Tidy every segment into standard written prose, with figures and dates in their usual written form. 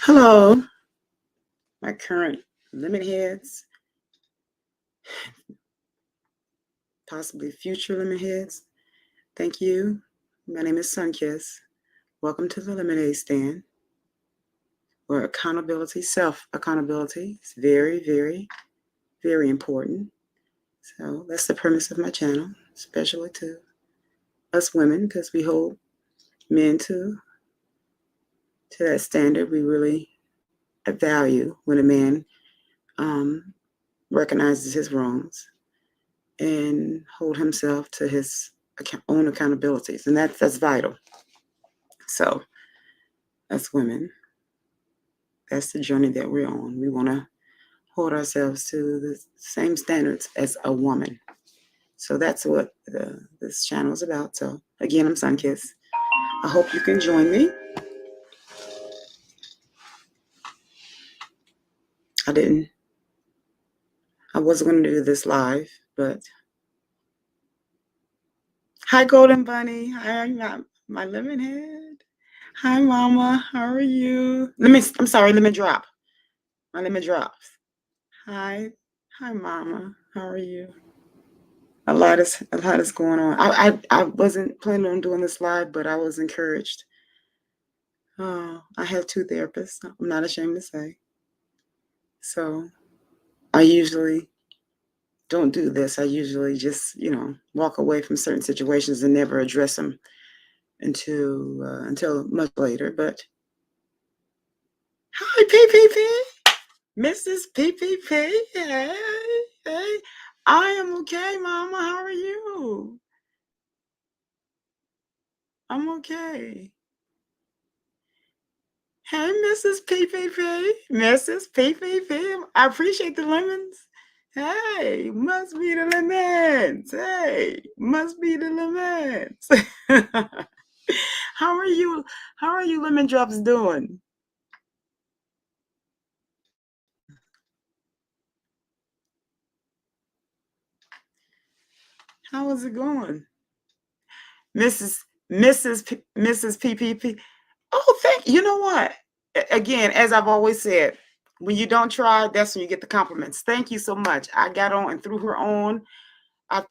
Hello, my current lemon heads, possibly future lemon heads. Thank you. My name is Sunkiss. Welcome to the Lemonade Stand, where accountability, self-accountability is very, very, very important. So that's the premise of my channel, especially to us women, because we hold men to that standard. We really value when a man recognizes his wrongs and hold himself to his own accountabilities, and that's vital. So, as women, that's the journey that we're on. We want to hold ourselves to the same standards as a woman. So that's what this channel is about. So again, I'm Sunkiss. I hope you can join me. I wasn't going to do this live, but hi, Golden Bunny. Hi, my lemon head. Hi, Mama. How are you? I'm sorry. Let me drop. My lemon drops. Hi, Mama. How are you? A lot is going on. I wasn't planning on doing this live, but I was encouraged. I have 2 therapists. I'm not ashamed to say. So I usually don't do this. I usually just walk away from certain situations and never address them until much later. But hi, PPP, Mrs. PPP. Hey, hey. I am okay, Mama. How are you? I'm okay. Hey, Mrs. PPP. Mrs. PPP. I appreciate the lemons. Hey, must be the lemons. Hey, must be the lemons. How are you? How are you lemon drops doing? How is it going? Mrs. PPP. Oh, thank you. You know what? Again, as I've always said, when you don't try, that's when you get the compliments. Thank you so much. I got on and threw her on. I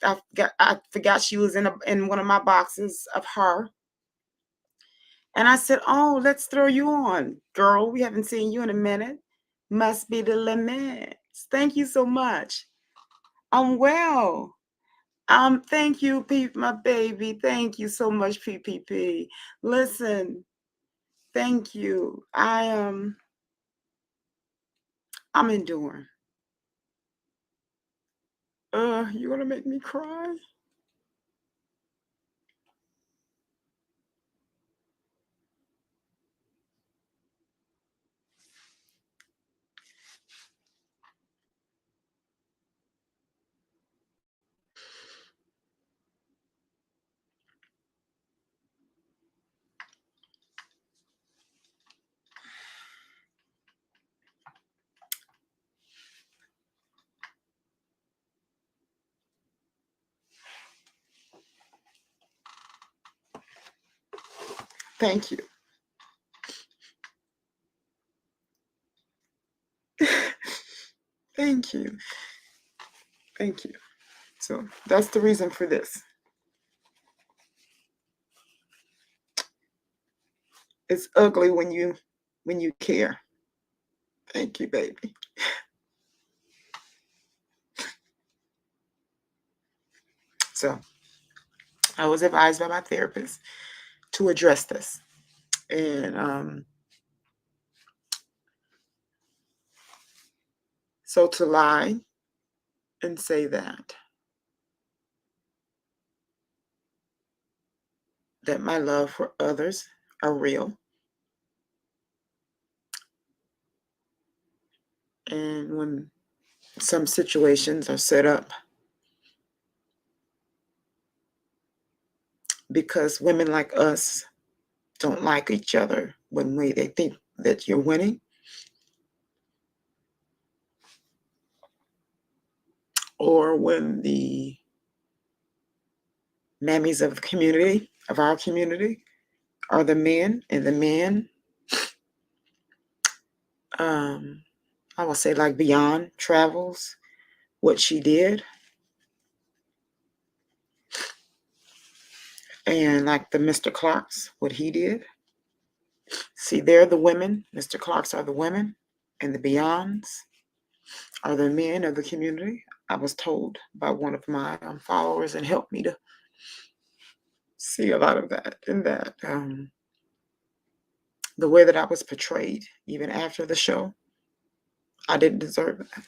forgot she was in one of my boxes of her. And I said, "Oh, let's throw you on, girl. We haven't seen you in a minute. Must be the lemons. Thank you so much. I'm well. Thank you, my baby. Thank you so much, PPP. Listen, thank you. I'm enduring. You gonna make me cry? Thank you. Thank you. Thank you. So that's the reason for this. It's ugly when you care. Thank you, baby. So I was advised by my therapist to address this. And so to lie and say that my love for others are real, and when some situations are set up because women like us don't like each other when they think that you're winning, or when the mammies of the community, of our community, are the men, and the men I would say like beyond travels, what she did. And like the Mr. Clarks, what he did. See, they're the women. Mr. Clarks are the women, and the Beyonds are the men of the community. I was told by one of my followers and helped me to see a lot of that in that. The way that I was portrayed, even after the show, I didn't deserve that.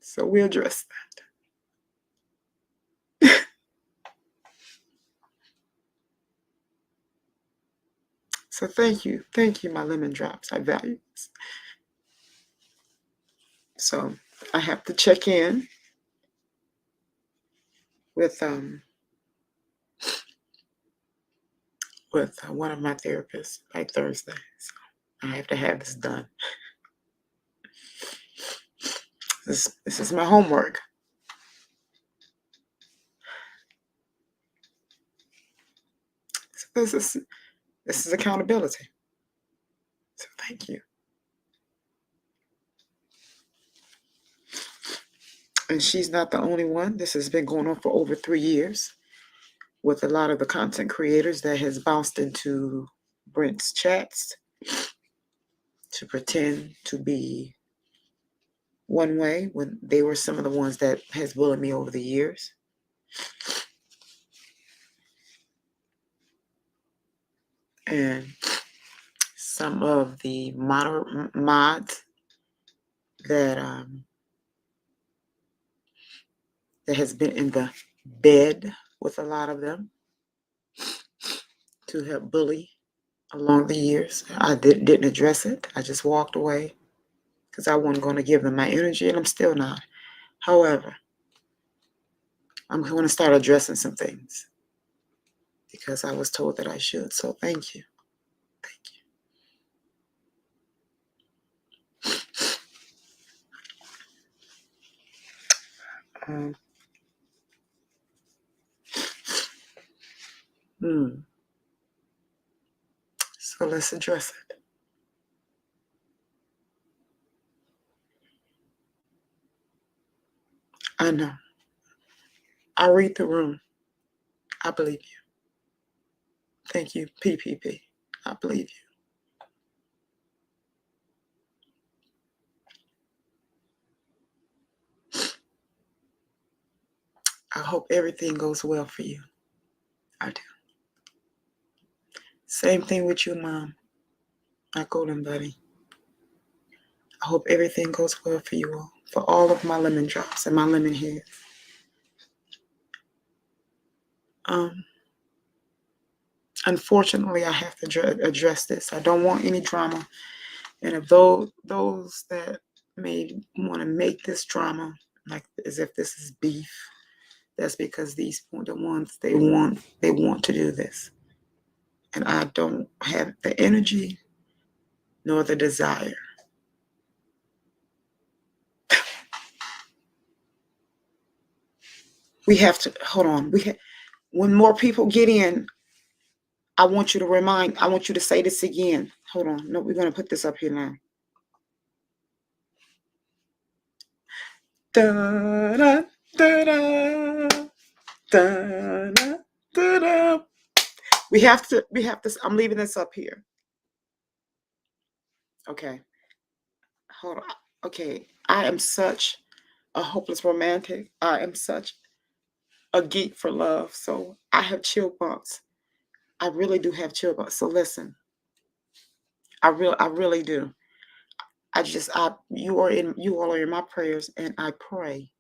So we address that. So thank you, my lemon drops. I value this. So I have to check in with one of my therapists by Thursday. So I have to have this done. This is my homework. So this is accountability. So thank you. And she's not the only one. This has been going on for over 3 years with a lot of the content creators that has bounced into Brent's chats to pretend to be one way when they were some of the ones that has bullied me over the years. And some of the mods that that has been in the bed with a lot of them to help bully along the years. I didn't address it. I just walked away because I wasn't going to give them my energy, and I'm still not. However, I'm going to start addressing some things because I was told that I should. So thank you. Thank you. So let's address it. I know. I read the room. I believe you. Thank you, PPP. I believe you. I hope everything goes well for you. I do. Same thing with you, Mom. My golden buddy. I hope everything goes well for you all. For all of my lemon drops and my lemon heads. Unfortunately, I have to address this. I don't want any drama. And if those that may want to make this drama like as if this is beef, that's because these are the ones they want to do this. And I don't have the energy nor the desire. We have to hold on. When more people get in, I want you to say this again. Hold on. No, we're going to put this up here now. Da, da, da, da, da, da, da, da. We have to, I'm leaving this up here. Okay. Hold on. Okay. I am such a hopeless romantic. I am such a geek for love. So I have chill bumps. I really do have chill bumps. So listen, I really do. You all are in my prayers, and I pray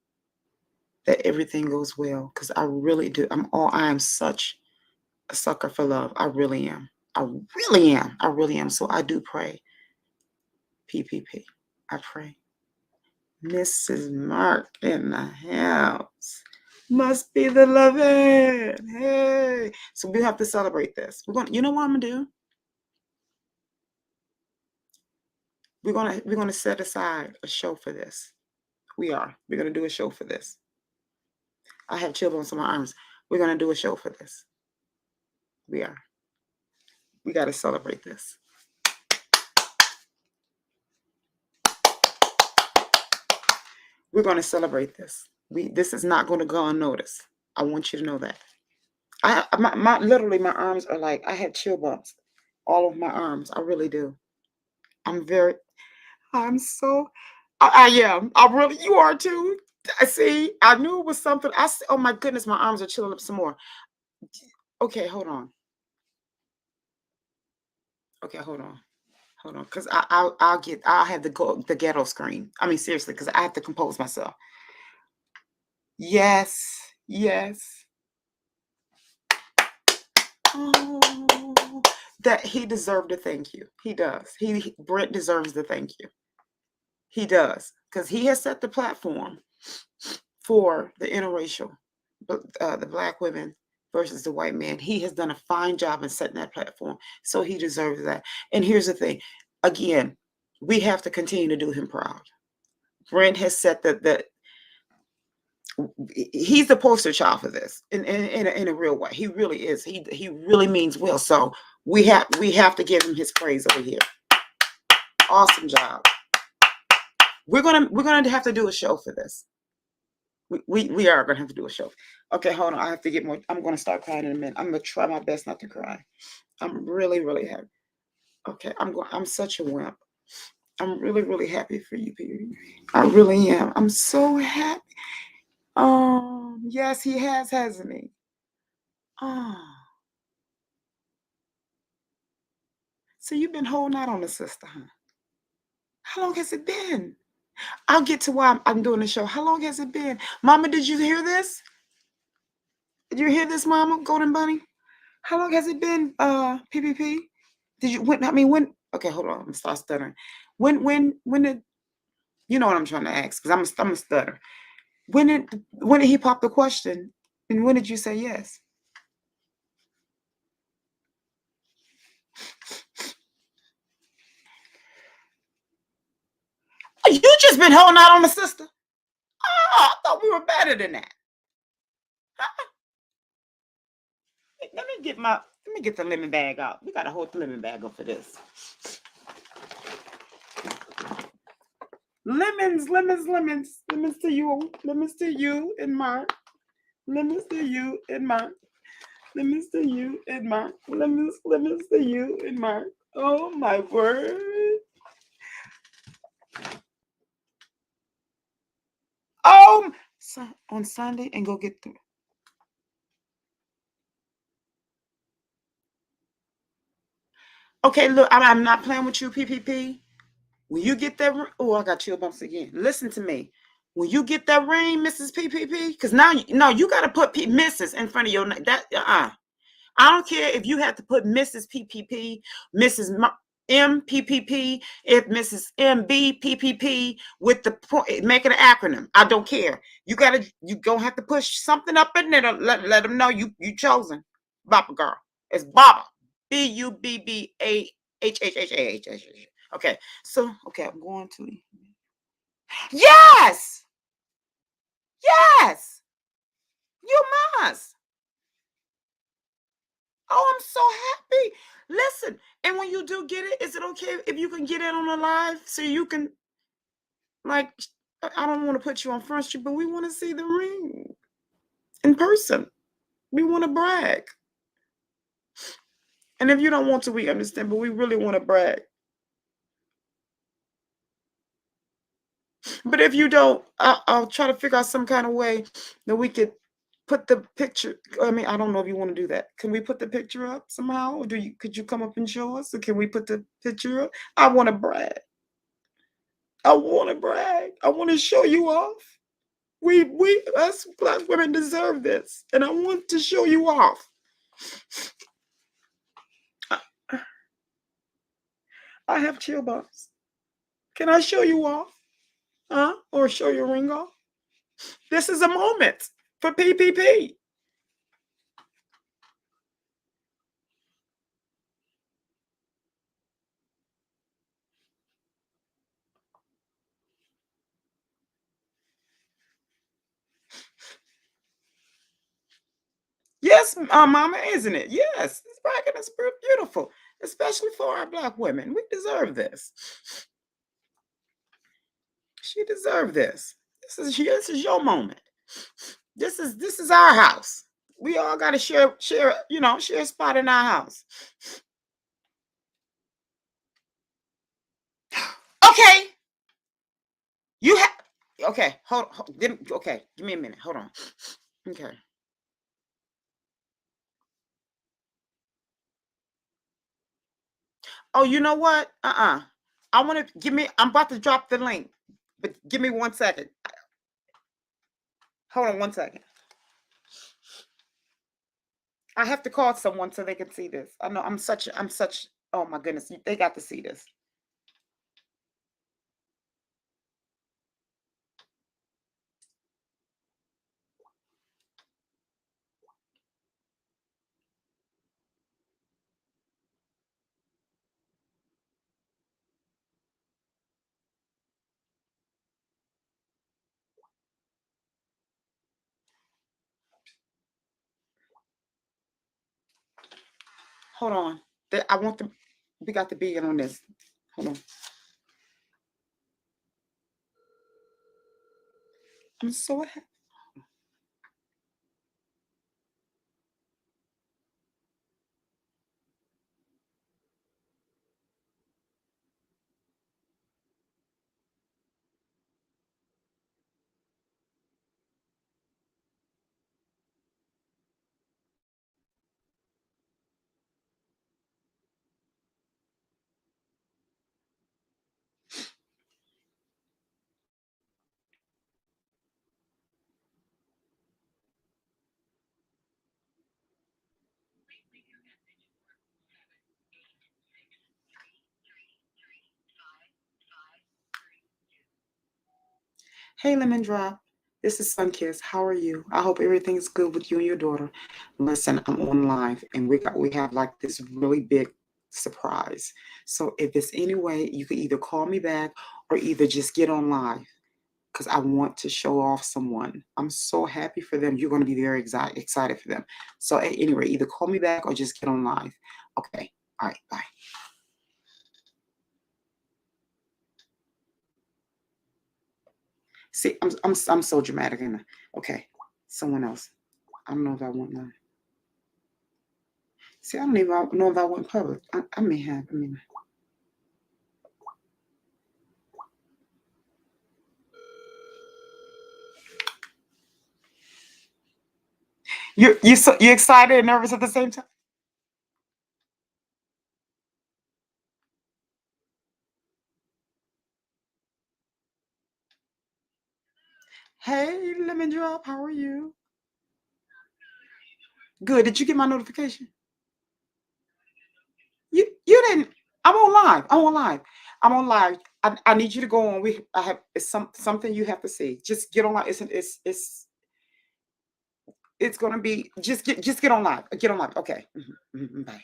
that everything goes well because I really do. I am such a sucker for love. I really am. I really am. I really am. So I do pray. PPP. I pray. Mrs. Mark in the house. Must be the loving. Hey. So we have to celebrate this. You know what I'm gonna do? We're gonna set aside a show for this. We're gonna do a show for this. I have children on my arms. We're gonna do a show for this. We are. We got to celebrate this. We're going to celebrate this. This is not going to go unnoticed. I want you to know that. Literally my arms are like, I have chill bumps all over my arms. I really do. I'm so, I am. I really, you are too. I see. I knew it was something. Oh my goodness, my arms are chilling up some more. Okay, hold on. Okay, hold on, because I'll have the ghetto screen. I mean, seriously, because I have to compose myself. Yes, yes. Oh, that he deserved a thank you. He does. Brent deserves the thank you. He does, because he has set the platform for the interracial, the black women versus the white man. He has done a fine job in setting that platform, so he deserves that. And here's the thing, again, we have to continue to do him proud. Brent has set he's the poster child for this in a real way. He really is. He really means well. So we have to give him his praise over here. Awesome job. We're gonna have to do a show for this. We are gonna have to do a show. Okay, hold on. I have to get more. I'm gonna start crying in a minute. I'm gonna try my best not to cry. I'm really, really happy. Okay, I'm such a wimp. I'm really, really happy for you, Peter. I really am. I'm so happy. Yes, he has, hasn't he? Oh, so you've been holding out on the sister, huh? How long has it been? I'll get to why I'm doing the show. How long has it been? Mama, did you hear this? Did you hear this, Mama? Golden Bunny? How long has it been, PPP? Did you, when, okay, hold on. I'm start stuttering. When did, you know what I'm trying to ask? Because I'm a stutter. When did he pop the question? And when did you say yes? You just been holding out on the sister? Oh, I thought we were better than that. Let me get the lemon bag out. We gotta hold the lemon bag up for this. Lemons, lemons, lemons, lemons to you and mine. Lemons to you and mine. Lemons to you and mine. Lemons to you and mine. Oh my word. So on Sunday and go get through. Okay, look, I'm not playing with you, PPP. When you get that, oh, I got chill bumps again. Listen to me. When you get that ring, Mrs. PPP, because now, no, you got to put Mrs. in front of your name. I don't care if you have to put Mrs. PPP, Mrs. MPPP, if Mrs. MBPPP with the point, make it an acronym. I don't care. You gonna have to push something up in there to let them know you chosen. Baba girl. It's Baba. BUBBAHHHH. Okay, so okay, I'm going to. Yes, yes, you must. Oh, I'm so happy. Listen, and when you do get it, is it okay if you can get it on a live so you can, like, I don't want to put you on Front Street, but we want to see the ring in person. We want to brag. And if you don't want to, we understand, but we really want to brag. But if you don't, I'll try to figure out some kind of way that we could put the picture. I mean, I don't know if you want to do that. Can we put the picture up somehow? Or could you come up and show us? Or can we put the picture up? I want to brag. I want to brag. I want to show you off. Us black women deserve this, and I want to show you off. I have chill bumps. Can I show you off? Huh? Or show your ring off? This is a moment for PPP. Yes, Mama, isn't it? Yes, it's bragging. It's beautiful. especially for our Black women. We deserve this. She deserved this. This is your moment. This is our house. We all got to share a spot in our house. Okay, you have. Okay, hold okay, give me a minute. Hold on. Okay. Oh, you know what? I want to give me. I'm about to drop the link, but give me 1 second. Hold on 1 second. I have to call someone so they can see this. I know I'm such. Oh my goodness, they got to see this. Hold on. I want them. We got to be in on this. Hold on. I'm so happy. Hey, Lemon Drop. This is Sunkiss. How are you? I hope everything's good with you and your daughter. Listen, I'm on live, and we have like this really big surprise. So if there's any way you could either call me back or either just get on live because I want to show off someone. I'm so happy for them. You're going to be very excited for them. So at any rate, either call me back or just get on live. Okay. All right. Bye. See, I'm so dramatic. Okay. Someone else. I don't know if I want to. See, I don't even know if I went public. I may have. I mean, you excited and nervous at the same time. Hey, Lemon Drop, how are you? Good. Did you get my notification? You didn't. I'm on live. I'm on live. I'm on live. I need you to go on. I have it's something you have to see. Just get on live. It's gonna be just get on live. Get on live. Okay. Bye.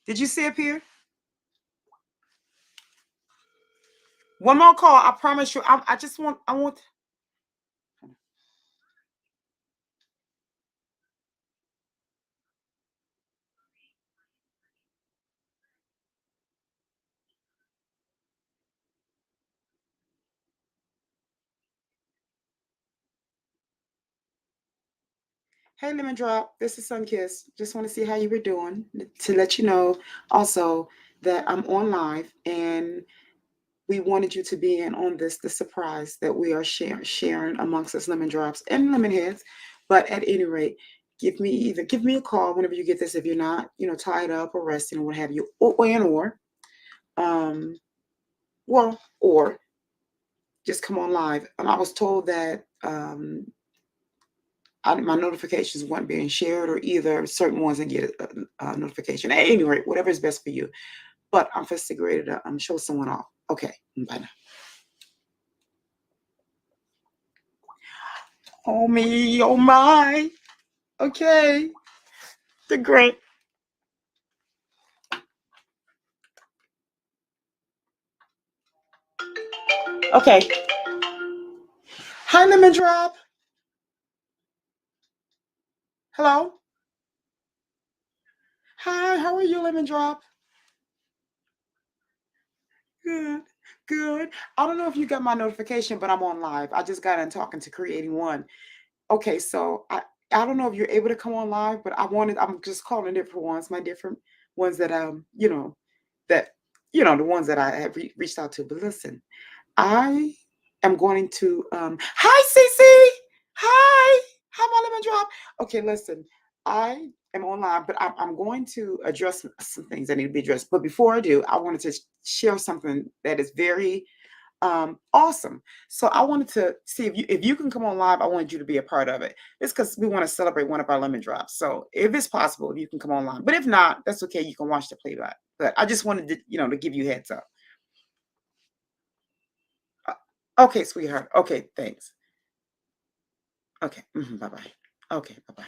Did you see up here? One more call. I promise you. I just want. I want. Hey, Lemon Drop. This is Sunkiss. Just want to see how you were doing. To let you know also that I'm on live and we wanted you to be in on the surprise that we are sharing amongst us lemon drops and lemon heads. But at any rate, give me a call whenever you get this if you're not, tied up or resting or what have you, or um, well, or just come on live. I was told that my notifications weren't being shared, or either certain ones that get a notification. At any rate, whatever is best for you. But I'm just ready to show someone off. Okay, bye now. Oh me, oh my. Okay. They're great. Okay. Hi, Lemon Drop. Hello. Hi, how are you, Lemon Drop? Good, good. I don't know if you got my notification, but I'm on live. I just got in talking to Creating One. Okay, so I don't know if you're able to come on live, but I'm just calling different ones, my different ones that that the ones that I have reached out to. But listen, I am going to hi Cece. Hi. Hi my lemon drop. Okay, listen. I am online, but I'm going to address some things that need to be addressed. But before I do, I wanted to share something that is very awesome. So I wanted to see if you can come on live. I wanted you to be a part of it. It's because we want to celebrate one of our lemon drops. So if it's possible, if you can come online. But if not, that's okay. You can watch the playback. But I just wanted to, to give you a heads up. Okay, sweetheart. Okay, thanks. Okay, bye bye. Okay, bye bye.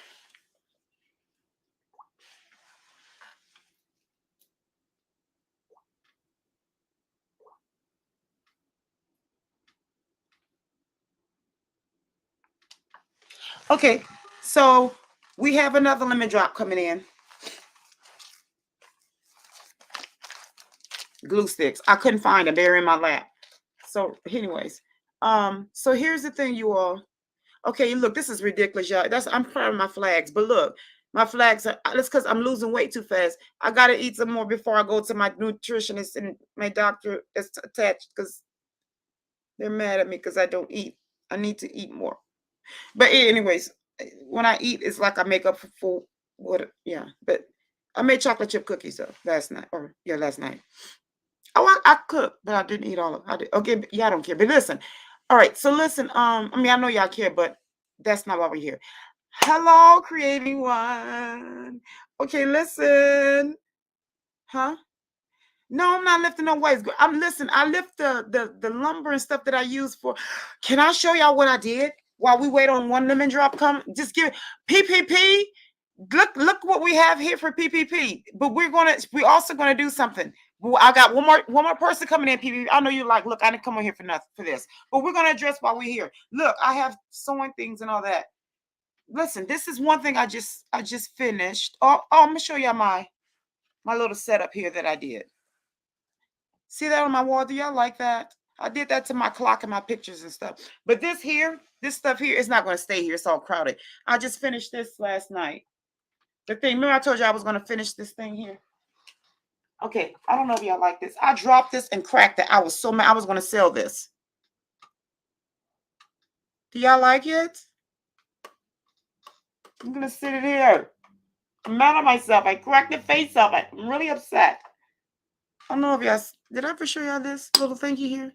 Okay, so we have another lemon drop coming in. Glue sticks. I couldn't find them. They're in my lap. So, anyways, so here's the thing, you all. Okay, look, this is ridiculous, y'all. I'm proud of my flags, but look, my flags are that's because I'm losing weight too fast. I gotta eat some more before I go to my nutritionist and my doctor that's attached because they're mad at me because I don't eat. I need to eat more. But anyways, when I eat, it's like I make up for what. Yeah, but I made chocolate chip cookies though last night. Or yeah, last night. Oh, I cooked, but I didn't eat all of it. I did. Okay, yeah, I don't care. But listen, all right. So listen. I mean, I know y'all care, but that's not why we're here. Hello, creating one. Okay, listen. Huh? No, I'm not lifting no weights. I'm listen. I lift the lumber and stuff that I use for. Can I show y'all what I did while we wait on one lemon drop come? Just give it PPP. Look what we have here for PPP. But we're also gonna do something. I got one more person coming in PPP. I know you're like, look, I didn't come on here for nothing for this, but we're gonna address while we're here. Look, I have sewing things and all that. Listen, this is one thing I just finished. I'm gonna show y'all my little setup here that I did. See that on my wall? Do y'all like that? I did that to my clock and my pictures and stuff. But this stuff here is not going to stay here. It's all crowded. I just finished this last night. The thing, remember I told you I was going to finish this thing here? Okay, I don't know if y'all like this. I dropped this and cracked it. I was so mad. I was going to sell this. Do y'all like it? I'm going to sit it here. I'm mad at myself. I cracked the face up. I'm really upset. I don't know if y'all, did I ever show y'all this little thingy here?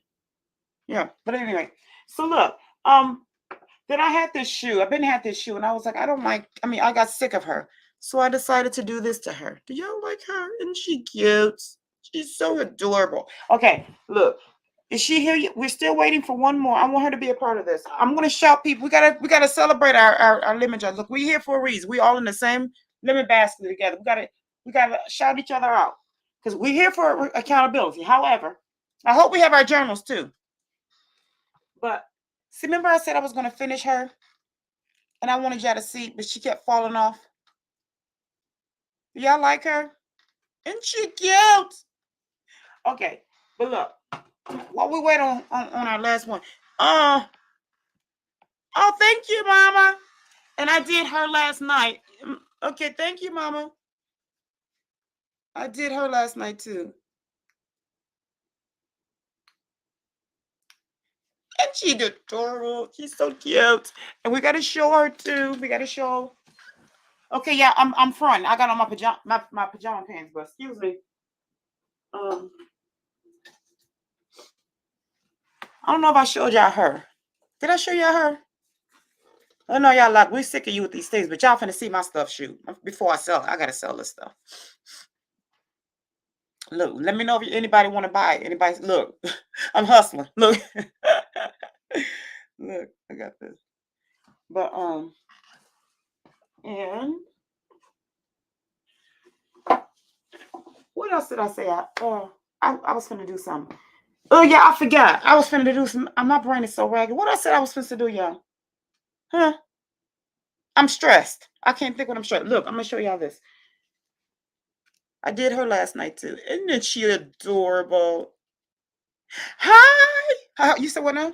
Yeah, but anyway. So look, then I had this shoe. I've been had this shoe, and I was like, I don't like. I mean, I got sick of her, so I decided to do this to her. Do y'all like her? Isn't she cute? She's so adorable. Okay, look, is she here? We're still waiting for one more. I want her to be a part of this. I'm gonna shout people. We gotta celebrate our lemon jar. Look, we're here for a reason. We all in the same lemon basket together. We gotta shout each other out because we're here for accountability. However, I hope we have our journals too. But see, remember I said I was gonna finish her? And I wanted y'all to see, but she kept falling off. Y'all like her? Isn't she cute? Okay, but look, while we wait on our last one, uh, oh, thank you, Mama. And I did her last night. Okay, thank you, Mama. I did her last night too. And she's adorable. She's so cute. And we gotta show her too. We gotta show. Okay, yeah, I'm front. I got on my pajama pants, but excuse me. Um, I don't know if I showed y'all her. Did I show y'all her? I know y'all like we sick of you with these things, but y'all finna see my stuff shoot before I sell it. I gotta sell this stuff. Look, let me know if anybody want to buy it. Anybody? Look, I'm hustling. Look, look, I got this. But and What else did I say? I was finna do something. Oh yeah, I forgot. I was finna do some. My brain is so ragged. What I said I was supposed to do, y'all? Huh? I'm stressed. I can't think what I'm stressed. Look, I'm gonna show y'all this. I did her last night too. Isn't she adorable? Hi. You said what now?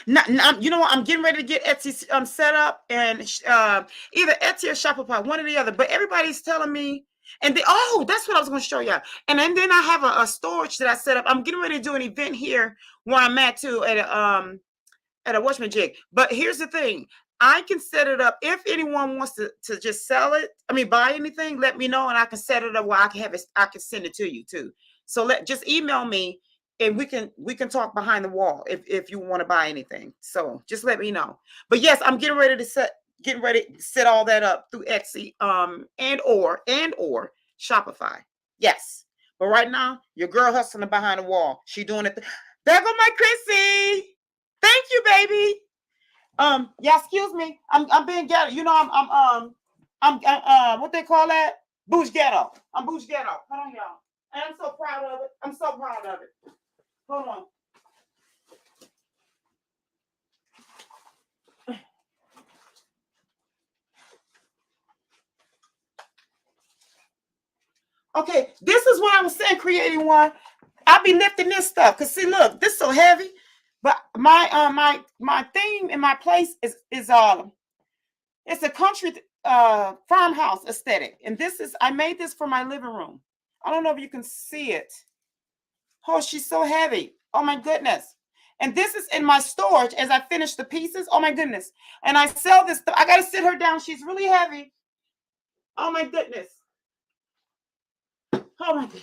You know what? I'm getting ready to get Etsy set up, and either Etsy or Shopify, one or the other. But everybody's telling me, oh, that's what I was going to show y'all. And then I have a storage that I set up. I'm getting ready to do an event here where I'm at too at a watchman jig. But here's the thing. I can set it up if anyone wants to just sell it. I mean, buy anything, let me know, and I can set it up where I can have it. I can send it to you too. So just email me, and we can talk behind the wall if you want to buy anything. So just let me know. But yes, I'm getting ready to set all that up through Etsy, and or Shopify. Yes. But right now, your girl hustling behind the wall. She doing it. There go my Chrissy. Thank you, baby. Yeah, excuse me. I'm being ghetto. You know, I'm what they call that? Bouge ghetto. I'm bouge ghetto. Hold on, y'all. And I'm so proud of it. I'm so proud of it. Hold on. Okay, this is what I was saying, creating one. I'll be lifting this stuff. Cause see, look, this is so heavy. But my theme in my place is it's a country farmhouse aesthetic. And I made this for my living room. I don't know if you can see it. Oh, she's so heavy. Oh my goodness. And this is in my storage as I finish the pieces. Oh my goodness. And I sell this stuff. I got to sit her down. She's really heavy. Oh my goodness. Oh my goodness.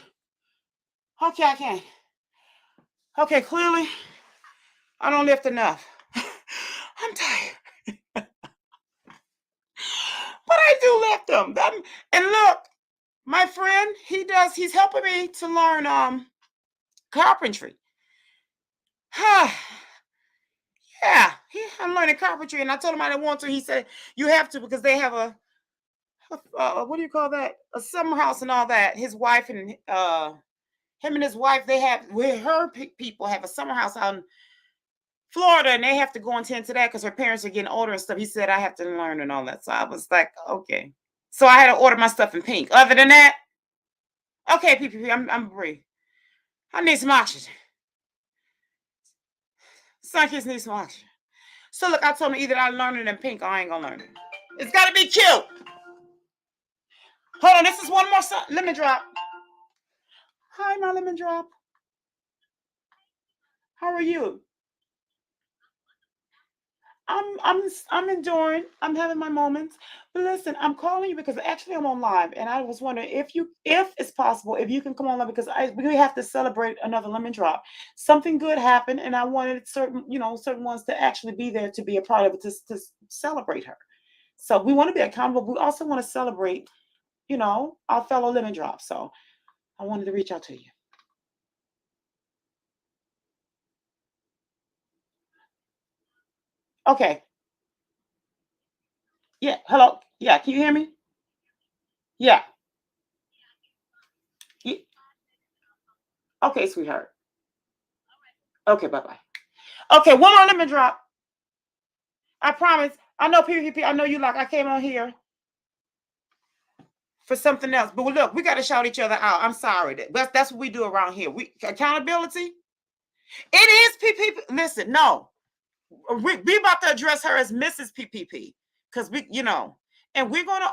Okay, I can. Okay, clearly I don't lift enough. I'm tired. But I do lift them. And look, my friend, he's helping me to learn carpentry. Yeah, I'm learning carpentry, and I told him I didn't want to. He said you have to because they have a what do you call that? A summer house and all that. His wife and him and his wife, they have where her people have a summer house out in Florida, and they have to go and tend to that because her parents are getting older and stuff. He said I have to learn and all that. So I was like, okay. So I had to order my stuff in pink. Other than that, okay, PPP, I'm free. I need some oxygen. Some kids need some oxygen. So look, I told him either I learn it in pink or I ain't gonna learn it. It's gotta be cute. Hold on, this is one more lemon drop. Hi, my lemon drop. How are you? I'm enjoying. I'm having my moments. But listen, I'm calling you because actually I'm on live, and I was wondering if it's possible, if you can come on live because we have to celebrate another lemon drop. Something good happened, and I wanted certain ones to actually be there to be a part of it to celebrate her. So we want to be accountable. We also want to celebrate, our fellow lemon drops. So I wanted to reach out to you. Okay. Yeah. Hello. Yeah. Can you hear me? Yeah. Okay, sweetheart. Okay. Bye bye. Okay. One more lemon drop. I promise. I know PPP. I know you like. I came on here for something else. But look, we got to shout each other out. I'm sorry. That's what we do around here. Accountability. It is PPP. Listen, no. We about to address her as Mrs. PPP because and we're gonna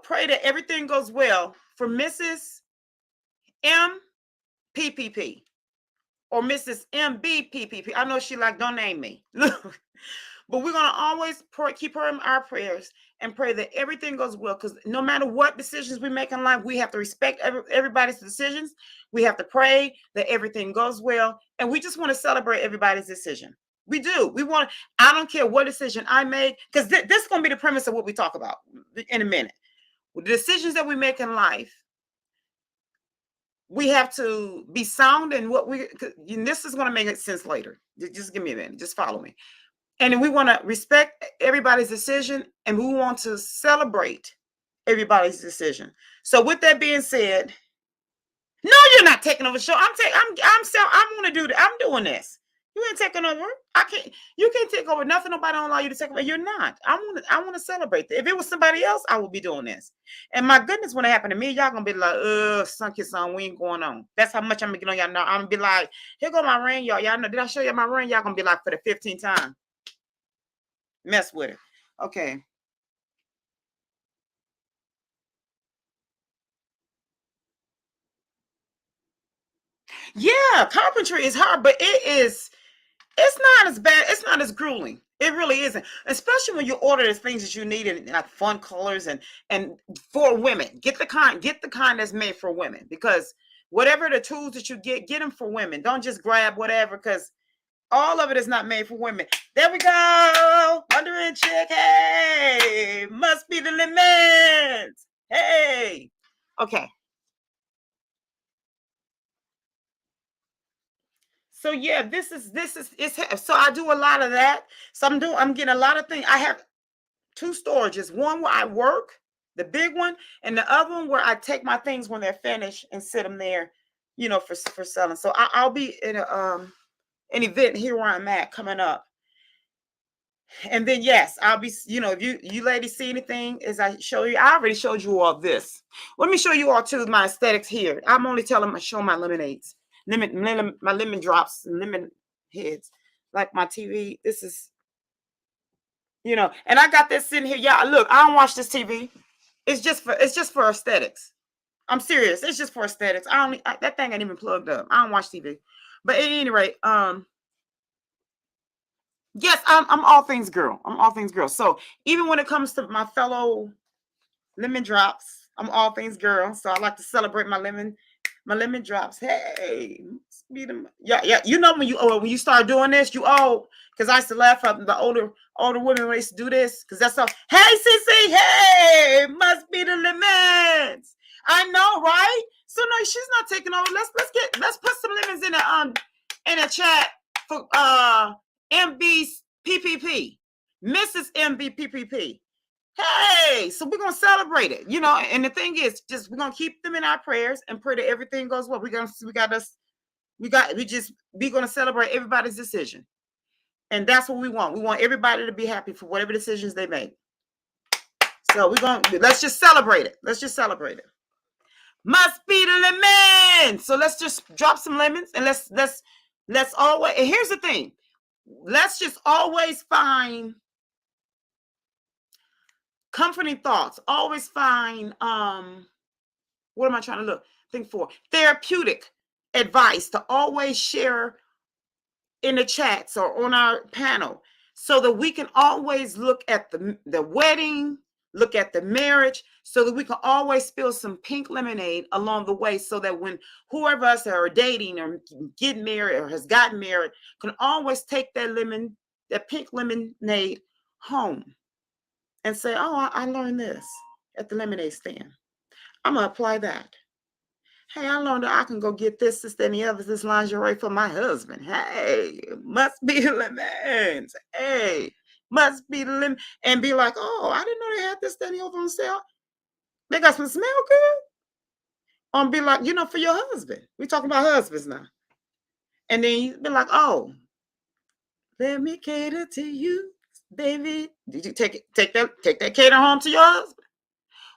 pray that everything goes well for Mrs. MPPP or Mrs. MBPPP. I know she like don't name me. But we're going to always keep her in our prayers and pray that everything goes well because no matter what decisions we make in life, we have to respect everybody's decisions. We have to pray that everything goes well. And we just want to celebrate everybody's decision. We do. I don't care what decision I make because this is going to be the premise of what we talk about in a minute. The decisions that we make in life, we have to be sound in what and this is going to make sense later. Just give me a minute. Just follow me. And we want to respect everybody's decision, and we want to celebrate everybody's decision. So with that being said, no, you're not taking over the show. I want to do that. I'm doing this. You ain't taking over. I can't. You can't take over nothing. Nobody don't allow you to take over. You're not. I want to celebrate. If it was somebody else, I would be doing this. And my goodness, when it happened to me, y'all gonna be like, sunk your son, we ain't going on. That's how much I'm gonna get on y'all now. I'm gonna be like, here go my ring, y'all. Y'all know, did I show you my ring? Y'all gonna be like, for the 15th time. Mess with it. Okay. Yeah, carpentry is hard, but it's not as bad. It's not as grueling. It really isn't. Especially when you order the things that you need in like fun colors and for women. Get the kind that's made for women, because whatever the tools that you get them for women. Don't just grab whatever, because all of it is not made for women. There we go. Wondering chick. Hey, must be the limit. Hey. Okay. So yeah, this is it's so I do a lot of that. So I'm getting a lot of things. I have two storages. One where I work, the big one, and the other one where I take my things when they're finished and sit them there, for selling. So I'll be in an event here where I'm at coming up. And then yes, I'll be, if you ladies see anything as I show you, I already showed you all this. Let me show you all too my aesthetics here. I'm only showing my lemonades, my lemon drops and lemon heads, like my TV. This is, and I got this sitting here. Yeah, look, I don't watch this TV. It's just for aesthetics. I'm serious. It's just for aesthetics. That thing ain't even plugged up. I don't watch TV. But at any rate, yes, I'm all things girl. I'm all things girl. So even when it comes to my fellow lemon drops, I'm all things girl. So I like to celebrate my lemon drops. Hey, speed them. Yeah, yeah. When you start doing this, because I used to laugh at the older women when they used to do this, because that's all. Hey, Cece, hey, must be the lemons. I know, right? So no, she's not taking over. Let's put some lemons in a chat for MB's PPP, Mrs. MB PPP. Hey, so we're gonna celebrate it, And the thing is, just we're gonna keep them in our prayers and pray that everything goes well. We're gonna celebrate everybody's decision, and that's what we want. We want everybody to be happy for whatever decisions they make. So let's just celebrate it. Let's just celebrate it. Must be the lemon. So let's just drop some lemons, and let's always. And here's the thing: let's just always find comforting thoughts. Always find what am I trying to think for? Therapeutic advice to always share in the chats or on our panel, so that we can always look at the wedding, look at the marriage, so that we can always spill some pink lemonade along the way, so that when whoever us are dating or getting married or has gotten married can always take that pink lemonade home and say, oh, I learned this at the lemonade stand. I'm going to apply that. Hey, I learned that I can go get this, and the other, this lingerie for my husband. Hey, must be the lemons. Hey, must be the lemon. And be like, oh, I didn't know they had this, and the other on sale. They got some smell good. Be like, for your husband. We're talking about husbands now. And then you be like, oh, let me cater to you, baby. Did you take that cater home to your husband?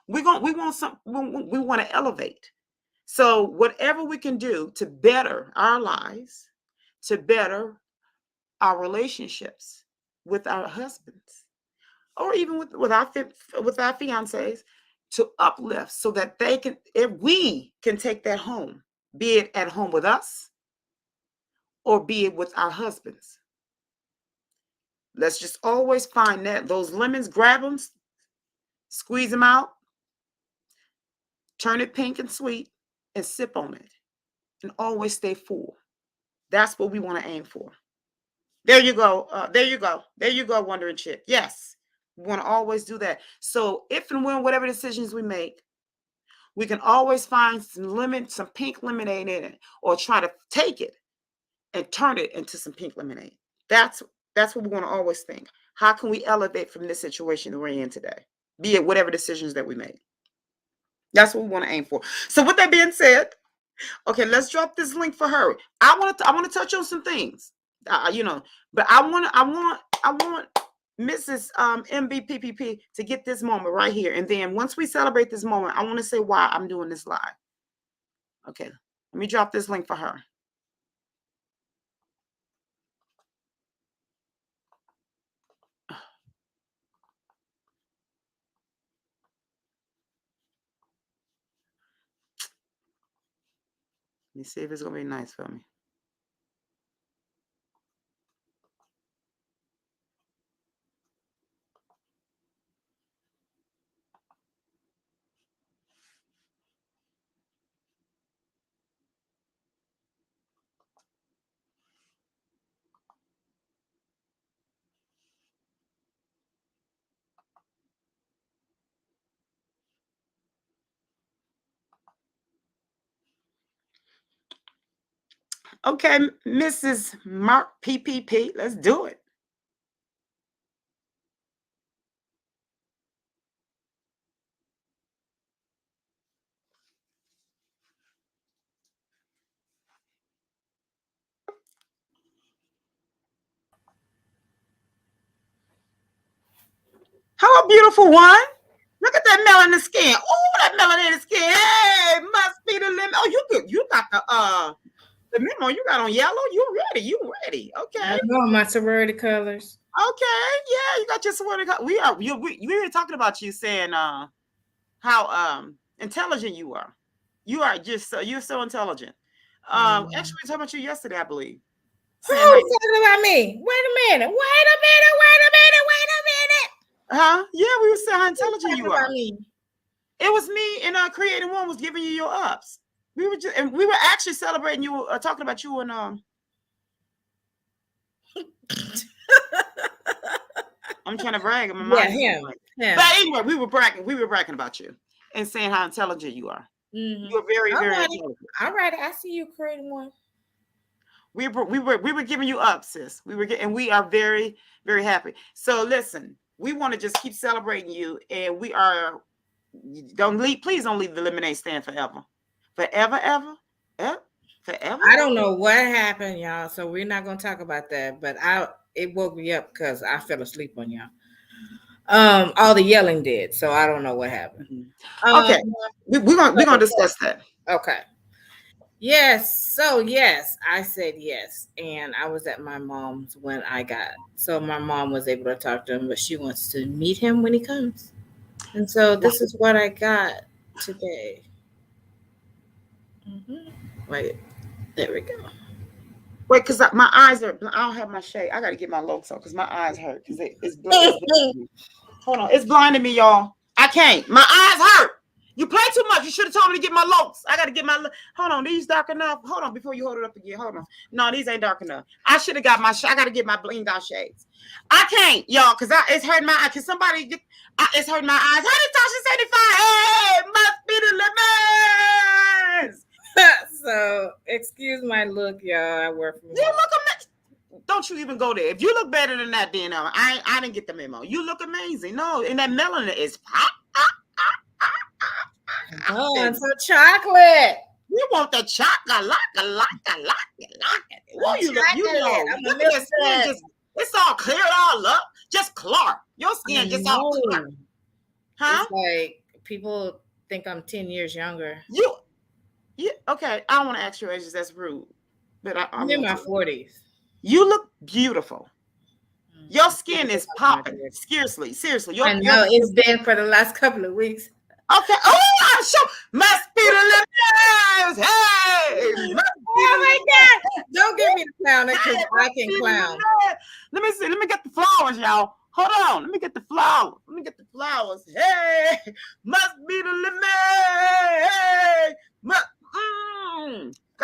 We want to elevate. So whatever we can do to better our lives, to better our relationships with our husbands, or even with our fiancés, to uplift, so that if we can take that home, be it at home with us or be it with our husbands. Let's just always find those lemons, grab them, squeeze them out, turn it pink and sweet, and sip on it, and always stay full. That's what we want to aim for. There you go. There you go. There you go, Wondering Chick. Yes, we want to always do that. So if and when whatever decisions we make, we can always find some pink lemonade in it, or try to take it and turn it into some pink lemonade. That's That's what we want to always think. How can we elevate from this situation that we're in today? Be it whatever decisions that we make. That's what we want to aim for. So with that being said, okay, let's drop this link for her. I want to touch on some things, but I want Mrs. MBPPP to get this moment right here, and then once we celebrate this moment, I want to say why I'm doing this live. Okay, let me drop this link for her. Let me see if it's gonna be nice for me. Okay, Mrs. Mark PPP, let's do it. How a beautiful one. Look at that melanin skin. Oh, that melanated skin. Hey, must be the limit. Oh, you got the memo you got on yellow. You ready. Okay. I know my sorority colors. Okay, yeah, you got your sorority colors. We were talking about you saying how intelligent you are. You are you're so intelligent. Actually we talked about you yesterday, I believe. Who's talking about me? Wait a minute. Huh? Yeah, we were saying how intelligent you are. Me? It was me and Creating One was giving you your ups. We were actually celebrating you, talking about you and I'm trying to brag. My mind him. But anyway, we were bragging about you and saying how intelligent you are. Mm-hmm. You're very intelligent. All right, I see you, Creating One. We were giving you up, sis. We are very, very happy. So listen, we want to just keep celebrating you, and we are please don't leave the lemonade stand forever. Forever. I don't know what happened, y'all. So we're not gonna talk about that. But it woke me up because I fell asleep on y'all. All the yelling did. So I don't know what happened. Okay, we're gonna discuss that. Okay. Yes. So yes, I said yes, and I was at my mom's when I got. So my mom was able to talk to him, but she wants to meet him when he comes. And so this is what I got today. Mm-hmm. Wait, there we go. Wait, because my eyes are. I don't have my shade. I got to get my locs on because my eyes hurt because it's blinding. Hold on, it's blinding me, y'all. I can't. My eyes hurt. You play too much. You should have told me to get my locs. I got to get my. Hold on, these dark enough. Hold on, before you hold it up again. Hold on. No, these ain't dark enough. I should have got my. I got to get my blinged out shades. I can't, y'all, because it's hurting my eye. Can somebody get? It's hurting my eyes. How did Tasha 75? Hey, must be the limits. So excuse my look, y'all. I work from. You look amazing. Don't you even go there. If you look better than that, then I didn't get the memo. You look amazing. No, and that melanin is pop. Oh, some chocolate. You want the chocolate, Well, you look. Look at your skin. It's all cleared all up. Just Clark. Your skin just all clear. Huh? It's like people think I'm 10 years younger. Yeah, okay. I don't want to ask your age. That's rude. But I'm in my 40s. You look beautiful. Your skin is popping. Seriously. I know it's been for the last couple of weeks. Okay. Oh, I'm sure. Must be the lips. Hey. Oh my God. Don't give me the clown because I can clown. Let me see. Let me get the flowers, y'all. Hold on. Let me get the flowers. Hey. Must be the limit. Hey.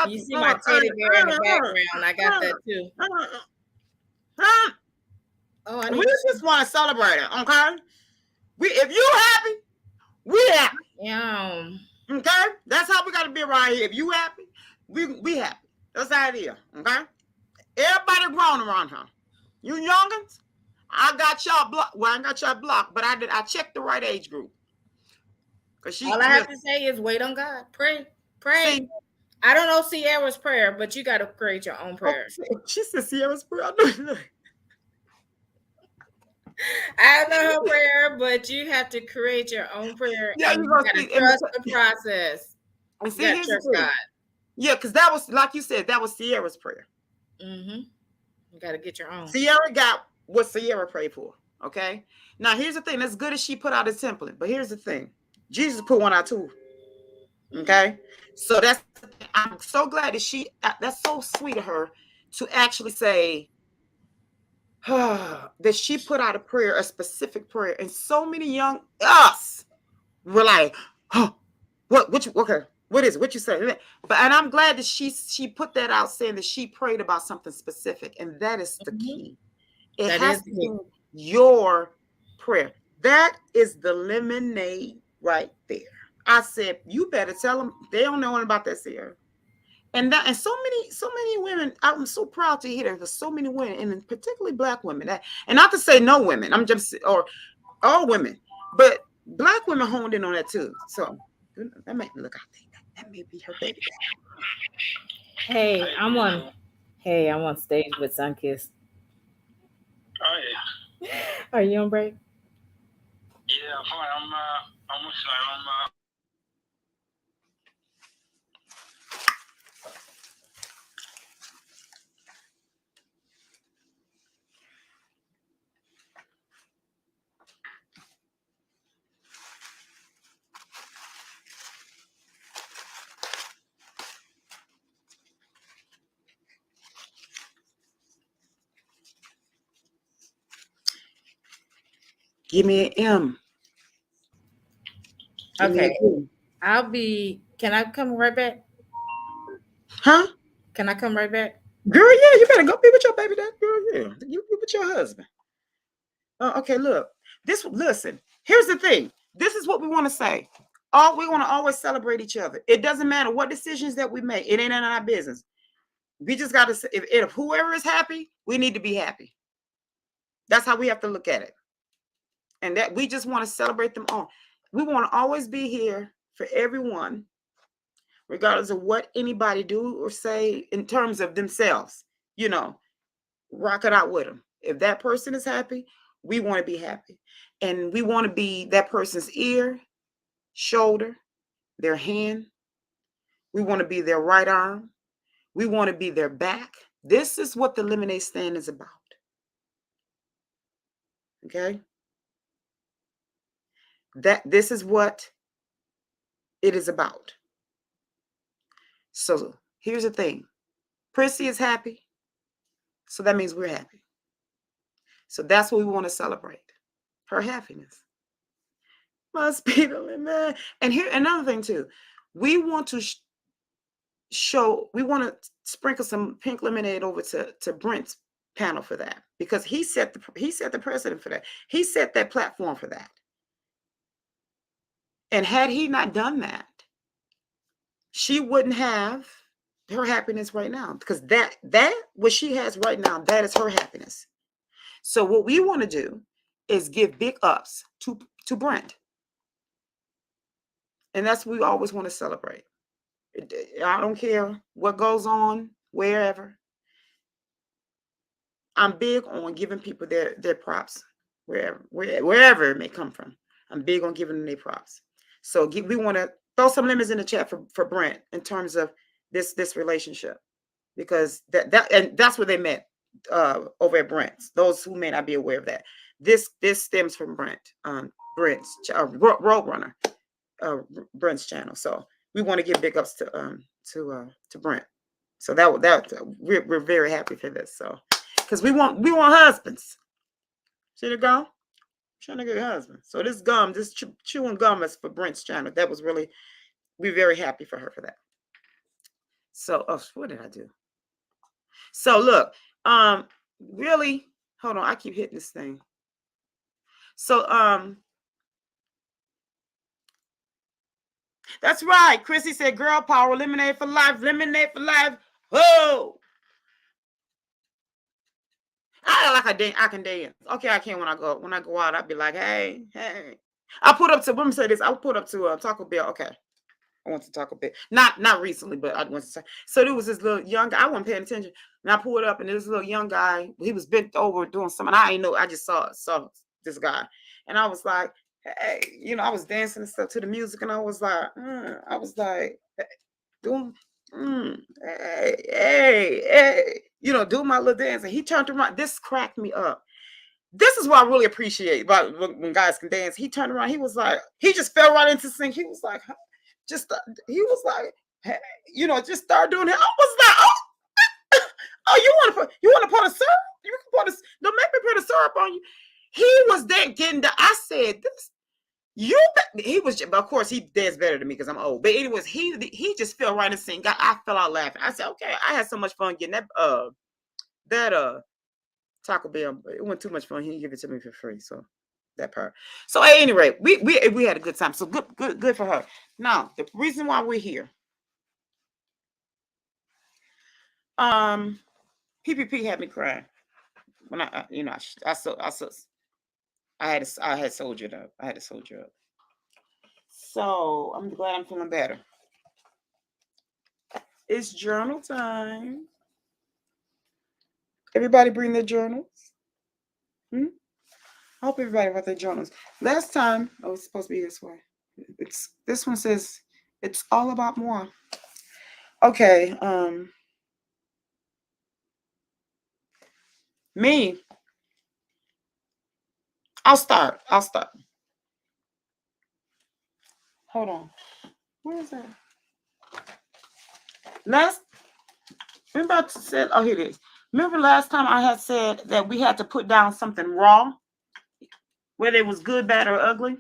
You see my teddy bear in the background. I got that too. We just want to celebrate it, okay? If you happy, we happy. Yeah. Okay? That's how we got to be right here. If you happy, we happy. That's the idea, okay? Everybody grown around her. You youngins, I got y'all blocked. Well, I got y'all blocked, but I checked the right age group. Cause All I have to say is wait on God. Pray. Pray. see, I don't know Sierra's prayer, but you got to create your own prayer. she said Sierra's prayer. I know her prayer, but you have to create your own prayer, Yeah, and you you gonna got to see. trust the process. And You see, got to here's the trust thing. God. Yeah, because that was, like you said, that was Sierra's prayer. Mm-hmm. You got to get your own. Sierra got what Sierra prayed for. Okay. Now here's the thing. As good as she put out a template, but here's the thing. Jesus put one out too. Okay. So that's, I'm so glad that that's so sweet of her to actually say that she put out a prayer, a specific prayer, and so many young us were like, oh, what you, okay, what is it? What you say? But, and I'm glad that she put that out, saying that she prayed about something specific, and that is the key. It That has is to the be key. your prayer. That is the lemonade right there. I said, you better tell them. They don't know anything about that, Sierra. And so many women. I'm so proud to hear that there's so many women, and particularly Black women. And not to say no women. I'm just, or all women, but Black women honed in on that too. So that made me look. I think that may be her baby. Hey, I'm on. Hey, I'm on stage with Sunkiss. Oh yeah. Are you on break? Yeah, fine. I'm sorry. Give me an M. Give me a Okay. P. I'll be. Can I come right back? Huh? Can I come right back? Girl, yeah, you better go be with your baby dad. Girl, yeah. You be with your husband. Okay, look. Listen, here's the thing. This is what we want to say. We want to always celebrate each other. It doesn't matter what decisions that we make. It ain't none of our business. We just got to say, if whoever is happy, we need to be happy. That's how we have to look at it. And that we just want to celebrate them all. We want to always be here for everyone, regardless of what anybody do or say in terms of themselves. You know, rock it out with them. If that person is happy, we want to be happy. And we want to be that person's ear, shoulder, their hand. We want to be their right arm. We want to be their back. This is what the lemonade stand is about. Okay? This is what it is about. So here's the thing. Prissy is happy. So that means we're happy. So that's what we want to celebrate. Her happiness. Must be the limit. And here another thing too. We want to we want to sprinkle some pink lemonade over to Brent's panel for that, because he set the precedent for that. He set that platform for that. And had he not done that, she wouldn't have her happiness right now, because that what she has right now, that is her happiness. So what we want to do is give big ups to Brent. And that's what we always want to celebrate. I don't care what goes on wherever. I'm big on giving people their props wherever it may come from. I'm big on giving them their props. So we want to throw some lemons in the chat for Brent in terms of this relationship, because that's where they met over at Brent's. Those who may not be aware of that, this stems from Brent's Roadrunner, Brent's channel. So we want to give big ups to Brent. So we're very happy for this. So because we want husbands. See the gum? Trying to get a husband. So this chewing gum is for Brent's channel. That was really, we're very happy for her for that. So what did I do? So look, really, hold on, I keep hitting this thing. So that's right. Chrissy said, girl power, lemonade for life, lemonade for life. Whoa. like I can dance. Okay, I can when I go out. I'd be like, hey. I put up to. Let me say this. I put up to Taco Bell. Okay, I went to Taco Bell. Not recently, but I went to. So there was this little young guy. I wasn't paying attention, and I pulled up, and this little young guy. He was bent over doing something. I didn't know. I just saw this guy, and I was like, hey, I was dancing and stuff to the music, and I was like, hey, doing. Hey, do my little dance. And he turned around. This cracked me up. This is what I really appreciate about when guys can dance. He turned around. He was like, he just fell right into sync. He was like, he was like, hey, just start doing it. I was like, oh, you want to put a syrup? You can put a, don't make me put a syrup on you. He was there getting the, I said, he was, but of course he danced better than me because I'm old. But anyways, he just fell right in sync. I fell out laughing. I said, okay, I had so much fun getting that Taco Bell. It wasn't too much fun. He didn't give it to me for free. So that part. So at any rate, we had a good time. So good for her. Now the reason why we're here. PPP had me crying when I had soldiered up. I had to soldier up. So I'm glad I'm feeling better. It's journal time. Everybody bring their journals. I hope everybody brought their journals. Last time, it's supposed to be this way. This one says it's all about more. Okay. Me. I'll start. Hold on. Where is that? Remember I said, oh, here it is. Remember last time I had said that we had to put down something raw, whether it was good, bad, or ugly,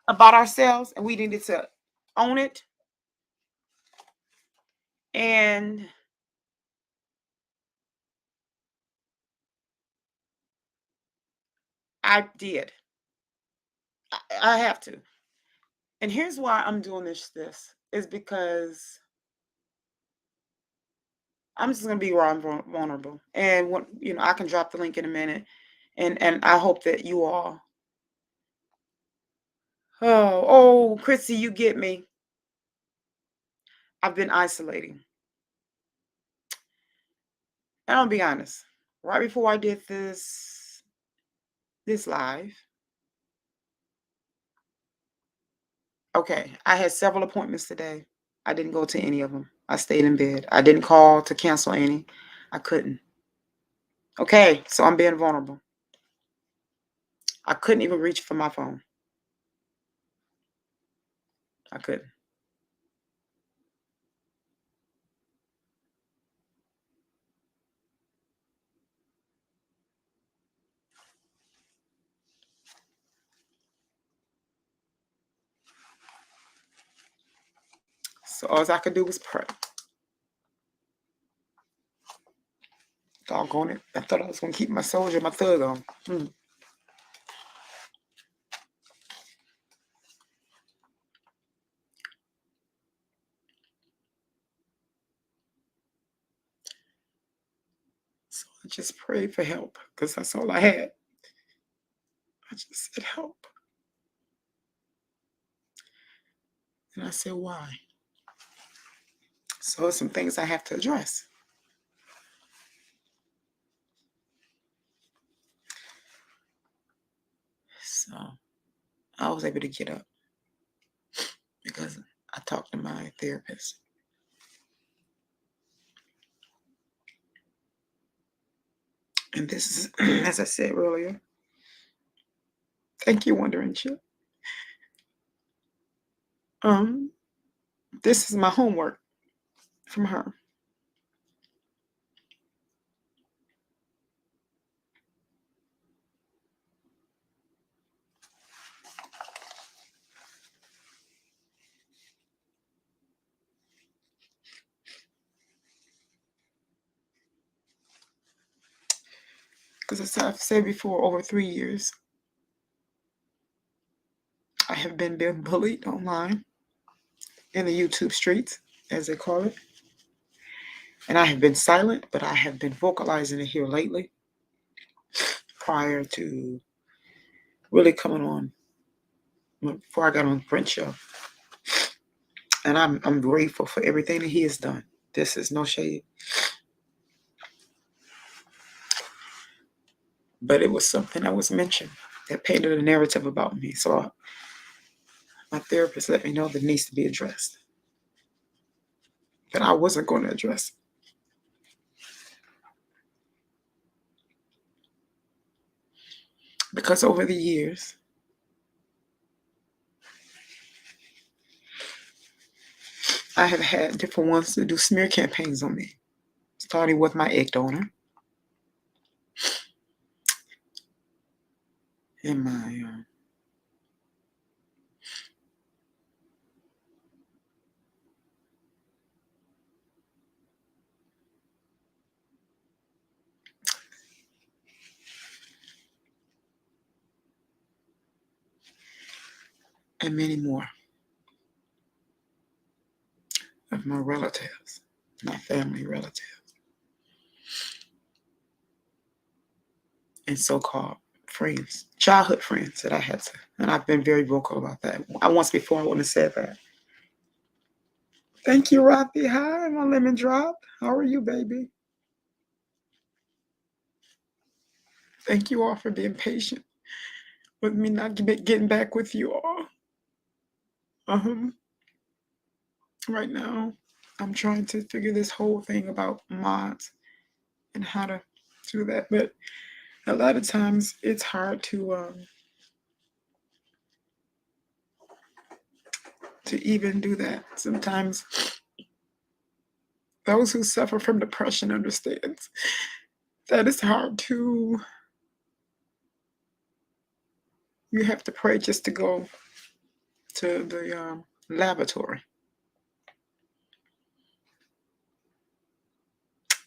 about ourselves, and we needed to own it. And I did. I have to. And here's why I'm doing this is because I'm just going to be raw and vulnerable. And I can drop the link in a minute. And I hope that you all. Oh, Chrissy, you get me. I've been isolating. And I'll be honest. Right before I did this live, okay, I had several appointments today. I didn't go to any of them. I stayed in bed. I didn't call to cancel any. I couldn't. Okay, so I'm being vulnerable. I couldn't even reach for my phone. I couldn't. So all I could do was pray. Doggone it. I thought I was going to keep my soldier, my thug on. So I just prayed for help because that's all I had. I just said help. And I said, why? So some things I have to address. So I was able to get up because I talked to my therapist. And this is, as I said earlier, thank you, Wondering Chip. This is my homework from her. Because as I've said before, over 3 years, I have been being bullied online in the YouTube streets, as they call it. And I have been silent, but I have been vocalizing it here lately prior to really coming on, before I got on the Prince show. And I'm grateful for everything that he has done. This is no shade. But it was something that was mentioned that painted a narrative about me. So my therapist let me know that it needs to be addressed. But I wasn't going to address it. Because over the years, I have had different ones to do smear campaigns on me. Starting with my egg donor and my and many more of my relatives, my family relatives, and so-called friends, childhood friends that I had to, and I've been very vocal about that. Once before I wouldn't have said that. Thank you, Rafi. Hi, my lemon drop. How are you, baby? Thank you all for being patient with me not getting back with you all. Right now, I'm trying to figure this whole thing about mods and how to do that, but a lot of times it's hard to even do that. Sometimes those who suffer from depression understands that it's hard to. You have to pray just to go to the laboratory.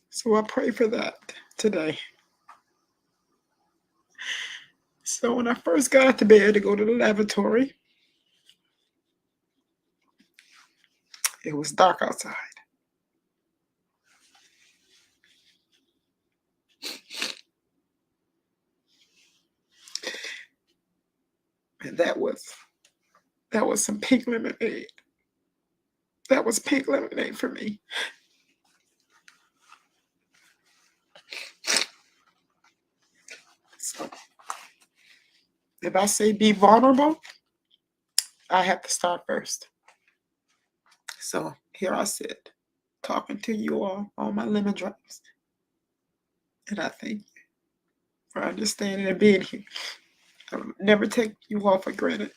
So I pray for that today. So when I first got out to bed to go to the lavatory, it was dark outside. And that was some pink lemonade. That was pink lemonade for me. So if I say be vulnerable, I have to start first. So here I sit, talking to you all my lemon drops. And I thank you for understanding and being here. I will never take you all for granted.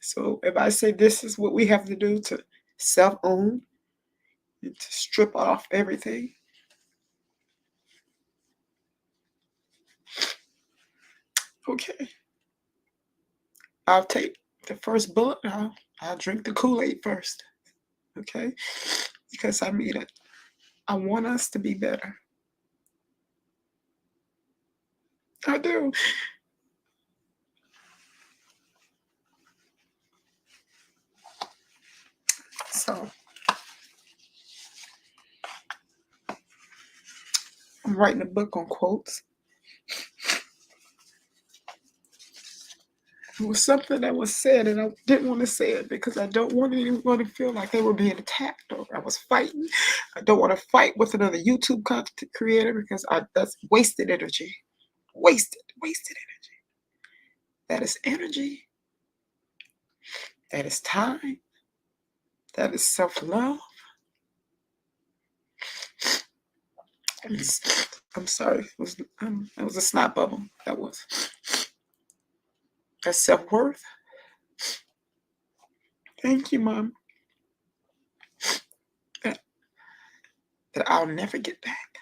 So if I say this is what we have to do to self-own and to strip off everything, okay. I'll take the first bullet. I'll drink the Kool-Aid first, okay? Because I mean it. I want us to be better. I do. So I'm writing a book on quotes. It was something that was said, and I didn't want to say it because I don't want anyone to feel like they were being attacked or I was fighting. I don't want to fight with another YouTube content creator because that's wasted energy. Wasted energy. That is energy. That is time. That is self-love. I'm sorry. It was a snot bubble. That's self-worth. Thank you, Mom. That I'll never get back.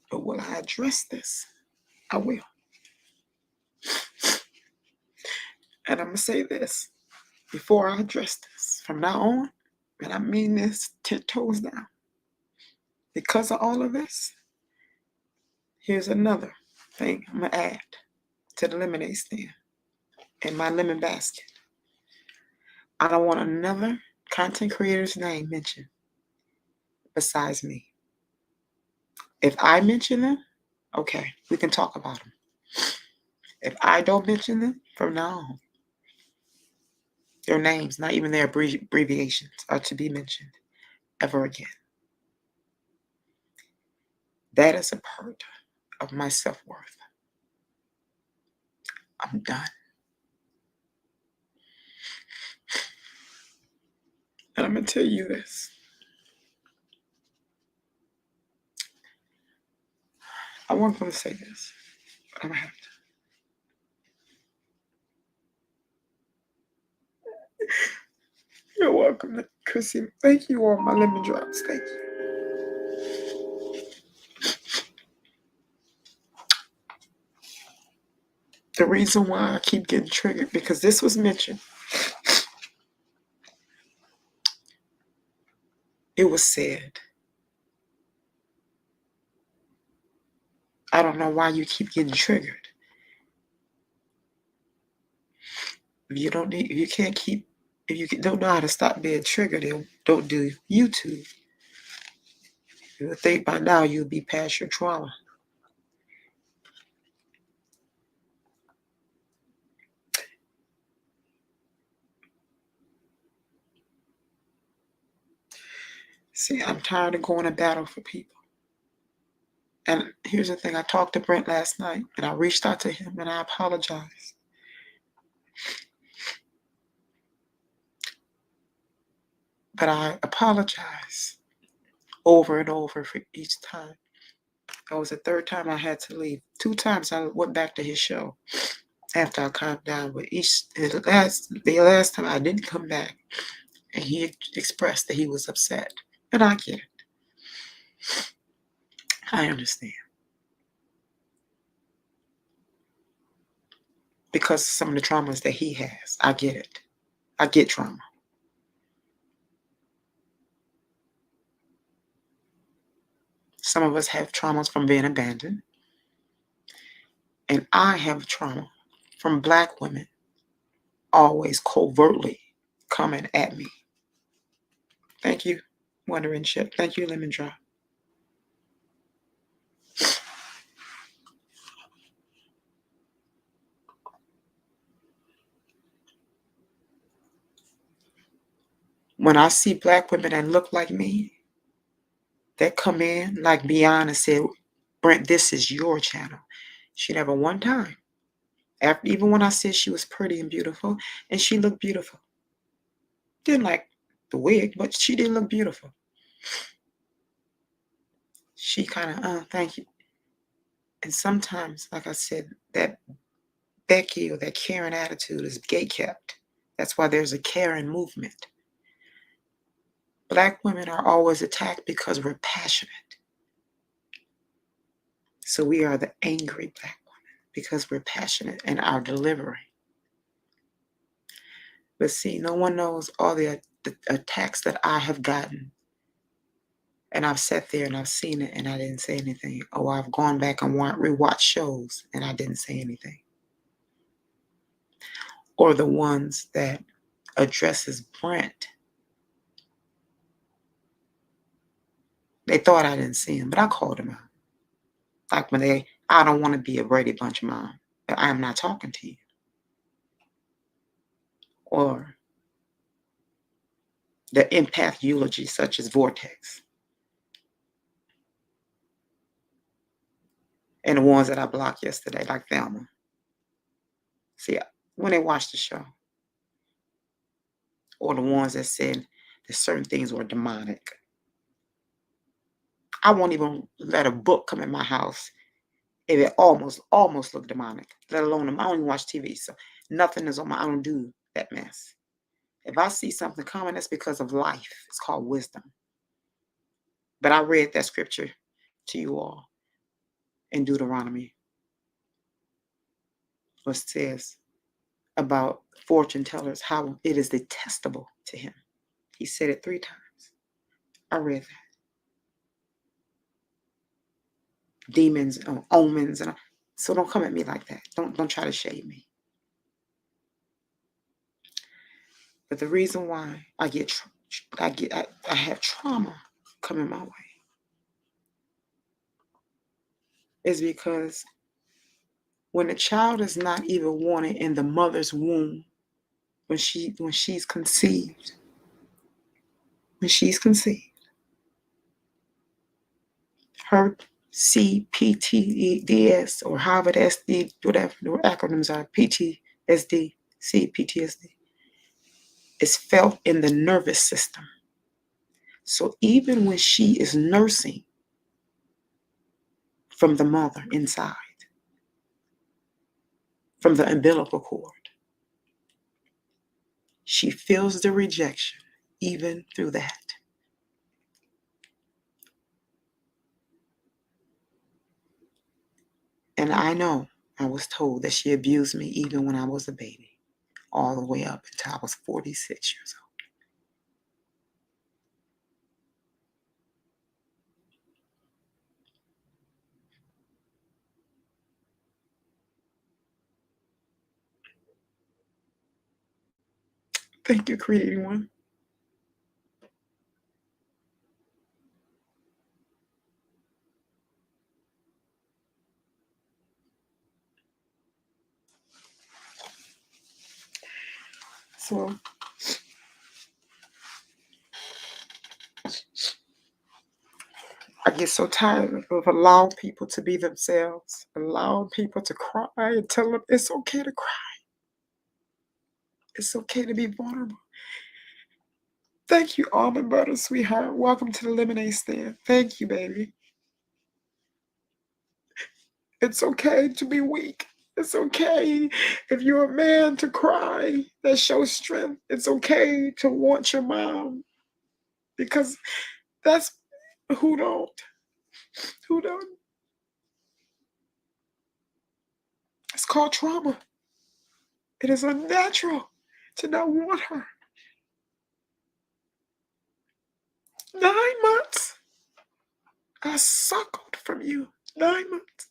But will I address this? I will. And I'm going to say this before I address this. From now on, and I mean this 10 toes down. Because of all of this, here's another thing I'm going to add to the lemonade stand in my lemon basket. I don't want another content creator's name mentioned besides me. If I mention them, okay, we can talk about them. If I don't mention them from now on, their names, not even their abbreviations, are to be mentioned ever again. That is a part of my self-worth. I'm done. And I'm going to tell you this. I wasn't going to say this, but I'm going to have to. You're welcome, Chrissy. Thank you all, my lemon drops. Thank you. The reason why I keep getting triggered, because this was mentioned. It was said. I don't know why you keep getting triggered. If you don't know how to stop being triggered, then don't do YouTube. You would think by now you'll be past your trauma. See, I'm tired of going to battle for people. And here's the thing, I talked to Brent last night, and I reached out to him, and I apologized. But I apologize over and over for each time. That was the third time I had to leave. 2 times I went back to his show after I calmed down. But the last time I didn't come back, and he expressed that he was upset. And I get it. I understand. Because of some of the traumas that he has. I get it. I get trauma. Some of us have traumas from being abandoned. And I have trauma from Black women always covertly coming at me. Thank you, Wondering Ship. Thank you, Lemon Drop. When I see Black women that look like me, that come in, like Beyonce said, Brent, this is your channel. She never one time. Even when I said she was pretty and beautiful, and she looked beautiful. Didn't like the wig, but she did look beautiful. She kind of, thank you. And sometimes, like I said, that Becky or that Karen attitude is gatekept. That's why there's a Karen movement. Black women are always attacked because we're passionate. So we are the angry Black women because we're passionate in our delivery. But see, no one knows all the attacks that I have gotten. And I've sat there and I've seen it and I didn't say anything. Or I've gone back and rewatched shows and I didn't say anything. Or the ones that addresses Brent. They thought I didn't see him, but I called him out. Like when I don't want to be a Brady Bunch mom, but I am not talking to you. Or the empath eulogy, such as Vortex. And the ones that I blocked yesterday, like Thelma. See, when they watched the show. Or the ones that said that certain things were demonic. I won't even let a book come in my house if it almost looked demonic, let alone I don't even watch TV, so nothing is I don't do that mess. If I see something coming, that's because of life. It's called wisdom. But I read that scripture to you all in Deuteronomy, what says about fortune tellers, how it is detestable to him. He said it 3 times. I read that. Demons, omens, and so don't come at me like that. Don't try to shade me. But the reason why I have trauma coming my way is because when a child is not even wanted in the mother's womb, when she's conceived, her CPTSD or Harvard SD, whatever the acronyms are, PTSD, CPTSD, is felt in the nervous system. So even when she is nursing from the mother inside, from the umbilical cord, she feels the rejection even through that. And I know I was told that she abused me even when I was a baby, all the way up until I was 46 years old. Thank you, creating one. So I get so tired of allowing people to be themselves, allowing people to cry and tell them it's okay to cry. It's okay to be vulnerable. Thank you, almond butter, sweetheart. Welcome to the lemonade stand. Thank you, baby. It's okay to be weak. It's okay if you're a man to cry. That shows strength. It's okay to want your mom. Because that's who don't. Who don't? It's called trauma. It is unnatural to not want her. 9 months. I suckled from you. 9 months.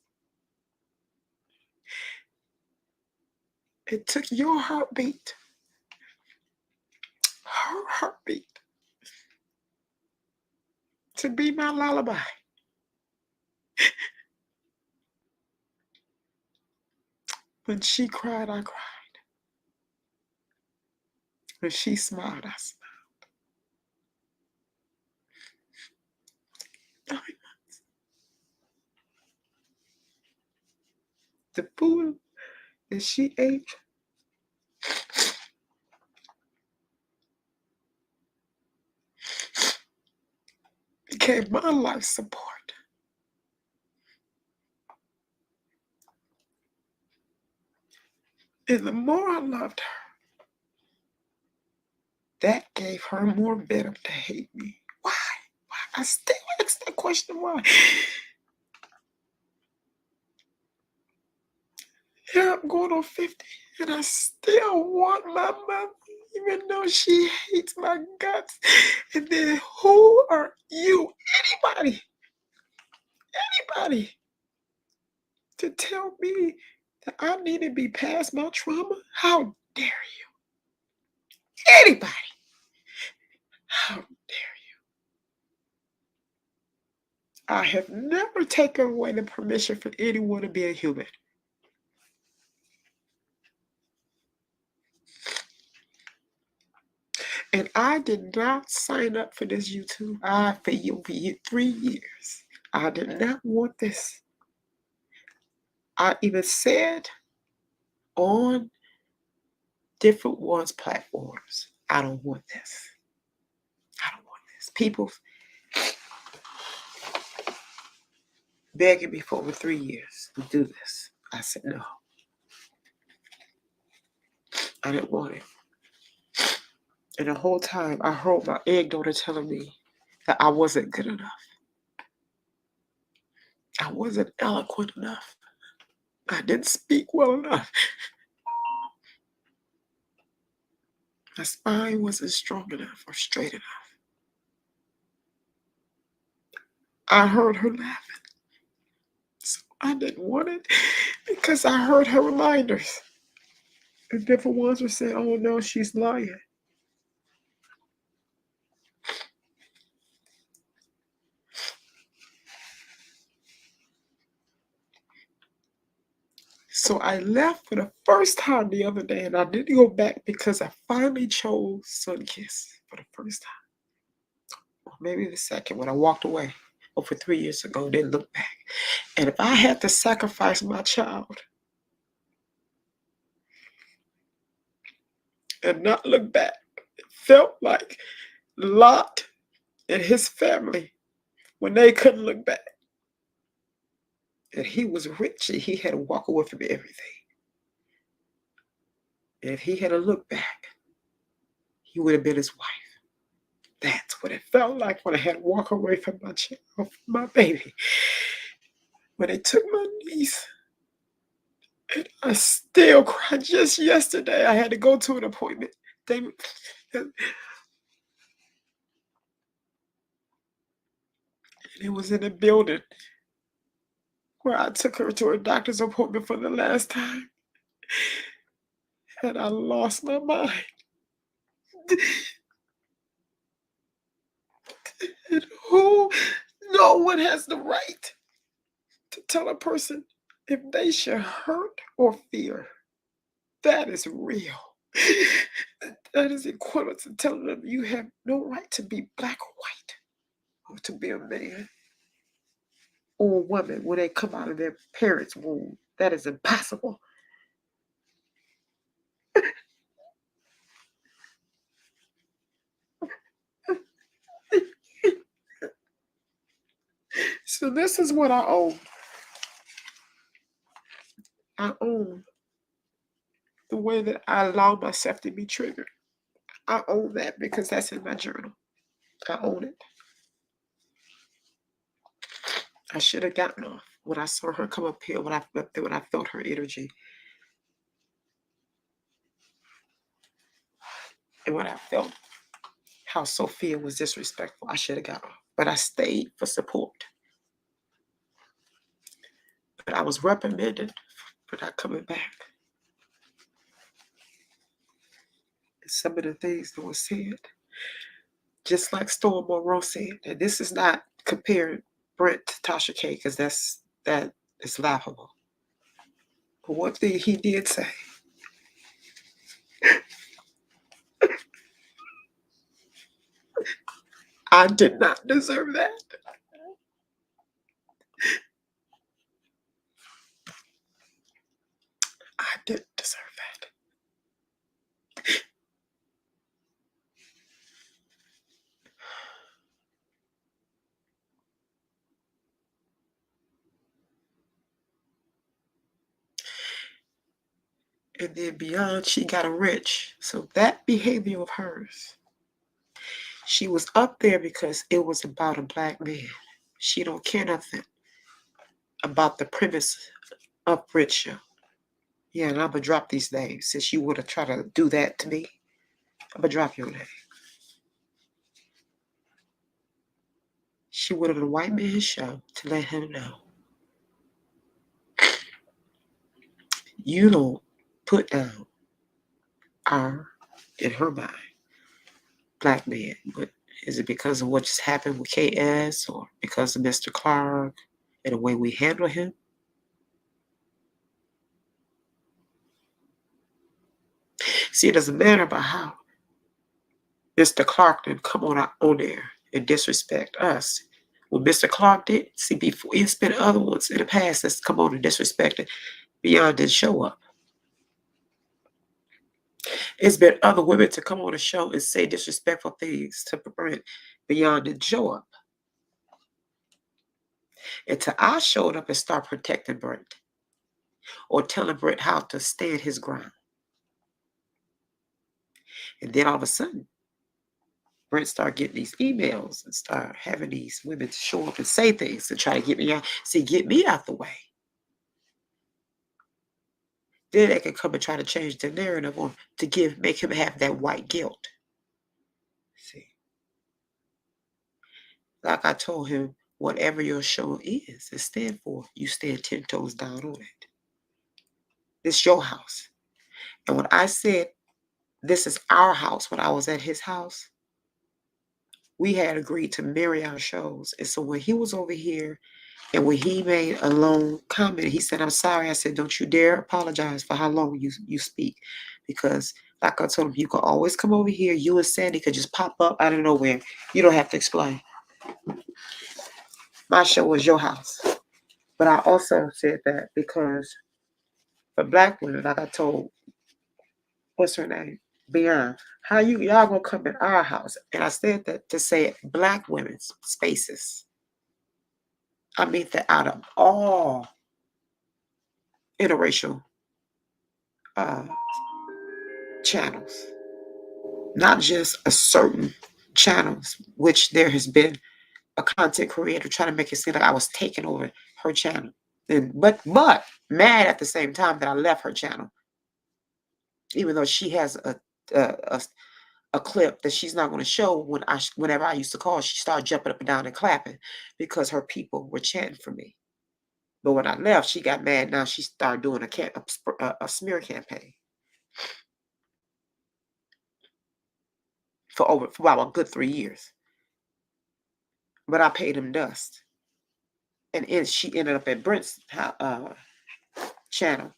It took your heartbeat, her heartbeat, to be my lullaby. When she cried, I cried. When she smiled, I smiled. 9 months. The food that she ate became my life support. And the more I loved her, that gave her more venom to hate me. Why? I still ask that question, why? Here I'm going on 50, and I still want my mother, even though she hates my guts. And then who are you? Anybody to tell me that I need to be past my trauma? How dare you? Anybody? How dare you? I have never taken away the permission for anyone to be a human. And I did not sign up for this YouTube. For 3 years. I did not want this. I even said on different ones platforms, I don't want this. I don't want this. People begging me for over 3 years to do this. I said no. I didn't want it. And the whole time I heard my egg daughter telling me that I wasn't good enough. I wasn't eloquent enough. I didn't speak well enough. My spine wasn't strong enough or straight enough. I heard her laughing. So I didn't want it because I heard her reminders. And different ones were saying, oh no, she's lying. So I left for the first time the other day, and I didn't go back because I finally chose Sunkiss for the first time. Or maybe the second when I walked away over 3 years ago, didn't look back. And if I had to sacrifice my child and not look back, it felt like Lot and his family when they couldn't look back. And he was rich and he had to walk away from everything. And if he had to look back, he would have been his wife. That's what it felt like when I had to walk away from my child, from my baby. When they took my niece. And I still cry. Just yesterday, I had to go to an appointment. And it was in a building where I took her to a doctor's appointment for the last time. And I lost my mind. And no one has the right to tell a person if they should hurt or fear. That is real. That is equivalent to telling them you have no right to be black or white, or to be a man or a woman when they come out of their parents' womb. That is impossible. So this is what I own. I own the way that I allow myself to be triggered. I own that because that's in my journal. I own it. I should have gotten off when I saw her come up here, when I felt her energy. And when I felt how Sophia was disrespectful, I should have got off. But I stayed for support. But I was reprimanded for not coming back. And some of the things that were said, just like Storm Monroe said, and this is not comparing Brent to Tasha K, because that is laughable. But one thing he did say, I did not deserve that. I didn't deserve that. And then beyond, she got rich. So that behavior of hers, she was up there because it was about a black man. She don't care nothing about the premise of Brit Show. Yeah, and I'm going to drop these names. Since you would have tried to do that to me, I'm going to drop your name. She wanted a white man's show to let him know you don't put down our, in her mind, black man. But is it because of what just happened with KS or because of Mr. Clark and the way we handle him? See, it doesn't matter about how Mr. Clark didn't come on there and disrespect us. Well, Mr. Clark did. See, before it's been other ones in the past that's come on and disrespected Beyond didn't show up. It's been other women to come on the show and say disrespectful things to Brent Beyond didn't show up. Until I showed up and start protecting Brent or telling Brent how to stand his ground. And then all of a sudden, Brent started getting these emails and start having these women to show up and say things to try to get me out. See, get me out the way. Then they can come and try to change the narrative or to make him have that white guilt. See, like I told him, whatever your show is, it stand for, you stand 10 toes down on it. It's your house. And when I said this is our house, when I was at his house, we had agreed to marry our shows. And so when he was over here And when he made a long comment, he said, "I'm sorry." I said, "Don't you dare apologize for how long you speak, because like I told him, you can always come over here. You and Sandy could just pop up out of nowhere. You don't have to explain. My show is your house." But I also said that because for Black women, like I told, what's her name? Beyond. How y'all gonna come in our house? And I said that to say Black women's spaces. I mean that out of all interracial uh, channels, not just a certain channels, which there has been a content creator trying to make it seem like I was taking over her channel. And but mad at the same time that I left her channel, even though she has a, a clip that she's not going to show. Whenever I used to call, she started jumping up and down and clapping because her people were chanting for me. But when I left, she got mad. Now she started doing a smear campaign for about a good 3 years. But I paid him dust, and she ended up at Brent's channel,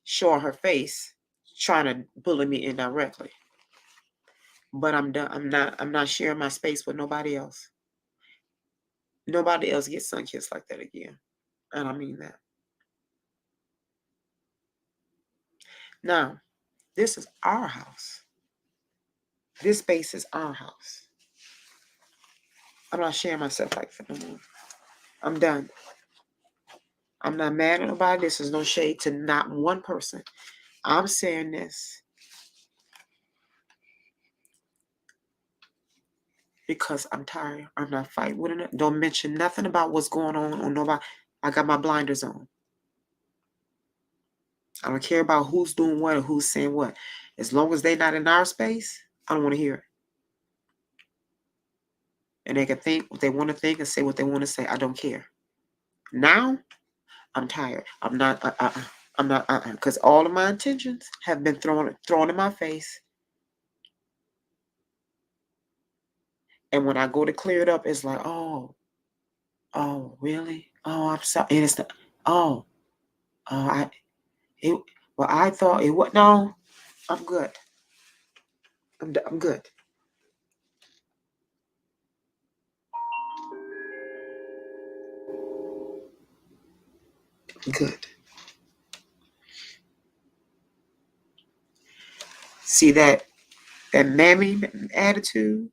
showing her face, trying to bully me indirectly. But I'm done. I'm not sharing my space with nobody else. Nobody else gets sun kissed like that again. And I mean that. Now, this is our house. This space is our house. I'm not sharing myself like that no more. I'm done. I'm not mad at nobody. This is no shade to not one person. I'm saying this because I'm tired. I'm not fighting with it. Don't mention nothing about what's going on nobody. I got my blinders on. I don't care about who's doing what or who's saying what. As long as they're not in our space, I don't want to hear it. And they can think what they want to think and say what they want to say. I don't care. Now, I'm tired. I'm not. I'm not. Because all of my intentions have been thrown in my face. And when I go to clear it up, it's like, oh, really? Oh, I'm sorry. And it's the, oh, it. Well, I thought it was. No, I'm good. I'm good. I'm good. See that mammy attitude,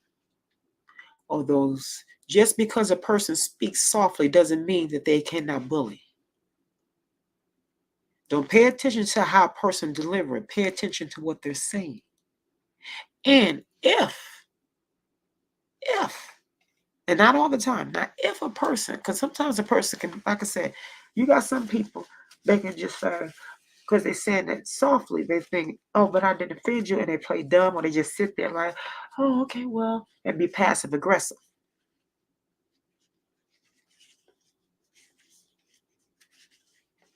or those. Just because a person speaks softly doesn't mean that they cannot bully. Don't pay attention to how a person delivers. Pay attention to what they're saying. And if, and not all the time, not if a person, because sometimes a person can, like I said, you got some people, they can just say, because they're saying that softly, they think, oh, but I didn't offend you, and they play dumb, or they just sit there like, oh, okay, well, and be passive aggressive.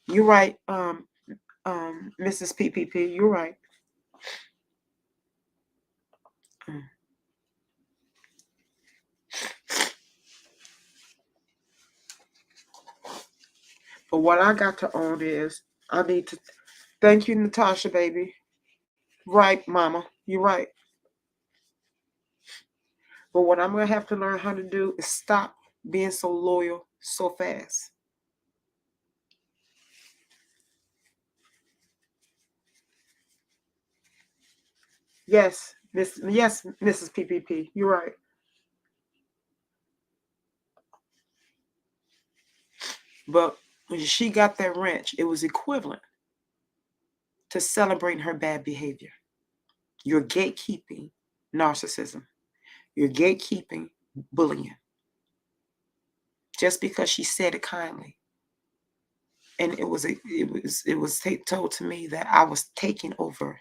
You're right, Mrs. PPP, you're right. But what I got to own is I need to thank you, Natasha, baby. Right, Mama, you're right. But what I'm gonna have to learn how to do is stop being so loyal so fast. Yes, Mrs. PPP, you're right. But when she got that wrench, it was equivalent to celebrating her bad behavior. You're gatekeeping narcissism. You're gatekeeping bullying. Just because she said it kindly. And it was told to me that I was taking over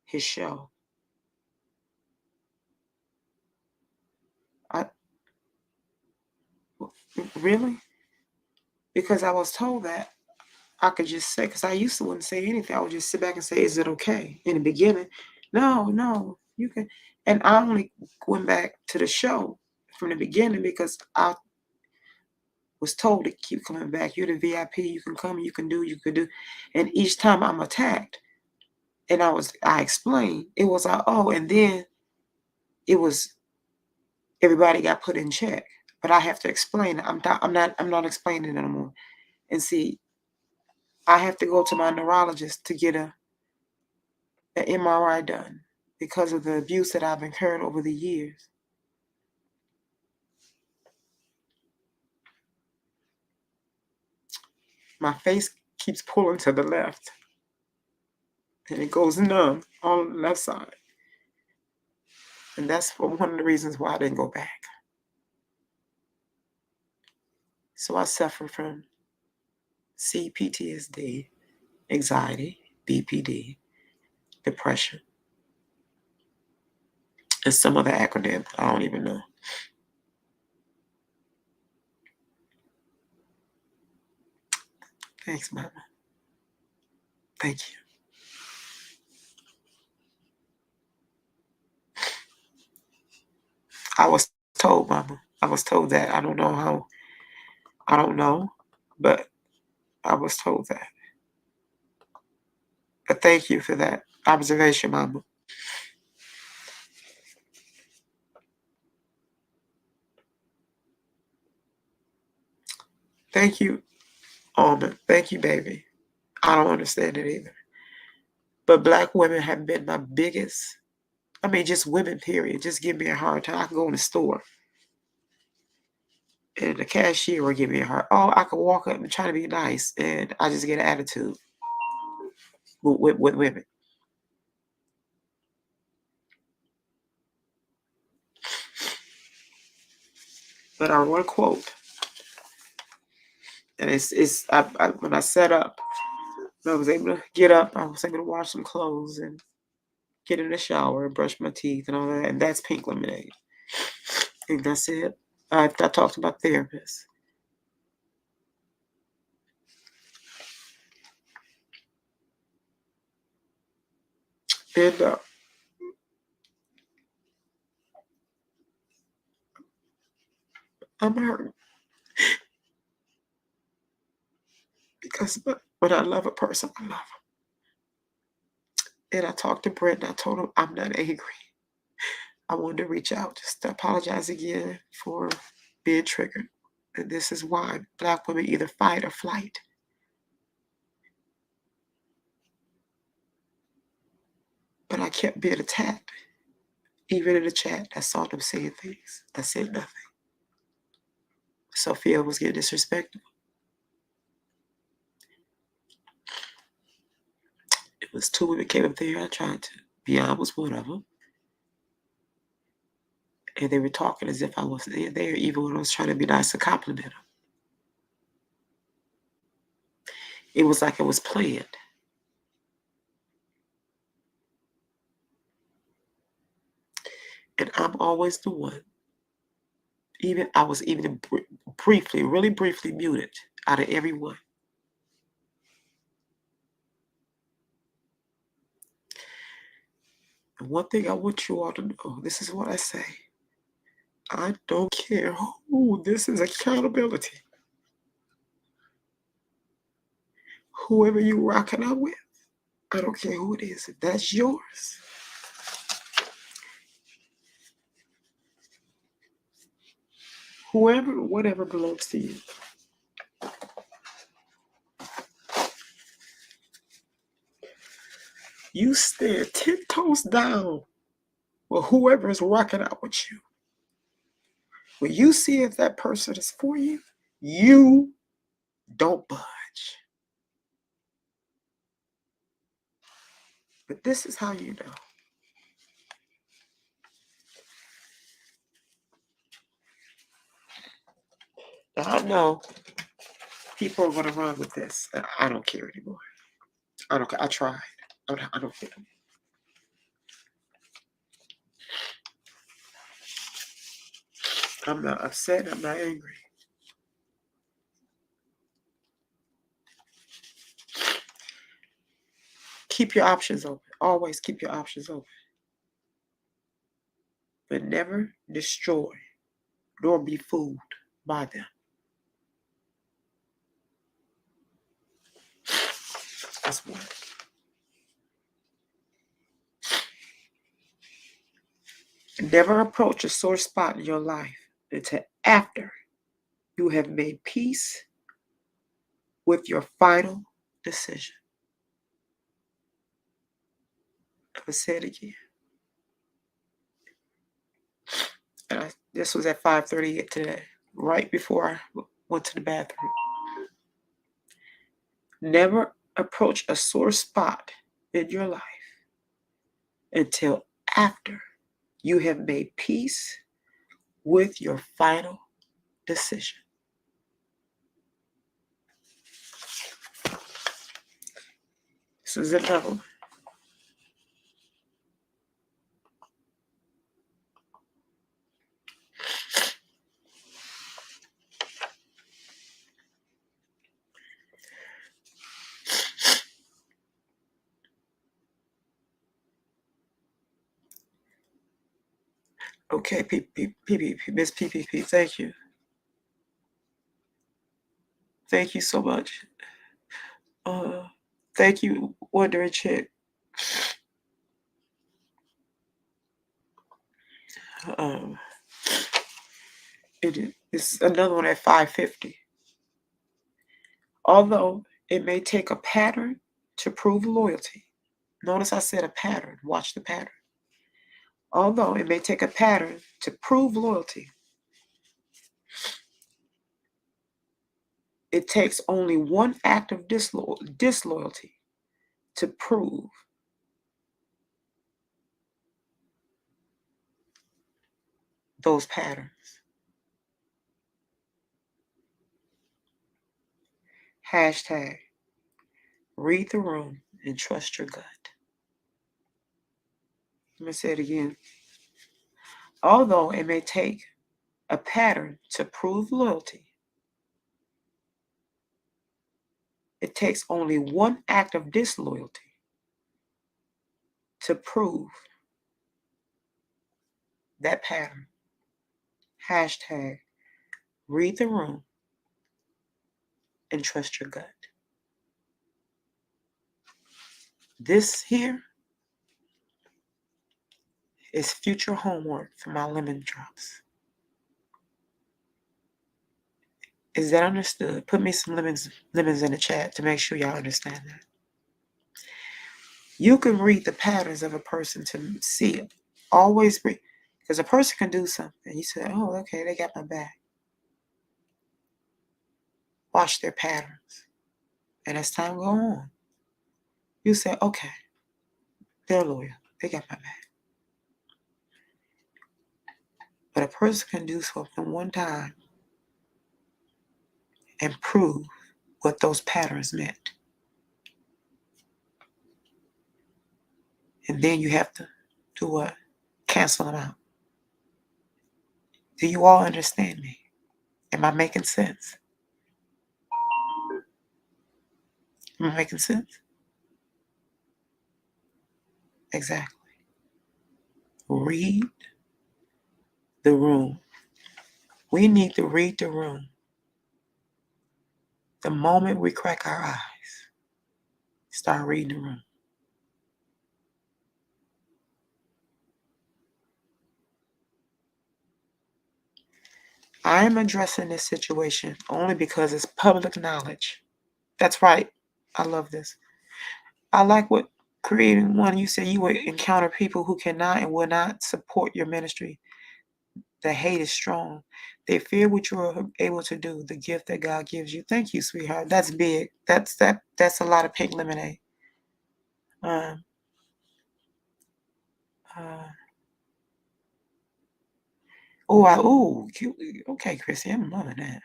his show. I really? Because I was told that I could just say, because I used to wouldn't say anything. I would just sit back and say, is it okay? In the beginning, no, you can. And I only went back to the show from the beginning because was told to keep coming back. You're the VIP. You can come. You can do. You could do. And each time I'm attacked, and I explained, it was like, oh, and then it was everybody got put in check. But I have to explain. I'm not explaining it anymore. And see, I have to go to my neurologist to get an MRI done because of the abuse that I've incurred over the years. My face keeps pulling to the left, and it goes numb on the left side. And that's one of the reasons why I didn't go back. So I suffer from CPTSD, anxiety, BPD, depression, and some other acronym I don't even know. Thanks, Mama. Thank you. I was told, Mama. I was told that. I don't know how. I don't know, but I was told that. But thank you for that observation, Mama. Thank you, Almond. Thank you, baby. I don't understand it either. But Black women have been my biggest, just women, period. Just give me a hard time. I can go in the store and the cashier will give me a hard. Oh, I can walk up and try to be nice, and I just get an attitude with women. But I want to quote, and when I set up, I was able to get up. I was able to wash some clothes and get in the shower and brush my teeth and all that. And that's pink lemonade. And that's it. I talked about therapists. And I'm hurt because when I love a person, I love them. And I talked to Brent and I told him I'm not angry. I wanted to reach out just to apologize again for being triggered. And this is why Black women either fight or flight. But I kept being attacked. Even in the chat, I saw them saying things. I said nothing. Sophia was getting disrespectful. It was two women came up there. I tried to. Beyond was one of them. And they were talking as if I wasn't there, even when I was trying to be nice and compliment them. It was like it was planned. And I'm always the one. I was even really briefly muted out of everyone. And one thing I want you all to know, this is what I say. I don't care who. This is accountability. Whoever you rocking out with, I don't care who it is. If that's yours, whoever, whatever belongs to you. You stand 10 toes down with whoever is rocking out with you. When you see if that person is for you, you don't budge. But this is how you know. Now, I know people are going to run with this. I don't care anymore. I don't care. I tried. I don't care. I'm not upset. I'm not angry. Keep your options open. Always keep your options open. But never destroy nor be fooled by them. last one. Never approach a sore spot in your life until after you have made peace with your final decision. I'm going to say it again. And this was at 5:38 today, right before I went to the bathroom. Never approach a sore spot in your life until after you have made peace with your final decision. This is another one. Okay, Miss PPP, thank you. Thank you so much. Thank you, Wonder and Chick. It's another one at 5:50. Although it may take a pattern to prove loyalty. Notice I said a pattern. Watch the pattern. Although it may take a pattern to prove loyalty, it takes only one act of disloyalty to prove those patterns. Hashtag read the room and trust your gut. Let me say it again. Although it may take a pattern to prove loyalty, it takes only one act of disloyalty to prove that pattern. Hashtag read the room and trust your gut. This here is future homework for my lemon drops. Is that understood? Put me some lemons in the chat to make sure y'all understand that. You can read the patterns of a person to see it. Always read. Because a person can do something. You say, oh, okay, they got my back. Watch their patterns. And as time goes on, you say, okay, they're loyal. They got my back. But a person can do something one time and prove what those patterns meant. And then you have to do what? Cancel them out. Do you all understand me? Am I making sense? Am I making sense? Exactly. Read the room. We need to read the room. The moment we crack our eyes, start reading the room. I am addressing this situation only because it's public knowledge. That's right. I love this. I like what creating one. You said you would encounter people who cannot and will not support your ministry. The hate is strong. They fear what you are able to do, the gift that God gives you. Thank you, sweetheart. That's big. That's a lot of pink lemonade. Um, uh, okay, Chrissy, I'm loving that.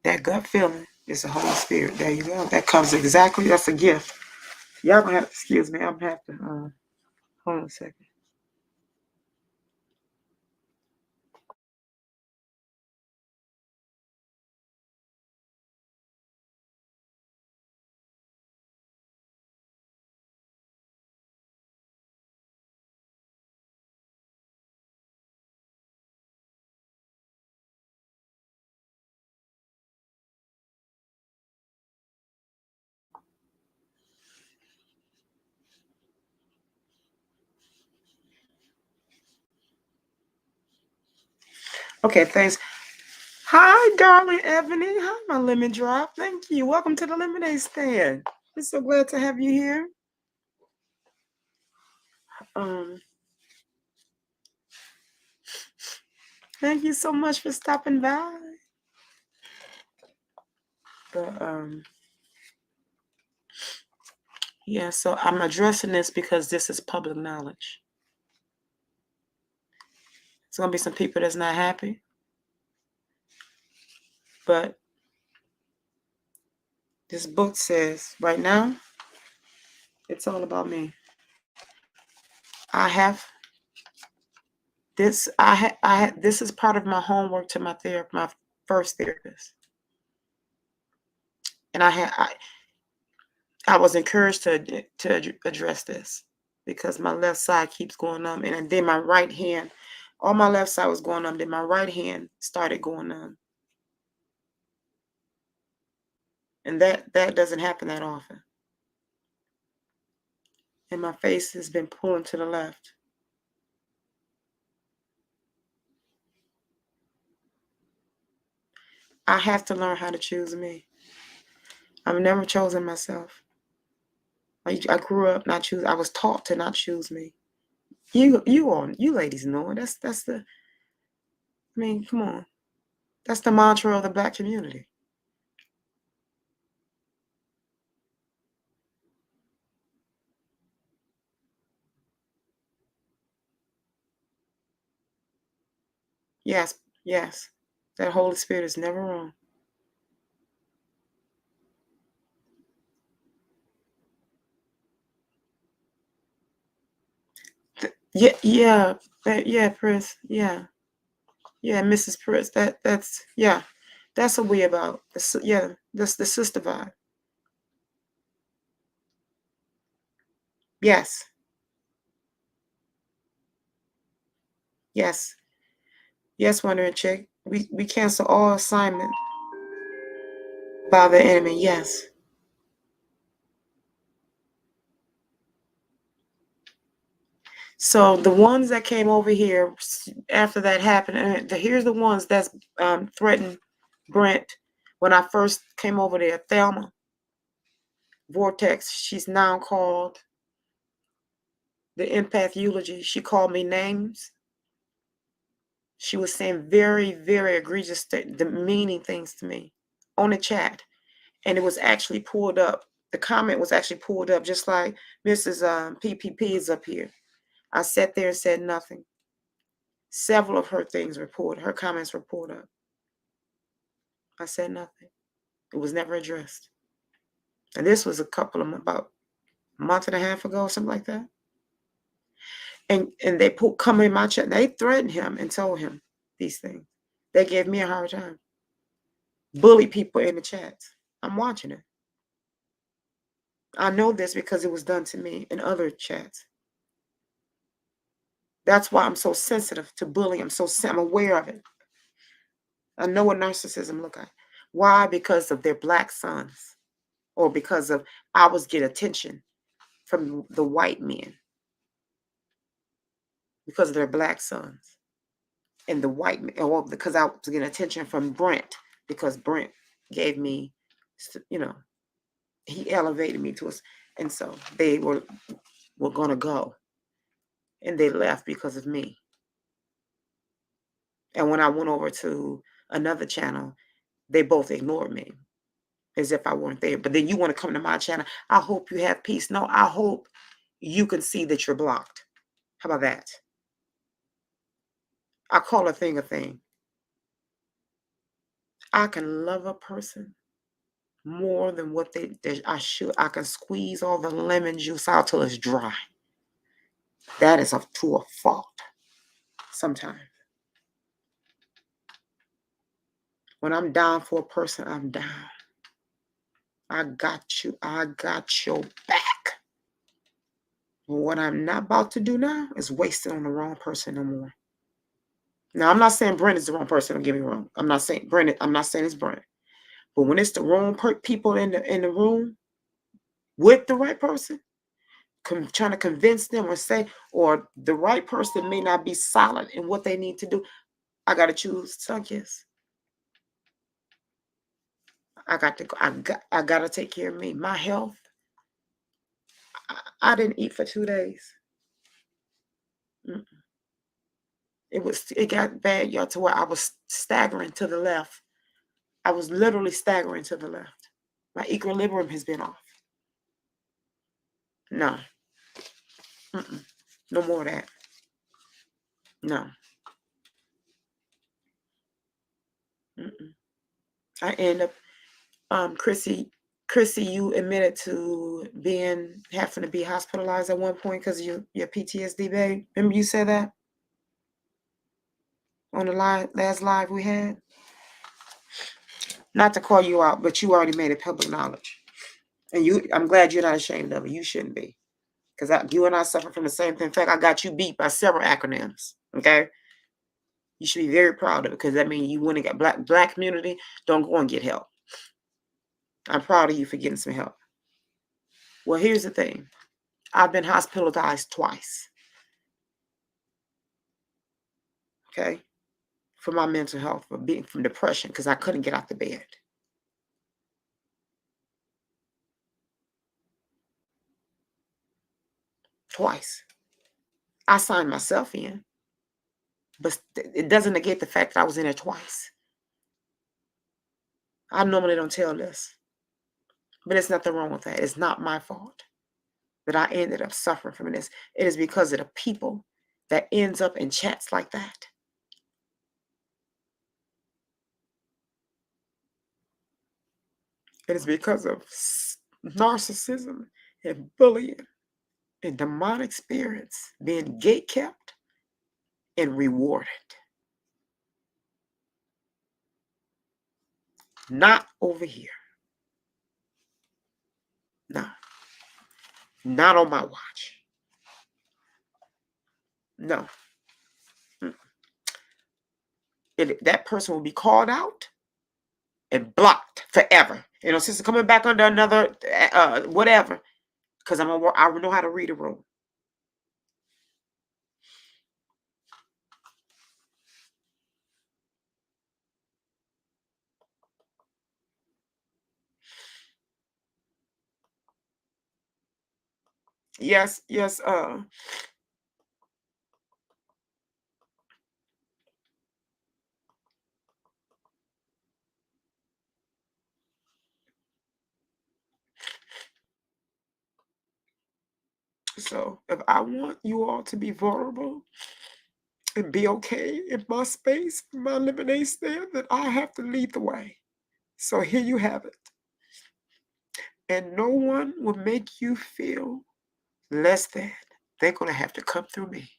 That gut feeling is the Holy Spirit. There you go. That comes exactly. That's a gift. Y'all gonna have to excuse me. I'm gonna have to hold on a second. Okay, thanks. Hi, darling Ebony. Hi, my lemon drop. Thank you. Welcome to the lemonade stand. We're so glad to have you here. Um, Thank you so much for stopping by. But yeah, so I'm addressing this because this is public knowledge. It's gonna be some people that's not happy, but this book says right now it's all about me. I have this. This is part of my homework to my my first therapist, and I was encouraged to address this because my left side keeps going numb, and then my right hand, all my left side was going numb. Then my right hand started going numb, and that doesn't happen that often. And my face has been pulling to the left. I have to learn how to choose me. I've never chosen myself. I grew up not choose. I was taught to not choose me. You ladies know it. That's the. I mean, come on. That's the mantra of the Black community. Yes, yes. That Holy Spirit is never wrong. Yeah, Prince. Yeah, Mrs. Prince. That's what we about. Yeah, that's the sister vibe. Yes, yes, yes, Wondering Chick. We cancel all assignment by the enemy. Yes. So the ones that came over here after that happened, and here's the ones that's threatened Brent when I first came over there. Thelma Vortex. She's now called the empath eulogy. She called me names. She was saying very, very egregious, demeaning things to me on the chat. And it was actually pulled up. The comment was actually pulled up, just like Mrs. PPP is up here. I sat there and said nothing. Several of her things were pulled, her comments were pulled up. I said nothing. It was never addressed. And this was about a month and a half ago, something like that. And they come in my chat. They threatened him and told him these things. They gave me a hard time. Bully people in the chats. I'm watching it. I know this because it was done to me in other chats. That's why I'm so sensitive to bullying. I'm aware of it. I know what narcissism look like. Why? Because of their Black sons, or because of I was getting attention from the white men because of their Black sons, and the white men, or because I was getting attention from Brent because Brent gave me, he elevated me to us, and so they were gonna go, and they left because of me. And when I went over to another channel, they both ignored me as if I weren't there. But then you want to come to my channel. I hope you have peace. No, I hope you can see that you're blocked. How about that? I call a thing a thing. I can love a person more than what I should. I can squeeze all the lemon juice out till it's dry. That is to a fault sometimes. When I'm down for a person, I'm down. I got you. I got your back. What I'm not about to do now is waste it on the wrong person no more. Now, I'm not saying Brent is the wrong person. Don't get me wrong. I'm not saying Brent. I'm not saying it's Brent. But when it's the wrong people in the room with the right person, trying to convince them or the right person may not be solid in what they need to do. I gotta choose Sunkist. I gotta take care of me. My health. I didn't eat for 2 days. It got bad, y'all, to where I was staggering to the left. I was literally staggering to the left. My equilibrium has been off. No. No more of that. No. I end up, Chrissy, you admitted to having to be hospitalized at one point because of your PTSD, babe. Remember you said that on the last live we had? Not to call you out, but you already made it public knowledge. And I'm glad you're not ashamed of it. You shouldn't be. Because you and I suffer from the same thing. In fact, I got you beat by several acronyms. Okay? You should be very proud of it because that means you wouldn't get black community. Don't go and get help. I'm proud of you for getting some help. Well, here's the thing. I've been hospitalized twice. Okay? For my mental health, from depression, because I couldn't get out the bed. Twice. I signed myself in. But it doesn't negate the fact that I was in it twice. I normally don't tell this. But there's nothing wrong with that. It's not my fault that I ended up suffering from this. It is because of the people that ends up in chats like that. It is because of narcissism and bullying and demonic spirits being gatekept and rewarded. Not over here. No. Not on my watch. No. That person will be called out and blocked forever. Sister, coming back under another whatever, because I know how to read a room. Yes. So if I want you all to be vulnerable and be okay in my space, my lemonade stand, then I have to lead the way. So here you have it. And no one will make you feel less than. They're going to have to come through me.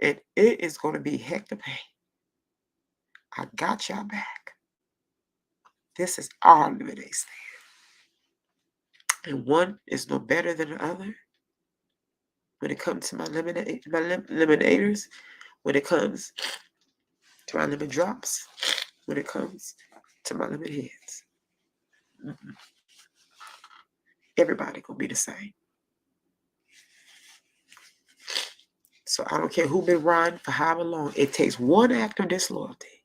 And it is going to be heck to pay. I got y'all back. This is our lemonade stand. And one is no better than the other. When it comes to my lemonaders, when it comes to my lemon drops, when it comes to my lemon heads. Everybody gonna be the same. So I don't care who been riding for however long. It takes one act of disloyalty.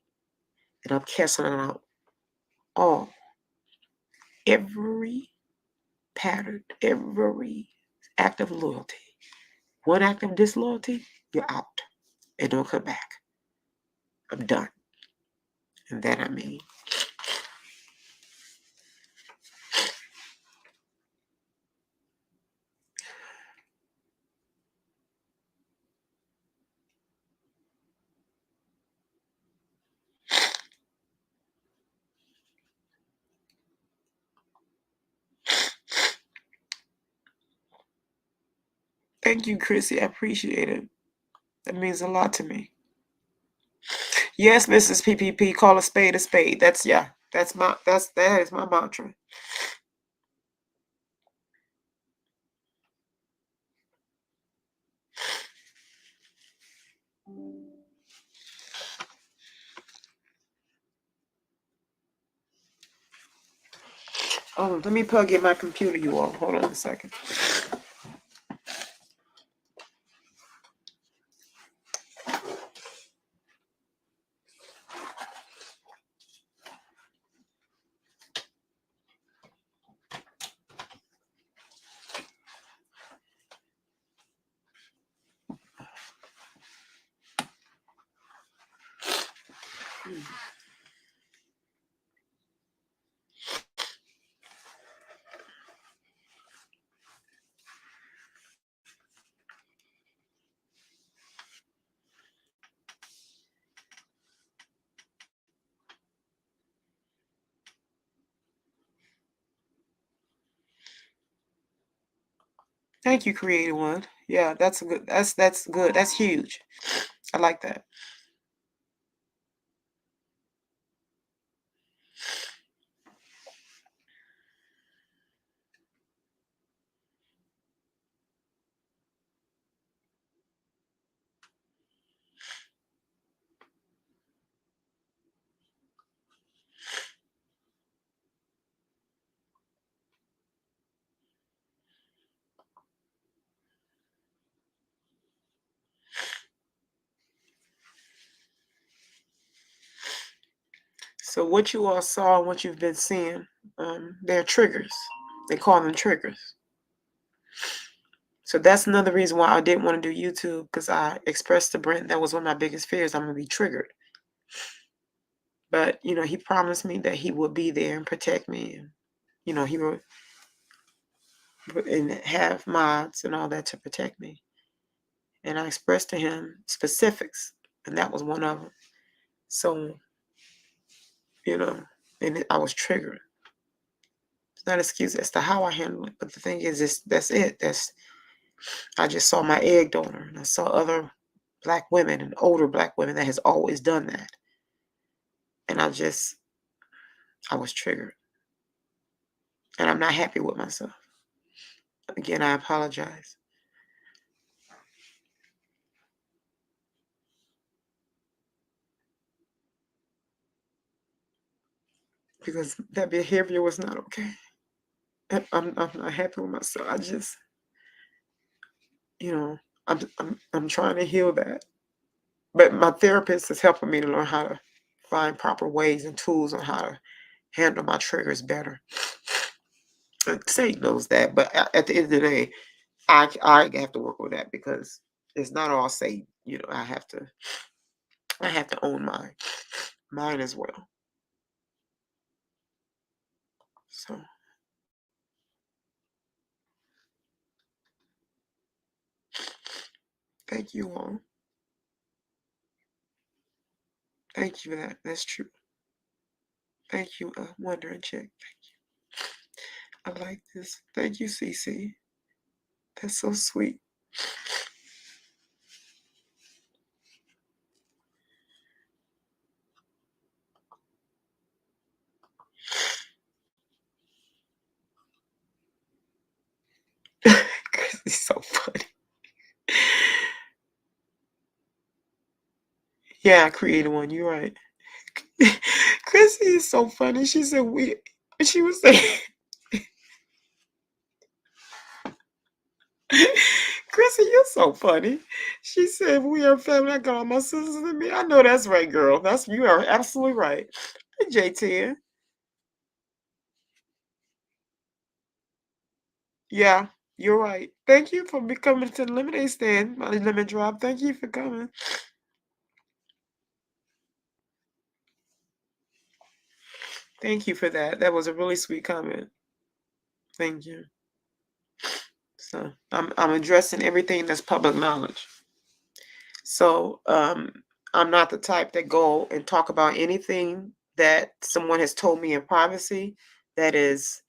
And I'm canceling out every pattern, every act of loyalty. One act of disloyalty, you're out. And don't come back. I'm done. And that I mean. Thank you, Chrissy. I appreciate it. That means a lot to me. Yes, Mrs. PPP, call a spade a spade. That is my mantra. Oh, let me plug in my computer, you all. Hold on a second. Thank you, creative one. Yeah, that's good. That's good. That's huge. I like that. So what you all saw and what you've been seeing, they're triggers. They call them triggers. So that's another reason why I didn't want to do YouTube, because I expressed to Brent that was one of my biggest fears. I'm going to be triggered. But, he promised me that he would be there and protect me. And, he would and have mods and all that to protect me. And I expressed to him specifics, and that was one of them. So, and I was triggered. It's not an excuse as to how I handle it, but the thing is, that's it. I just saw my egg donor, and I saw other Black women and older Black women that has always done that. And I was triggered. And I'm not happy with myself. Again, I apologize. Because that behavior was not okay. And I'm not happy with myself. I just, I'm trying to heal that. But my therapist is helping me to learn how to find proper ways and tools on how to handle my triggers better. Satan knows that, but at the end of the day, I have to work with that, because it's not all Satan. I have to own mine as well. So thank you all. Thank you for that. That's true. Thank you, Wondering Chick. Thank you. I like this. Thank you, Cece. That's so sweet. Chrissy's so funny. Yeah, I created one. You're right. Chrissy is so funny. She said she was saying, Chrissy, you're so funny. She said, we are family. I got all my sisters and me. I know that's right, girl. You are absolutely right. Hey, J10. Yeah, you're right. Thank you for coming to the lemonade stand, my lemon drop. Thank you for coming. Thank you for that. That was a really sweet comment. Thank you. So I'm addressing everything that's public knowledge. So I'm not the type that go and talk about anything that someone has told me in privacy. That is,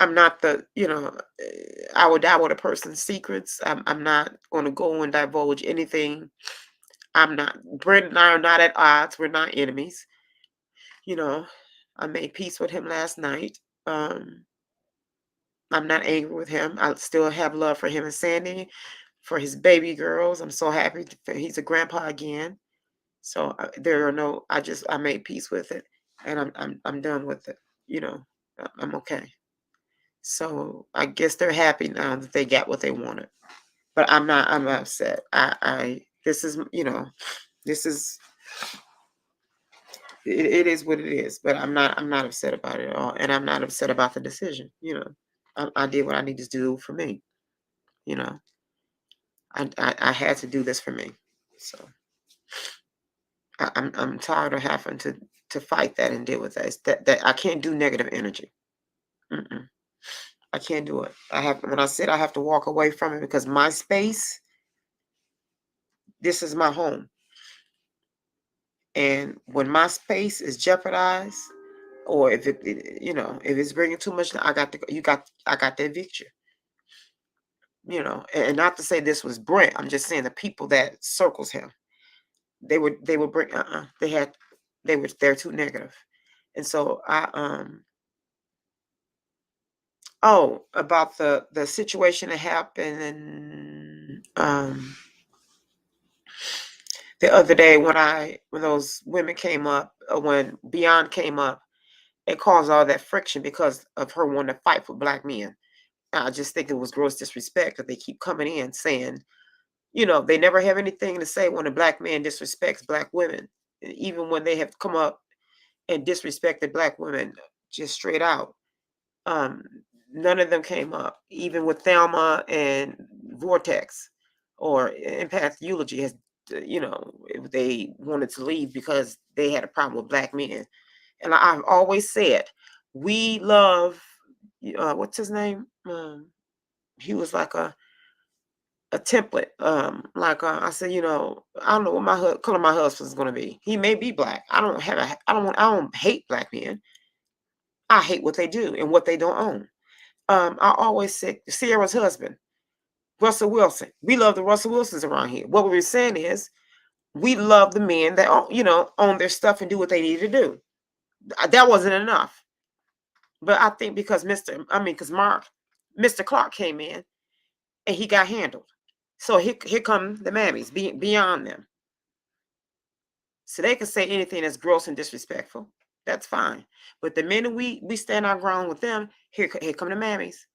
I'm not I would die with a person's secrets. I'm not going to go and divulge anything. I'm not, Brent and I are not at odds. We're not enemies. I made peace with him last night. I'm not angry with him. I still have love for him and Sandy, for his baby girls. I'm so happy he's a grandpa again. So there are no. I made peace with it, and I'm done with it. I'm okay. So I guess they're happy now that they got what they wanted. But I'm not. I'm upset. This is this is it is what it is. But I'm not upset about it at all, and I'm not upset about the decision. I did what I needed to do for me. I had to do this for me. So I'm tired of having to fight that and deal with that. It's that I can't do negative energy. Mm-mm. I can't do it. When I said I have to walk away from it, because my space, this is my home. And when my space is jeopardized, or if if it's bringing too much, I got to evict you. And not to say this was Brent. I'm just saying the people that circles him, they would bring they're too negative. And so about the situation that happened the other day when those women came up, when Beyond came up, it caused all that friction because of her wanting to fight for Black men. I just think it was gross disrespect that they keep coming in saying, they never have anything to say when a Black man disrespects Black women. Even when they have come up and disrespected Black women just straight out. None of them came up, even with Thelma and Vortex or Empath Eulogy has, they wanted to leave because they had a problem with Black men. And I've always said, we love, what's his name? He was like a template. I said, I don't know what color my husband's going to be. He may be Black. I don't hate Black men. I hate what they do and what they don't own. I always said Sierra's husband, Russell Wilson. We love the Russell Wilsons around here. What we were saying is we love the men that own their stuff and do what they need to do. That wasn't enough. But I think because Mr. Clark came in and he got handled. So here come the mammies beyond them. So they can say anything that's gross and disrespectful. That's fine. But the minute we stand our ground with them, here come the mammies.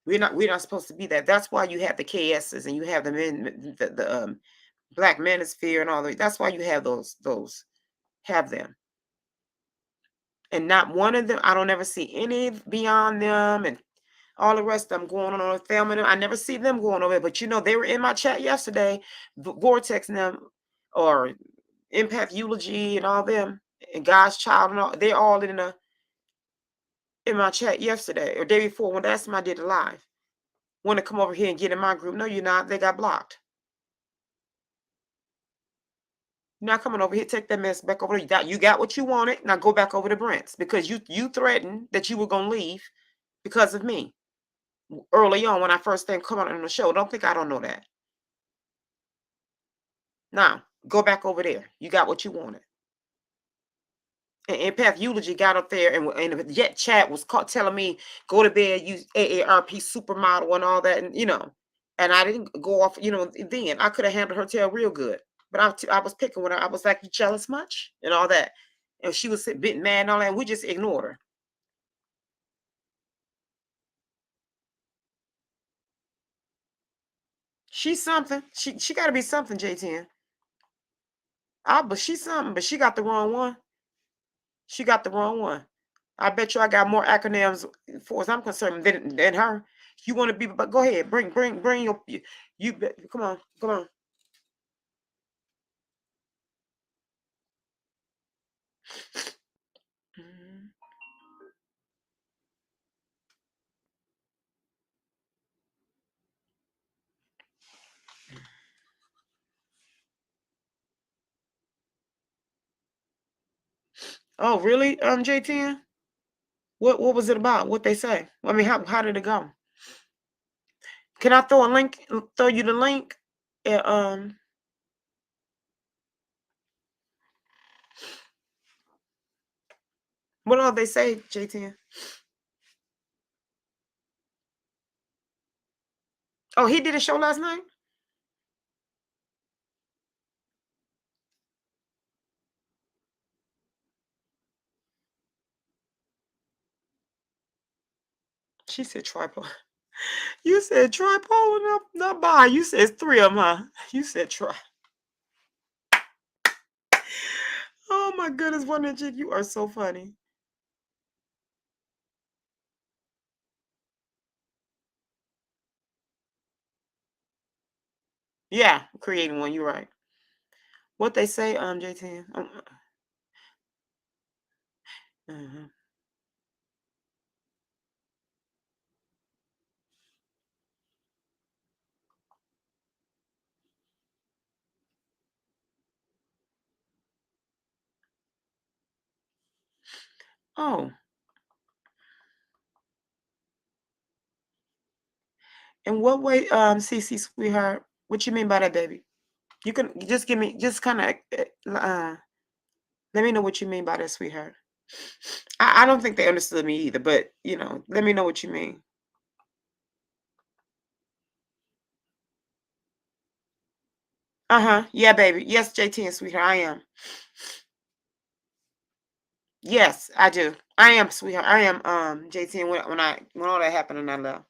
We're not supposed to be that. That's why you have the KSs and you have the men, the Black Manosphere and all that. That's why you have those have them. And not one of them, I don't ever see any beyond them and all the rest of them going on with them. I never see them going over it. But they were in my chat yesterday, Vortex and them, or Empath Eulogy and all them, and God's Child and all. They're all in my chat yesterday or day before when last time I did a live. Want to come over here and get in my group? No, you're not. They got blocked. You're not coming over here. Take that mess back over. You got what you wanted. Now go back over to Brent's because you threatened that you were gonna leave because of me early on when I first come on the show. Don't think I don't know that. Now go back over there. You got what you wanted. And Empath Eulogy got up there and yet chat was telling me go to bed, use AARP supermodel and all that, and and I didn't go off. Then I could have handled her tail real good. But I was picking with her. I was like, you jealous much? And all that. And she was a bit mad and all that. And we just ignored her. She's something. She got to be something, J10. But she's something. But she got the wrong one. She got the wrong one. I bet you I got more acronyms for as I'm concerned than her. You want to be, but go ahead. Bring your, you come on. Oh, really? J10? What was it about? What they say? I mean, how did it go? Can I throw you the link? What all they say, J10? Oh, he did a show last night? She said tripod. You said tripolar, not bi. You said it's 3 of them, huh? You said tri. Oh my goodness, Wonder Chick, you are so funny. Yeah, creating one. You're right. What they say, J10. Mhm. Oh, in what way, CC, sweetheart? What you mean by that, baby? You can just give me, just kind of, let me know what you mean by that, sweetheart. I don't think they understood me either, but let me know what you mean. Uh-huh. Yeah, baby. Yes, JT and sweetheart, I am. Yes, I do. I am, sweetheart. I am, JT, and when all that happened and I left.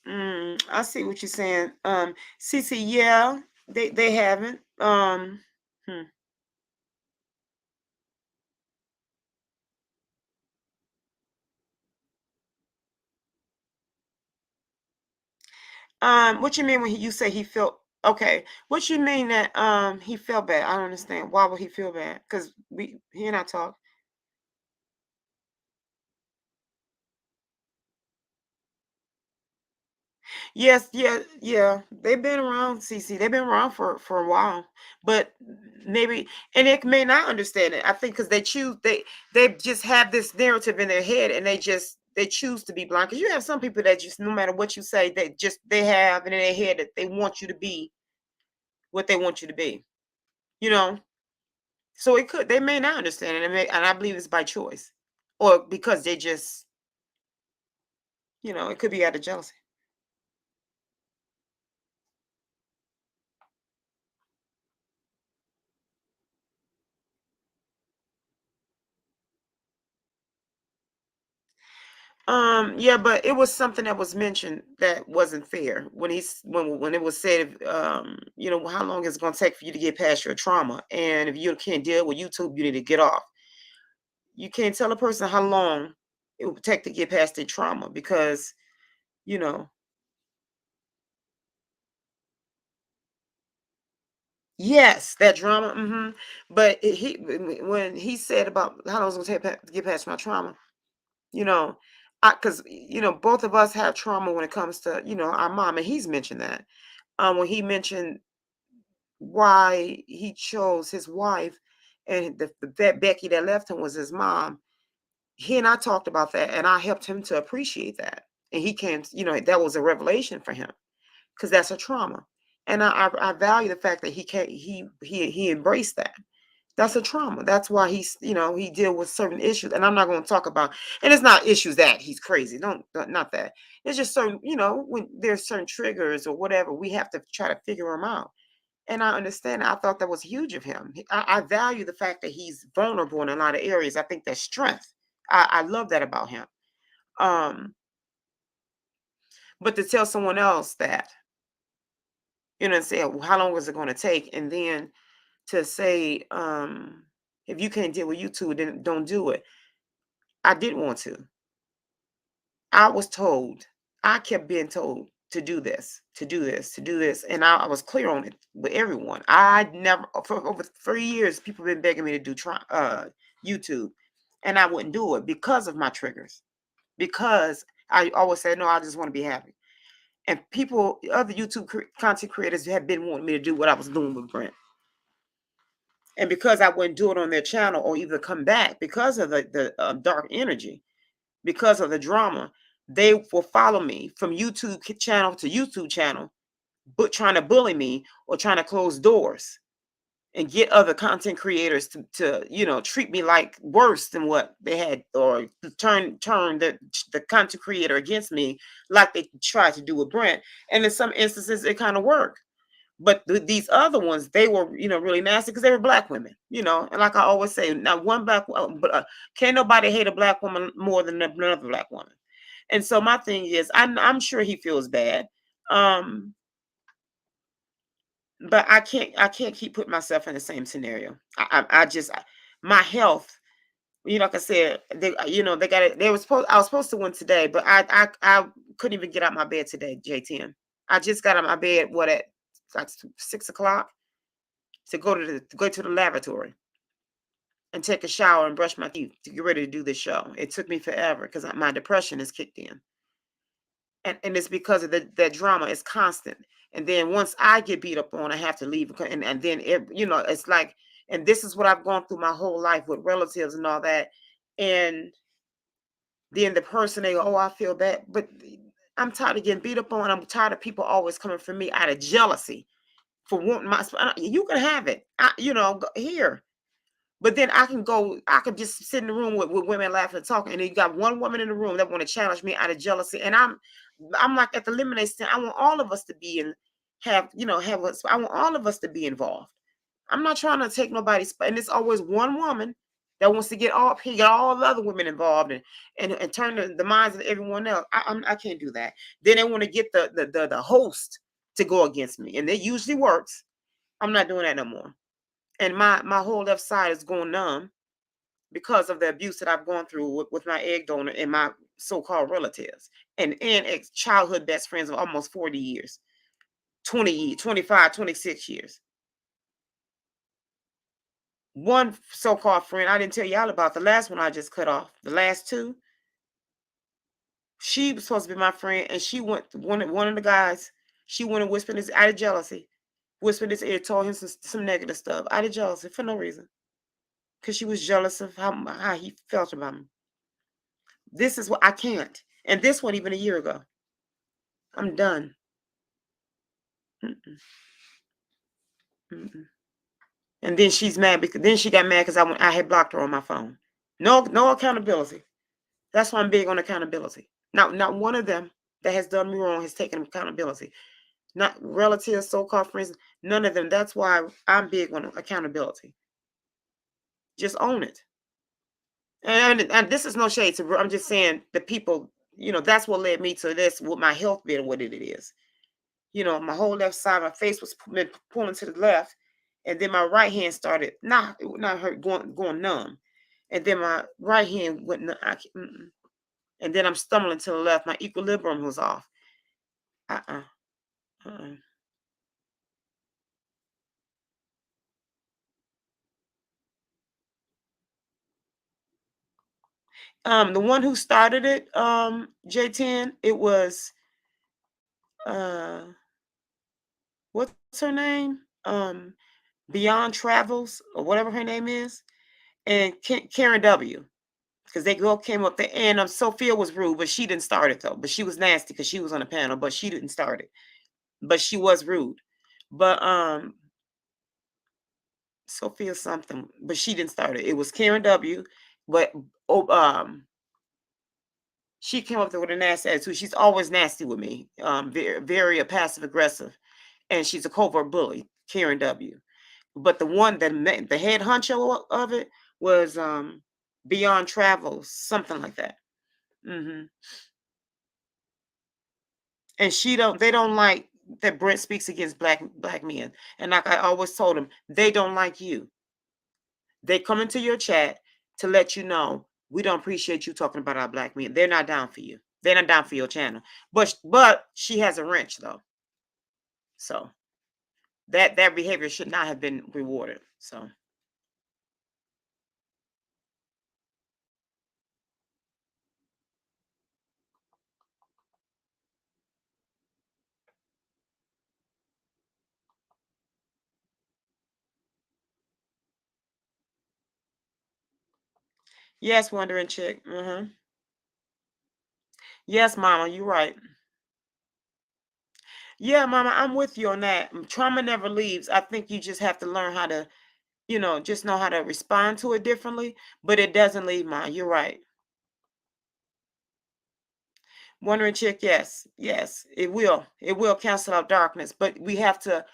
I see what you're saying. CC, yeah, they haven't. Hmm. What you mean when you say he felt okay? What you mean that he felt bad? I don't understand. Why would he feel bad? Because he and I talk. Yes, yeah, yeah. They've been around, CC. They've been around for a while, but maybe, and they may not understand it. I think because they just have this narrative in their head, and they choose to be blind. Because you have some people that just no matter what you say, they have in their head that they want you to be what they want you to be. You know, so they may not understand it, and I believe it's by choice, or because they just it could be out of jealousy. Yeah, but it was something that was mentioned that wasn't fair when it was said, how long is it gonna take for you to get past your trauma? And if you can't deal with YouTube, you need to get off. You can't tell a person how long it will take to get past their trauma because, you know, yes, that drama. But when he said about how long it's gonna take to get past my trauma, you know, because both of us have trauma when it comes to our mom, and he's mentioned that. When he mentioned why he chose his wife and that Becky that left him was his mom. He and I talked about that, and I helped him to appreciate that. And he came, that was a revelation for him because that's a trauma. And I value the fact that he embraced that. That's a trauma. That's why he deal with certain issues. And I'm not going to talk about, and it's not issues that he's crazy. Not that. It's just certain, when there's certain triggers or whatever, we have to try to figure them out. And I understand. I thought that was huge of him. I value the fact that he's vulnerable in a lot of areas. I think that's strength. I love that about him. Um, but to tell someone else that, and say, well, how long is it going to take? And then to say, if you can't deal with YouTube, then don't do it. I didn't want to. I was told, I kept being told to do this, to do this, to do this. And I was clear on it with everyone. I never, for over 3 years, people have been begging me to do YouTube. And I wouldn't do it because of my triggers. Because I always said, no, I just want to be happy. And other YouTube content creators have been wanting me to do what I was doing with Brent. And because I wouldn't do it on their channel or either come back because of the dark energy, because of the drama, they will follow me from YouTube channel to YouTube channel, but trying to bully me or trying to close doors and get other content creators to treat me like worse than what they had, or turn the content creator against me like they tried to do with Brent. And in some instances, it kind of worked. But these other ones, they were, really nasty because they were black women, and like I always say, now one black, but can't nobody hate a black woman more than another black woman. And so my thing is, I'm sure he feels bad. Um, but I can't keep putting myself in the same scenario. My health, like I said, they got it. I was supposed to win today, but I couldn't even get out my bed today, J10. I just got out my bed, at like 6 o'clock, to go to the lavatory and take a shower and brush my teeth to get ready to do this show. It took me forever because my depression has kicked in. And it's because of that drama is constant. And then once I get beat up on, I have to leave. And then it's like, and this is what I've gone through my whole life with relatives and all that. And then the person, they go, oh, I feel bad. But I'm tired of getting beat up on. I'm tired of people always coming for me out of jealousy for wanting you can have it. Here. But then I could just sit in the room with women laughing and talking. And then you got one woman in the room that want to challenge me out of jealousy. And I'm like at the lemonade stand. I want all of us to be I want all of us to be involved. I'm not trying to take nobody's spot. And it's always one woman that wants to get all the other women involved and turn the minds of everyone else. I can't do that. Then they want to get the host to go against me. And it usually works. I'm not doing that no more. And my whole left side is going numb because of the abuse that I've gone through with my egg donor and my so-called relatives and ex-childhood best friends of almost 40 years, 20 years, 25, 26 years. One so-called friend, I didn't tell y'all about the last one I just cut off. The last two, she was supposed to be my friend, and she went, one of the guys, she went and whispered his, out of jealousy, whispered his ear, told him some negative stuff out of jealousy for no reason. Because she was jealous of how he felt about me. This is what I can't. And this one even a year ago. I'm done. Mm-mm. Mm-mm. And then she's mad because then she got mad because I had blocked her on my phone. No accountability. That's why I'm big on accountability. Not one of them that has done me wrong has taken accountability. Not relatives, so-called friends, none of them. That's why I'm big on accountability. Just own it. And this is no shade to, I'm just saying the people, that's what led me to this, with my health being what it is. My whole left side, my face was pulling to the left, and then my right hand started not hurt, going numb, and then my right hand went, and then I'm stumbling to the left. My equilibrium was off. Uh-uh. The one who started it, J10, it was what's her name? Beyond Travels or whatever her name is, and Karen W. Because they girl came up there, and Sophia was rude, but she didn't start it though. But she was nasty because she was on the panel, but she didn't start it. But she was rude. But Sophia something, but she didn't start it. It was Karen W. But she came up there with a nasty attitude. She's always nasty with me. Very, very passive aggressive, and she's a covert bully, Karen W. But the one that the head honcho of it was Beyond Travels, something like that. And they don't like that Brent speaks against black men. And like I always told them, they don't like you. They come into your chat to let you know we don't appreciate you talking about our black men. They're not down for you. They're not down for your channel. But she has a wrench though. So that behavior should not have been rewarded. So yes, wondering chick. Yes, mama, you're right. Yeah, mama, I'm with you on that. Trauma never leaves. I think you just have to learn how to, just know how to respond to it differently, but it doesn't leave, mom. You're right. Wondering chick, yes, it will. It will cancel out darkness, but we have to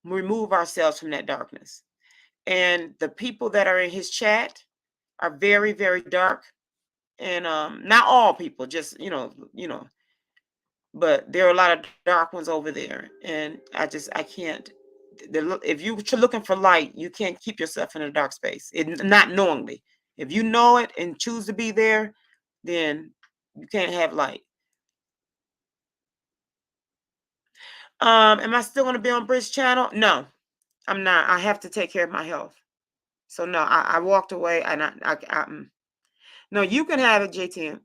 remove ourselves from that darkness. And the people that are in his chat are very, very dark. And not all people, just but there are a lot of dark ones over there. And I can't if you're looking for light, you can't keep yourself in a dark space. Not knowingly. If you know it and choose to be there, then you can't have light. Am I still going to be on Bridge Channel? No, I'm not. I have to take care of my health. So no, I walked away, and no, you can have it, JTM.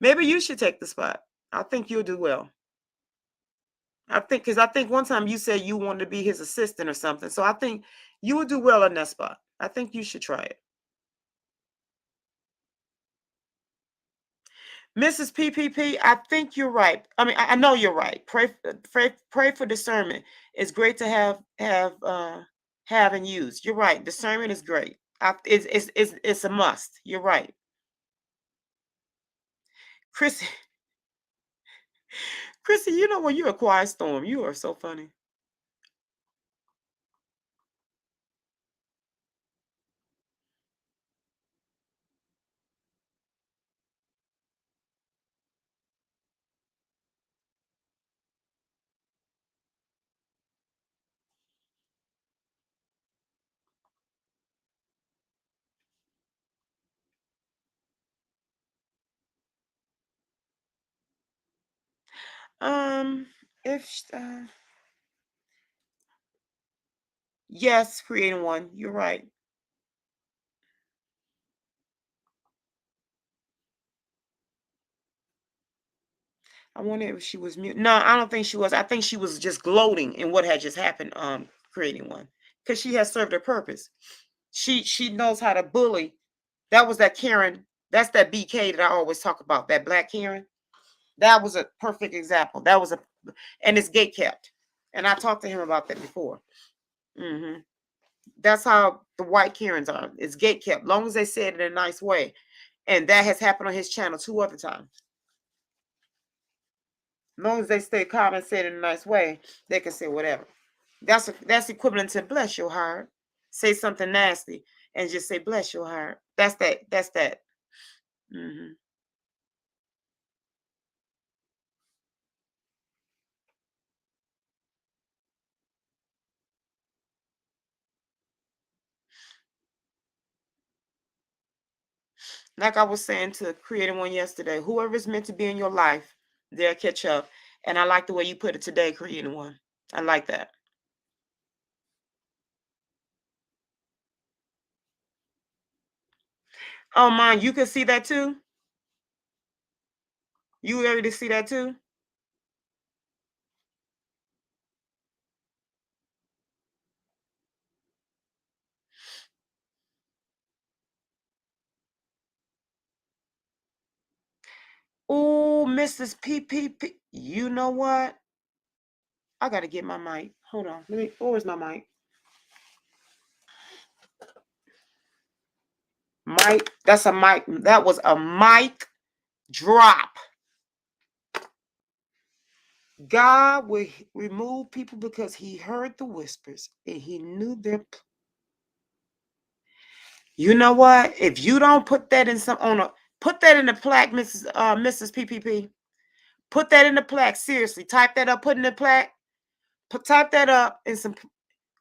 Maybe you should take the spot. I think you'll do well. I think one time you said you wanted to be his assistant or something. So I think you would do well in that spot. I think you should try it. Mrs. PPP, I think you're right. I mean, I know you're right. Pray for discernment. It's great to have and use. You're right. Discernment is great. It's a must. You're right. Chrissy, Chrissy, you know when you're a quiet storm, you are so funny. Um, if yes, creating one. You're right. I wonder if she was mute. No, I don't think she was. I think she was just gloating in what had just happened. Creating one because she has served her purpose. She knows how to bully. That was that Karen. That's that BK that I always talk about. That black Karen. That was a perfect example. And it's gate kept. And I talked to him about that before. That's how the white Karens are. It's gate kept. Long as they say it in a nice way. And that has happened on his channel 2 other times. As long as they stay calm and say it in a nice way, they can say whatever. That's equivalent to bless your heart. Say something nasty and just say bless your heart. That's that. Like I was saying to creating one yesterday, whoever is meant to be in your life, they'll catch up. And I like the way you put it today, creating one. I like that. Oh, mine, you can see that too? You able to see that too? Oh, Mrs. PPP. You know what? I got to get my mic. Hold on. Where's my mic? Mic. That's a mic. That was a mic drop. God will remove people because he heard the whispers and he knew their. You know what? If you don't put that in put that in the plaque, Mrs. PPP. Put that in the plaque. Seriously, type that up. Put in the plaque. Type that up in some.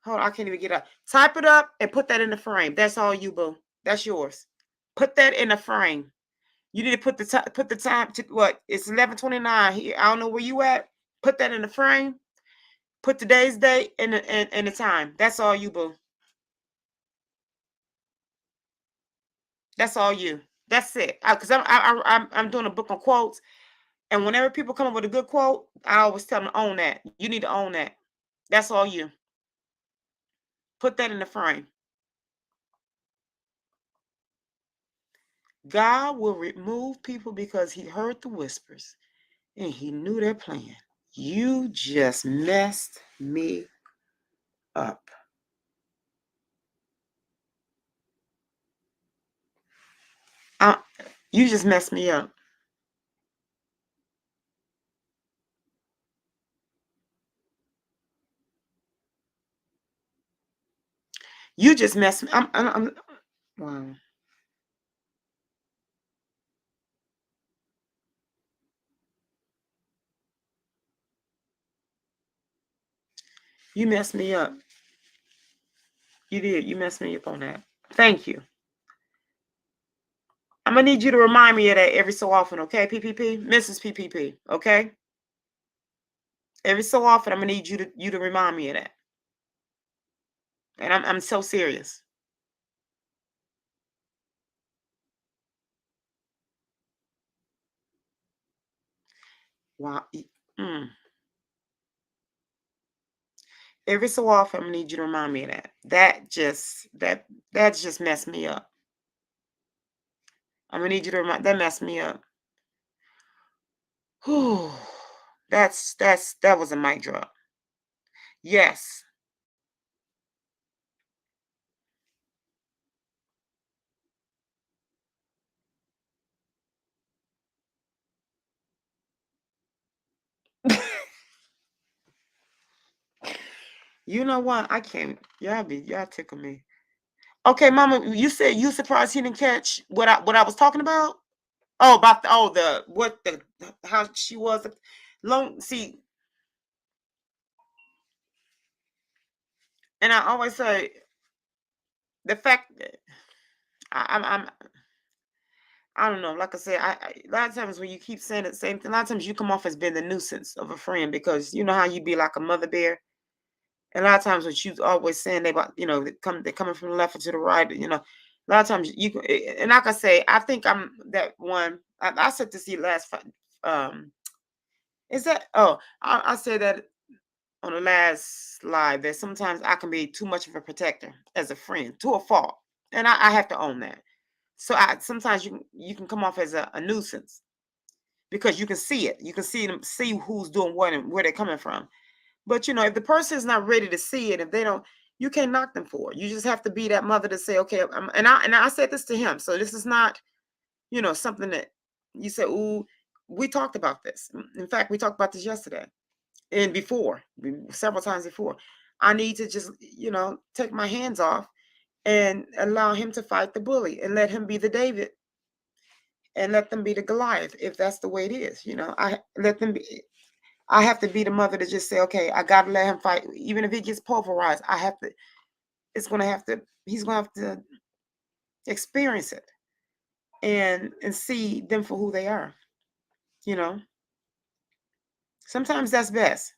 Hold on, I can't even get up. Type it up and put that in the frame. That's all you, boo. That's yours. Put that in the frame. You need to put the time to what? It's 11:29 here. I don't know where you at. Put that in the frame. Put today's date and the time. That's all you, boo. That's all you. That's it. Because I'm doing a book on quotes, and whenever people come up with a good quote, I always tell them to own that. You need to own that. That's all you. Put that in the frame. God will remove people because he heard the whispers and he knew their plan. You just messed me up. You just messed me up. You just messed me. Wow. You messed me up. You did. You messed me up on that. Thank you. I'm gonna need you to remind me of that every so often, okay, PPP, Mrs. PPP, okay? Every so often, I'm gonna need you to remind me of that, and I'm so serious. Wow. Mm. Every so often, I'm gonna need you to remind me of that. That just messed me up. I'm gonna need you to remind. That messed me up. Whew. That was a mic drop. Yes. You know what? I can't. Y'all tickle me. Okay, Mama, you said you surprised he didn't catch what I was talking about. Oh, about the how she was long. See, and I always say the fact that I'm I don't know. Like I said, a lot of times when you keep saying the same thing, a lot of times you come off as being the nuisance of a friend because you know how you be like a mother bear. And a lot of times what you always saying they about they're coming from the left or to the right. A lot of times and like I say, I think I'm that one. I said to see last. Is that? Oh, I said that on the last live that sometimes I can be too much of a protector as a friend to a fault, and I have to own that. So sometimes you can come off as a nuisance because you can see it. You can see who's doing what and where they're coming from. But if the person is not ready to see it, if they don't, you can't knock them for it. You just have to be that mother to say, okay, and I said this to him. So this is not, something that you say, ooh, we talked about this. In fact, we talked about this yesterday and before, several times before. I need to just, take my hands off and allow him to fight the bully and let him be the David and let them be the Goliath if that's the way it is. I let them be. I have to be the mother to just say, okay, I gotta let him fight. Even if he gets pulverized, I have to, he's gonna have to experience it and see them for who they are. You know, sometimes that's best.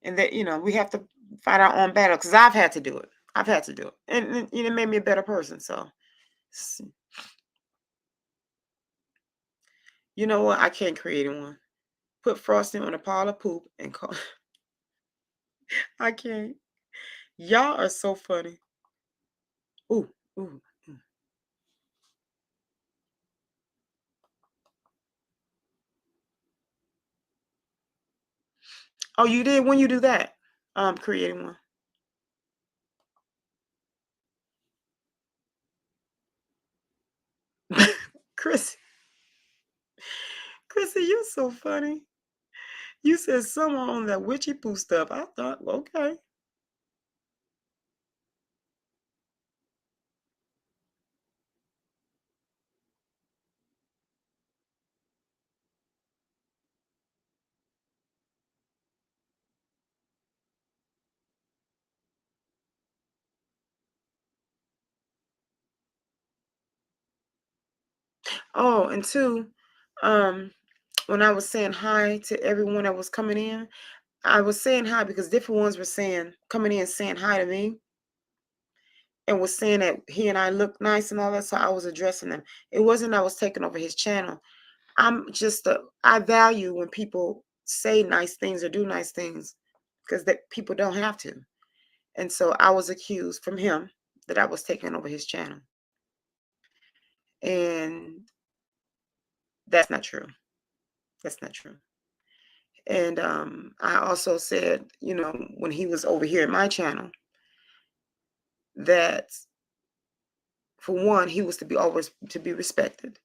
And that, we have to fight our own battle because I've had to do it. I've had to do it. And it made me a better person. So, you know what? I can't create one. Put frosting on a pile of poop and call. I can't. Y'all are so funny. Ooh, ooh. Oh, you did when you do that? Creating one. Chris, Chrissy, you're so funny. You said someone on that witchy poo stuff. I thought, okay. Oh, and two, um, when I was saying hi to everyone that was coming in, I was saying hi because different ones were coming in saying hi to me and was saying that he and I look nice and all that. So I was addressing them. It wasn't I was taking over his channel. I value when people say nice things or do nice things because that people don't have to. And so I was accused from him that I was taking over his channel. And that's not true. That's not true. And I also said, when he was over here at my channel, that for one, he was to be always to be respected.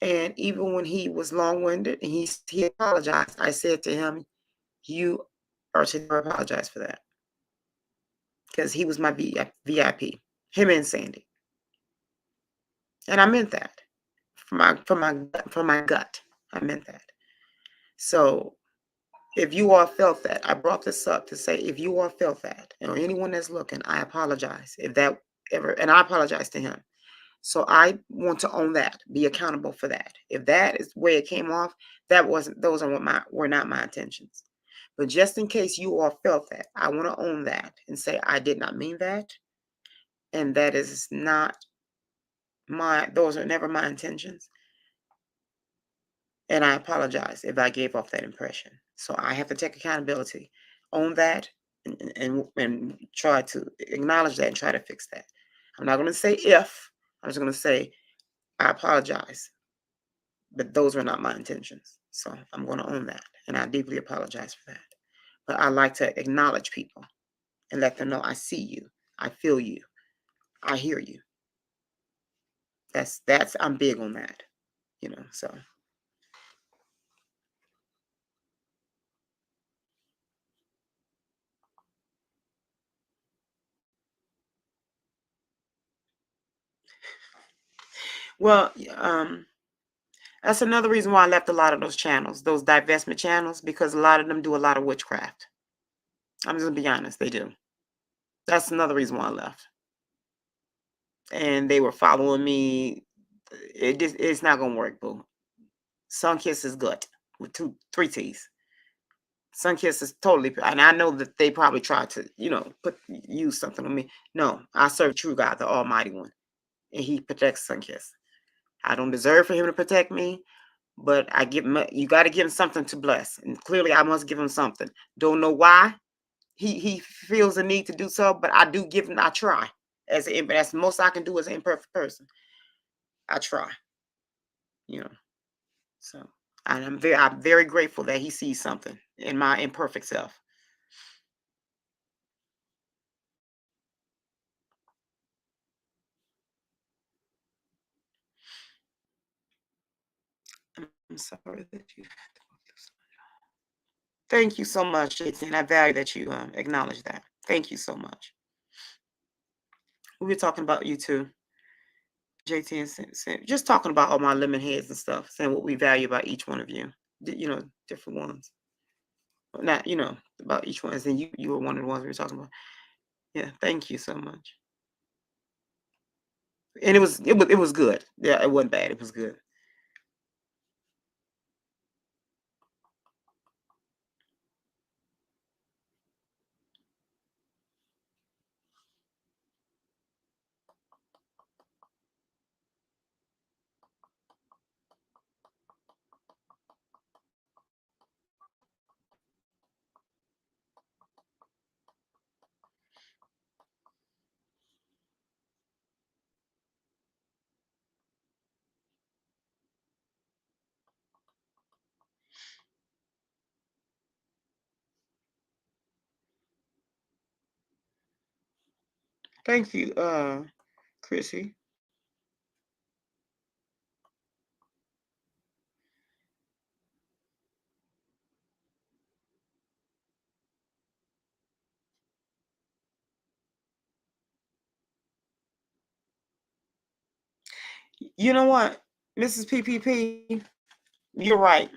And even when he was long-winded and he apologized, I said to him, "You are to never apologize for that," because he was my VIP, him and Sandy, and I meant that from my gut. I meant that. So If you all felt that, I brought this up to say, if you all felt that, or anyone that's looking, I apologize. If that ever, and I apologize to him. So I want to own that, be accountable for that. If that is the way it came off, that wasn't, those are were not my intentions. But just in case you all felt that, I want to own that and say, I did not mean that. And that is not those are never my intentions. And I apologize if I gave off that impression. So I have to take accountability, own that, and try to acknowledge that and try to fix that. I'm not going to say if, I'm just going to say, I apologize, but those were not my intentions. So I'm going to own that. And I deeply apologize for that. But I like to acknowledge people and let them know I see you, I feel you, I hear you. That's I'm big on that, so. Well, that's another reason why I left a lot of those channels, those divestment channels, because a lot of them do a lot of witchcraft. I'm just gonna be honest, they do. That's another reason why I left. And they were following me. It's not gonna work, boo. Sunkiss is good with three T's. Sunkiss is totally, and I know that they probably tried to, use something on me. No, I serve true God, the Almighty One, and He protects Sunkiss. I don't deserve for Him to protect me, but I give him. You got to give him something to bless, and clearly I must give him something. Don't know why he feels the need to do so, but I do give him. I try that's the most I can do as an imperfect person. I try, you know. So, and I'm very grateful that he sees something in my imperfect self. I'm sorry that you. Thank you so much, JT, and I value that you acknowledge that. Thank you so much. We were talking about you too, JT, and just talking about all my lemon heads and stuff, saying what we value about each one of you. Different ones. Not, about each one. And you were one of the ones we were talking about. Yeah, thank you so much. And it was good. Yeah, it wasn't bad. It was good. Thank you, Chrissy. You know what, Mrs. PPP, you're right.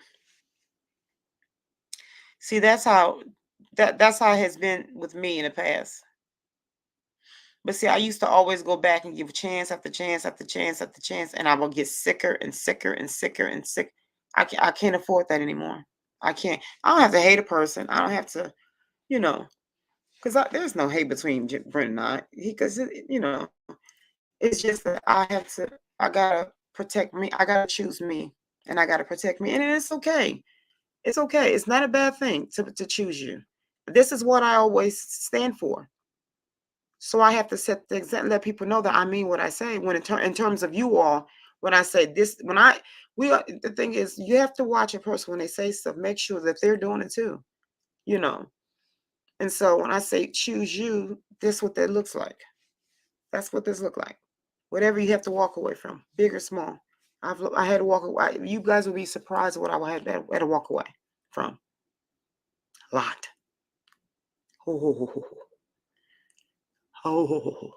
See, that's how it has been with me in the past. But see, I used to always go back and give chance after chance after chance after chance, and I will get sicker and sicker and sicker and sick. I can't afford that anymore. I can't. I don't have to hate a person. I don't have to, because there's no hate between Brent and I. Because it's just that I have to. I gotta protect me. I gotta choose me, and I gotta protect me. And it's okay. It's okay. It's not a bad thing to choose you. This is what I always stand for. So I have to set the example, let people know that I mean what I say. When in terms of you all, when I say this, the thing is, you have to watch a person when they say stuff. Make sure that they're doing it too, you know. And so when I say choose you, this is what that looks like. That's what this look like. Whatever you have to walk away from, big or small. I had to walk away. You guys will be surprised at what I had to walk away from. A lot. Ho, ho, ho, ho, ho. Ho, ho, ho, ho.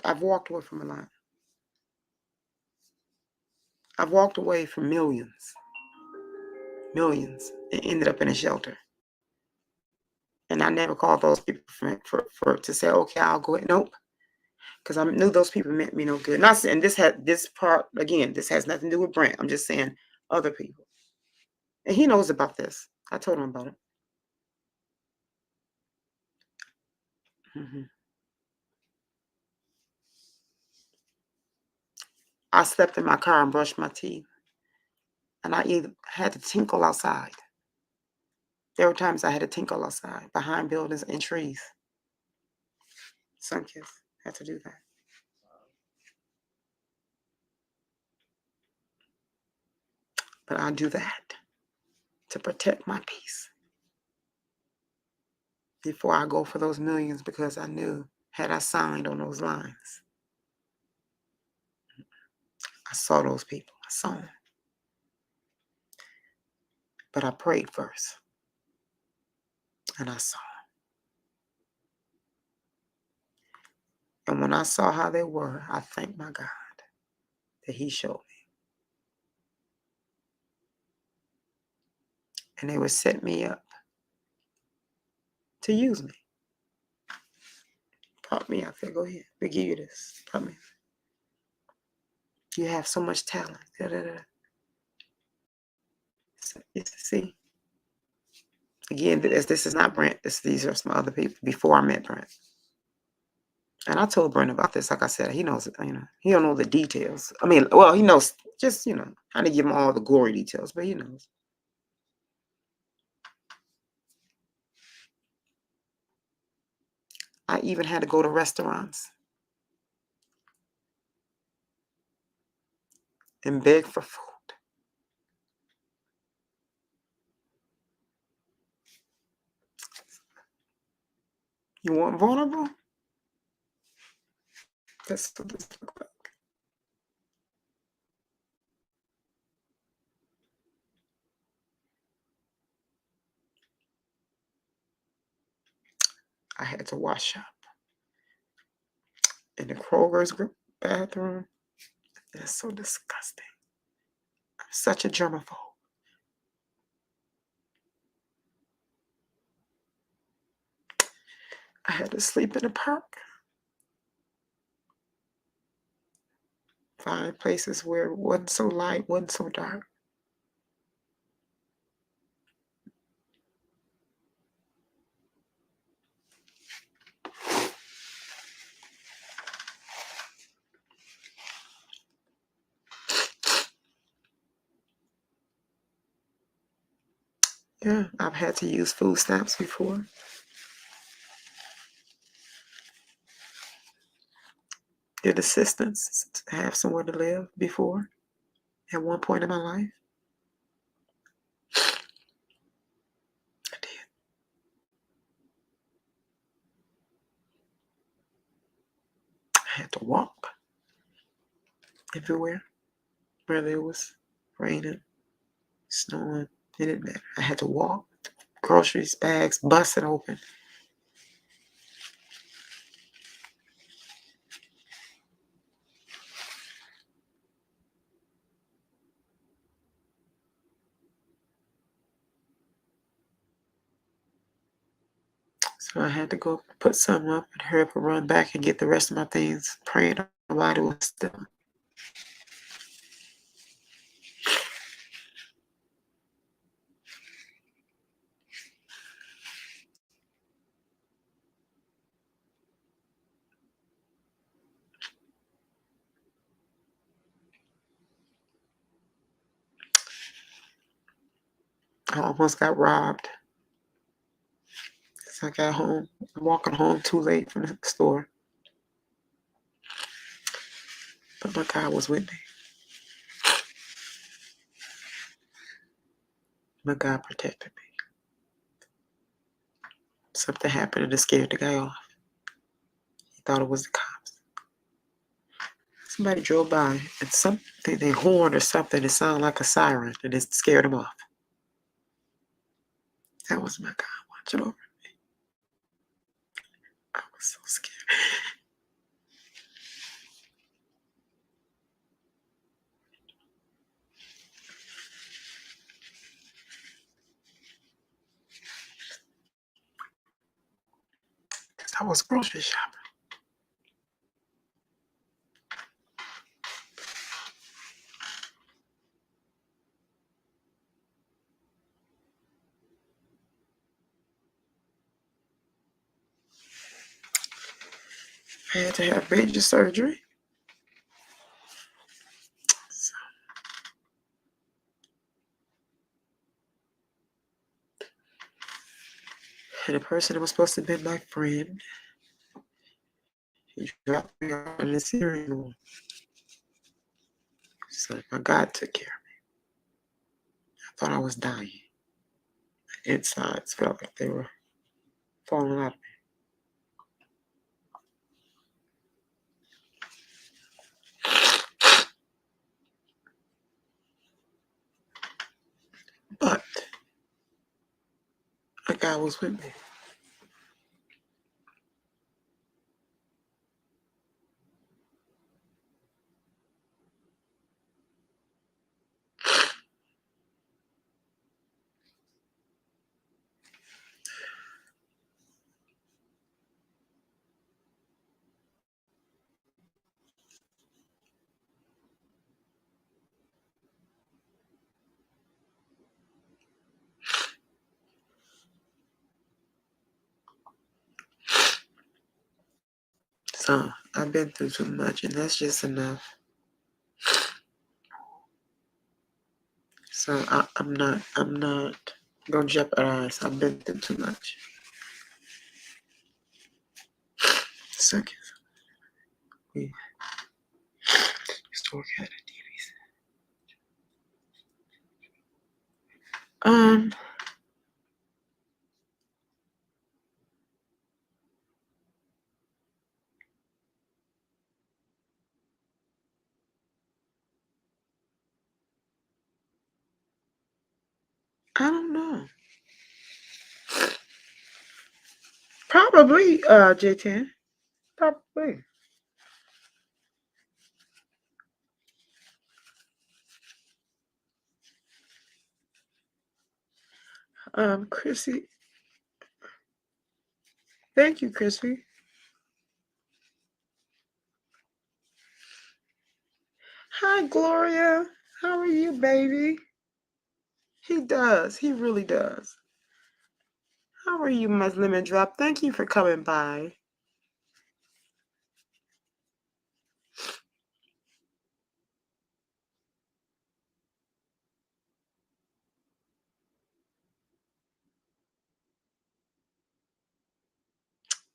I've walked away from a lot. I've walked away from millions, and ended up in a shelter. And I never called those people for to say, okay, I'll go ahead. Nope. Because I knew those people meant me no good. Not saying this has nothing to do with Brent. I'm just saying other people. And he knows about this. I told him about it. I slept in my car and brushed my teeth. And I either had to tinkle outside. There were times I had to tinkle outside, behind buildings and trees. Some kids had to do that. But I do that to protect my peace before I go for those millions, because I knew, had I signed on those lines, I saw those people. I saw them. But I prayed first. And I saw them. And when I saw how they were, I thanked my God that He showed me. And they would set me up to use me. Prop me out there. Go ahead. We give you this. Prop me. You have so much talent. Da, da, da. See? Again, this is not Brent. These are some other people before I met Brent. And I told Brent about this. Like I said, he knows, he don't know the details. I mean, well, he knows just, how to give him all the gory details, but he knows. I even had to go to restaurants and beg for food. You want vulnerable? That's what this looks like. I had to wash up in the Kroger's bathroom. That's so disgusting. I'm such a germaphobe. I had to sleep in the park. Find places where it wasn't so light, wasn't so dark. Yeah, I've had to use food stamps before. Get assistance to have somewhere to live before, at one point in my life. I did. I had to walk everywhere, whether it was raining, snowing, it didn't matter. I had to walk, groceries, bags, busted open. So I had to go put something up and hurry up and run back and get the rest of my things, praying nobody was still. I almost got robbed. So I got home, walking home too late from the store. But my God was with me. My God protected me. Something happened and it scared the guy off. He thought it was the cops. Somebody drove by and something, they horned or something, it sounded like a siren, and it scared him off. That was my God watching over me. I was so scared. I was grocery shopping. I had to have major surgery. So, and the person that was supposed to be my friend, he dropped me off in the steering room. So my God took care of me. I thought I was dying. The insides felt like they were falling out of me. But a guy was with me. So I've been through too much, and that's just enough. So I'm not gonna jeopardize. I've been through too much. Second, we used to work at a DVC. I don't know. Probably, J10. Probably. Chrissy. Thank you, Chrissy. Hi, Gloria. How are you, baby? He does. He really does. How are you, my lemon drop? Thank you for coming by.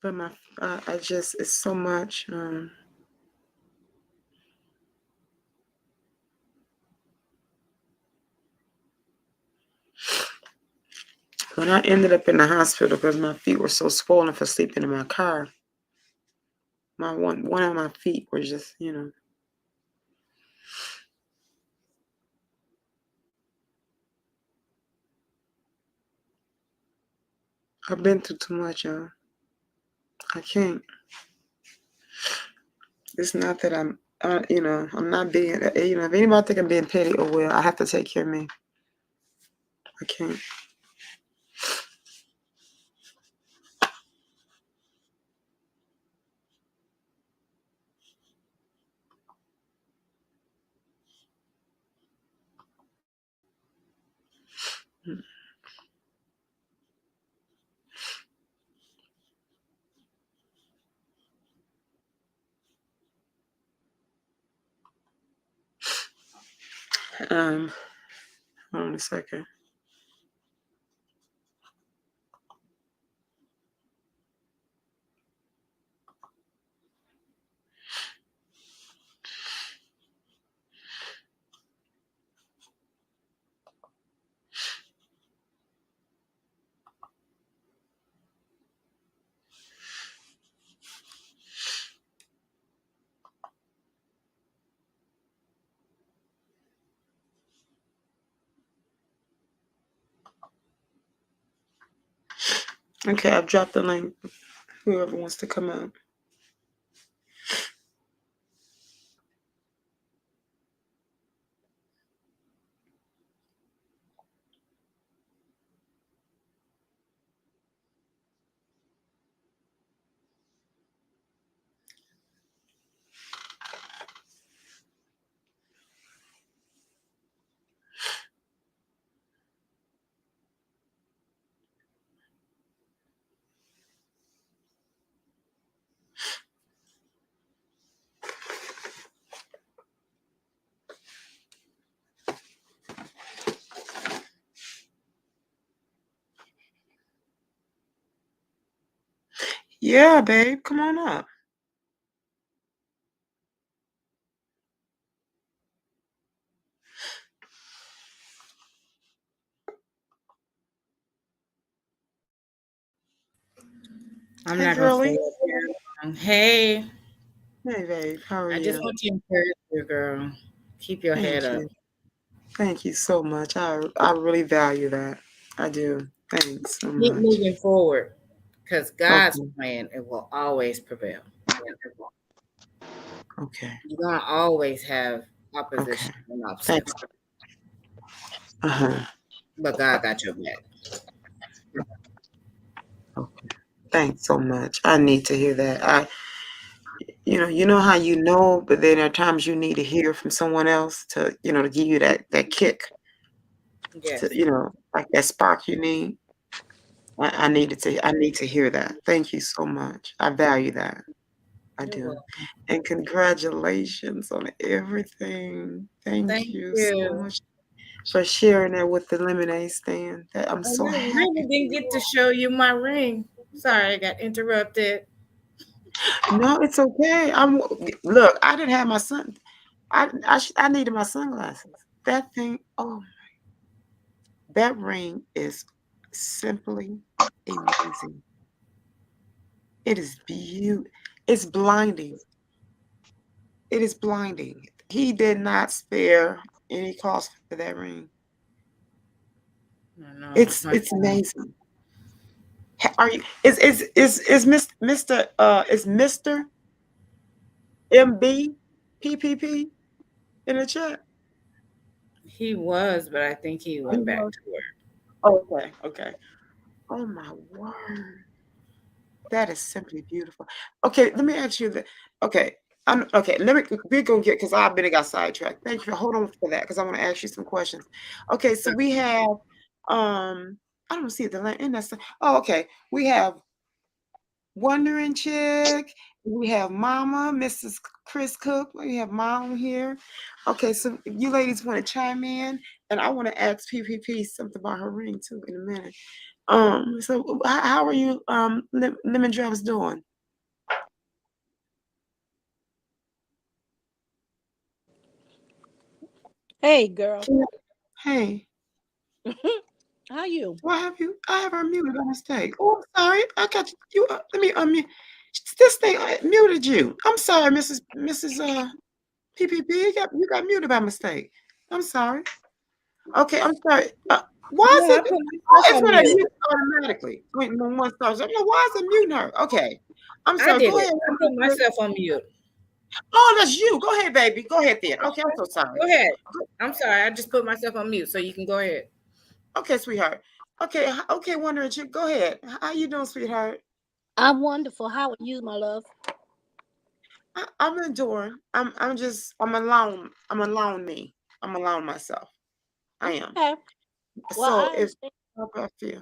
But I just, it's so much. When I ended up in the hospital because my feet were so swollen for sleeping in my car, my one of my feet was just, I've been through too much, y'all. I can't. It's not that I'm not being, if anybody think I'm being petty or well, I have to take care of me. I can't. Hold on a second. Okay, I've dropped the link. Whoever wants to come out. Yeah, babe, come on up. I'm Hey, not gonna stay girlie. up here long. Hey, Hey, babe, how are I just you? want to encourage you, girl. Keep your head Thank up. you. Thank you so much. I really value that. I do. Thanks so Keep much. moving forward, because God's Okay. plan it will always prevail. Okay. You're gonna always have Okay. opposition and Thanks. obstacles, Uh-huh. but God got your back. Okay. Thanks so much. I need to hear that. You know how you know, but then there are times you need to hear from someone else to give you that kick Yes, like that spark you need. I need to hear that. Thank you so much. I value that. I you're do. welcome. And congratulations on everything. Thank Thank you so you. much for sharing that with the lemonade stand. That I'm And so I happy really for didn't get to you. show you my ring. Sorry, I got interrupted. No, it's okay. Look. I didn't have my son. I needed my sunglasses. That thing. Oh, that ring is simply amazing. It is beautiful. It's blinding. It is blinding. He did not spare any cost for that ring. I know. It's amazing. Are you is Mr. MB PPP in the chat? He was, but I think he He went back was. to work. Okay, okay. Oh my word. That is simply beautiful. Okay, let me ask you that. Okay, okay. We're gonna get because I've been got sidetracked. Thank you. Hold on for that because I want to ask you some questions. Okay, so we have I don't see the link in that. Oh, okay. We have Wondering Chick. We have Mama, Mrs. Chris Cook. We have Mom here. Okay, so if you ladies want to chime in, and I want to ask PPP something about her ring too in a minute. So how are you, Lemon Drops doing? Hey, girl. Hey, How you? do I have you? I have her muted by mistake. Oh, I'm sorry. I got you. Let me unmute. This thing I muted you. I'm sorry, Mrs. PPP. You got muted by mistake. I'm sorry. Okay, I'm sorry. Why is No, I it? put Oh, myself it's on when I mute. mute automatically. When one starts, I don't know why is it muting her? Okay, I'm I sorry. did Go it. ahead. I put myself on mute. Oh, that's you. Go ahead, baby. Go ahead then. Okay, I'm so sorry. Go ahead. I'm sorry. I just put myself on mute, so you can go ahead. Okay, sweetheart. Okay, Wondering Chick. Go ahead. How you doing, sweetheart? I'm wonderful. How are you, my love? I'm enduring. I'm alone. I'm alone me. I'm alone myself. I am. Okay. Well, So I if understand. how do I feel? I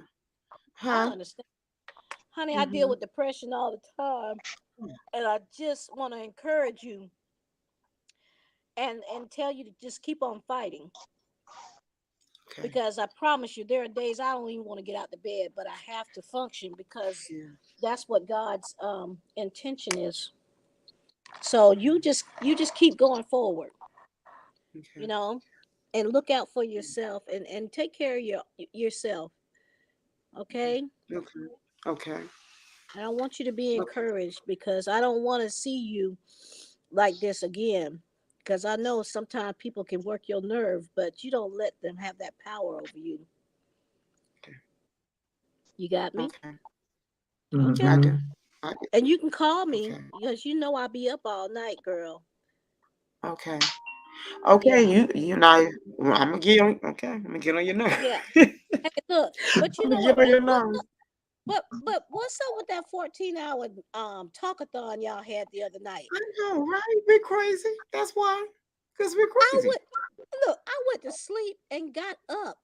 Huh? understand. Honey, I deal Mm-hmm. with depression all the time. And I just want to encourage you and tell you to just keep on fighting. Okay. Because I promise you, there are days I don't even want to get out the bed, but I have to function because Yeah. that's what God's intention is. So you just keep going forward, you Okay. know, and look out for yourself and take care of yourself. Okay. Okay. Okay. I don't want you to be Okay. encouraged because I don't want to see you like this again. Because I know sometimes people can work your nerve, but you don't let them have that power over you. You got me? Okay. I Okay. do. I do. And you can call me Okay. because you know I'll be up all night, girl. Okay. Okay. Yeah. You know I'm gonna get on. Okay. I'm gonna get on your nerve. Yeah. I'm Hey, look, but you gonna know get what? on your nerves. But what's up with that 14-hour talkathon y'all had the other night? I know, right? We're crazy. That's why. Because we're I crazy. would look, I went to sleep and got up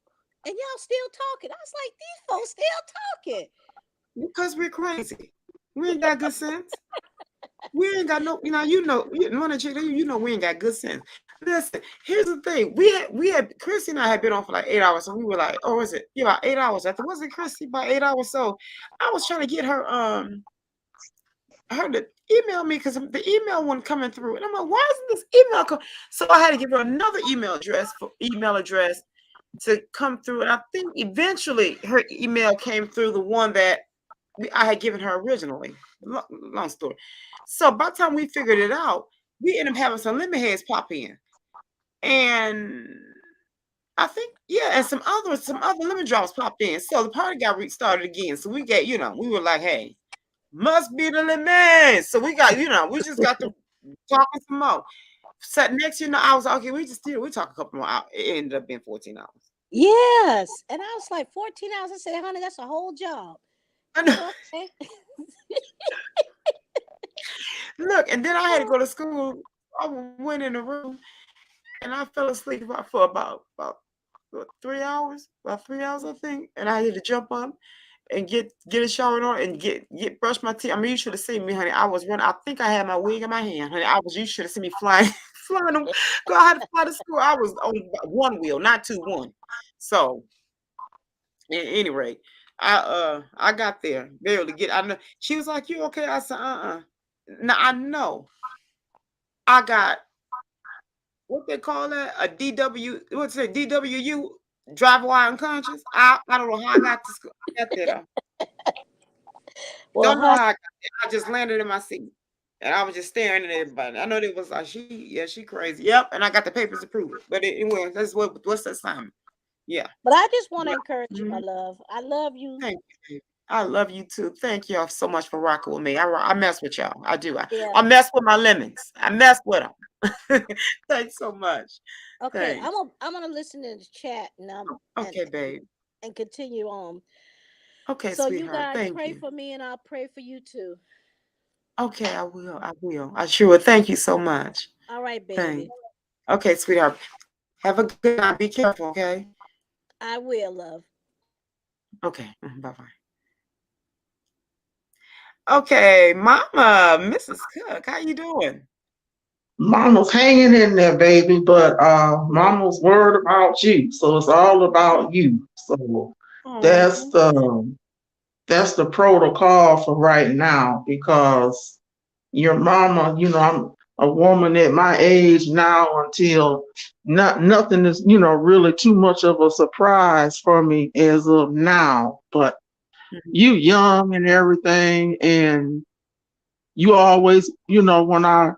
and y'all still talking. I was like, these folks still talking. Because we're crazy. We ain't got good sense. We ain't got no, one of we ain't got good sense. Listen, here's the thing. We had Chrissy and I had been on for like 8 hours, so we were like, oh, was it? Yeah, about 8 hours. I think was it Chrissy about 8 hours? So I was trying to get her her to email me because the email wasn't coming through. And I'm like, why isn't this email come? So I had to give her another email address to come through. And I think eventually her email came through, the one that I had given her originally. Long story. So by the time we figured it out, we ended up having some lemon heads pop in. And I think, yeah, and some other lemon drops popped in. So the party got restarted again. So we got, we were like, hey, must be the lemon. So we got, we just got to talking some more. So next, I was like, okay, we talk a couple more hours. It ended up being 14 hours. Yes. And I was like, 14 hours. I said, honey, that's a whole job. I know. Okay. Look, and then I had to go to school. I went in the room and I fell asleep for about 3 hours, I think. And I had to jump up and get a shower on and get brush my teeth. I mean, you should have seen me, honey. I was running. I think I had my wig in my hand, honey. You should have seen me flying. Go, I had to fly to school. I was on one wheel, not two, one. So, at any rate, I got there barely get. I know she was like, "You okay?" I said, Now I know I got what they call that, a DW. What's it? DWU, driver while unconscious. I don't know how I got to school. I got there though. Well, Don't know how I got there. I just landed in my seat. And I was just staring at everybody. I know they was like, she crazy. Yep. And I got the papers to prove it. But anyway, that's what's the assignment. Yeah. but I just want to Yeah. encourage you, my love. I love you. Thank you. I love you too. Thank y'all so much for rocking with me. I mess with y'all. I do. Yeah. I mess with my lemons. I mess with them. Thanks so much. Okay, Thanks. I'm gonna listen to the chat Okay, babe. and continue on. Okay, So you sweetheart. guys Thank pray you. for me, and I'll pray for you too. Okay, I will. I will. I sure will. Thank you so much. All right, baby. Thanks. Okay, sweetheart. Have a good night. Be careful, okay? I will, love. Okay. Bye-bye. Okay, Mama, Mrs. Cook, how you doing? Mama's hanging in there, baby, but Mama's worried about you, so it's all about you. So that's Oh, the protocol for right now, because your mama, I'm a woman at my age now until nothing is, really too much of a surprise for me as of now. But you young and everything, and you always, when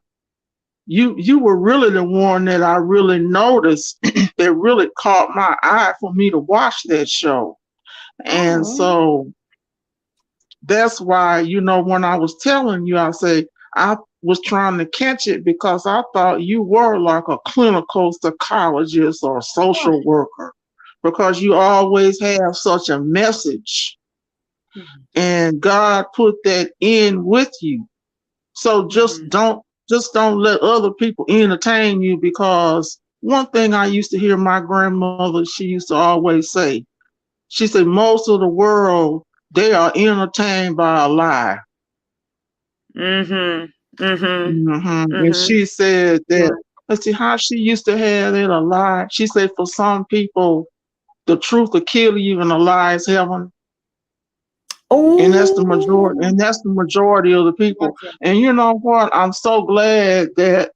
you were really the one that I really noticed that really caught my eye for me to watch that show. And oh, so that's why, when I was telling you, I say I was trying to catch it because I thought you were like a clinical psychologist or oh. social worker, because you always have such a message Mhm, and God put that in with you. So mhm. just don't let other people entertain you, because one thing I used to hear my grandmother, she used to always say, she said, most of the world, they are entertained by a lie. Mhm, mhm, And mhm. she said Yeah. that, let's see how she used to have it, a lie. She said, for some people, the truth will kill you and a lie is heaven. Oh, And that's the majority of the people. gotcha. And you know what? I'm so glad that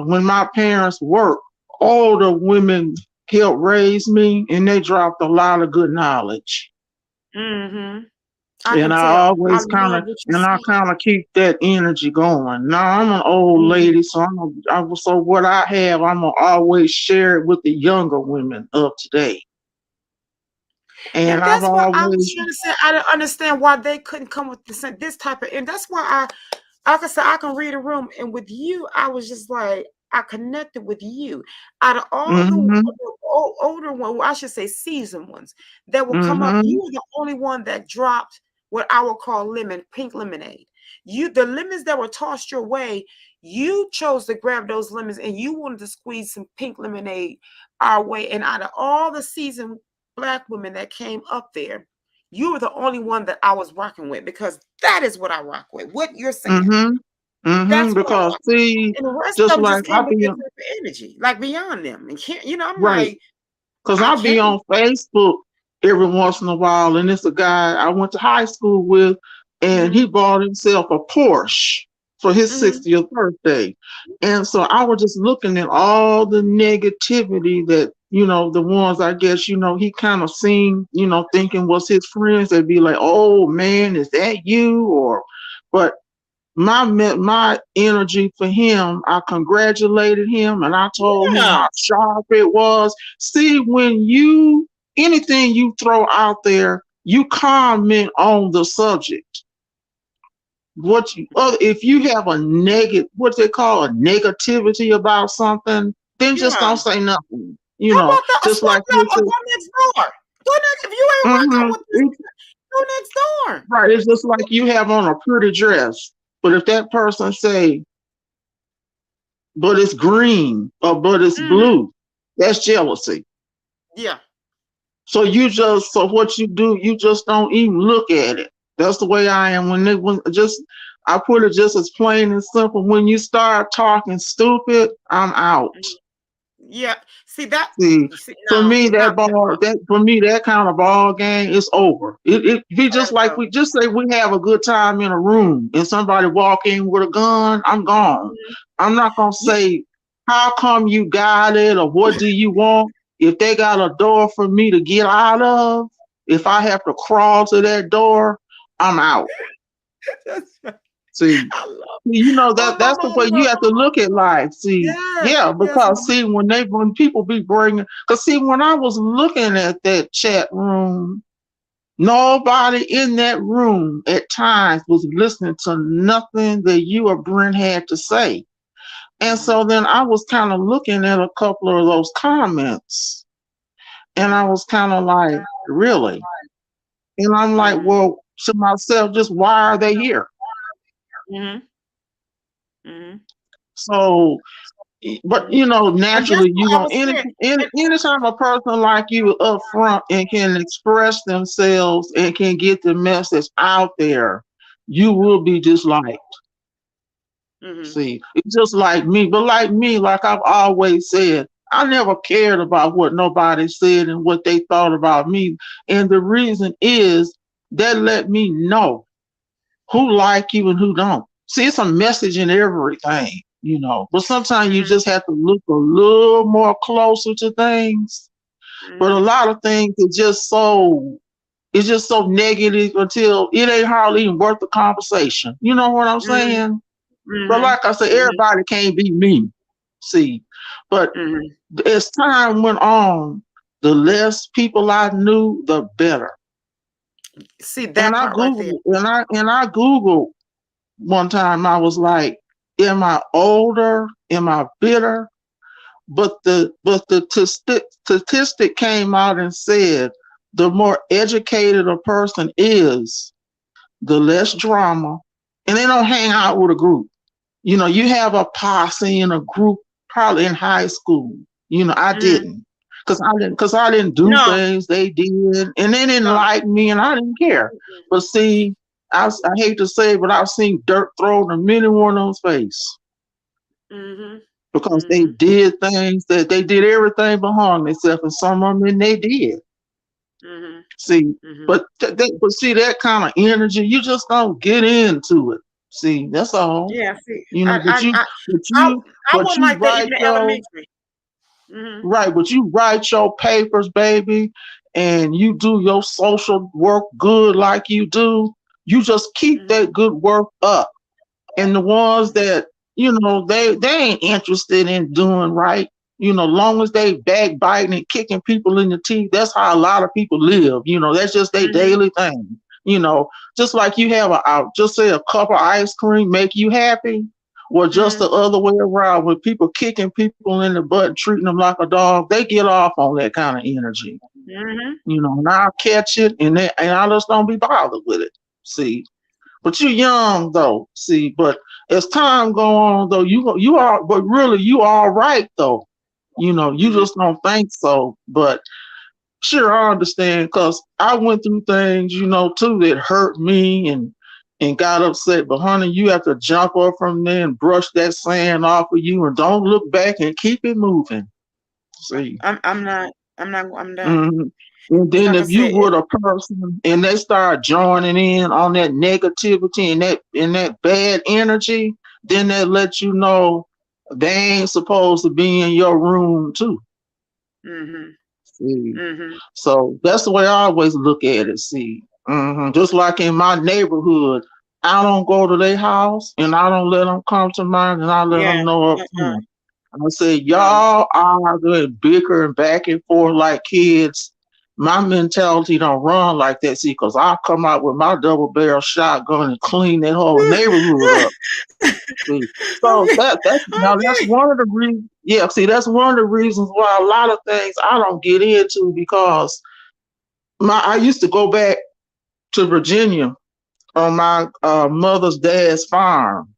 when my parents worked, older women helped raise me, and they dropped a lot of good knowledge. Mhm. I And can I tell. I always love what you said. kind of keep that energy going. Now I'm an old Mhm. lady, so so what I have, I'm gonna always share it with the younger women of today. And And I've that's why I was always, trying to say I don't understand why they couldn't come with this type of, and that's why like I said, I can read a room, and with you, I was just like, I connected with you. Out of all mm-hmm, the older one, well, I should say seasoned ones that will come up, mm-hmm, you were the only one that dropped what I would call pink lemonade. The lemons that were tossed your way, you chose to grab those lemons and you wanted to squeeze some pink lemonade our way. And out of all the seasoned Black women that came up there, you were the only one that I was rocking with, because that is what I rock with. What you're saying. mm-hmm, mm-hmm. That's what I Because rock with. see, And the rest of just them like just I came with be their type of energy, like beyond them. And can't, I'm right. like, Because I I'll be can't. on Facebook every once in a while, and it's a guy I went to high school with, and he bought himself a Porsche for his Mhm. 60th birthday. And so I was just looking at all the negativity that, the ones I guess, he kind of seen, thinking was his friends. They'd be like, oh man, is that you? But my energy for him, I congratulated him and I told him Yeah. how sharp it was. See, when anything you throw out there, you comment on the subject. If you have a negative, what they call a negativity about something, then just don't Yeah. say nothing. How about that? A Just swap like out you or said, go next door. Go next if you ain't rocking with this, go next door. right. It's just like you have on a pretty dress, but if that person say, but it's green or but it's Mhm. blue, that's jealousy. Yeah. So what you do, you just don't even look at it. That's the way I am I put it just as plain and simple. When you start talking stupid, I'm out. Yeah. See that? See, You see for now, me now, that kind of ball game is over. It be just like we just say we have a good time in a room and somebody walk in with a gun, I'm gone. I'm not gonna you, say how come you got it or what do you want. If they got a door for me to get out of, if I have to crawl to that door, I'm out. that's right. See, I love. Oh, my that's the way mom you loved. have to look at life. See, Yes. yeah, Yes. because see, when people be bringing, because see, when I was looking at that chat room, nobody in that room at times was listening to nothing that you or Brent had to say. And so then I was kind of looking at a couple of those comments, and I was kind of like, really? And I'm like, Mhm. well, to myself, just why are they here? Mhm. Mhm. So but Mhm. And that's naturally what you I gonna was saying. And anytime a person like you up front and can express themselves and can get the message out there, you will be disliked. mhm. See, it's just like me, but like me, like I've always said, I never cared about what nobody said and what they thought about me. And the reason is that let me know who like you and who don't. See, it's a message in everything, but sometimes you Mhm. just have to look a little more closer to things. But a Mhm. lot of things it's just so negative until it ain't hardly even worth the conversation. You know what I'm Mhm. saying? But Mhm. like I said, Mhm. everybody can't be me. See, but Mhm. as time went on, the less people I knew, the better. See And that part right there. I Googled one time. I was like, "Am I older? Am I bitter?" But the statistic came out and said the more educated a person is, the less drama, and they don't hang out with a group. You have a posse in a group, probably in high school. I Mhm. didn't, because I didn't do No. things they did, and they didn't No. like me, and I didn't care. But see, I hate to say it, but I've seen dirt thrown in many one of those face Mhm. because they Mhm. did things that they did everything behind themselves, and some of them they did. Mhm. See, Mhm. but see that kind of energy, you just don't get into it. See, that's all. Yeah. See, You know, I, but I, you, I, but I, you, I but wasn't you like that write even in your elementary. Mhm. right, but you write your papers, baby, and you do your social work good like you do. You just keep Mhm. that good work up. And the ones Mhm. that they ain't interested in doing right. Long as they backbiting and kicking people in the teeth, that's how a lot of people live. That's just their Mhm. daily thing. Just like you have just say a cup of ice cream make you happy, or just the Mhm. other way around, when people kicking people in the butt and treating them like a dog, they get off on that kind of energy. Mhm. And I'll catch it, and I just don't be bothered with it. See, but you're young though. See, but as time go on though, but really you all right though. You Mhm. just don't think so. But sure, I understand because I went through things, too, that hurt me and got upset. But honey, you have to jump up from there and brush that sand off of you and don't look back and keep it moving. See. I'm not. I'm done. Mhm. And It's then like I if you said, with a person and they start joining in on that negativity and that bad energy, then they let you know they ain't supposed to be in your room too. mm-hmm, See, mm-hmm. so that's the way I always look at it. See, just like in my neighborhood, I don't go to their house and I don't let them come to mine, and I let Yeah. them know up Uh-uh. front. I say, No. y'all arguing, bickering back and forth like kids. My mentality don't run like that. See, because I come out with my double barrel shotgun and clean that whole neighborhood up. See, so Okay. that's Okay. one of the reasons. Yeah, see, that's one of the reasons why a lot of things I don't get into, because I used to go back to Virginia on my mother's dad's farm.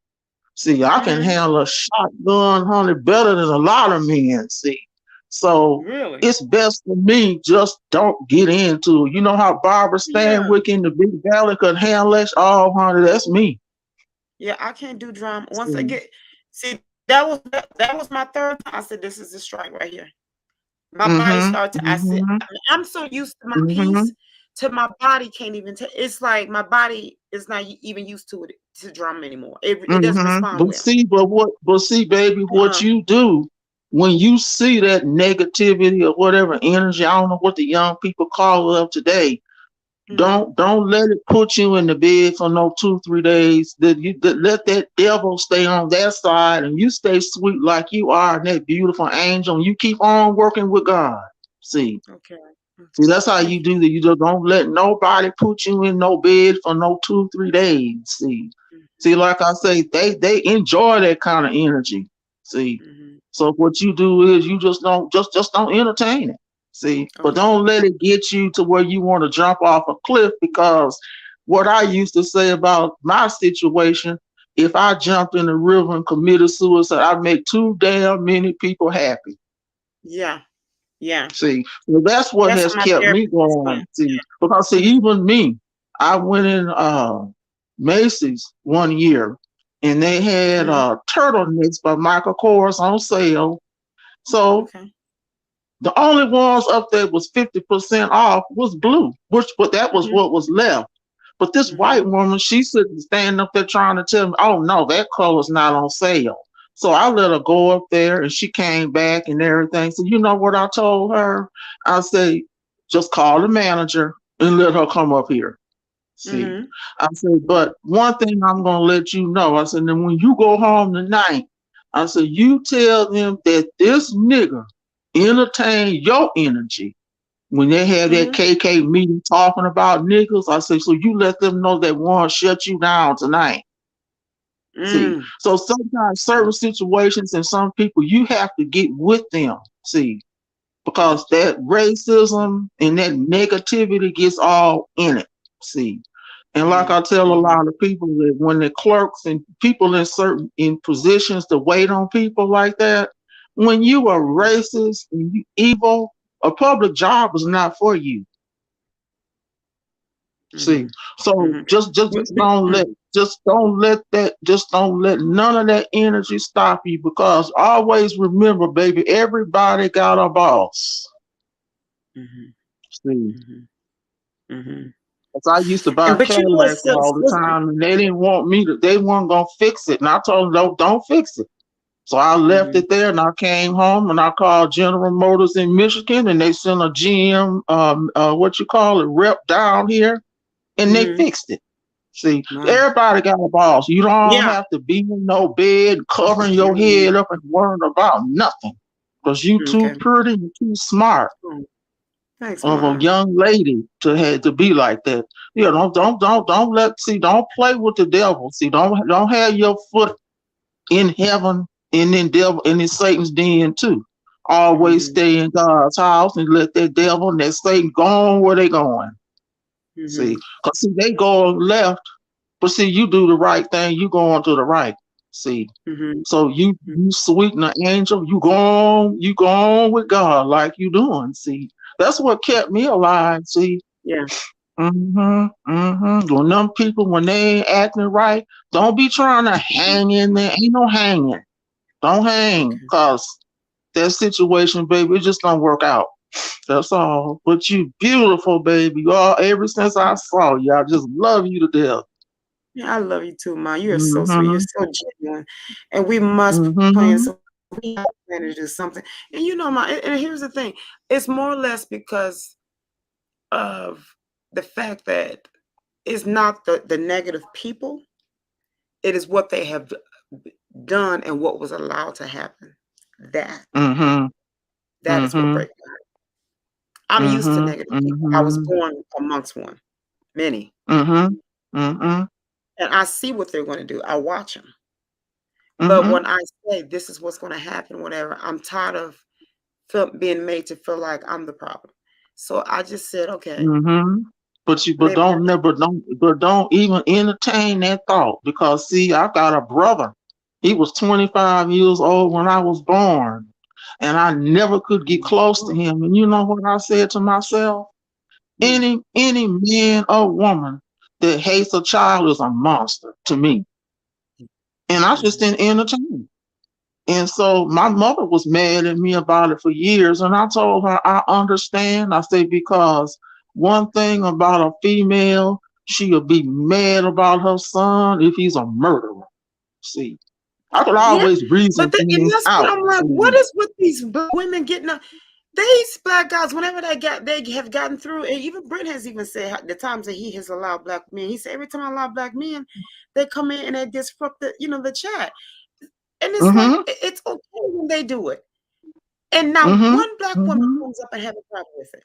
See, I can Mm-hmm. handle a shotgun, honey, better than a lot of men. See, so Really? it's best for me just don't get into it. You know how Barbara Yeah. Stanwyck in the Big Valley could handle that? Oh, honey, that's me. Yeah, I can't do drama. Once I See, get, see, that was my third time. I said, this is a strike right here. My body mm-hmm, started to, I said, mm-hmm, I'm so used to my mm-hmm. peace to my body can't even tell. It's like my body is not even used to it, to drama anymore. It doesn't respond But well. see, baby, what Uh-uh. you do when you see that negativity or whatever energy, I don't know what the young people call it of today. Mm-hmm. Don't let it put you in the bed for no 2 3 days. Let that devil stay on that side, and you stay sweet like you are, and that beautiful angel, and you keep on working with God. See, Okay. see, Okay. that's how you Thank you. do that. You just don't let nobody put you in no bed for no 2 3 days. See, like I say, they enjoy that kind of energy. See, Mm-hmm. so what you do is you just don't entertain it. See, but Okay. don't let it get you to where you want to jump off a cliff, because what I used to say about my situation, if I jumped in the river and committed suicide, I'd make too damn many people happy. Yeah. Yeah. See, well, that's what That's has what my kept me therapist is going. saying. See, because see, Mm-hmm. even me, I went in Macy's one year, and they had Mm-hmm. turtlenecks by Michael Kors on sale. So Okay. the only ones up there was 50% off was blue, but that was Mm-hmm. what was left. But this Mm-hmm. white woman, she sitting standing up there trying to tell me, oh no, that color's not on sale. So I let her go up there, and she came back and everything. So you know what I told her? I say, just call the manager and let her come up here. See, Mm-hmm. I said, but one thing I'm gonna let you know, I said, then when you go home tonight, I said, you tell them that this nigga entertain your energy when they have that Mm-hmm. KK meeting talking about niggas. I said, so you let them know that one shut you down tonight. See, Mm. so sometimes certain situations and some people you have to get with them. See, because that racism and that negativity gets all in it. See, and like I tell a Mm-hmm. lot of people, that when the clerks and people in certain in positions to wait on people like that, when you are racist and you evil, a public job is not for you. Mm-hmm. See, so Mm-hmm. just don't let none of that energy stop you, because always remember, baby, everybody got a boss. Mm-hmm. See, Mm-hmm. Mm-hmm. 'cause I used to buy But you know Cadillacs what's all the time, and they didn't want me to. They weren't gonna fix it, and I told them, no, don't fix it. So I left mm-hmm. it there, and I came home, and I called General Motors in Michigan, and they sent a GM, what you call it, rep down here, and they Mm-hmm. fixed it. See, Wow. everybody got a boss. You don't Yeah. have to be in no bed covering your Mm-hmm. head up and worrying about nothing, because you too Okay. pretty and too smart Oh, thanks, of a Mom. young lady to have to be like that. You know, don't play with the devil. See, don't have your foot in heaven and in devil and in Satan's den too. Always Mm-hmm. stay in God's house and let that devil and that Satan go on where they going. See, Mm-hmm. because see, they go left, but see, you do the right thing, you go on to the right. See, Mm-hmm. so you sweeten the angel, you go on with God like you doing. See, that's what kept me alive. See, Yeah. When them people, when they ain't acting right, don't be trying to hang in there. Ain't no hanging. Don't hang, Okay. cause that situation, baby, it just don't work out. That's all. But you beautiful, baby. You all ever since I saw you, I just love you to death. Yeah, I love you too, Ma. You are so sweet. You're Mm-hmm. so genuine. And we must plan Mm-hmm. so we have to plan to do something. And you know, Ma, and here's the thing. It's more or less because of the fact that it's not the negative people. It is what they have done and what was allowed to happen. That Mm-hmm. that is what Mm-hmm. breaks my heart. I'm used to Mm-hmm. negative people. I was Mm-hmm. born amongst one, many. Mm-hmm. Mm-hmm. And I see what they're going to do. I watch them. But Mm-hmm. when I say this is what's going to happen, whatever, I'm tired of being made to feel like I'm the problem. So I just said, okay, Mm-hmm. But maybe don't never don't even entertain that thought because see, I got a brother. He was 25 years old when I was born, and I never could get close to him. And you know what I said to myself? mm, Any man or woman that hates a child is a monster to me. And I just mhm, didn't entertain. And so my mother was mad at me about it for years. And I told her, I understand. I said, because one thing about a female, she'll be mad about her son if he's a murderer. See, I could yeah, always reason and things that's what out. I'm like. What See. is with these black women getting up? These black guys, whenever they have gotten through, and even Brent has even said the times that he has allowed black men. He said every time I allow black men, they come in and they disrupt the chat. And it's like Mm-hmm. it's okay when they do it. And now Mm-hmm. one black woman Mm-hmm. comes up and have a problem with it.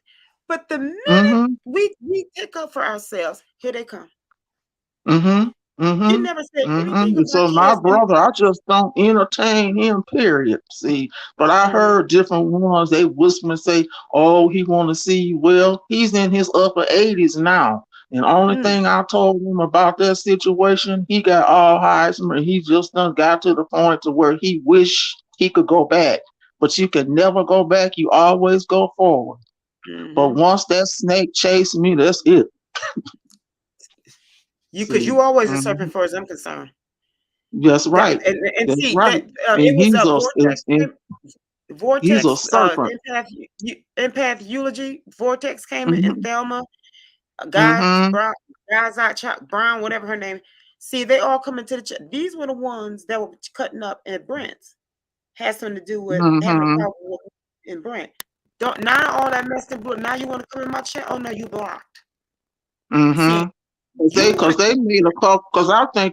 But the minute Mm-hmm. we take up for ourselves, here they come. Mm-hmm. You Mm-hmm. never said anything Mm-hmm. about So my kids. And brother, I just don't entertain him, period. See, but I mhm, heard different ones, they whisper and say, oh, he wanna see you. Well, he's in his upper 80s now. And only mm, thing I told him about that situation, he got Alzheimer's. He just done got to the point to where he wish he could go back. But you can never go back, you always go forward. But mhm. once that snake chased me, that's it. Because See. you always a serpent, Mhm. as far as I'm concerned. That's That right. and That's see right. that it And was a vortex. and he's a Vortex serpent. empath eulogy. Vortex came in Mm-hmm. Thelma. Guy Mm-hmm. Brown, guys out Brown, whatever her name. See, they all come into the chat. These were the ones that were cutting up in Brent's. Had something to do with having a Mm-hmm. problem with in Brent. Don't now all that messed up. Now you want to come in my chat? Oh no, you blocked. See, Mm-hmm. you Cause want they made a couple. Cause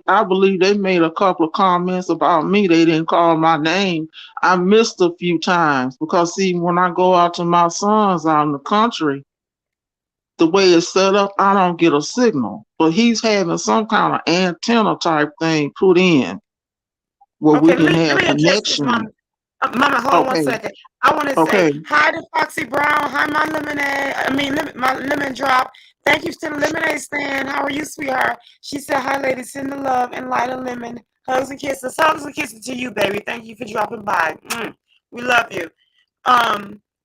I believe they made a couple of comments about me. They didn't call my name. I missed a few times because see, when I go out to my sons out in the country, the way it's set up, I don't get a signal. But he's having some kind of antenna type thing put in where we okay. can Let have me address this, Mama. connection. Mama, hold on one Okay. second. I want to say Okay. hi to Foxy Brown. Hi, my lemonade. My lemon drop. Thank you to the lemonade stand. How are you, sweetheart? She said, hi, ladies. Send the love and light of lemon. Hugs and kisses. Hugs and kisses to you, baby. Thank you for dropping by. We love you.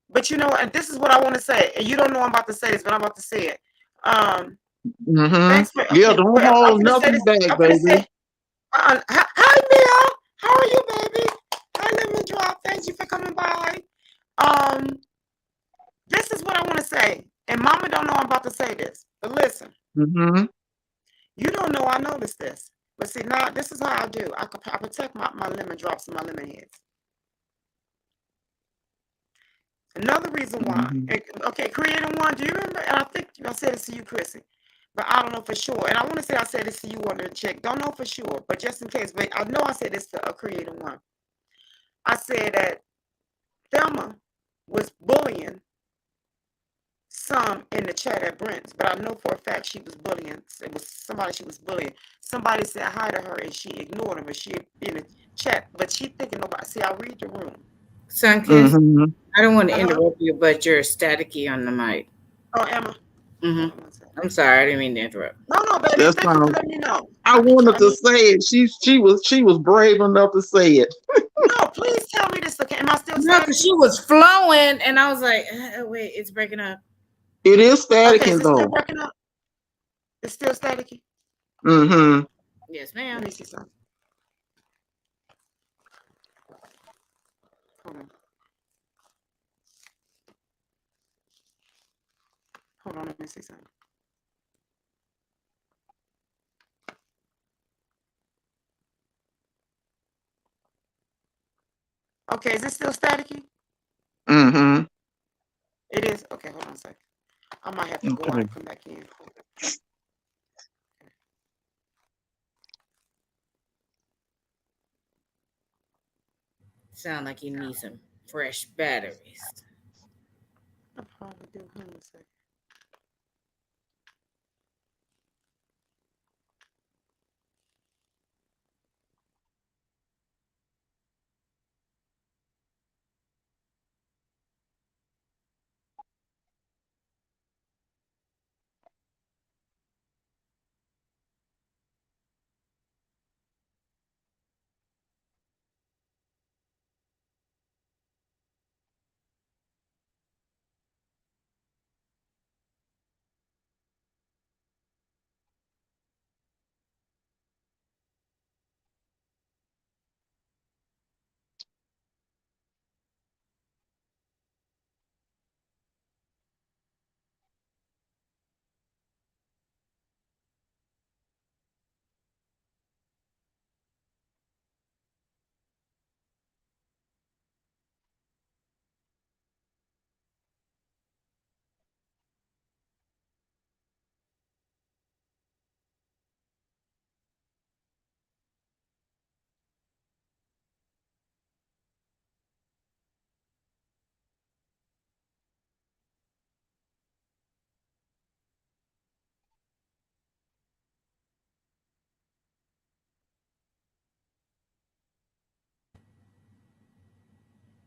But you know what? This is what I want to say. And you don't know I'm about to say this, but I'm about to say it. Um, Mm-hmm. thanks for, Yeah, okay, don't well, I'm hold going to say nothing this. back, I'm going to baby. say, hi, Neil. How are you, baby? Hi, lemon drop. Thank you for coming by. Um, this is what I want to say, and Mama don't know I'm about to say this, but listen, Mm-hmm. you don't know I noticed this, but see now this is how I do. I protect my lemon drops and my lemon heads. Another reason why, Mm-hmm. okay, creating one. Do you remember? And I think I said this to you, Chrissy, but I don't know for sure. And I want to say I said this to you on the check. Don't know for sure, but just in case. But I know I said this to a creating one. I said that Thelma was bullying some in the chat at Brent's, but I know for a fact she was bullying. It was somebody she was bullying. Somebody said hi to her and she ignored him, but she in the chat. But she thinking nobody. See, I read the room. Sunkiss, Mm-hmm. I don't want to Uh huh. interrupt you, but you're staticky on the mic. Oh, Emma. Hmm. Hold on one second. I'm sorry, I didn't mean to interrupt. No, no, baby. That's Thank you for fine. letting me know. I I be wanted trying. to say it. She was brave enough to say it. No, please tell me this. Okay, am I still No, because staticky? she was flowing, and I was like, wait, it's breaking up. It is static Okay, is it still though. breaking up? It's still staticky. Mm-hmm. Yes, Let ma'am. me see something. Hold on. Hold on, let me see something. Okay, is it still staticky? Mm-hmm. It is. Okay, hold on a second. I might have to go out Okay. and come back in. Sound like you need some fresh batteries. I probably do. Hold on a second.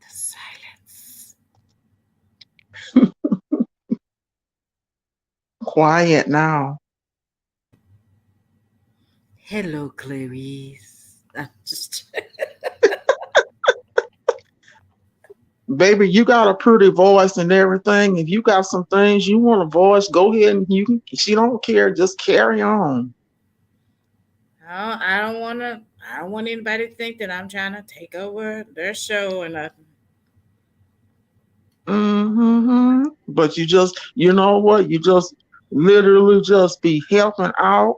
The silence. Quiet now. Hello, Clarice. I'm just Baby, you got a pretty voice and everything. If you got some things you want to voice, go ahead and you can. She don't care. Just carry on. I don't want to. I don't want anybody to think that I'm trying to take over their show or nothing. Mm-hmm. But you just, you know what? You just literally just be helping out,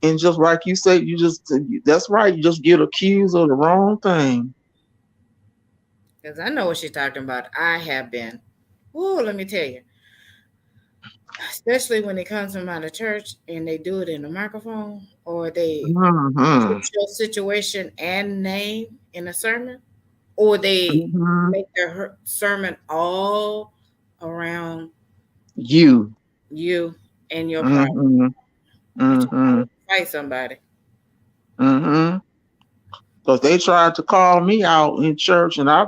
and just like you said, you just that's right. You just get accused of the wrong thing. Because I know what she's talking about. I have been. Ooh, let me tell you. Especially when it comes from out of church and they do it in a microphone or they Mm-hmm. put your situation and name in a sermon or they Mm-hmm. make their sermon all around You. you and your problem. Mm-hmm. But you Mm-hmm. want to fight somebody. Mm-hmm. Because they tried to call me out in church, and I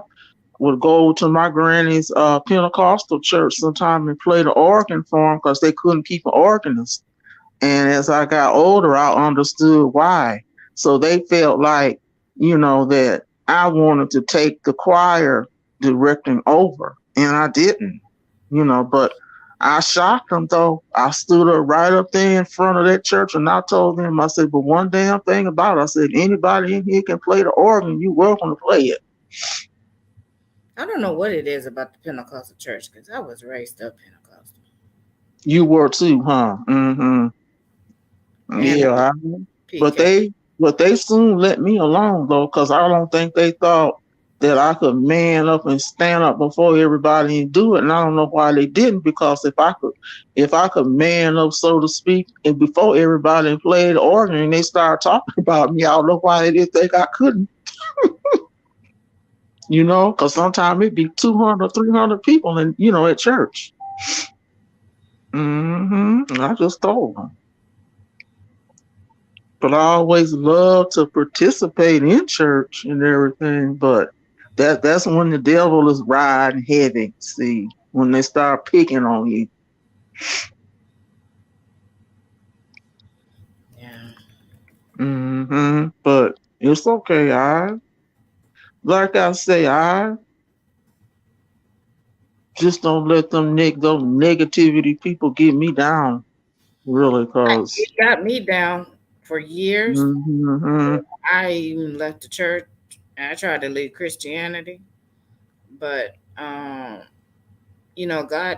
would go to my granny's Pentecostal church sometime and play the organ for them because they couldn't keep an organist. And as I got older, I understood why. So they felt like, that I wanted to take the choir directing over, and I didn't, but I shocked them though. I stood up right up there in front of that church and I told them, I said, but one damn thing about it, I said, anybody in here can play the organ, you welcome to play it. I don't know what it is about the Pentecostal church because I was raised up Pentecostal. You were too, huh? Mm-hmm. And Yeah, but PK. they soon let me alone though, because I don't think they thought that I could man up and stand up before everybody and do it. And I don't know why they didn't, because if I could man up, so to speak, and before everybody and play the organ and they start talking about me, I don't know why they didn't think I couldn't, because sometimes it'd be 200, 300 people at church. I just told them. But I always love to participate in church and everything. But that's when the devil is riding heavy. See, when they start picking on you. Yeah. But it's okay. Like I say, I just don't let those negativity people get me down. Really, It cause. got me down for years. Mm-hmm, I even left the church. I tried to leave Christianity, but God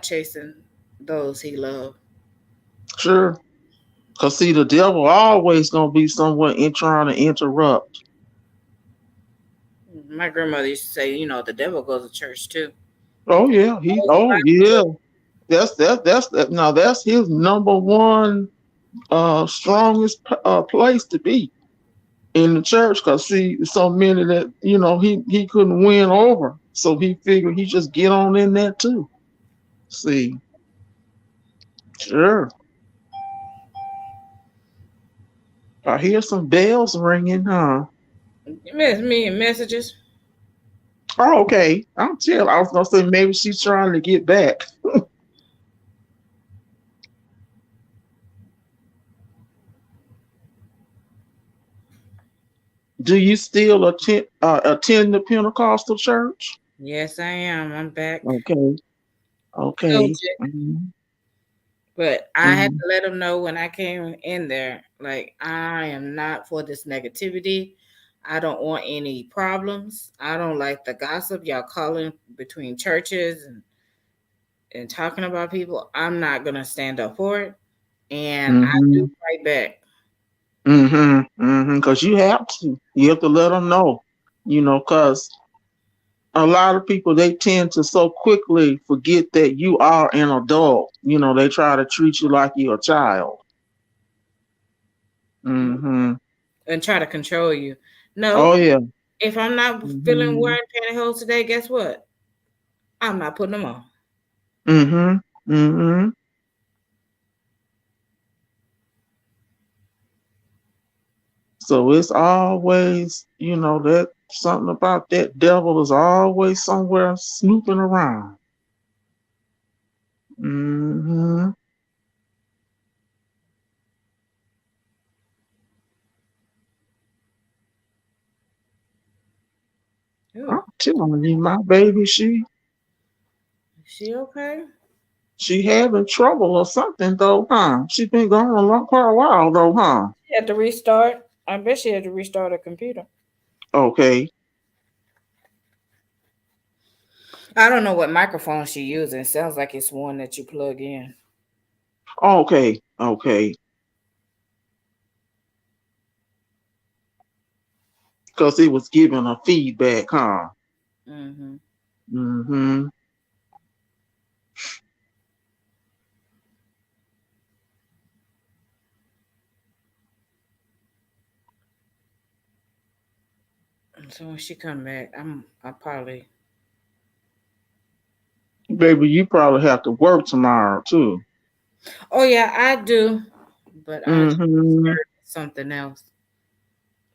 chasing those He loved. Sure. Cause see, the devil always gonna be somewhere in trying to interrupt. My grandmother used to say, the devil goes to church too. Oh yeah, he. Oh yeah. That's now that's his number one strongest place to be in the church. Cause see, so many that he couldn't win over, so he figured he just get on in there too. See, sure. I hear some bells ringing, huh? Miss me in messages. Oh, okay. I'm chill. I was gonna say maybe she's trying to get back. Do you still attend the Pentecostal church? Yes, I am. I'm back. Okay. Told Okay. you. Mm-hmm. But I had Mm-hmm. to let them know when I came in there, like, I am not for this negativity. I don't want any problems. I don't like the gossip y'all calling between churches and talking about people. I'm not gonna stand up for it. And I do Mm-hmm. fight back. Mm-hmm. Mm-hmm. Because you have to. You have to let them know. Because a lot of people they tend to so quickly forget that you are an adult. They try to treat you like you're a child. Mm-hmm. And try to control you. Oh No, yeah. if I'm not feeling Mm-hmm. wearing pantyhose today, guess what? I'm not putting them on. Mm-hmm. Mm-hmm. So it's always, that something about that devil is always somewhere snooping around. Hmm. I'm Ooh, telling you, my baby, is she okay? she having trouble or something though, huh? She been gone a long for a while though, huh? She had to restart. I bet she had to restart her computer. Okay, I don't know what microphone she using. It sounds like it's one that you plug in. okay, okay. Because it was giving a feedback, huh? Hmm. Mm-hmm. So when she come back, I'll probably. Baby, you probably have to work tomorrow too. Oh yeah, I do, but I just Mm-hmm. heard something else.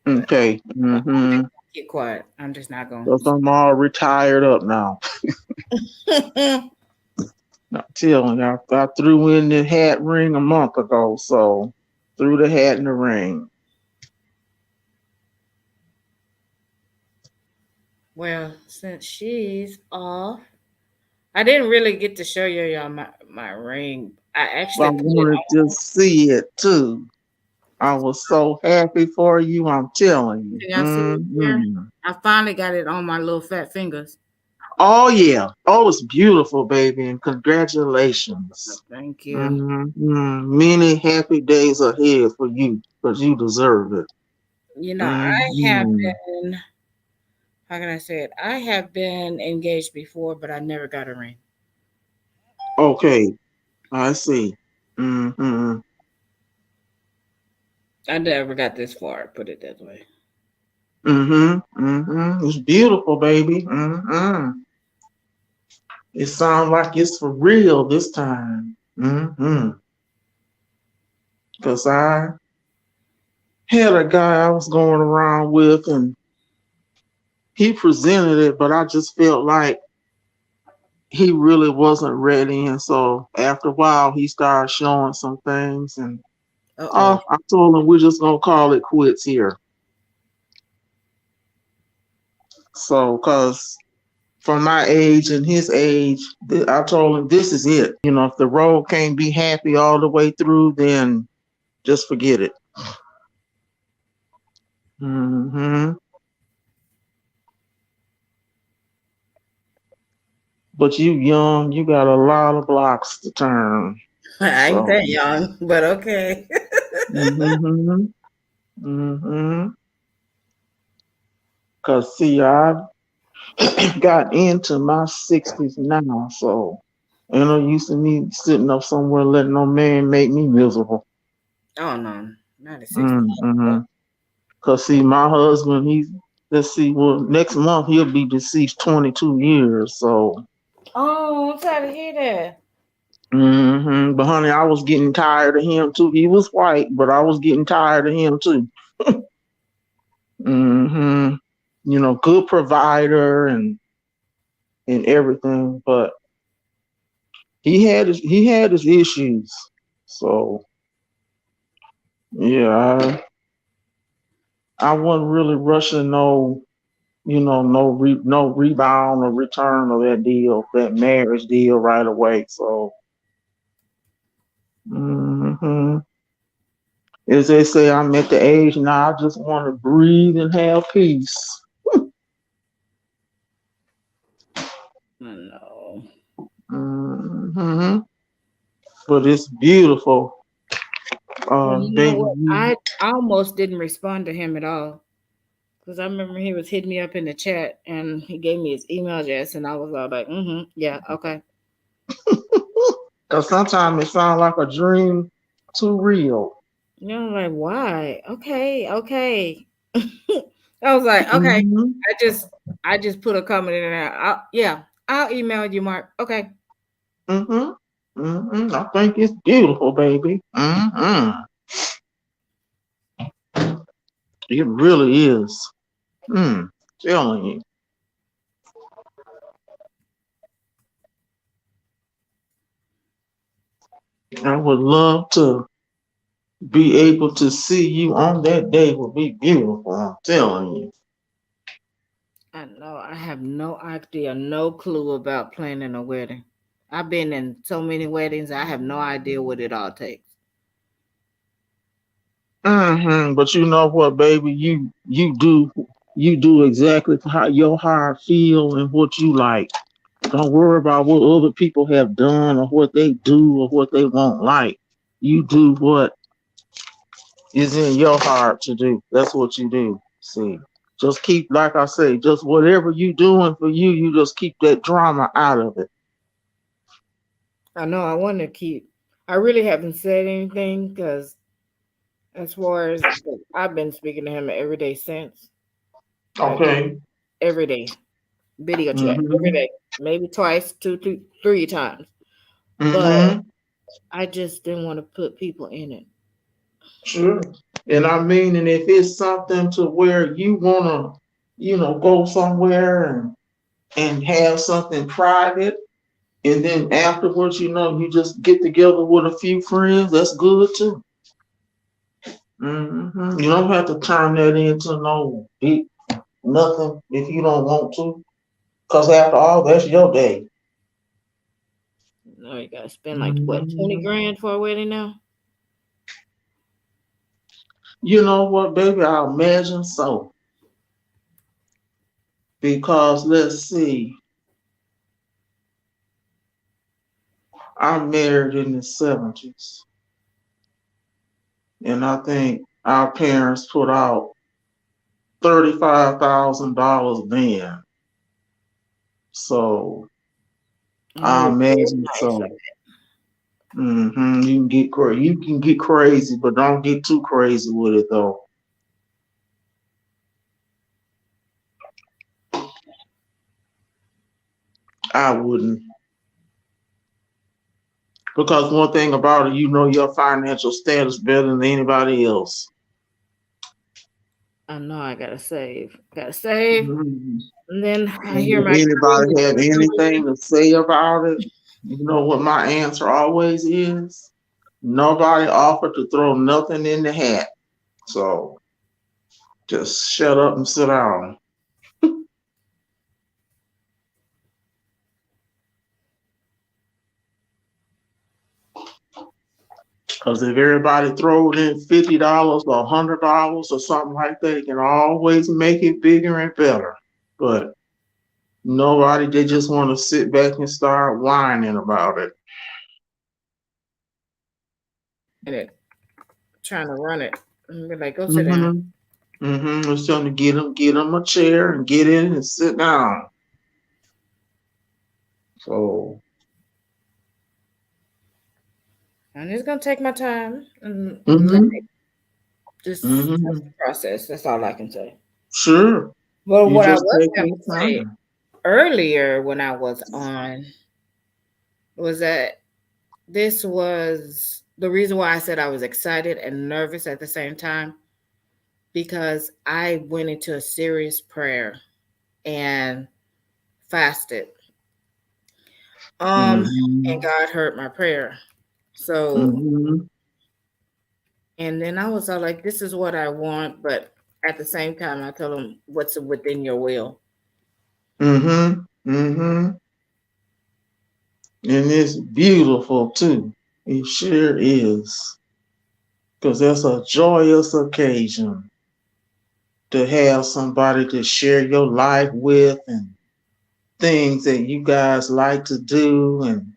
But Okay. I'm Mm-hmm. just gonna keep quiet. I'm just not gonna. Because I'm all retired up now. I'm telling you, I threw in the hat ring a month ago, so threw the hat in the ring. Well, since she's off, I didn't really get to show y'all my ring. I I actually put it wanted to on. see it too. I was so happy for you, I'm telling you. Can y'all see it here? Hmm. I finally got it on my little fat fingers. Oh yeah. Oh, it's beautiful, baby, and congratulations. Thank you. Many happy days ahead for you, because you deserve it. I have Hmm. been, how can I say it? I have been engaged before, but I never got a ring. Okay, I see. Hmm. I never got this far, put it that way. It's beautiful, baby. It sounds like it's for real this time. Because I had a guy I was going around with, and he presented it, but I just felt like he really wasn't ready. And so after a while, he started showing some things, and Uh oh. I told him we're just gonna call it quits here. So, because from my age and his age, I told him this is it. If the road can't be happy all the way through, then just forget it. Hmm. But you young, you got a lot of blocks to turn. I ain't So, that young, but okay. mm-hmm, mm-hmm. Cause see, I got into my 60s now, so ain't no use in me sitting up somewhere letting no man make me miserable. Oh no, not at 60. Mm-hmm. Cause see, my husband, let's see, well, next month he'll be deceased 22 years. So, Oh, I'm sorry to hear that. but honey, I was getting tired of him too. He was white, but I was getting tired of him too. hmm good provider and everything, but he had his issues. So yeah, I wasn't really rushing no rebound or return of that marriage deal right away. So hmm as they say, I'm at the age now. I just want to breathe and have peace. No. hmm But it's beautiful, Well, you know baby. what? I almost didn't respond to him at all because I remember he was hitting me up in the chat and he gave me his email address and I was all like, yeah, okay. Because sometimes it sounds like a dream too real. You know, like why? Okay, okay. I was like, okay. hmm I just put a comment in there. Yeah, I'll email you, Mark. Okay. hmm I think it's beautiful, baby. It really is. Telling you. I would love to be able to see you on that day would be beautiful. I'm telling you. I know. I have no idea, no clue about planning a wedding. I've been in so many weddings. I have no idea what it all takes. But you know what, baby? You do exactly how your heart feel and what you like. Don't worry about what other people have done or what they do or what they won't like. You do what is in your heart to do. That's what you do. See, just keep, like I say, just whatever you doing for you, you just keep that drama out of it. I know. I want to keep. I really haven't said anything because, as far as I've been speaking to him every day since, like Okay. every day, video chat every Mm-hmm. day, maybe twice, two, three times. But Mm-hmm. I just didn't want to put people in it. Sure. And I mean, and if it's something to where you wanna, go somewhere and have something private, and then afterwards, you just get together with a few friends, that's good too. You don't have to turn that into no big nothing if you don't want to, because after all, that's your day. No, you gotta spend like what, 20 hmm grand for a wedding now? You know what, baby? I imagine so. Because let's see, I'm married in the 70s, and I think our parents put out $35,000 then. So Oh, I yeah, very imagine nice. so. You can get crazy, but don't get too crazy with it though. I wouldn't. Because one thing about it, you know your financial status better than anybody else. I know I gotta save. Gotta save. Mhm. And then I And hear if my anybody have story. anything to say about it, you know what my answer always is? Nobody offered to throw nothing in the hat. So just shut up and sit down. Because if everybody throws in $50 or $100 or something like that, you can always make it bigger and better. But nobody, they just want to sit back and start whining about it. it, trying to run it. And be like, go sit down. Mm-hmm. Mm-hmm. It's trying to get them a chair and get in and sit down. So And it's gonna take my time and let mm-hmm. me just trust Mm-hmm. the process. That's all I can say. Sure. Well, You what I just was take going your to say time. earlier when I was on was that this was the reason why I said I was excited and nervous at the same time because I went into a serious prayer and fasted. And Mm-hmm. God heard my prayer. So, Mm-hmm. and then I was all like, this is what I want, but at the same time, I told him, what's within your will? Mm-hmm. Mm-hmm. And it's beautiful too. It sure is. Because that's a joyous occasion to have somebody to share your life with and things that you guys like to do and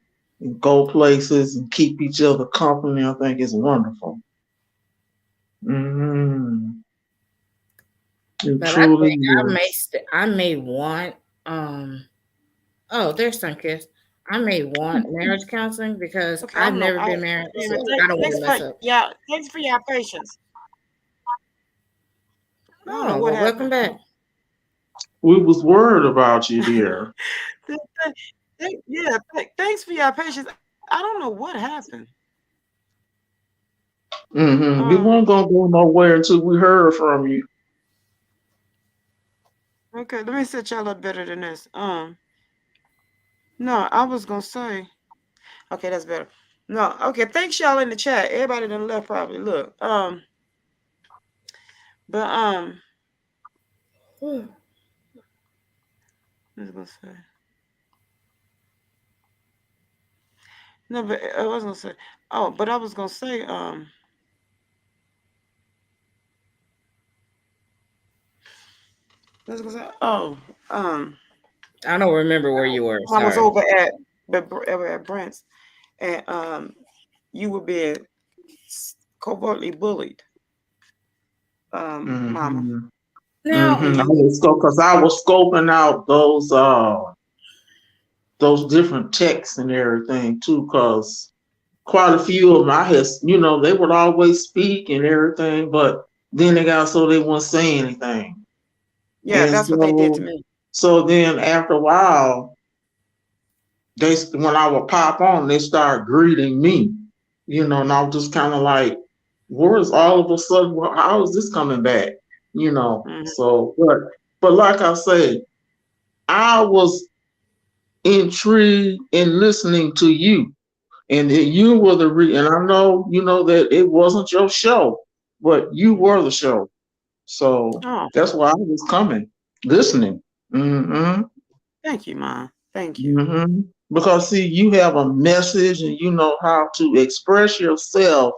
go places and keep each other company. I think it's wonderful. Mm-hmm. It But I truly think is. I may want, um, oh, there's Sunkiss. I may want marriage counseling because Okay, I I've don't know. never been married, Wait a so minute. I don't want Thanks to for mess up. thanks for your patience. I don't know Oh, what well, welcome happened. back. We was worried about you, dear. Th- yeah, thanks for your patience. I don't know what happened. Mm-hmm. We Um, weren't gonna go nowhere until we heard from you. okay, let me set y'all up better than this. No, I was gonna say, okay, that's better. No, okay, thanks y'all in the chat. Everybody done left probably. Look, but I was gonna say, no, but I was gonna say, oh, but I was gonna say, I was gonna say, oh, I don't remember where you were. I was Sorry. over at Brent's, and you were being covertly bullied, Mama. Mm-hmm. Now, Mm-hmm. Because I was scoping out those different texts and everything too, because quite a few of them I had, they would always speak and everything, but then they got so they wouldn't say anything. Yeah, And that's what they did to so me. so then after a while, when I would pop on, they start greeting me, and I was just kind of like, where's all of a sudden, how is this coming back? Hmm. So but like I say, I was intrigued in listening to you. And that you were and I know that it wasn't your show, but you were the show. So Oh, that's why I was coming, listening. Mm-hmm. thank you, Mom. Thank you. Mm-hmm. Because see, you have a message and you know how to express yourself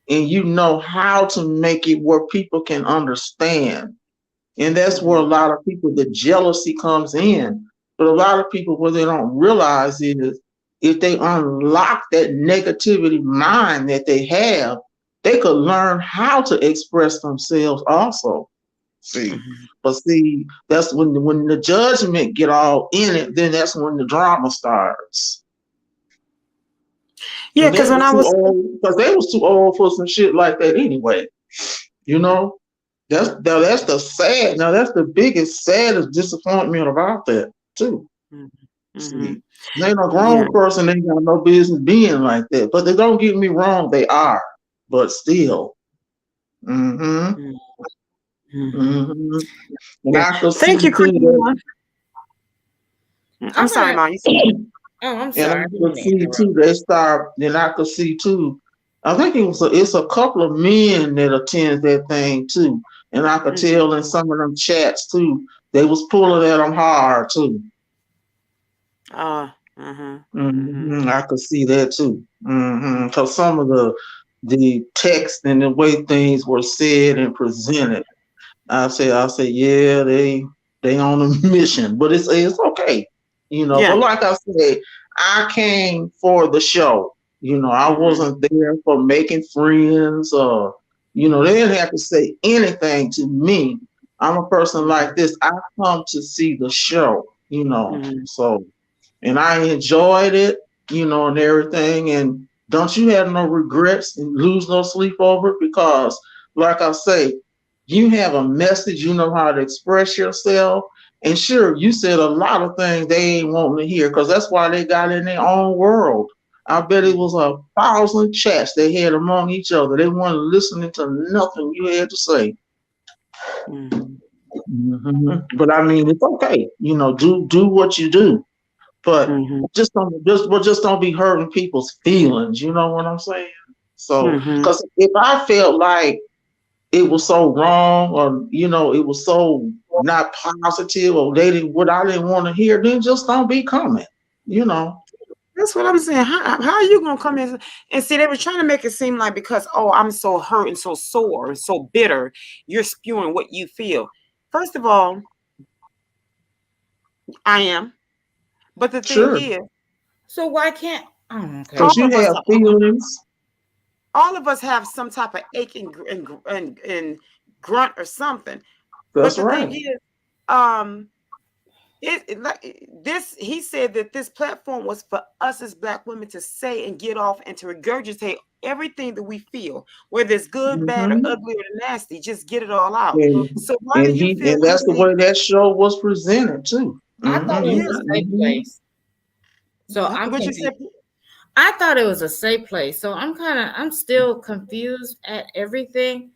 and you know how to make it where people can understand. And that's where a Hmm. lot of people, the jealousy comes in. But a lot of people, what they don't realize is if they unlock that negativity mind that they have, they could learn how to express themselves also. See, Hmm. but see, that's when the judgment get all in it, then that's when the drama starts. Yeah, And they because when was I too was, old, because they was too old for some shit like that anyway. You know, that's the sad. Now that's the biggest, saddest disappointment about that too. hmm, See, they no yeah, grown person ain't got no business being like that. But they don't get me wrong, they are. But still, mm-hmm, hmm, mm-hmm. And yeah. I could see Thank you, too that, Christina. I'm I'm sorry, gonna. Mom. You said, Oh, I'm and I sorry. I didn't could mean to see interrupt. too they start. Then I could see too. I think it's a couple of men that attend that thing too, and I could hmm. tell in some of them chats too. They was pulling at them hard too. Hmm. I could see that too. Because some of the text and the way things were said and presented, I say, yeah, they on a mission, but it's okay, But Yeah. like I said, I came for the show. I wasn't there for making friends or, they didn't have to say anything to me. I'm a person like this. I come to see the show. Mhm. So, and I enjoyed it, and everything. And don't you have no regrets and lose no sleep over it? Because, like I say, you have a message, you know how to express yourself. And sure, you said a lot of things they ain't wanting to hear because that's why they got in their own world. I bet it was 1,000 chats they had among each other. They weren't listening to nothing you had to say. Mhm. But I mean, it's okay. Do what you do, but Mhm. just don't be hurting people's feelings. You know what I'm saying? So, Mhm. because if I felt like it was so wrong, or it was so not positive, or they didn't what I didn't want to hear, then just don't be coming. You know. That's what I'm saying. How are you gonna come in and see? They were trying to make it seem like because I'm so hurt and so sore and so bitter, you're spewing what you feel. First of all, I am, but the thing Sure, is, So why can't? Oh, okay. because all you of us have are, feelings. all of us have some type of ache and grunt or something. But That's the thing right. is, like this, he said that this platform was for us as Black women to say and get off and to regurgitate everything that we feel, whether it's good, bad, or hmm ugly or nasty. Just get it all out. And So why do and you he feel and we that's the need? way that show was presented too. I thought it Yeah, was a safe place. So I'm what you said. confused. I thought it was a safe place. So I'm still confused at everything.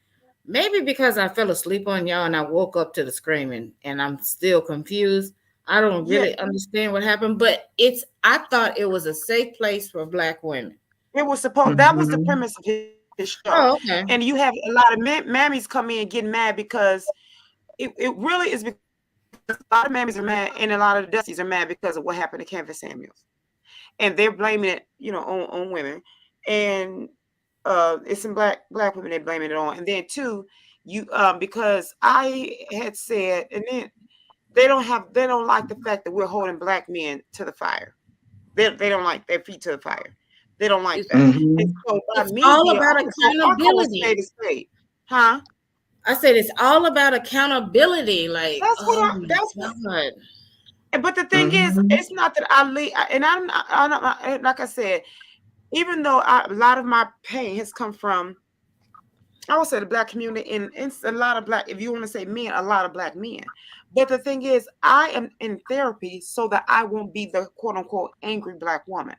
Maybe because I fell asleep on y'all and I woke up to the screaming and I'm still confused. I don't Yeah, really understand what happened, but I thought it was a safe place for Black women. it was supposed. That was the hmm premise of his show. Oh, okay. And you have a lot of mammies come in getting mad because it really is because a lot of mammies are mad and a lot of the Dusties are mad because of what happened to Canvas Samuels. And they're blaming it, on women, and it's some black women they're blaming it on. And then two, you because I had said, and then they don't like the fact that we're holding Black men to the fire. They don't like their feet to the fire. They don't like It's that. And hmm so by it's me all being, about I'll call a accountability. spade a spade, huh? I said it's all about accountability. Like, That's what oh my that's what. God. But the thing is, hmm it's not that I leave, and like I said, even though a lot of my pain has come from, I would say, the Black community, and it's a lot of Black, if you want to say men, a lot of Black men. But the thing is, I am in therapy so that I won't be the quote unquote angry Black woman.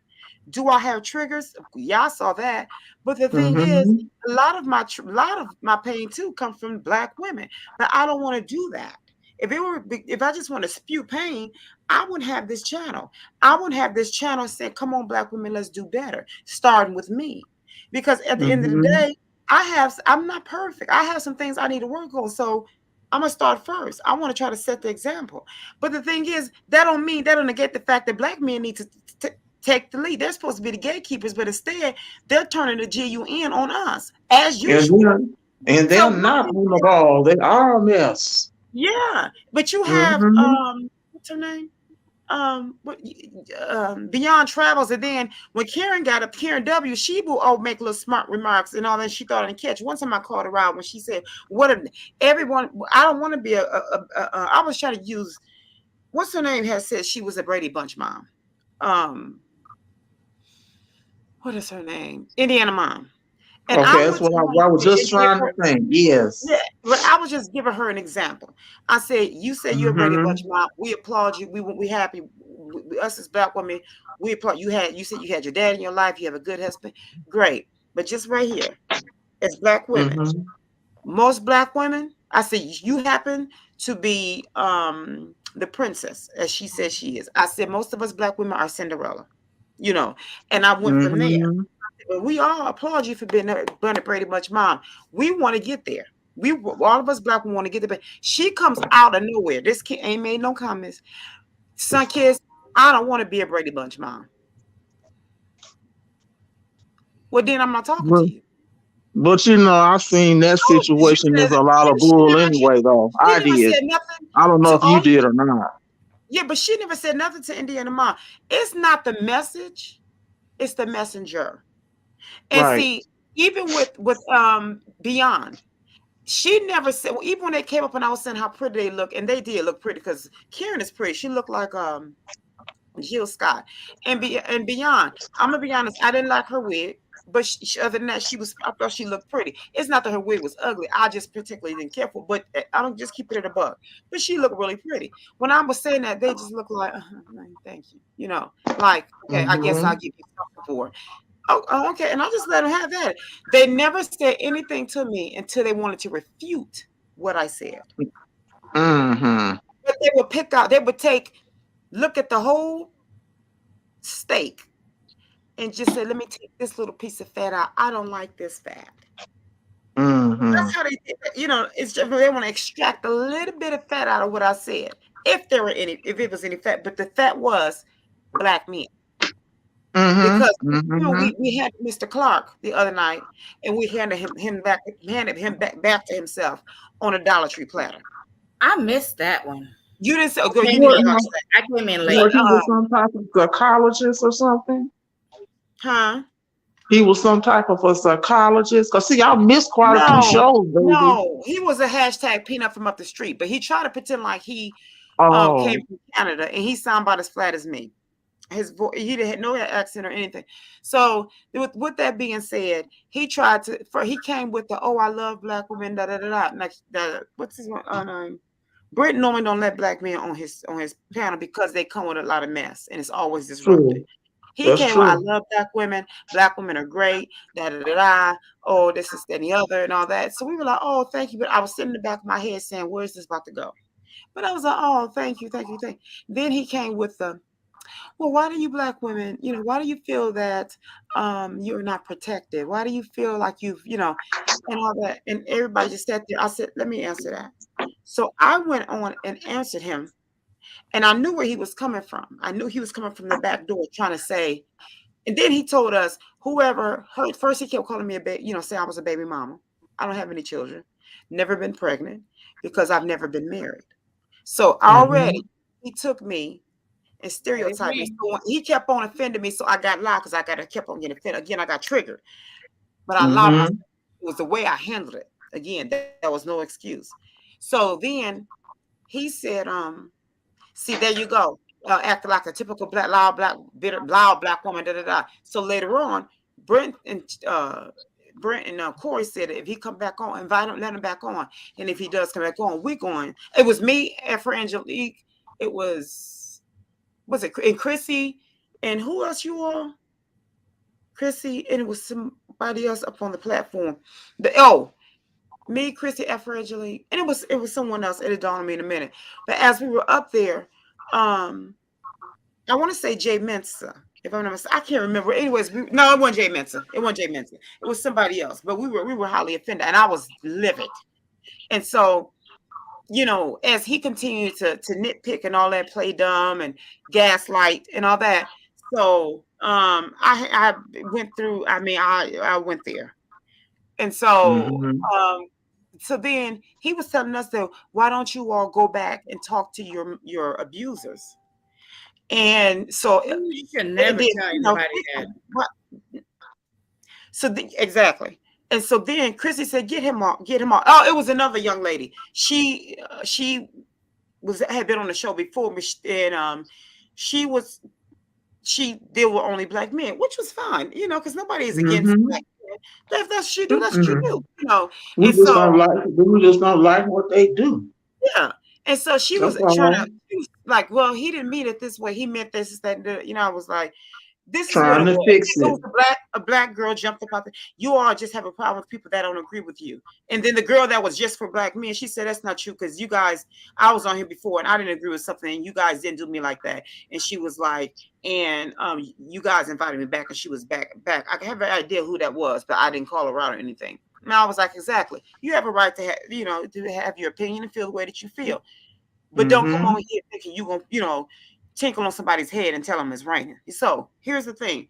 Do I have triggers? Yeah, I saw that. But the thing is, hmm a lot of my pain too comes from Black women. But I don't want to do that. If I just want to spew pain, I wouldn't have this channel. I wouldn't have this channel saying, "Come on, Black women, let's do better," starting with me. Because at the end of the hmm day, I'm not perfect. I have some things I need to work on. So I'm gonna start first. I want to try to set the example. But the thing is, that don't negate the fact that Black men need to take the lead. They're supposed to be the gatekeepers, but instead they're turning the GUN on us as And usual. they're So my not thing on the is, ball. They are a mess. yeah, but you have hmm what's her name? What Beyond Travels, and then when Karen got up, Karen W, she will make little smart remarks and all that. She thought I didn't catch. One time I called her out when she said, "What if everyone? I don't want to be I was trying to use what's her name has said she was a Brady Bunch mom. Um, what is her name? Indiana mom. And Okay, I that's went what to her I was just and gave trying to her. think. Yeah, Yes. but I was just giving her an example. I said, "You say you're a Brady Bunch hmm mom. We applaud you. We happy. Us as Black women, we applaud. You said you had your dad in your life. You have a good husband. Great. But just right here, as Black women, hmm most Black women, I said you happen to be the princess, as she says she is. I said most of us Black women are Cinderella, and I went from there. hmm But we all applaud you for being a Brady Bunch mom. We want to get there. All of us Black women want to get there. But she comes out of nowhere. This kid ain't made no comments. Son, kids, I don't want to be a Brady Bunch mom. Well, then I'm not talking to But, you. but I've seen that Oh, she situation is said, a lot of and bull anyway, though. she I never did. said nothing I don't know to if you all. did or not. Yeah, but she never said nothing to Indiana mom. It's not the message; it's the messenger. And Right. see, even with Beyond, she never said, well, even when they came up and I was saying how pretty they look, and they did look pretty because Karen is pretty. She looked like Jill Scott. And Beyond, I'm gonna be honest, I didn't like her wig, but other than that, I thought she looked pretty. It's not that her wig was ugly. I just particularly didn't care for, but I don't just keep it at a buck. But she looked really pretty. When I was saying that, they just looked like, thank you. Like, okay, I guess I'll Mm-hmm. give you something for it. Oh, okay. And I just let them have that. They never said anything to me until they wanted to refute what I said. Mm-hmm. But they would look at the whole steak and just say, let me take this little piece of fat out. I don't like this fat. Mm-hmm. That's how they did it. It's just they want to extract a little bit of fat out of what I said. If it was any fat, but the fat was black meat. Mm-hmm. Because Mm-hmm. we had Mr. Clark the other night, and we handed him back to himself on a Dollar Tree platter. I missed that one. You didn't say, oh, I girl, you came need to in, watch What, that. I came in But what late. he was some type of psychologist or something? huh? He was some type of a psychologist. Cause see, I missed quite a few No, shows, baby. no, he was a hashtag peanut from up the street, but he tried to pretend like he came Oh, from Canada, and he sounded about as flat as me. His voice, he didn't have no accent or anything. So with that being said, he came with the, oh, I love black women, da da da da. Next, what's his name? Britain normally don't let black men on his panel because they come with a lot of mess and it's always disrupted. true. He That's came with, I true. love black women. Black women are great. Da da da da. Oh, this is that and the other and all that. So we were like, oh, thank you. But I was sitting in the back of my head saying, where's this about to go? But I was like, oh, thank you, thank you, thank you. Then he came with the, well, why do you black women, why do you feel that you're not protected? Why do you feel like and all that? And everybody just sat there. I said, let me answer that. So I went on and answered him, and I knew where he was coming from. I knew he was coming from the back door trying to say, and then he told us, whoever heard, first he kept calling me a baby, say I was a baby mama. I don't have any children, never been pregnant because I've never been married. So Mm-hmm. already he took me and That was stereotyped me. me. So he kept on offending me, so I got loud because kept on getting offended. Again, I got triggered, but I allowed myself. Mm-hmm. It was the way I handled it. Again, that was no excuse. So then he said, see, there you go. Acting like a typical loud black, bitter, loud black woman, da da da. So later on, Brent and Corey said if he come back on, invite him, let him back on. And if he does come back on, we're going. It was me, for Angelique. It was it and Chrissy, and who else you all? Chrissy, and it was somebody else up on the platform. Me, Chrissy, Angelique, and it was someone else. It dawned on me in a minute. But as we were up there, I want to say Jay Mensa. If I'm not mistaken, I can't remember. Anyways, no, it wasn't Jay Mensa. It wasn't Jay Mensa. It was somebody else. But we were highly offended, and I was livid. And so, as he continued to nitpick and all that, play dumb and gaslight and all that. So, I went through. I mean, I went there, and Mm-hmm. so then he was telling us that why don't you all go back and talk to your abusers? And so Ooh, you should and never then, tell anybody that. what? Exactly. And so then Chrissy said, "Get him off, get him off." Oh, it was another young lady. She had been on the show before, and she was she deal with only black men, which was fine, because nobody is against Mm-hmm. black men. If that's what you do, that's what you Mm-mm. do. We And just so don't like we just don't like what they do. yeah, and so she That's was trying to. all. She was like, "Well, he didn't mean it this way. He meant this, that, and that." I was like, this is what Trying it to was. fix It it. was a black girl jumped up out there. You all just have a problem with people that don't agree with you. And then the girl that was just for black men, she said that's not true because you guys, I was on here before and I didn't agree with something and you guys didn't do me like that. And she was like, and you guys invited me back and she was back. I have an idea who that was, but I didn't call her out or anything. And I was like, exactly. You have a right to have your opinion and feel the way that you feel. But don't come Mm-hmm. on here thinking you gonna, tinkle on somebody's head and tell them it's raining. So here's the thing.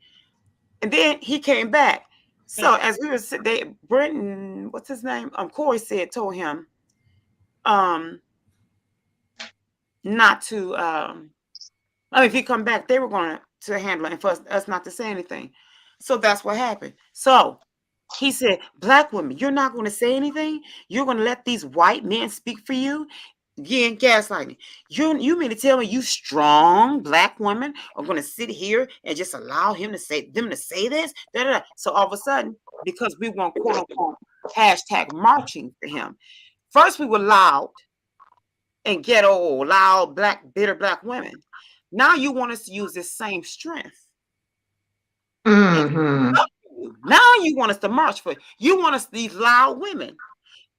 And then he came back. So as we were sitting there, Brenton, what's his name? Corey told him not to I mean if he come back, they were going to handle it and for us not to say anything. So that's what happened. So he said, black women, you're not going to say anything. You're going to let these white men speak for you. Again, gaslighting. You mean to tell me you strong black women are going to sit here and just allow them to say this? Da, da, da. So all of a sudden, because we want quote unquote hashtag marching for him, first we were loud and ghetto, loud black, bitter black women. Now you want us to use this same strength. Mm-hmm. Now you want us to march for it. You want us, these loud women,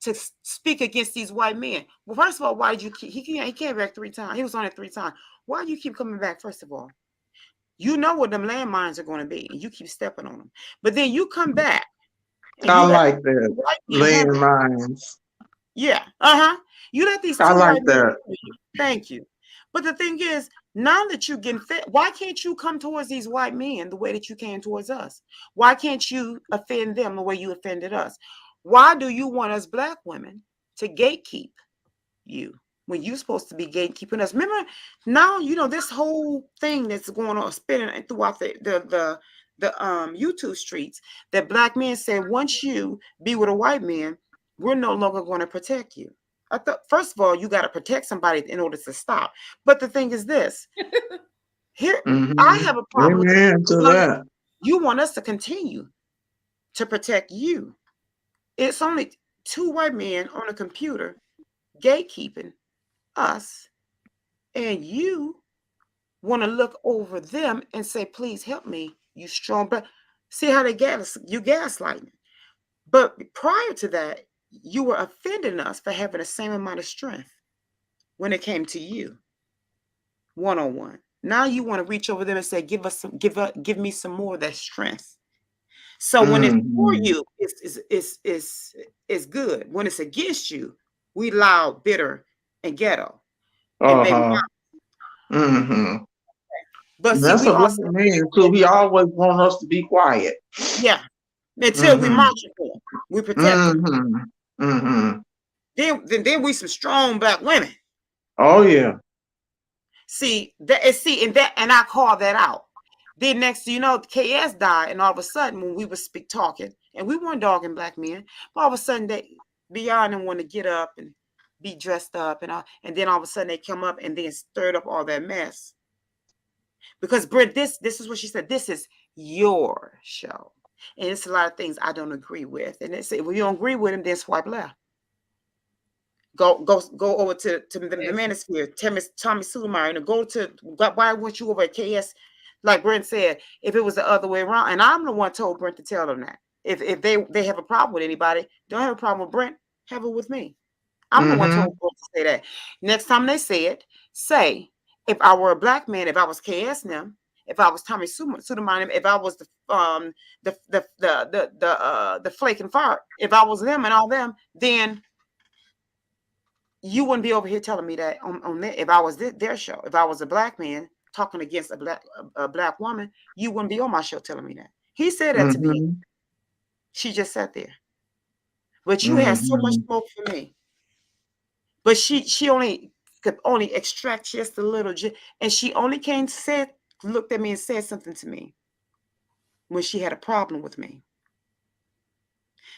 to speak against these white men. Well, first of all, why did you keep, he came back 3 times. He was on it 3 times. Why do you keep coming back, first of all? You know what them landmines are going to be, and you keep stepping on them. But then you come back, and I you let like that. white men Laying handle it. mines. Yeah, you let these I 2 like white men that. handle it. Thank you. But the thing is, now that you're getting fed, why can't you come towards these white men the way that you came towards us? Why can't you offend them the way you offended us? Why do you want us black women to gatekeep you when you're supposed to be gatekeeping us? Remember, now you know this whole thing that's going on, spinning throughout the YouTube streets, that black men said, once you be with a white man, we're no longer going to protect you. I thought, first of all, you got to protect somebody in order to stop. But the thing is this, here I have a problem with Amen to that. you want us to continue to protect you. It's only 2 white men on a computer gatekeeping us, and you want to look over them and say, please help me, you strong. But see how they you gaslighting. But prior to that, you were offending us for having the same amount of strength when it came to you, one-on-one. Now you want to reach over them and say, give me some more of that strength. So when it's for you, it's good. When it's against you, we loud, bitter, and ghetto. And maybe Uh-huh. Mm-hmm. but see, That's we a black also man too. He always want us to be quiet. yeah. Until we Mm-hmm. march for him, we protect him. Mm-hmm. Mm-hmm. Then we some strong black women. Oh yeah. See and I call that out. Then next, you know, KS died, and all of a sudden, when we was talking, and we weren't dogging black men, but all of a sudden they beyond them want to get up and be dressed up and then all of a sudden they come up and then stirred up all that mess. Because Brent, this is what she said. This is your show, and it's a lot of things I don't agree with. And they say, well, you don't agree with him, then swipe left. Go over to the manosphere, Tommy Sotomayor, and go to why weren't you over at KS? Like Brent said, if it was the other way around, and I'm the one told Brent to tell them that. If they have a problem with anybody, don't have a problem with Brent, have it with me. I'm the one Mm-hmm. told Brent to say that. Next time they say it, say, if I were a black man, if I was KS them, if I was Tommy Sotomayor, if I was the flake and fart, if I was them and all them, then you wouldn't be over here telling me that on that. If I was their show, if I was a black man talking against a black woman, you wouldn't be on my show telling me that. He said that to me. Mm-hmm. She just sat there. But you had so much Mm-hmm. smoke for me. But she only could only extract just a little, and she only looked at me and said something to me when she had a problem with me.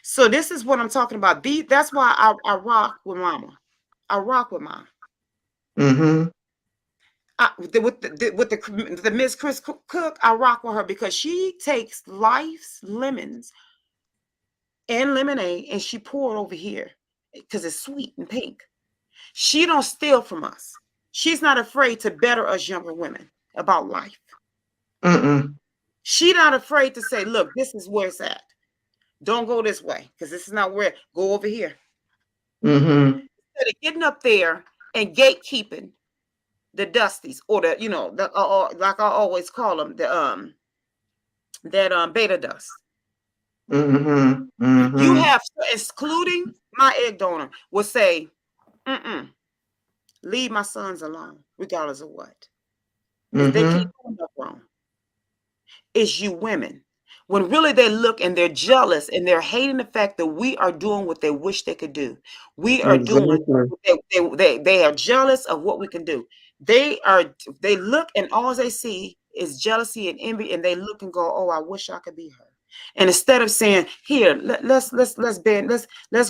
So this is what I'm talking about. That's why I rock with Mama. I rock with Mama. Mm-hmm. With the Miss Chris Cook, I rock with her because she takes life's lemons and lemonade and she pour it over here because it's sweet and pink. She don't steal from us. She's not afraid to better us younger women about life. Mm-mm. She's not afraid to say, look, this is where it's at. Don't go this way because this is not where. Go over here. Mm-hmm. Instead of getting up there and gatekeeping the dusties or like I always call them, that beta dust. Mm-hmm. You Mm-hmm. have, excluding my egg donor, will say, leave my sons alone, regardless of what. Because they Mm-hmm. can't do enough wrong. It's you women. When really they look and they're jealous and they're hating the fact that we are doing what they wish they could do. We are doing Exactly. they are jealous of what we can do. They look and all they see is jealousy and envy, and they look and go, "Oh, I wish I could be her." And instead of saying, "Here, let's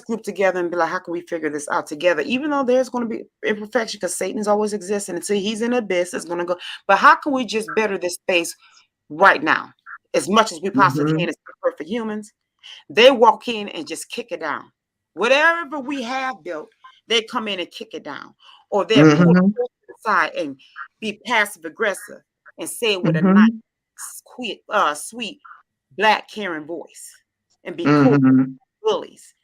group together and be like, how can we figure this out together?" Even though there's going to be imperfection, because Satan is always existing until he's in abyss, it's going to go. But how can we just better this space right now, as much as we possibly can as perfect humans? They walk in and just kick it down. Whatever we have built, they come in and kick it down, or they'll pull the person aside and be passive aggressive and say it with a nice, sweet Black Karen voice and be cool bullies.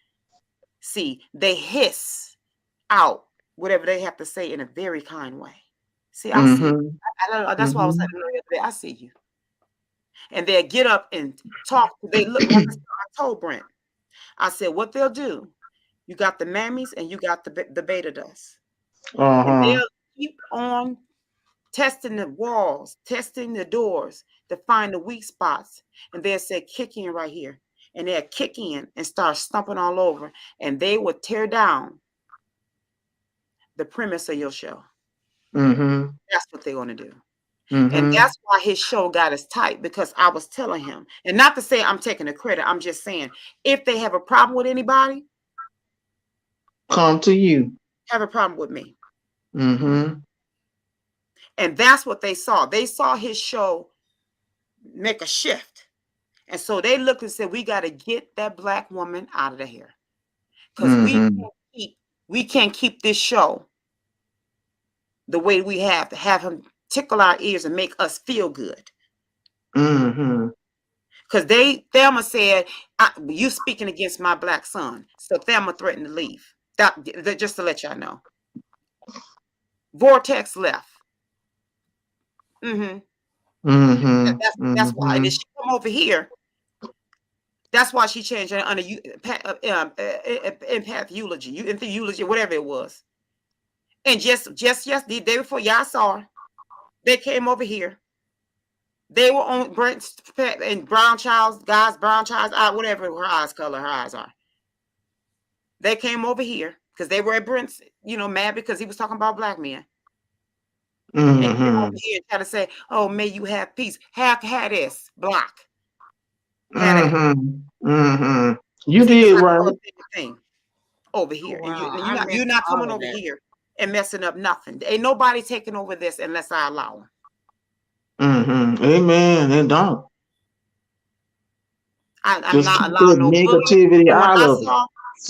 See, they hiss out whatever they have to say in a very kind way. See, I see you. That's why I was saying the other day, I see you. And they'll get up and talk. They look like I told Brent. I said, what they'll do, you got the mammies and you got the beta dust. And they'll keep on testing the walls, testing the doors to find the weak spots. And they'll say, kick in right here. And they'll kick in and start stumping all over. And they will tear down the premise of your show. That's what they're going to do. And that's why his show got us tight, because I was telling him, and not to say I'm taking the credit, I'm just saying, if they have a problem with anybody, come to you. Have a problem with me. And that's what they saw. They saw his show make a shift. And so they looked and said, we got to get that Black woman out of here. Because we can't keep this show the way we have to have him tickle our ears and make us feel good. Because Thelma said, you speaking against my Black son. So Thelma threatened to leave. That just to let y'all know. Vortex left. That's why. And then she come over here. That's why she changed her under empath eulogy, whatever it was. And just the day before, y'all saw her. They came over here. They were on Brent's and Brown Child's eye, whatever her eyes color her eyes are. They came over here because they were at Brent's, mad because he was talking about Black men. And came over here and try to say, "Oh, may you have peace." Have this block. You did right. Thing over here, Wow, and you're not coming over here and messing up nothing. Ain't nobody taking over this unless I allow them. Amen. And don't. I'm not allowing no negativity out of it.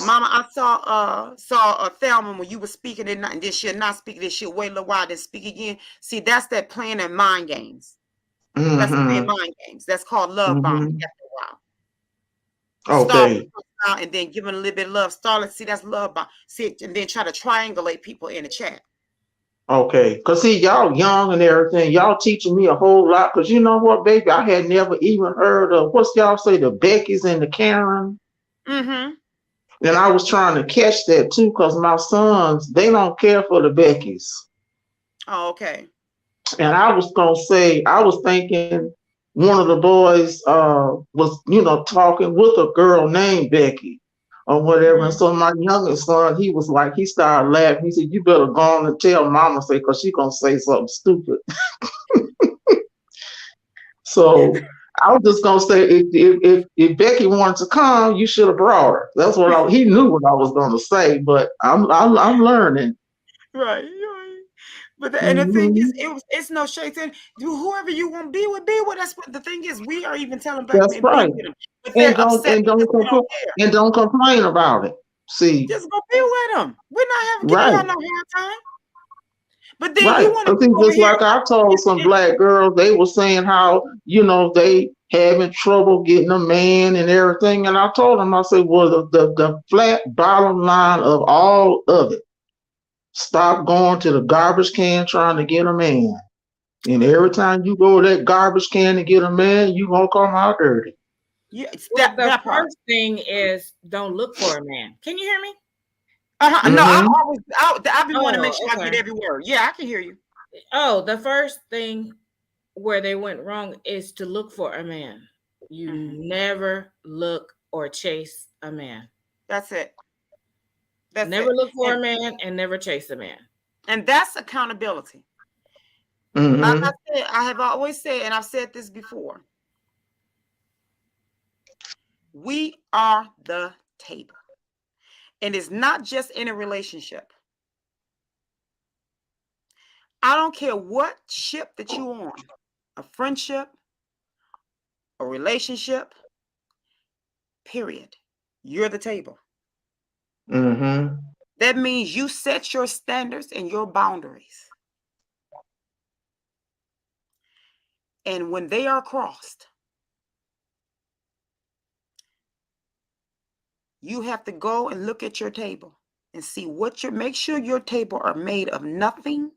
Mama, I saw Thelma when you were speaking and then she'll not speak. Then she'll wait a little while, then speak again. See, that's that playing in mind games. That's playing mind games. That's called love bombing after a while. Okay. Start and then giving a little bit of love. See, that's love bomb. See, and then try to triangulate people in the chat. Okay, because see, y'all young and everything, y'all teaching me a whole lot. Because you know what, baby, I had never even heard of, what's y'all say, the Beckys and the Karen. And I was trying to catch that too, because my sons, they don't care for the Beckys. Oh, okay. And I was thinking one of the boys was, talking with a girl named Becky or whatever. And so my youngest son, he started laughing. He said, "You better go on and tell mama, because she's going to say something stupid." So I was just going to say, if Becky wanted to come, you should have brought her. That's what he knew what I was going to say, but I'm learning. Right. But and the thing is, it's no shade to whoever you want to be with. That's what the thing is. We are even telling Black men, right. Be with them, but they're upset and don't complain about it. See, just go be with them. We're not giving y'all no hard time. But then you want to just like I told some Black girls, they were saying how they having trouble getting a man and everything, and I told them, I said, well, the flat bottom line of all of it. Stop going to the garbage can trying to get a man. And every time you go to that garbage can to get a man, you gonna come out dirty. Yeah, the first thing is don't look for a man. Can you hear me? No, I've been wanting to make sure I get every word. Yeah, I can hear you. Oh, the first thing where they went wrong is to look for a man. You never look or chase a man. That's it. Never look for a man and never chase a man. And that's accountability. Like Mm-hmm. I said, I have always said, and I've said this before, we are the table. And it's not just in a relationship. I don't care what ship that you're on, a friendship, a relationship, period. You're the table. Mm-hmm. That means you set your standards and your boundaries. And when they are crossed, you have to go and look at your table and see make sure your table are made of nothing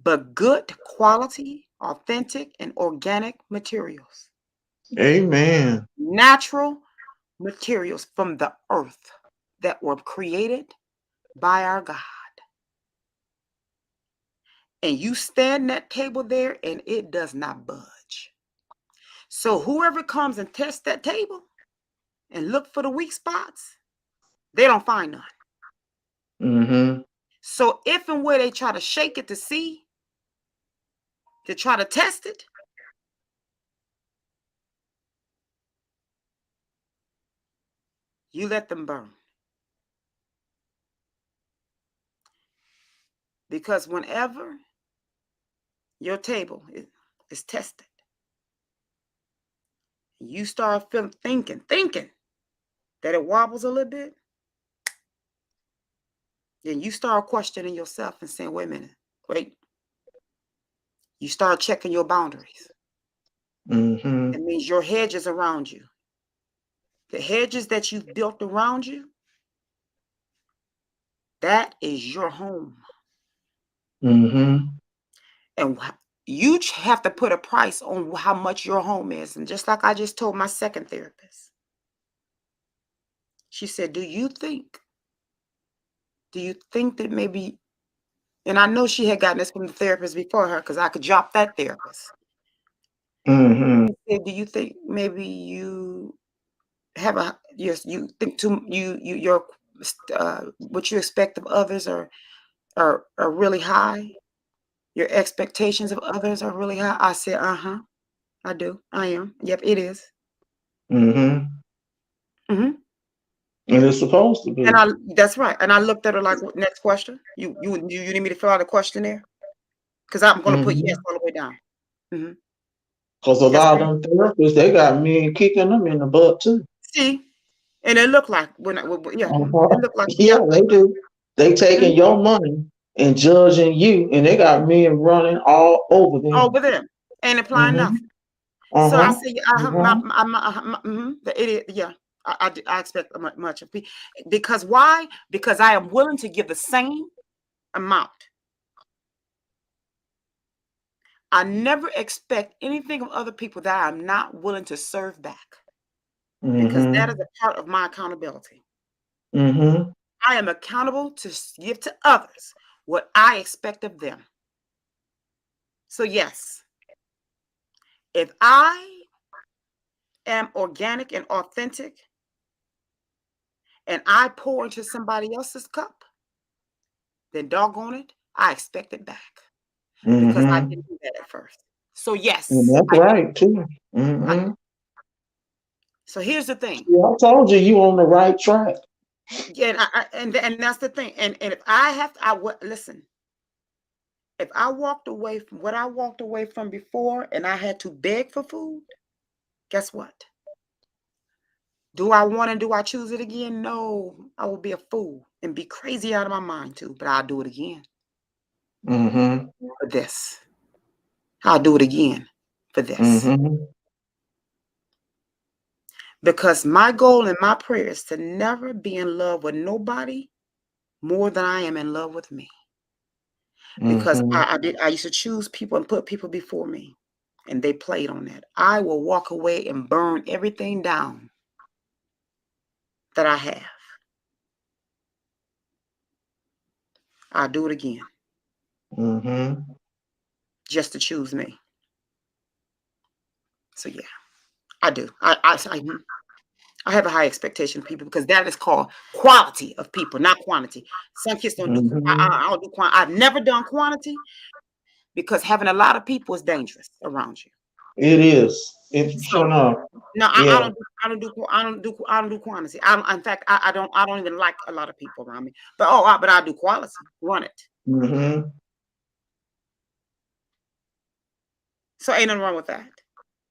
but good quality, authentic, and organic materials. Amen. Natural materials from the earth that were created by our God. And you stand that table there and it does not budge. So whoever comes and tests that table and look for the weak spots, they don't find none. Mm-hmm. So if and where they try to shake it to see, to try to test it, you let them burn. Because whenever your table is tested, you start thinking that it wobbles a little bit, then you start questioning yourself and saying, wait a minute, wait. You start checking your boundaries. Mm-hmm. It means your hedges around you. The hedges that you've built around you, that is your home. Mm-hmm. And you have to put a price on how much your home is. And just like I just told my second therapist, she said, do you think that maybe, and I know she had gotten this from the therapist before her because I could drop that therapist. Mm-hmm. She said, do you think maybe you have you think too, your what you expect of others are really high? Your expectations of others are really high? I said, I do. I am. Yep, it is. Mm-hmm. Mm-hmm. And it's supposed to And be. that's right. And I looked at her like, next question. You need me to fill out a questionnaire? Because I'm going to put Mm-hmm. yes all the way down. Mm-hmm. Because a Yes, lot ma'am. of them therapists, they got men kicking them in the butt too. See, and it looked like yeah, Uh-huh. it looked like Yeah, they do. They taking mhm, your money and judging you, and they got men running all over them. over there and applying Mm-hmm. nothing. So I Uh-huh. say, Uh-huh. the idiot, yeah. I expect much of people because why? Because I am willing to give the same amount. I never expect anything of other people that I'm not willing to serve back because that is Mm-hmm. a part of my accountability. Mm-hmm. I am accountable to give to others what I expect of them. So, yes, if I am organic and authentic and I pour into somebody else's cup, then doggone it, I expect it back because I Mm-hmm. didn't do that at first. So, And yes, that's I do. right too. I Mm-hmm. do. So, here's the thing. Yeah, I told you you on the right track. Yeah, and that's the thing. And if I have to, listen. If I walked away from what I walked away from before and I had to beg for food, guess what? Do I choose it again? No, I will be a fool and be crazy out of my mind too, but I'll do it again Mm-hmm. for this. I'll do it again for this. Mm-hmm. Because my goal and my prayer is to never be in love with nobody more than I am in love with me. Because Mm-hmm. I used to choose people and put people before me. And they played on that. I will walk away and burn everything down that I have. I'll do it again Mm-hmm. just to choose me. So yeah, I do. I have a high expectation of people because that is called quality of people, not quantity. Some kids don't do. Mm-hmm. I don't do quantity. I've never done quantity. because having a lot of people is dangerous around you. It is. It's sure So enough. no, Yeah. I don't do quantity. In fact, I don't even like a lot of people around me. But but I do quality. Run it. Mm-hmm. So ain't nothing wrong with that.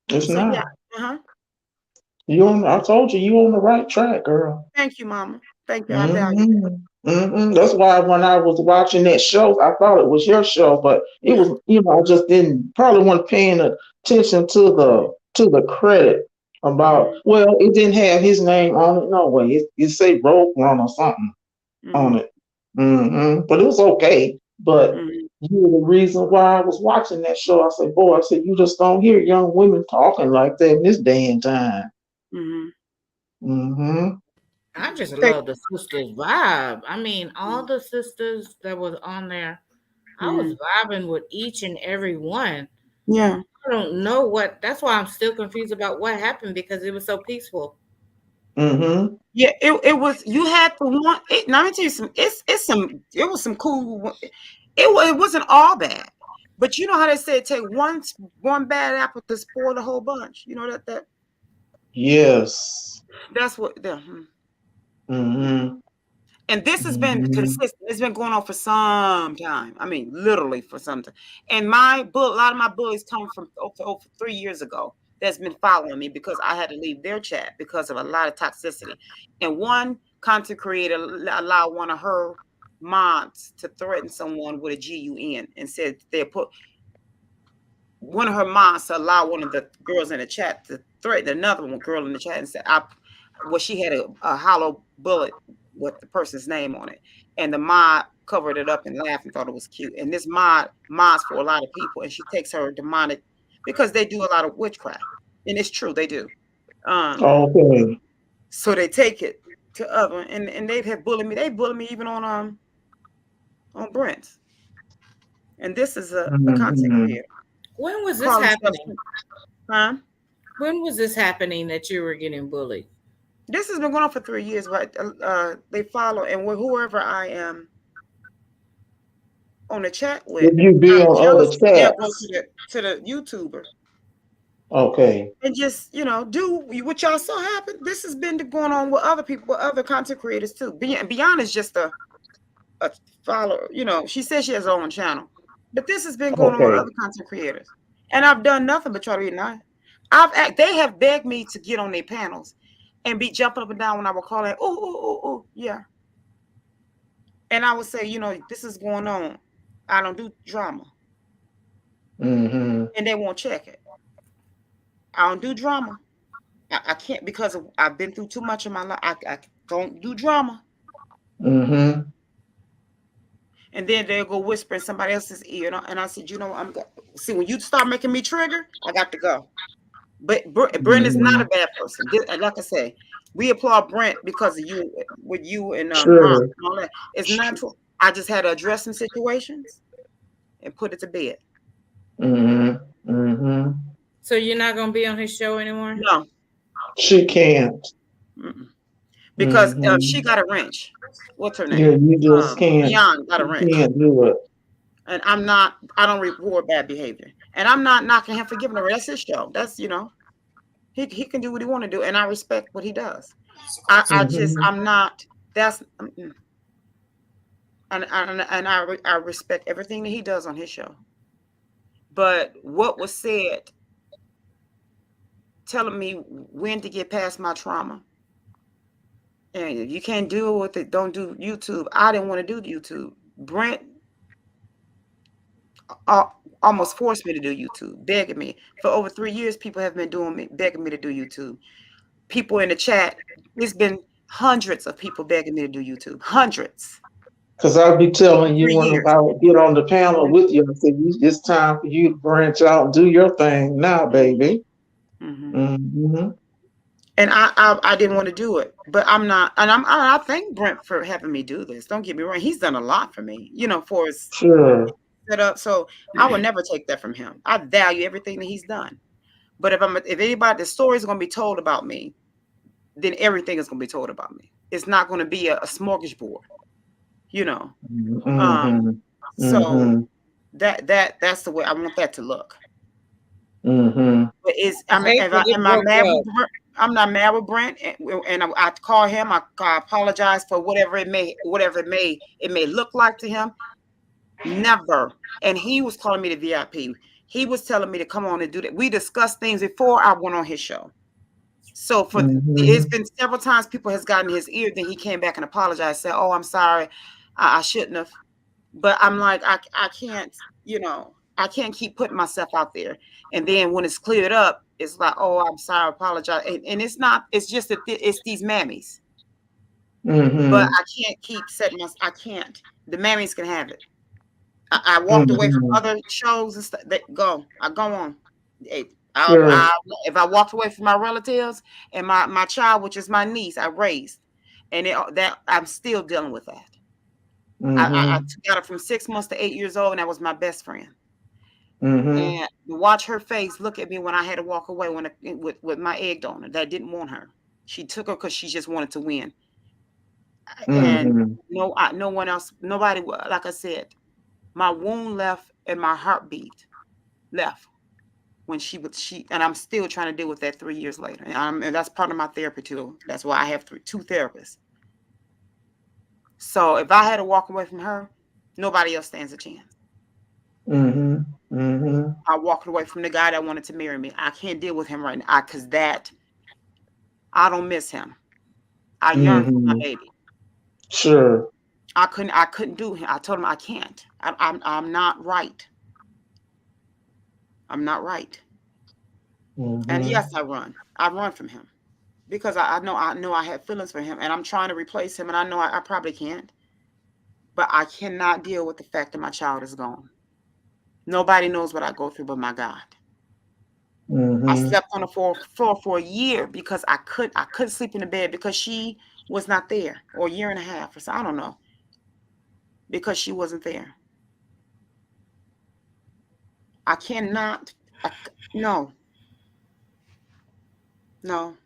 It's So yeah. not. Uh-huh. I told you, you on the right track, girl. Thank you, Mama. Thank you. I value that. Mm-hmm. Mm-hmm. That's why when I was watching that show, I thought it was your show, but it was, I just didn't probably wasn't paying attention to the credit about. Mm-hmm. Well, it didn't have his name on it. No way. It say Rogue Run or something on Mm-hmm. it. But it was okay. But Mm-hmm. you were the reason why I was watching that show. I said, boy, I said, you just don't hear young women talking like that in this day and time. Mm-hmm. Mm-hmm. I just Thank love the sisters vibe. I mean, all the sisters that was on there, I was you. vibing with each and every one. Yeah. I don't know what. That's why I'm still confused about what happened because it was so peaceful. Mm-hmm. Yeah, it was. You had to want it. Now let me tell you some. It was some cool. It wasn't all bad, but you know how they say take one bad apple to spoil the whole bunch. You know that Yes. that's what. Mm-hmm. And this has been Mm-hmm. consistent. It's been going on for some time. I mean, literally for some time. And a lot of my bullies come from over 3 years ago. That's been following me because I had to leave their chat because of a lot of toxicity. And one content creator allowed one of her mods to threaten someone with a GUN and said they put one of her moms to allow one of the girls in the chat to threaten another one girl in the chat and said, she had a hollow bullet with the person's name on it. And the mod covered it up and laughed and thought it was cute. And this mods for a lot of people. And she takes her demonic, because they do a lot of witchcraft. And it's true, they do. Okay. So they take it to other, and they have bullied me. They bullied me even on Brent. And this is a content Mm-hmm. creator. When was this Calling stuff, happening? huh? When was this happening that you were getting bullied? This has been going on for 3 years, but they follow, and whoever I am on the chat with, If you be out of on other jealousy, they'll go chats. to the YouTuber Okay. and just do what y'all saw happen. This has been going on with other people, with other content creators too. Beyond is just a follower. She says she has her own channel, but this has been going on with Okay. other content creators, and I've done nothing but try to be nice. They have begged me to get on their panels and be jumping up and down when I would call it, oh, yeah. And I would say, this is going on. I don't do drama. Mm-hmm. And they won't check it. I don't do drama. I can't, because I've been through too much in my life. I don't do drama. Mm-hmm. And then they'll go whisper in somebody else's ear. And I said, see, when you start making me trigger, I got to go. But Brent is not a bad person. Like I say, we applaud Brent because of you, with you and Mom Sure. and all that. It's not true. I just had to address some situations and put it to bed. Mm-hmm. Mm-hmm. So you're not gonna be on his show anymore? No. She can't. Because Mm-hmm. she got a wrench. What's her Yeah, name? you just can't. Beyond got a You wrench. can't do it. And I don't reward bad behavior. And I'm not knocking him for giving her. That's his show. That's, he can do what he want to do. And I respect what he does. Mm-hmm. I'm not, that's, and I respect everything that he does on his show. But what was said, telling me when to get past my trauma. And if you can't deal with it, don't do YouTube. I didn't want to do YouTube. Brent almost forced me to do YouTube, begging me. For over 3 years, people have been begging me to do YouTube. People in the chat, it's been hundreds of people begging me to do YouTube. Hundreds. Because I'll be For telling you 3 when years. I would get on the panel with you, I said, it's time for you to branch out and do your thing now, baby. Mm-hmm. Mm-hmm. And I didn't want to do it, but I'm not, and I thank Brent for having me do this. Don't get me wrong; he's done a lot for me, for his Sure. setup. So I would never take that from him. I value everything that he's done. But if anybody, the story is going to be told about me, then everything is going to be told about me. It's not going to be a smorgasbord, Mm-hmm. So Mm-hmm. That's the way I want that to look. Mm-hmm. But is I hate that it am I broke mad up. with Brent? I'm not mad with Brent, and I call him. I apologize for whatever it may look like to him. Never. And he was calling me the VIP. He was telling me to come on and do that. We discussed things before I went on his show. So it's Mm-hmm. been several times people has gotten his ear. Then he came back and apologized, said, "Oh, I'm sorry, I shouldn't have." But I'm like, I can't, I can't keep putting myself out there. And then when it's cleared up, it's like, "Oh, I'm sorry, I apologize." And it's not. It's just that it's these mammies. But Mm-hmm. I can't keep setting my. I can't. The mammies can have it. I walked away from Mm-hmm. other shows and stuff. I go on. Hey, Sure. if I walked away from my relatives and my child, which is my niece, I raised, and that I'm still dealing with that. I Mm-hmm. got her from 6 months to 8 years old, and that was my best friend. Mm-hmm. And to watch her face look at me when I had to walk away with my egg donor that didn't want her. She took her because she just wanted to win. And Mm-hmm. no one else, nobody. Like I said, my wound left and my heartbeat left when and I'm still trying to deal with that 3 years later. And that's part of my therapy too. That's why I have two therapists. So if I had to walk away from her, nobody else stands a chance. Mm-hmm. Mm-hmm. I walked away from the guy that wanted to marry me. I can't deal with him right now because I don't miss him. I yearn for my Mm-hmm. baby. Sure. I couldn't do him. I told him I can't. I'm not right. I'm not right. And Mm-hmm. yes, I run. I run from him because I know I have feelings for him, and I'm trying to replace him, and I know I probably can't. But I cannot deal with the fact that my child is gone. Nobody knows what I go through but my God. I Mm-hmm. slept on the floor for a year because I couldn't sleep in the bed because she was not there, or a year and a half or so. I don't know, because she wasn't there. I cannot. No, no.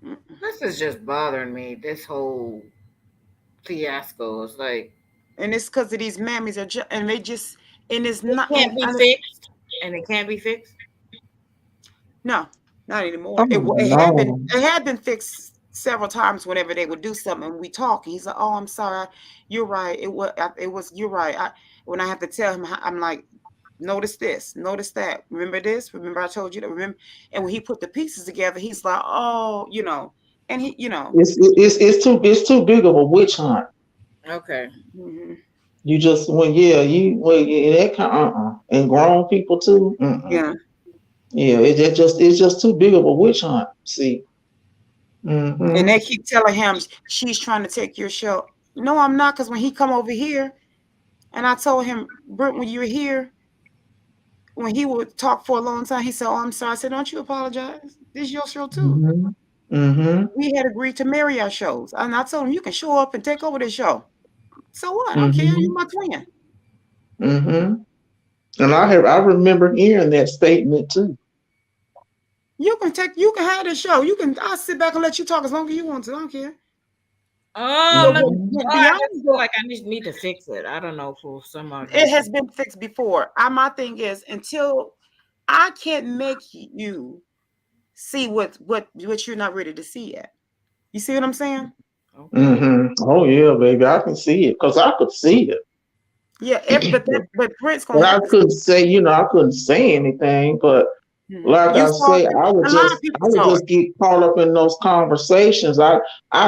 Mm-mm. This is just bothering me. This whole fiasco is like And it's because of these mammies and they just and it's it not can't be fixed, and it can't be fixed. no, not anymore. Oh no. It had been fixed several times whenever they would do something and we talk. And he's like, "Oh, I'm sorry. You're right. It was you're right." When I have to tell him, I'm like, "Notice this, notice that. Remember this? Remember I told you that. Remember?" And when he put the pieces together, he's like, "Oh, and It's too big of a witch hunt. Okay. mhm, You just that kind and grown people too. Mm-mm. yeah." Yeah, it's just too big of a witch hunt. See. And Mm-hmm. they keep telling him she's trying to take your show. No, I'm not, because when he come over here, and I told him, Brent, when you're here, when he would talk for a long time, he said, "Oh, I'm sorry." I said, "Don't you apologize. This is your show too. Mm-hmm. Mm-hmm. We had agreed to marry our shows." And I told him, "You can show up and take over this show. So what? I don't care. Mm-hmm. You're my twin. Mm-hmm. And I remember hearing that statement too. You can have this show. I'll sit back and let you talk as long as you want to. I don't care." Oh, But let me. Mm-hmm. Oh, I just feel like I just need to fix it. I don't know for some odd it reason. has been fixed before. My thing is, until I can't make you see what you're not ready to see yet. You see what I'm saying? Okay. Mm-hmm. Oh yeah, baby, I can see it because I could see Yeah, it. but Brent's But gonna I have to. couldn't say, I couldn't say anything. But like You I saw say, it. A lot of people I would saw it. just get caught up in those conversations. I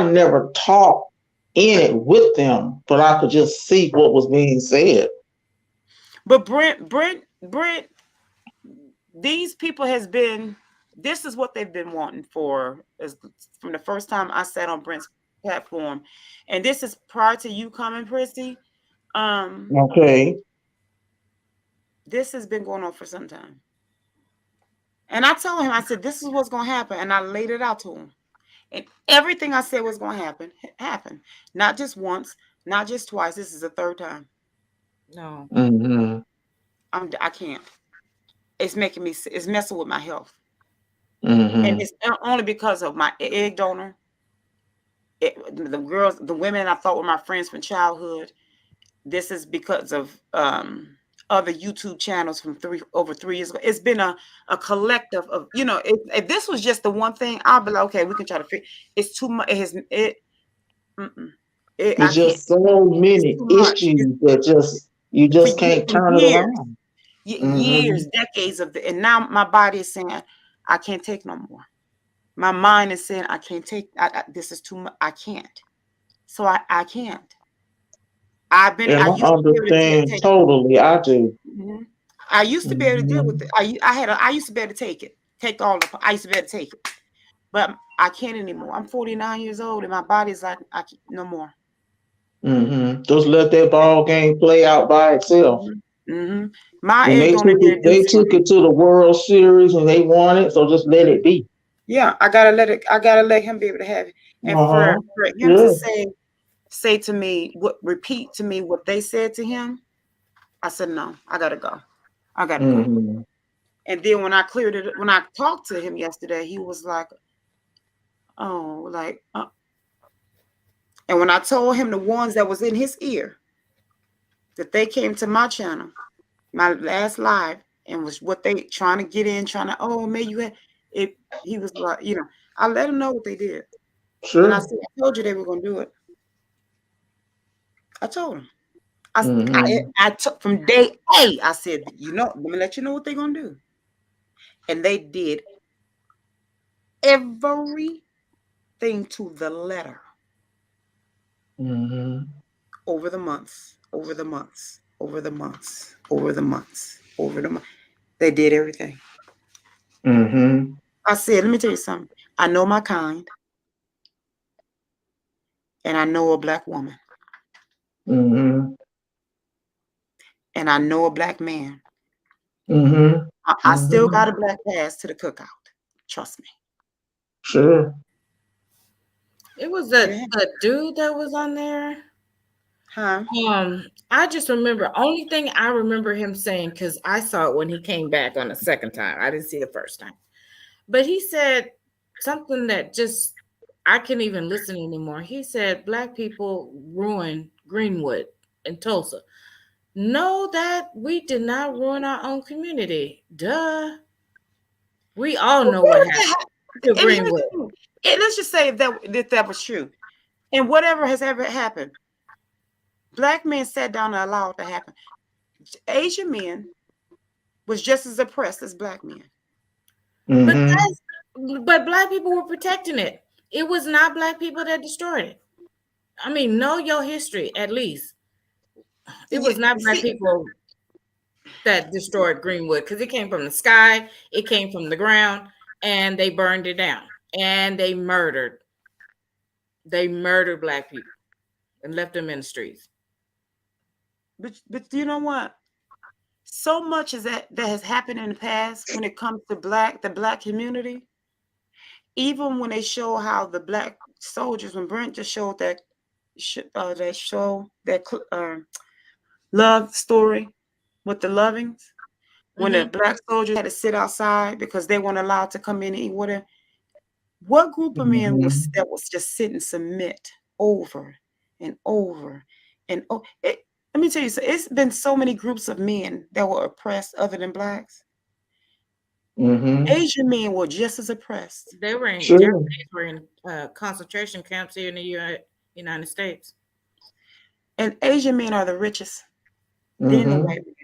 never talked in it with them, but I could just see what was being said. But Brent, these people has been. This is what they've been wanting from the first time I sat on Brent's platform, and this is prior to you coming, Christy. Um, Okay. this has been going on for some time, and I told him, I said, "This is what's going to happen," and I laid it out to him, and everything I said was going to happen happened, not just once, not just twice. This is the third time. No. Mm-hmm. I can't. It's messing with my health. And Mm-hmm. it's only because of my egg donor. The women I thought were my friends from childhood. This is because of other YouTube channels from over 3 years ago. It's been a collective of, if this was just the one thing, I'll be like, okay, we can try to figure. It's too much. Mm-mm. I It's can't. just so It's many too much. issues that you For just can't from turn it years, around. years, decades and now my body is saying I can't take no more. My mind is saying I can't take. This is too much. I can't. So I can't. And I I used to be able to understand take. totally. I do. Mhm. I used to be able to deal with Hmm it. I used to be able to take it. Take all the. I used to be able to take it, but I can't anymore. I'm 49 years old, and my body's like no more. Just let that ball game play out by itself. My And age don't even do they for took me. it to the World Series and they won it, so just let it be. Yeah, I gotta let it. I gotta let him be able to have it, and Uh-huh. for him to Yeah. say to me, repeat to me what they said to him. I said no. I gotta go. I gotta go. hmm And then when I cleared it, when I talked to him yesterday, he was like, "Oh, like," and when I told him the ones that was in his ear, that they came to my channel, my last live, and was what they trying to get in, trying to, oh, maybe you had it. He was like, I let him know what they did, and I Sure. said, I told you they were gonna do it. I told him. I, I, hmm I took from day A. I said, let me let you know what they're gonna do, and they did everything to the letter. hmm Over the months, over the months, over the months, over the months, over the months. They did everything. hmm I said, let me tell you something. I know my kind, and I know a black woman, hmm and I know a black man. hmm I still hmm got a black pass to the cookout. Trust me. Sure. It was Yeah. a dude that was on there. Huh? I just remember, only thing I remember him saying, because I saw it when he came back on the second time. I didn't see it the first time. But he said something that just I can't even listen anymore. He said black people ruined Greenwood and Tulsa. No, that we did not ruin our own community. Duh. We all know what happened to And here's Greenwood. the thing. And let's just say that was true. And whatever has ever happened, black men sat down and allowed it to happen. Asian men was just as oppressed as black men. But hmm but black people were protecting it. It was not black people that destroyed it. I mean, know your history at least. It was not black See, people that destroyed Greenwood because it came from the sky, it came from the ground, and they burned it down. And they murdered black people and left them in the streets. but you know what? So much is that has happened in the past when it comes to the black community. Even when they show how the black soldiers, when Brent just showed that show that love story with the lovings, when the Mm-hmm. black soldiers had to sit outside because they weren't allowed to come in and eat water. What group of men hmm was just sit and submit over and over and let me tell you, so it's been so many groups of men that were oppressed other than blacks. hmm Asian men were just as oppressed, They were in Sure. Japanese were in concentration camps here in the United States. and Asian men are the richest than the hmm white men.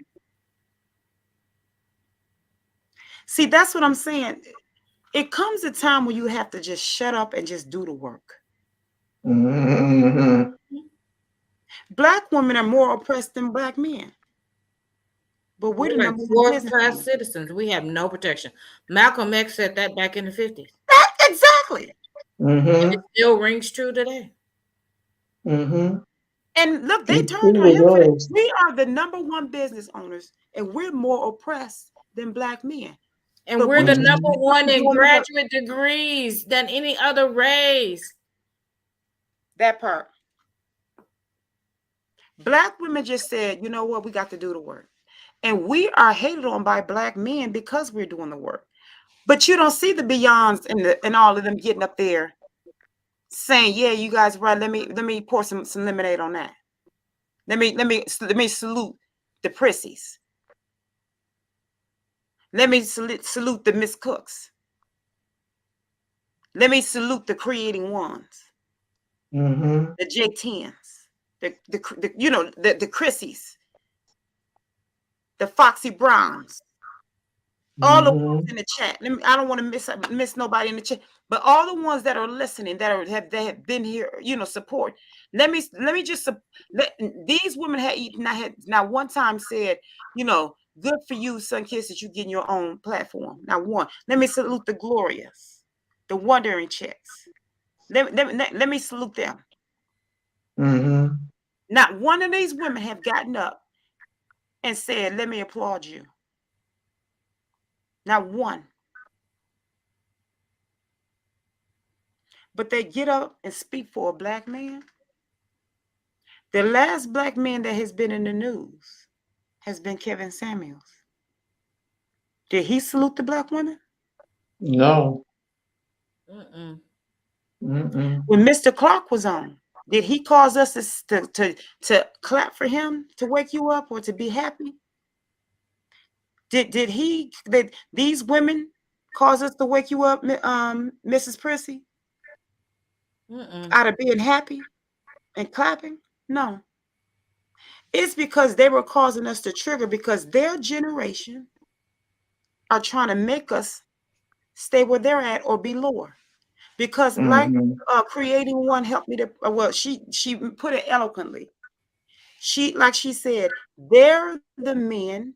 See, that's what I'm saying. It comes a time when you have to just shut up and just do the work. hmm Black women are more oppressed than black men, but we're the We're like number one fourth business class owners. citizens. We have no protection. Malcolm X said that back in the 50s. Exactly. And it hmm still rings true today. hmm And look, they It turned on truly him for that. does. We are the number one business owners, and we're more oppressed than black men. And But we're we're the just number hmm one in doing the work. graduate degrees than any other race. That part. Black women just said, you know what, we got to do the work. And we are hated on by black men because we're doing the work. But you don't see the Beyonds and all of them getting up there saying, "Yeah, you guys right. Let me pour some lemonade on that. Let me salute the prissies." Let me salute the Miss Cooks. Let me salute the creating ones, Mm-hmm. the J10s, the Chrissies, the Foxy Browns, all the ones Mm-hmm. in the chat. I don't want to miss nobody in the chat, but all the ones that are listening, that have been here, support. Let me just these women not one time said, good for you, Sun Kiss, that you getting your own platform. Now one, let me salute the Glorious, the Wondering Chicks. Let me salute them. Mm-hmm. Not one of these women have gotten up and said, let me applaud you. Not one. But they get up and speak for a black man. The last black man that has been in the news has been Kevin Samuels. Did he salute the black women? No. Mm-mm. Mm-mm. When Mr. Clark was on, did he cause us to clap for him, to wake you up, or to be happy? Did these women cause us to wake you up, Mrs. Prissy, Mm-mm. out of being happy and clapping? No. It's because they were causing us to trigger, because their generation are trying to make us stay where they're at or be lower. Because like Mm-hmm. creating one helped me to, well, she put it eloquently. She said, they're the men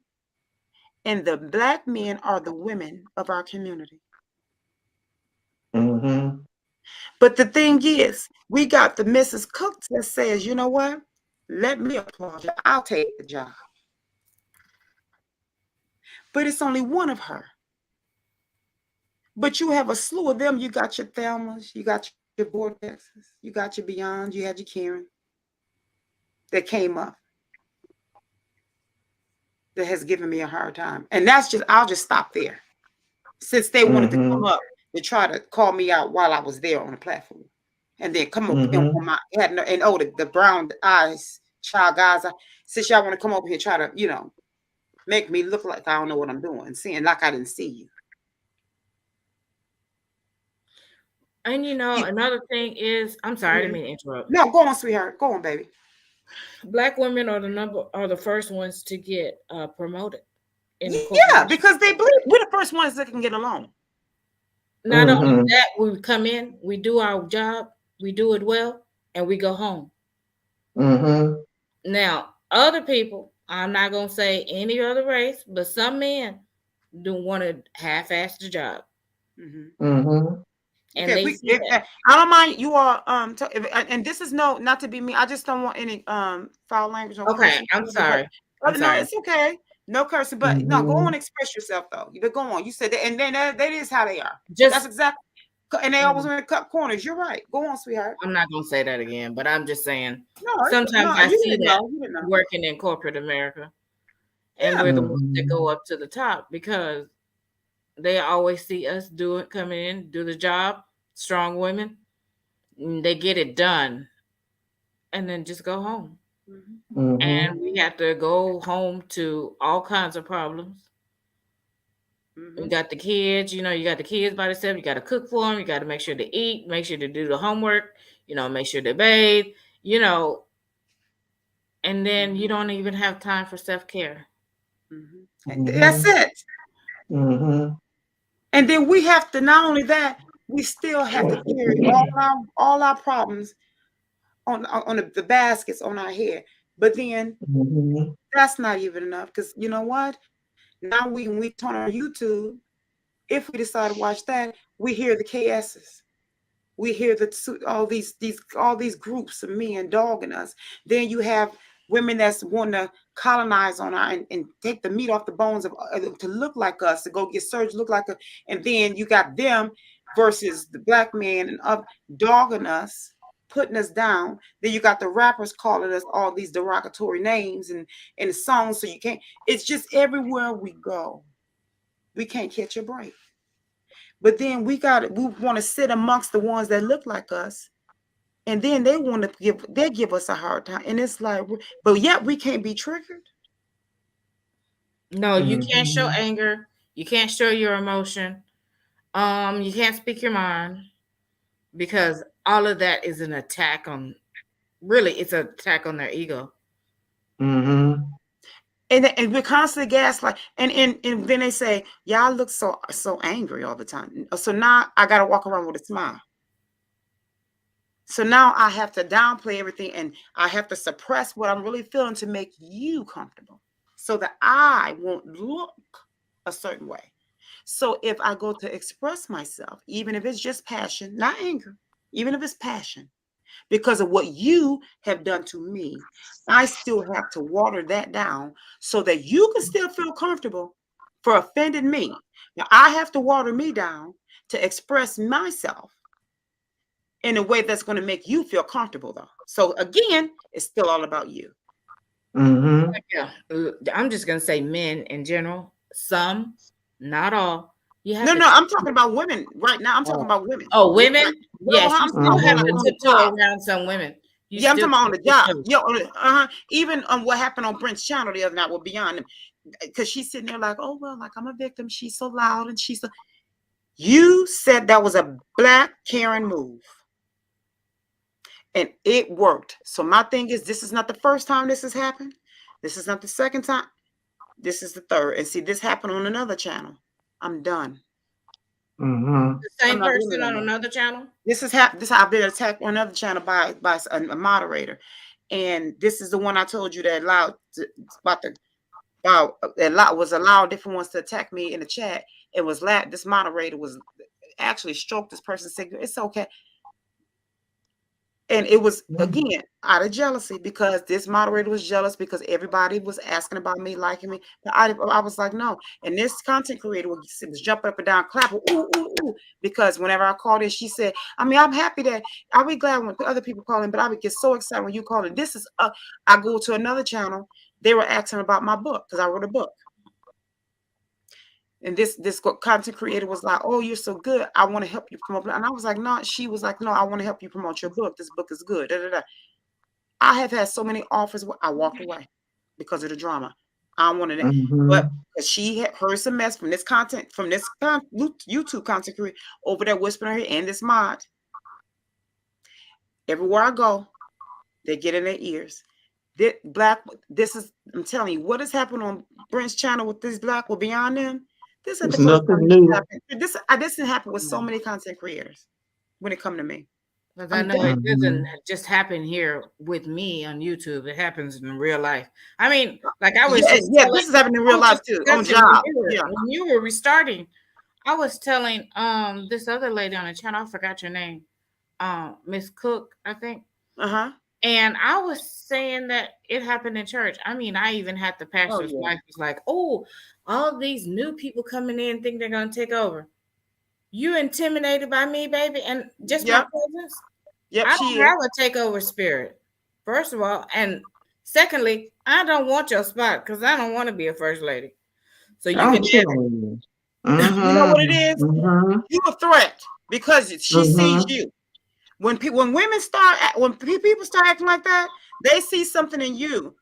and the black men are the women of our community. Mm-hmm. But the thing is, we got the Mrs. Cook that says, you know what? Let me applaud you. I'll take the job. But it's only one of her. But you have a slew of them. You got your Thelmas, you got your Vortexes, you got your Beyond, you had your Karen that came up that has given me a hard time. And I'll just stop there. Since they wanted to Mm-hmm. come up to try to call me out while I was there on the platform. And then come up and Mm-hmm. the brown eyes, child guys, since y'all want to come over here and try to, make me look like I don't know what I'm doing, seeing like I didn't see you. And another thing is, I'm sorry, I didn't mean to interrupt. No, go on, sweetheart. Go on, baby. Black women are the first ones to get promoted in the Yeah, corporation. because they believe we're the first ones that can get along. Not only Mm-hmm. that, we come in, we do our job, we do it well, and we go home. Mm-hmm. Now, other people, I'm not gonna say any other race, but some men do want to half-ass the job, Mm-hmm. Mm-hmm. and Okay, they see that. I don't mind you all and this is not to be me. I just don't want any foul language or Okay, cursing. I'm But sorry. I'm no, sorry. it's okay. No cursing, but no, go on and express yourself though. You go on. You said that, and then that is how they are. That's Just exactly. And they always want to cut corners. You're right. Go on, sweetheart. I'm not gonna say that again, but I'm just saying No, sometimes no, I you see didn't that know. You didn't know. working in corporate America, and Yeah. we're the ones that Mm-hmm. go up to the top because they always see us coming in, do the job, strong women. They get it done and then just go home. Mm-hmm. Mm-hmm. And we have to go home to all kinds of problems. Mm-hmm. You got the kids, you got the kids by themselves. You got to cook for them. You got to make sure they eat, make sure they do the homework, make sure they bathe, and then you don't even have time for self care. Mm-hmm. That's it. Mm-hmm. And then we have to, not only that, we still have to carry all our problems on the baskets on our head. But then Mm-hmm. that's not even enough, because you know what? Now when we turn on YouTube, if we decide to watch that, we hear the KSs. We hear all these groups of men dogging us. Then you have women that's want to colonize on our and take the meat off the bones of to look like us, to go get surgery, look like us. And then you got them versus the black man and up dogging us, putting us down. Then you got the rappers calling us all these derogatory names and songs. So you can't. It's just everywhere we go, we can't catch a break. But then we want to sit amongst the ones that look like us, and then they give us a hard time, and it's like, but yet we can't be triggered. No, you can't show Mm-hmm. anger. You can't show your emotion. You can't speak your mind because all of that is an attack on. Really, it's an attack on their ego. Mm-hmm. And we're constantly gaslight, and then they say, y'all look so angry all the time. So now I gotta walk around with a smile. So now I have to downplay everything, and I have to suppress what I'm really feeling to make you comfortable, so that I won't look a certain way. So if I go to express myself, even if it's just passion, not anger, even if it's passion, because of what you have done to me, I still have to water that down so that you can still feel comfortable for offending me. Now, I have to water me down to express myself in a way that's going to make you feel comfortable, though. So, again, it's still all about you. Mm-hmm. Yeah, I'm just gonna say men in general. Some, not all. You have No, to. no, I'm talking about women right now. I'm talking Oh, about women. oh, Like, women. well, Yes, you I'm still talking have like to Mm-hmm. on the tiptoe job. around some women. You Yeah, I'm still talking about on have the to job. tiptoe. Yeah, even on what happened on Brent's channel the other night with Beyond them, because she's sitting there like, oh well, like I'm a victim. She's so loud and she's so. You said that was a black Karen move, and it worked. So my thing is, this is not the first time this has happened. This is not the second time. This is the third. And see, this happened on another channel. I'm done. Mm-hmm. The I'm same not doing it person no on more. another channel. This is this. I've been attacked on another channel by a moderator, and this is the one I told you that allowed about the was allowed different ones to attack me in the chat. It was this moderator was actually stroked this person, said it's okay, and it was again out of jealousy because this moderator was jealous because everybody was asking about me, liking me. But I was like, no. And this content creator was jumping up and down, clapping, ooh, ooh, ooh, because whenever I called in, she said, I mean, I'm happy that I'll be glad when other people call in, but I would get so excited when you call in. This is I go to another channel. They were asking about my book because I wrote a book. And this content creator was like, oh, you're so good. I want to help you promote. And I was like, no. She was like, no, I want to help you promote your book. This book is good. Da, da, da. I have had so many offers where I walked away because of the drama. I wanted it. Mm-hmm. But she had heard some mess from this content, from this YouTube content creator over there whispering her and this mod. Everywhere I go, they get in their ears. I'm telling you, what has happened on Brent's channel with this black will beyond them. This isn't the It's first nothing time this new. happened. This didn't happen with so many content creators when it come to me. Because I I'm know done. it doesn't just happen here with me on YouTube. It happens in real life. I mean, like I was just Yeah, telling, this is happening in I real was life just too, on discussing job. Yeah. when you were restarting. I was telling this other lady on the channel, I forgot your name, Miss Cook, I think. Uh-huh. And I was saying that it happened in church. I mean, I even had the pastor's yeah. wife was like, oh, all these new people coming in think they're gonna take over. You intimidated by me, baby, and just my Yep. presence. Yep, I she don't is. have a takeover spirit, first of all. And secondly, I don't want your spot because I don't want to be a first lady. So you I'm can have telling you. You know what it Mm-hmm. is? Mm-hmm. You a threat because she sees Mm-hmm. you. When women when people start acting like that, they see something in you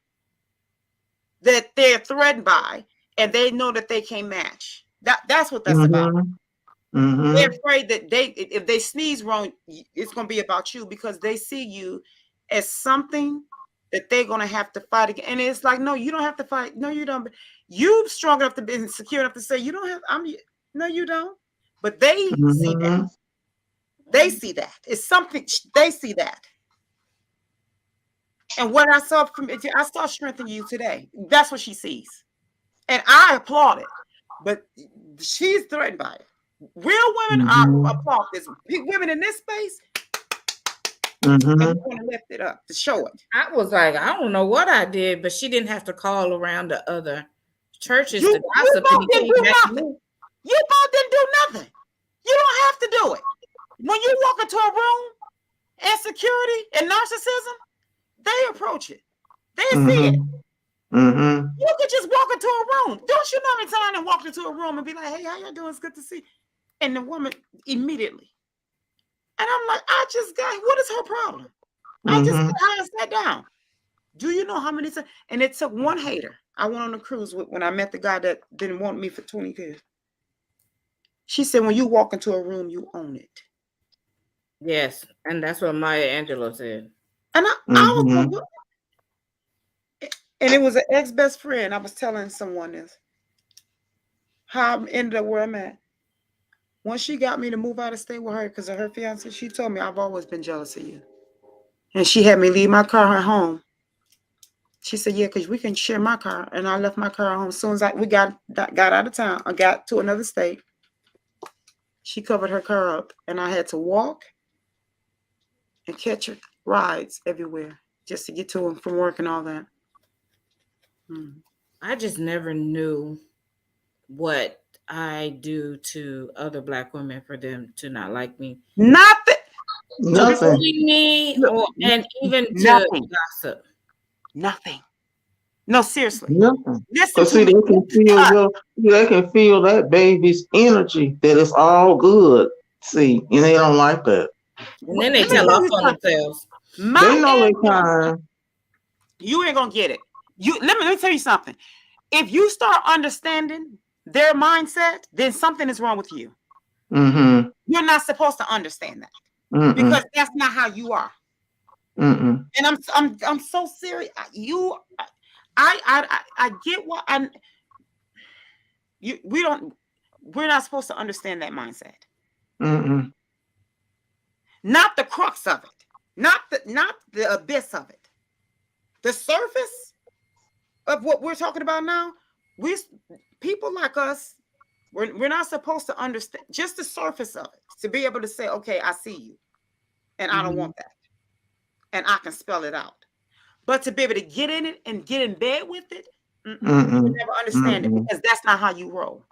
that they're threatened by, and they know that they can't match. That's what that's about. Mm-hmm. They're Mm-hmm. afraid that if they sneeze wrong, it's going to be about you because they see you as something that they're going to have to fight against. And it's like, no, you don't have to fight. No, you don't. You strong enough to be secure enough to say you don't have. No, you don't. But they see that. Mm-hmm. They see that. It's something they see that. And what I saw I saw strength in you today. That's what she sees. And I applaud it. But she's threatened by it. Real women Mm-hmm. applaud this. Women in this space, and Mm-hmm. we want to lift it up to show it. I was like, I don't know what I did, but she didn't have to call around the other churches You to gossip, and both he didn't came do back to nothing. me. You both didn't do nothing. You don't have to do it. When you walk into a room, insecurity and narcissism, they approach it. They see it. Mm-hmm. You could just walk into a room. Don't you know how many times I walked into a room and be like, hey, how y'all doing? It's good to see you. And the woman immediately. And I'm like, what is her problem? I just Mm-hmm. got high and sat down. Do you know how many times? And it took one hater. I went on a cruise when I met the guy that didn't want me for 20 years. She said, when you walk into a room, you own it. Yes, and that's what Maya Angelou said. And I was like, and it was an ex-best friend. I was telling someone this, how I ended up where I'm at. Once she got me to move out of state with her because of her fiance, she told me, I've always been jealous of you. And she had me leave my car at home. She said, yeah, because we can share my car. And I left my car at home. As soon as we got out of town, I got to another state. She covered her car up, and I had to walk and catch rides everywhere just to get to and from work and all that. I just never knew what I do to other Black women for them to not like me. Nothing. Nothing. Bully me, and even Nothing. to gossip. Nothing. No, seriously. Nothing. Listen Because to see, me. they can feel that baby's energy that it's all good. See, and they don't like that. And then they Let me tell tell off you on something. themselves. They know they time. You ain't gonna get it. Let me tell you something. If you start understanding their mindset, then something is wrong with you. Mm-hmm. You're not supposed to understand that. Mm-mm. Because that's not how you are. Mm-mm. And I'm so serious. I get what we're not supposed to understand that mindset. Mm-mm. Not the crux of it. Not the abyss of it. The surface of what we're talking about now, people like us, we're not supposed to understand just the surface of it, to be able to say, okay, I see you, and I don't want that, and I can spell it out. But to be able to get in it and get in bed with it, you never understand it, because that's not how you roll.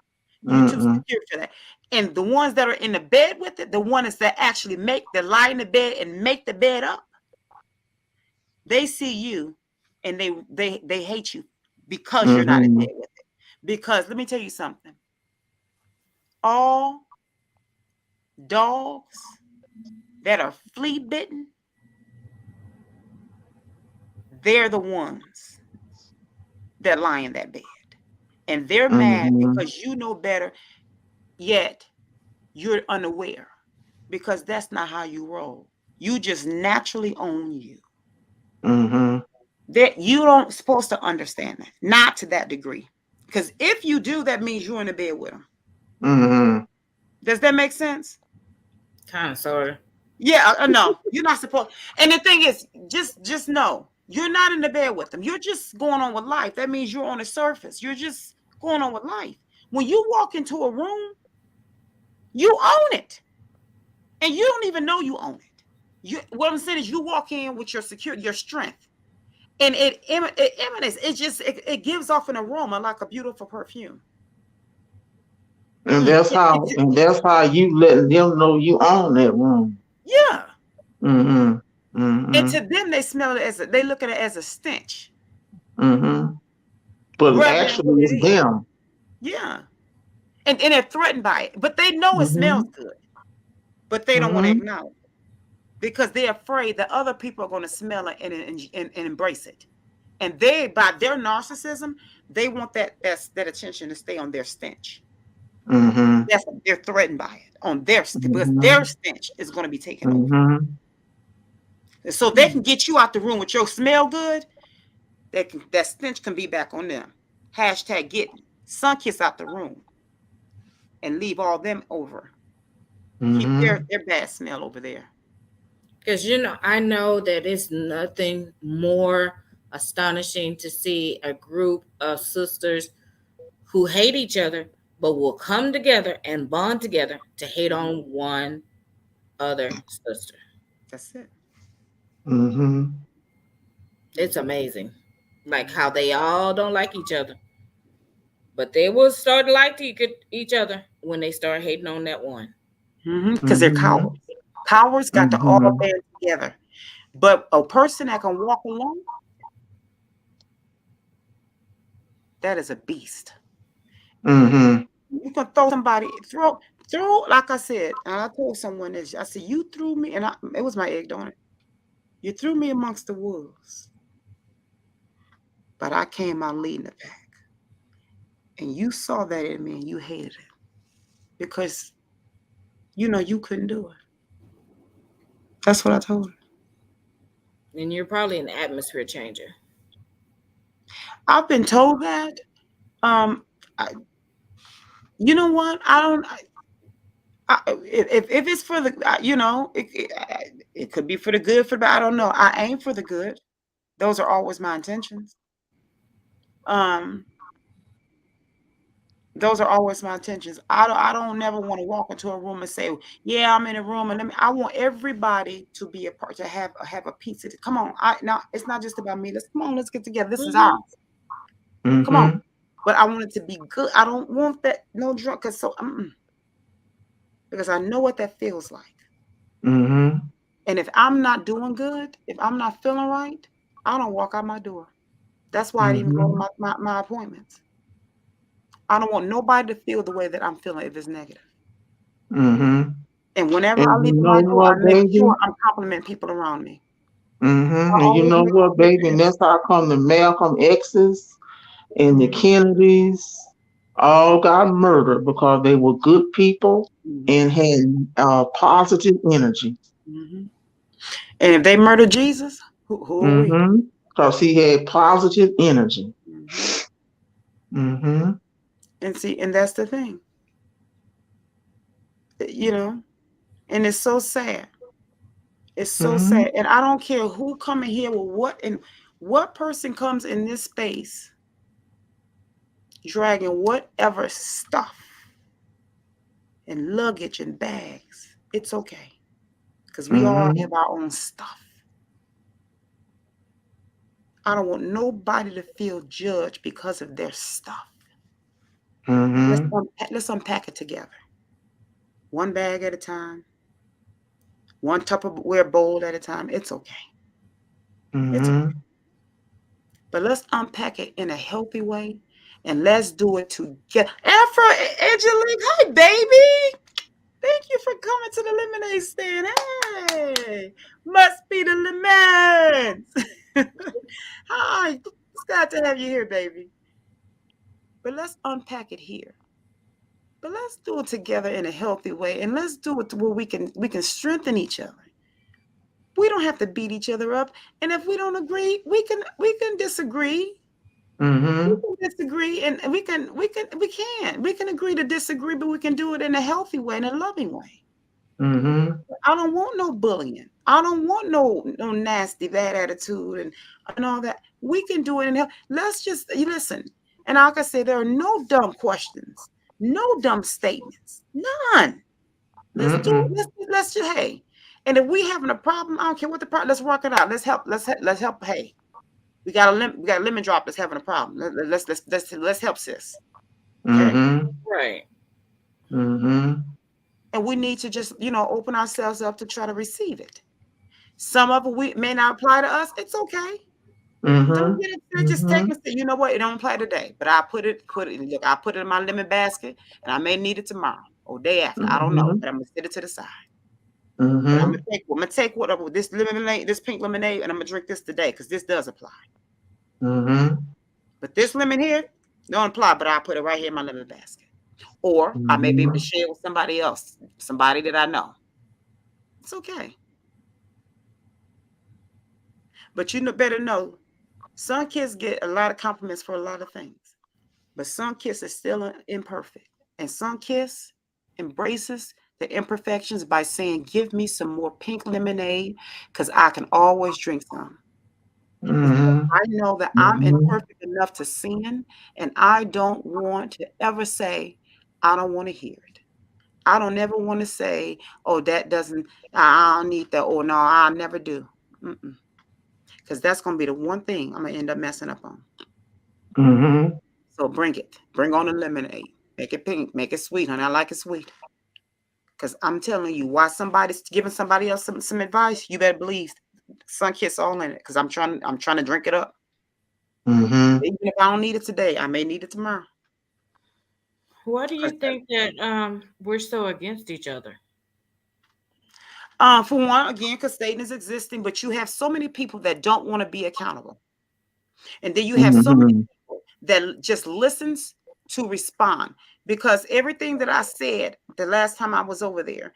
You're too secure for that. And the ones that are in the bed with it, the ones that actually lie in the bed and make the bed up, they see you and they hate you because you're not in bed with it. Because let me tell you something. All dogs that are flea bitten, they're the ones that lie in that bed. And they're mad because you know better, yet you're unaware, because that's not how you roll. You just naturally own you. That you don't supposed to understand that, not to that degree. Because if you do, that means you're in the bed with them. Does that make sense? Kind of, sort of. Yeah, no, you're not supposed. And the thing is, just know you're not in the bed with them. You're just going on with life. That means you're on the surface. You're just going on with life. When you walk into a room, you own it, and you don't even know you own it. What I'm saying is, you walk in with your security, your strength, and it emanates. It gives off an aroma like a beautiful perfume. And that's how you let them know you own that room. Yeah. And to them, they smell it they look at it as a stench. But actually, it's them. Yeah. And they're threatened by it, but they know it smells good, but they don't want to acknowledge it because they're afraid that other people are going to smell it and embrace it. And by their narcissism, they want that attention to stay on their stench. They're threatened by it on their because their stench is going to be taken over. So they can get you out the room with your smell good. That stench can be back on them. Hashtag getting sun kiss out the room and leave all them over. Keep their bad smell over there. Because I know that it's nothing more astonishing to see a group of sisters who hate each other but will come together and bond together to hate on one other sister. That's it. It's amazing, like how they all don't like each other, but they will start to like each other when they start hating on that one. Because they're cowards. Cowards got to all band together. But a person that can walk alone, that is a beast. You can throw somebody, throw, like I said, and I told someone this, I said, you threw me, and it was my egg, don't it? You threw me amongst the wolves, but I came out leading the pack. And you saw that in me and you hated it. because you couldn't do it. That's what I told her. And you're probably an atmosphere changer. I've been told that. Um, I, you know what? I don't. If it's for the, it could be for the good, for the bad. I don't know. I aim for the good. Those are always my intentions. Um, those are always my intentions. I don't never want to walk into a room and say, yeah, I'm in a room and I want everybody to be a part, to have a piece of it. Come on. Now it's not just about me. Let's get together. This is ours. Come on. Mm-hmm. But I want it to be good. I don't want that no drunk, because I know what that feels like. Mm-hmm. And if I'm not doing good, if I'm not feeling right, I don't walk out my door. That's why I didn't even go to my appointments. I don't want nobody to feel the way that I'm feeling if it's negative. Mm-hmm. And whenever I And leave you know my door, I what, make baby? sure I'm complimenting people around me. I Mm-hmm. And you always know make what, sure baby? And that's how come the Malcolm X's and the Mhm, Kennedys all got murdered because they were good people mhm, and had positive energy. mhm. And if they murder Jesus, who are we? Mm-hmm. Because he had positive energy. Mhm. Mm-hmm. And see, and that's the thing, you know. And it's so sad. It's so Mm-hmm. sad. And I don't care who come in here with what, and what person comes in this space dragging whatever stuff and luggage and bags. It's okay. Because we all Mm-hmm. have our own stuff. I don't want nobody to feel judged because of their stuff. Mm-hmm. Let's unpack it together. One bag at a time, one Tupperware bowl at a time. It's okay. It's okay. Mm-hmm. But let's unpack it in a healthy way, and let's do it together. Afro Angelique, hi baby. Thank you for coming to the lemonade stand. Hey, must be the lemons. Hi, it's glad to have you here, baby. But let's unpack it here. But let's do it together in a healthy way, and let's do it to where we can strengthen each other. We don't have to beat each other up, and if we don't agree, we can disagree. We Mm-hmm. can disagree, and we can agree to disagree, but we can do it in a healthy way, in a loving way. Mm-hmm. I don't want no bullying. I don't want no nasty bad attitude and all that. We can do it in health. Let's just listen. And like I say, there are no dumb questions, no dumb statements, none. Let's do it. Mm-mm. Let's just hey. And if we having a problem, I don't care what the problem. Let's work it out. Let's help. Let's help. Hey, we got a lemon drop that's having a problem. Let's help sis. Okay. Mm-hmm. Right. Mm-hmm. And we need to just open ourselves up to try to receive it. Some of it we may not apply to us. It's okay. Don't Mm-hmm. get upset. Just take Mm-hmm. and say, you know what? It don't apply today, but I put it. Look, I put it in my lemon basket, and I may need it tomorrow or day after. I don't know, Mm-hmm. but I'm gonna set it to the side. But I'm Mm-hmm. gonna take whatever this lemonade, this pink lemonade, and I'm gonna drink this today because this does apply. Mm-hmm. But this lemon here don't apply. But I put it right here in my lemon basket, or I may be able to Mm-hmm. share with somebody else, somebody that I know. It's okay. But better know, some kids get a lot of compliments for a lot of things. But some kiss is still imperfect. And some kiss embraces the imperfections by saying, give me some more pink lemonade because I can always drink some. Because Mm-hmm. I know that I'm Mm-hmm. imperfect enough to sin, and I don't want to ever say, I don't want to hear it. I don't ever want to say, oh, that doesn't, I don't need that, or no, I'll never do. Because that's going to be the one thing I'm going to end up messing up on. Mm-hmm. So bring it. Bring on the lemonade. Make it pink. Make it sweet, honey. I like it sweet. Because I'm telling you, why somebody's giving somebody else some advice, you better believe sun kiss all in it. Because I'm trying to drink it up. Mm-hmm. Even if I don't need it today, I may need it tomorrow. Why do you 'Cause think that we're so against each other? for one, again, because Satan is existing, but you have so many people that don't want to be accountable. And then you have so many Mm-hmm. people that just listens to respond, because everything that I said the last time I was over there,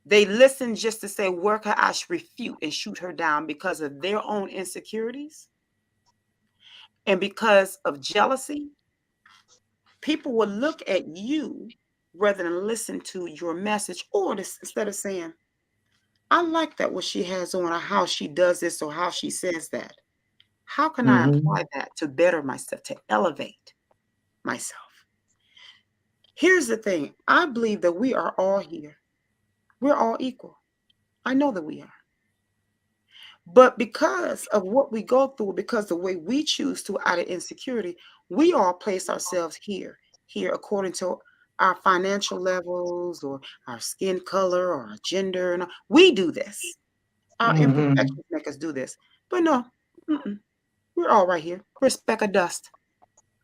they listened just to say, where can I refute and shoot her down because of their own insecurities and because of jealousy. People will look at you rather than listen to your message, or this, instead of saying, I like that what she has on, or how she does this, or how she says that. How can I apply that to better myself, to elevate myself? Here's the thing. I believe that we are all here. We're all equal. I know that we are. But because of what we go through, because the way we choose to out of insecurity, we all place ourselves here according to our financial levels or our skin color or our gender. And we do this. Our imperfections make us do this. But no, we're all right here. We're a speck of dust.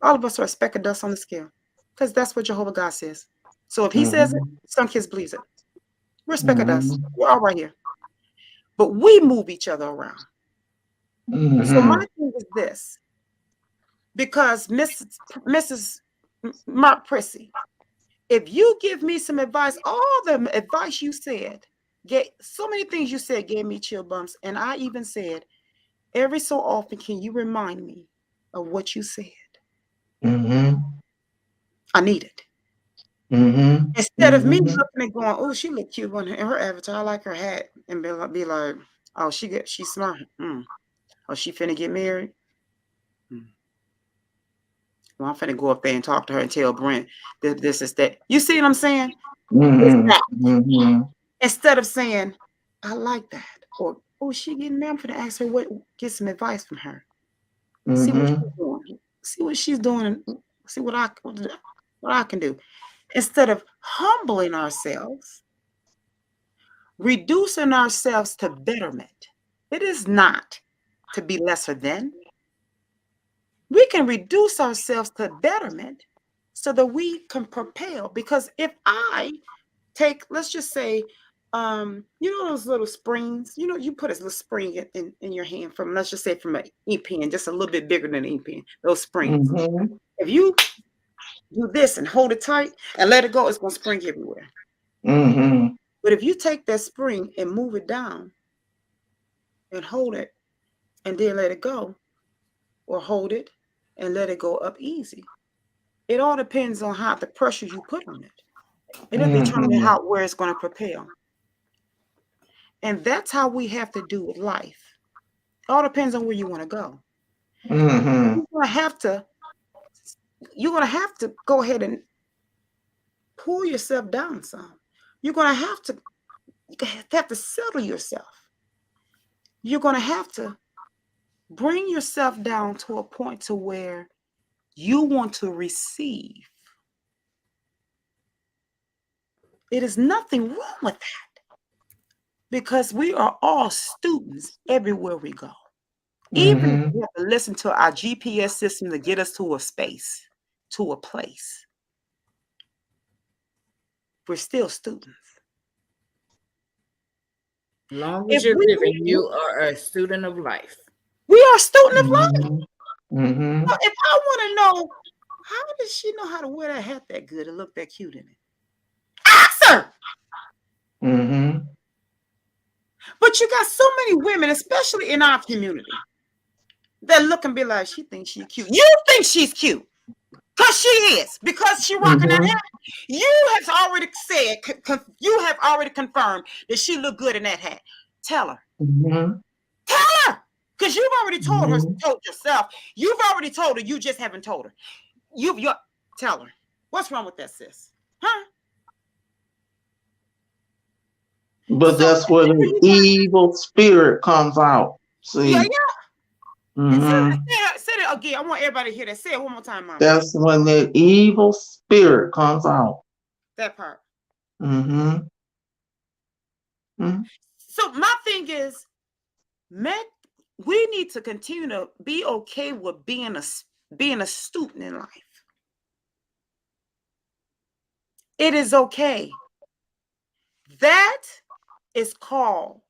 All of us are a speck of dust on the scale, because that's what Jehovah God says. So if he says it, some kids believes it. We're a speck of dust. We're all right here. But we move each other around. So my thing is this, because Mrs. Mark Prissy, if you give me some advice, all the advice you said, get so many things you said gave me chill bumps. And I even said, every so often, can you remind me of what you said? I need it. Instead of me looking and going, oh, she look cute on her avatar. I like her hat, and be like, oh, she's smart. Oh, she finna get married. Well, I'm finna go up there and talk to her and tell Brent that this is that. You see what I'm saying? It's that. Instead of saying, I like that, or oh, she getting married, I'm finna ask her get some advice from her. See what she's doing. See what she's doing. See what I can do. Instead of humbling ourselves, reducing ourselves to betterment. It is not to be lesser than. We can reduce ourselves to betterment so that we can propel. Because if I take, let's just say, you know those little springs, you put a little spring in your hand from, let's just say from an ink pen, just a little bit bigger than an ink pen, those springs. If you do this and hold it tight and let it go, it's going to spring everywhere. But if you take that spring and move it down and hold it and then let it go, or hold it and let it go up easy. It all depends on how the pressure you put on it. It'll determine where it's going to propel. And that's how we have to do with life. It all depends on where you want to go. You're gonna have to go ahead and pull yourself down some. You're gonna have to settle yourself. You're gonna have to bring yourself down to a point to where you want to receive. It is nothing wrong with that, because we are all students everywhere we go. Even if we have to listen to our GPS system to get us to a space, to a place, we're still students. As long If as you're we, living, you are a student of life. we are a student of life. So if I want to know, how does she know how to wear that hat that good and look that cute in it? Ask her. But you got so many women, especially in our community, that look and be like, she thinks she's cute. You think she's cute. Because she is. Because she rocking that hat. You have already said, you have already confirmed that she look good in that hat. Tell her. Tell her. Because you've already told yourself. You've already told her. You just haven't told her. Tell her. What's wrong with that, sis? Huh? But that's where the evil spirit comes out. See? Yeah. Say it again. I want everybody to hear that. Say it one more time, Mama. That's when the evil spirit comes out. That part. So my thing is, we need to continue to be okay with being a student in life. It is okay. That is called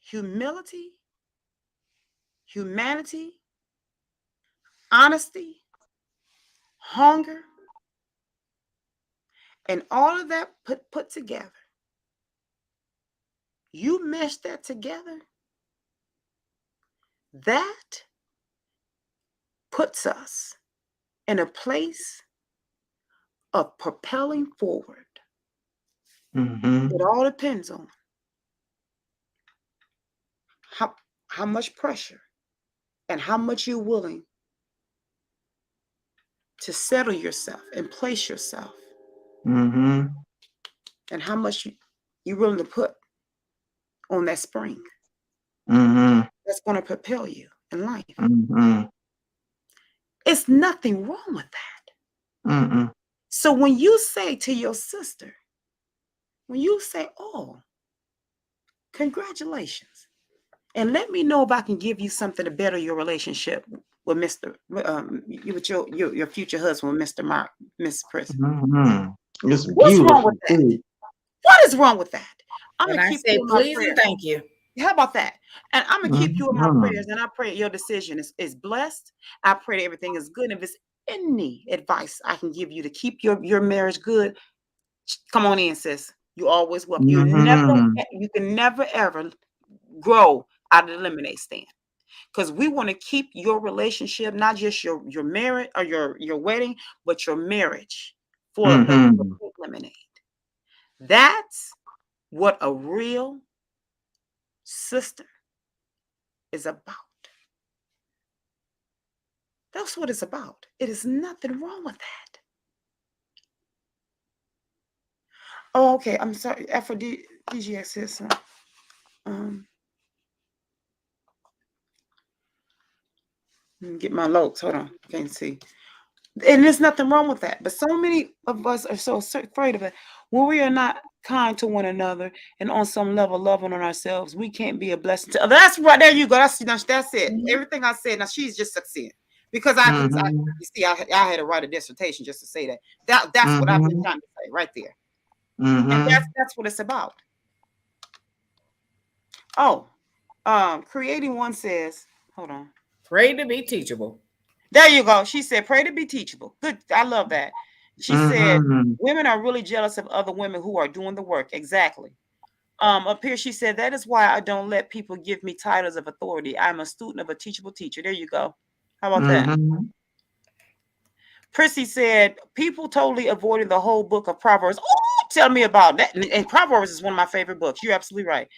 humility, humanity, honesty, hunger, and all of that put together, you mesh that together, that puts us in a place of propelling forward. Mm-hmm. It all depends on how much pressure and how much you're willing to settle yourself and place yourself, Mm-hmm. and how much you're willing to put on that spring Mm-hmm. that's going to propel you in life. Mm-hmm. It's nothing wrong with that. Mm-hmm. So when you say to your sister, when you say, oh, congratulations, and let me know if I can give you something to better your relationship with Mr. With your future husband, Mr. Mark, Miss Chris. Mm-hmm. It's What's wrong with beautiful that? too. What is wrong with that? I'm And gonna I keep say you in my please and prayers. thank you. How about that? And I'm gonna keep you in my Mm-hmm. prayers, and I pray your decision is blessed. I pray that everything is good. If it's any advice I can give you to keep your marriage good, come on in, sis. You always welcome. Mm-hmm. You can never ever grow out of the lemonade stand, because we want to keep your relationship, not just your marriage or your wedding, but your marriage full of nothing but Mm-hmm. pink lemonade. That's what a real sister is about. That's what it's about. It is nothing wrong with that. Oh, okay. I'm sorry. DGX says, um, let me get my notes. Hold on. Can't see. And there's nothing wrong with that. But so many of us are so afraid of it. When we are not kind to one another and on some level loving on ourselves, we can't be a blessing to others. That's right. There you go. That's it. Mm-hmm. Everything I said. Now she's just succeeding. Because Mm-hmm. you see, I had to write a dissertation just to say that. That's what I've been Mm-hmm. trying to say right there. And Mm-hmm. that's what it's about. Oh, creating one says, hold on. Pray to be teachable. There you go. She said, pray to be teachable. Good. I love that. She said, Mm-hmm. women are really jealous of other women who are doing the work. Exactly. Up here, she said, that is why I don't let people give me titles of authority. I'm a student of a teachable teacher. There you go. How about that? Mm-hmm. Prissy said, people totally avoided the whole book of Proverbs. Oh, tell me about that. And Proverbs is one of my favorite books. You're absolutely right.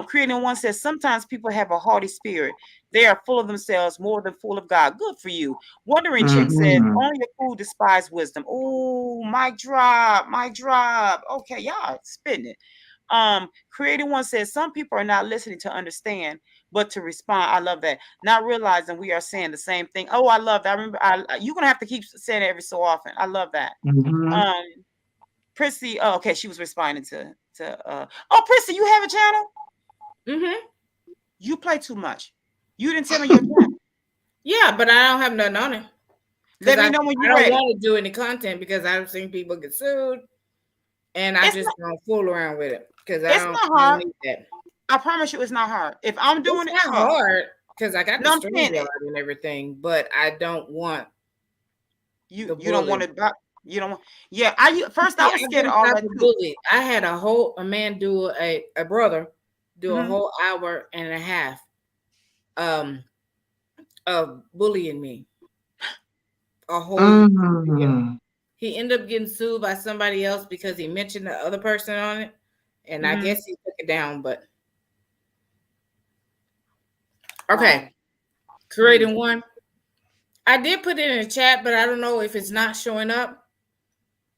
Creating one says, sometimes people have a haughty spirit. They are full of themselves more than full of God. Good for you. Wondering Chick says, Mm-hmm. only a fool despise wisdom. Oh, mic drop, mic drop. Okay, y'all spitting it. Creating one says, some people are not listening to understand, but to respond. I love that. Not realizing we are saying the same thing. Oh, I love that. I remember you're gonna have to keep saying it every so often. I love that. Mm-hmm. Prissy, oh, okay, she was responding to oh, Prissy, you have a channel? Mm-hmm. You play too much. You didn't tell me your channel. Yeah, but I don't have nothing on it. Let me I know when I you're don't ready. want to do any content because I've seen people get sued, and I It's just not, don't fool around with it because it's I not don't hard. need that. I promise you, it's not hard. If I'm doing It's it, not trust. hard because I got the No, I'm stream saying yard and everything, but I don't want you the don't want bully. to. You don't want. Yeah, first I See, was I've scared been of all type that of too. bully. I had a man do a brother do a Mm-hmm. whole hour and a half um of bullying me. A whole YouTube video. Mm-hmm. He ended up getting sued by somebody else because he mentioned the other person on it. And I Mm-hmm. guess he took it down, but Wow. okay. Creating one. I did put it in the chat, but I don't know if it's not showing up.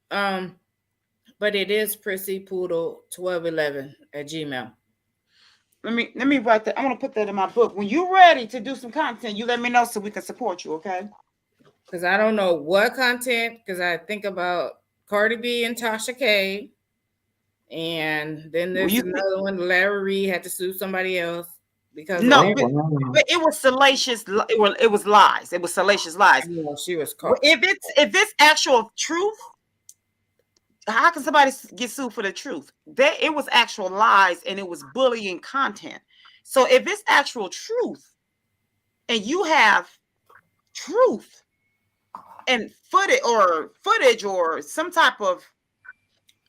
But it is Prissy Poodle 1211 at Gmail. Let me write that. I'm gonna put that in my book. When you're ready to do some content, you let me know so we can support you, okay? Because I don't know what content, because I think about Cardi B and Tasha K. And then Well, there's another one, Larry Reed had to sue somebody else because of no, Oh, that. wow. but it was salacious. It was lies. It was salacious lies. You know, she was caught. If it's actual truth, how can somebody get sued for the truth? It was actual lies and it was bullying content. So if it's actual truth and you have truth and footage or some type of,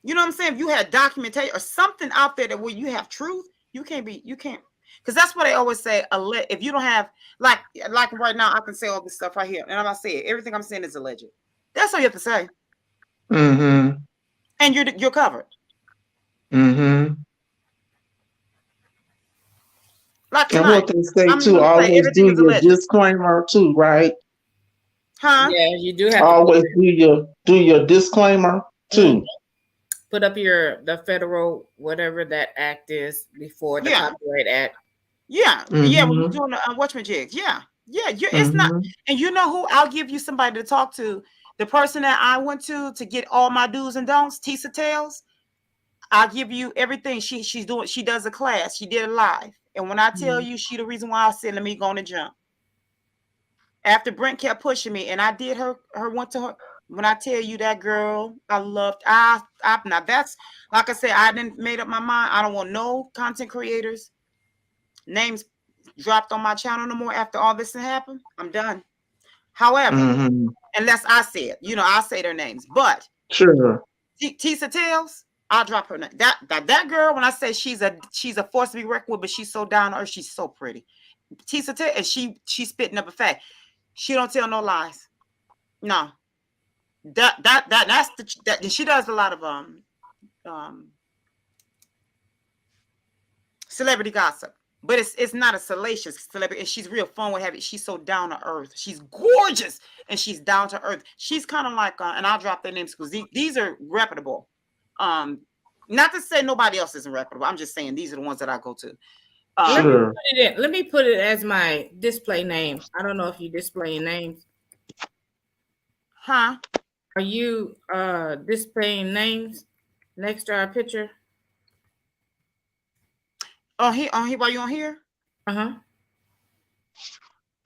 you know what I'm saying? If you had documentation or something out there that where you have truth, you can't, because that's what I always say. If you don't have, like right now, I can say all this stuff right here, and I'm not saying everything I'm saying is alleged. That's all you have to say, Mm-hmm. and you're covered. Mm-hmm. Like And tonight, what they say I'm too, gonna say always everything do is your alleged, disclaimer too, right? huh? Yeah, you do have to Always do your disclaimer too. put up the federal whatever that act is before the Yeah, Copyright Act. yeah, yeah. When you're Mm-hmm. doing the whatchamajigs, yeah, yeah. It's not, Mm-hmm. and you know who? I'll give you somebody to talk to. The person that I went to get all my do's and don'ts, Tisa Tales. I'll give you everything. She does a class. She did it live. And when I tell you she the reason why I said let me go on and jump. After Brent kept pushing me and I did her went to her. When I tell you that girl, I loved now that's like I said, I didn't made up my mind. I don't want no content creators names dropped on my channel no more after all this happened. I'm done. However, Mm-hmm. unless I say it, I'll say their names. But Sure. Tisa Tales, I'll drop her name. That girl, when I say she's a force to be reckoned with, but she's so down to earth, she's so pretty. Tisa Tales, and she's spitting up a fact. She don't tell no lies. No. That she does a lot of celebrity gossip. But it's not a salacious celebrity. And she's real fun with having. She's so down to earth. She's gorgeous and she's down to earth. She's kind of like, and I'll drop their names because these are reputable. Not to say nobody else isn't reputable. I'm just saying these are the ones that I go to. Sure. Let me put it as my display name. I don't know if you displaying names. Huh? Are you displaying names next to our picture? Oh, while you on here? Uh-huh.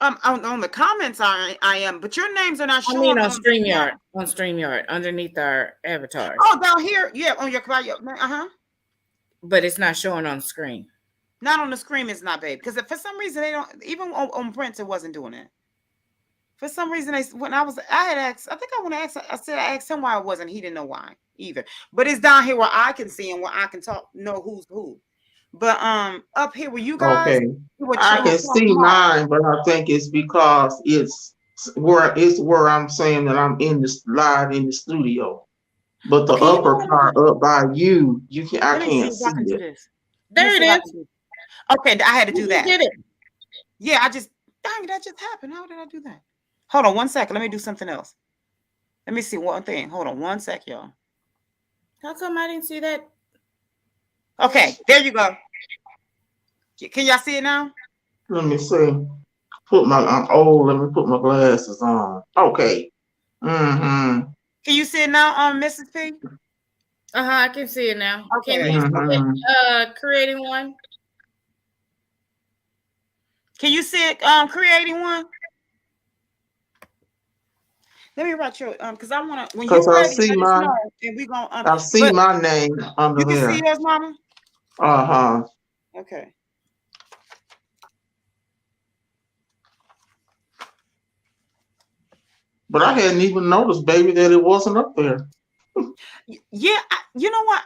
On the comments I am, but your names are not showing. I mean on StreamYard. On StreamYard, underneath our avatars. Oh, down here, yeah, on your But it's not showing on the screen. Not on the screen, it's not, babe. Because for some reason they don't. Even on Prince, it wasn't doing it. For some reason, I had asked. I think I want to ask. I asked him why it wasn't. He didn't know why either. But it's down here where I can see and where I can know who's who. But up here where you guys, Okay. I can see mine, but I think it's because it's where I'm saying that I'm in this live in the studio. But the upper part up by you I can't see it. This. There it is. Okay, I had to do that. Did it? Yeah, dang it, that just happened. How did I do that? Hold on 1 second. Let me do something else. Let me see one thing. Hold on 1 sec, y'all. How come I didn't see that? Okay, there you go. Can y'all see it now? Let me see. I'm old. Let me put my glasses on. Okay. Mm-hmm. Can you see it now, Mrs. P? I can see it now. Okay. Can you see it, creating one? Can you see it creating one? Let me write your because I want to when you're ready, let us know, and we gonna I see my name under you can there. see yours, Mama? Uh-huh. Okay. But I hadn't even noticed, baby, that it wasn't up there. Yeah, you know what?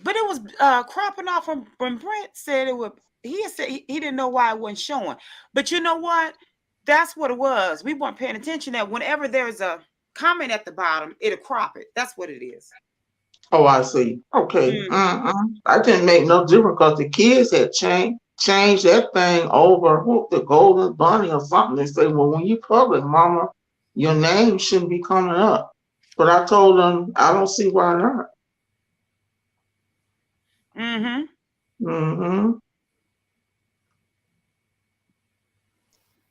But it was cropping off when Brent said it would. He said he didn't know why it wasn't showing. But you know what? That's what it was. We weren't paying attention that whenever there's a comment at the bottom, it'll crop it. That's what it is. Oh, I see. Okay. I didn't make no difference because the kids had changed that thing over the Golden Bunny or something. They say, well, when you public, Mama, your name shouldn't be coming up. But I told them I don't see why not.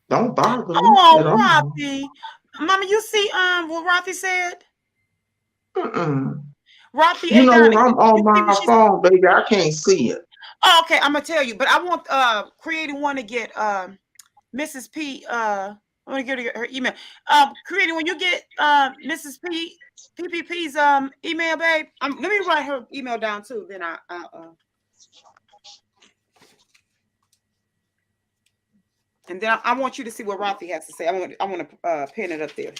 Don't bother me. Oh, Rothy. Mama, you see what Rothy said? Rothy, you know, when I'm on my phone, baby, I can't see it. Oh, okay, I'm gonna tell you, but I want creating one to get Mrs. P. I'm gonna give her email. Creating when you get Mrs. P. PPP's email, babe. Let me write her email down too. Then And then I want you to see what Ralphie has to say. I want to pin it up there.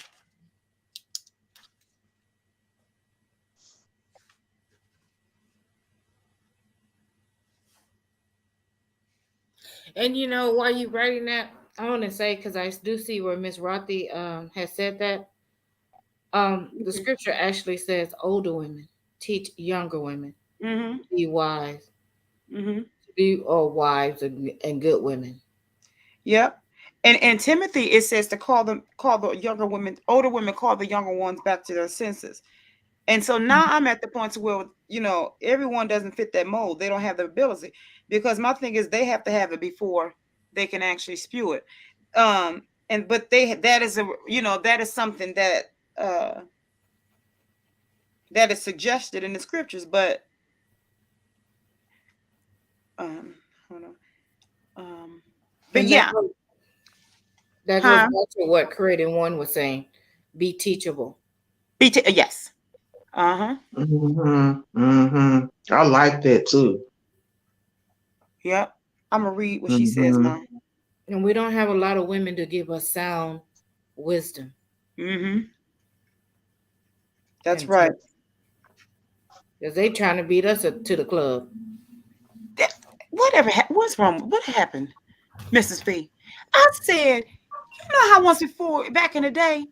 And you know, while you writing that, I want to say, because I do see where Miss Rothy has said that the scripture actually says older women teach younger women Mm-hmm. to be wise, Mm-hmm. to be wives and good women. Yep. And Timothy, it says to call the younger women, older women call the younger ones back to their senses. And so now I'm at the point to where, you know, everyone doesn't fit that mold. They don't have the ability, because my thing is they have to have it before they can actually spew it. But that is that is something that that is suggested in the scriptures, but hold on. But And yeah. that goes back to what Creating One was saying. Be teachable. Yes. Uh-huh. I like that too. Yep. I'm gonna read what she says, Mom. And we don't have a lot of women to give us sound wisdom. Mm-hmm. That's right. Because they trying to beat us to the club. What's wrong? What happened, Mrs. B? I said, you know how once before, back in the day,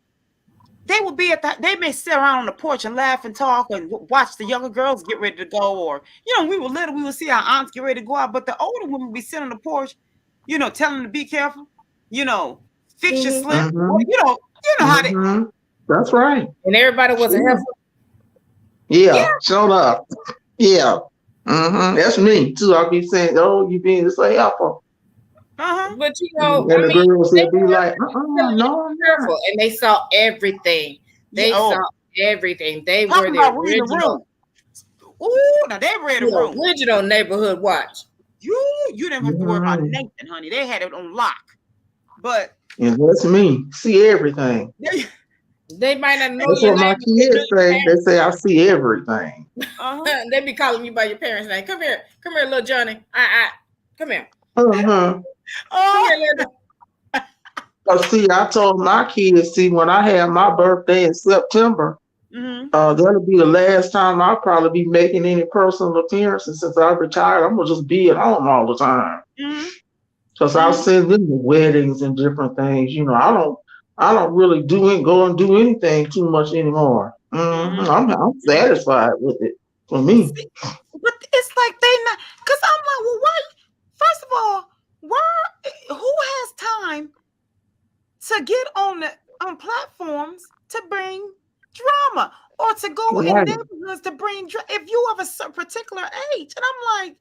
they would be they may sit around on the porch and laugh and talk and watch the younger girls get ready to go, or, you know, we were little, we would see our aunts get ready to go out, but the older women would be sitting on the porch, you know, telling them to be careful, you know, fix your slip, you know how they. That's right. And everybody was a heifer. Yeah, shut up. Yeah. That's me too. I'll be saying, "Oh, you being this heifer." But you know, and the girls will be like, no, I'm careful. Not. And they saw everything. They saw everything. They were the original. Ooh, now they read the room. Original neighborhood watch. You didn't have to worry about Nathan, honey. They had it on lock. But and that's me. See everything. They might not know. That's what my kids say. They say I see everything. They be calling you by your parents' name. Come here, little Johnny. Come here. See, I told my kids, when I have my birthday in September, that'll be the last time I'll probably be making any personal appearances since I retired. I'm gonna just be at home all the time. Because I'll send them to weddings and different things. You know, I don't really go and do anything too much anymore. I'm satisfied with it for me. See, but it's like they not, because I'm like, well, why? First of all, who has time to get on platforms to bring drama or to go in neighborhoods to bring if you of a particular age? And I'm like,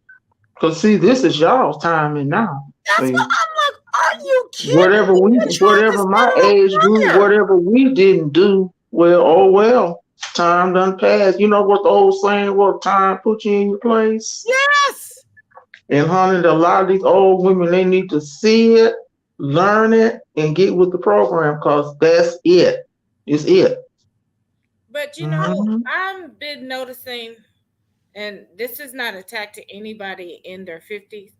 because see, this is y'all's time and now. That's what I'm like. Are you kidding? Whatever my age group, whatever we didn't do, well, time done passed. You know what the old saying was? Time put you in your place. Yes. And honey, a lot of these old women, they need to see it, learn it, and get with the program, because that's it. It's it. But you know, I've been noticing, and this is not attack to anybody in their 50s,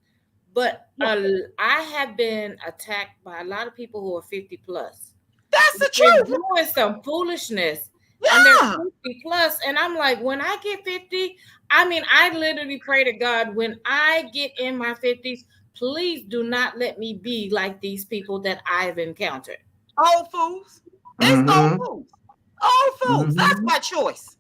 but I have been attacked by a lot of people who are 50 plus. That's the truth. Doing some foolishness. Yeah. And they're 50 plus. And I'm like, when I get 50, I mean, I literally pray to God, when I get in my 50s, please do not let me be like these people that I've encountered. Old fools. It's old fools. Old fools. That's my choice.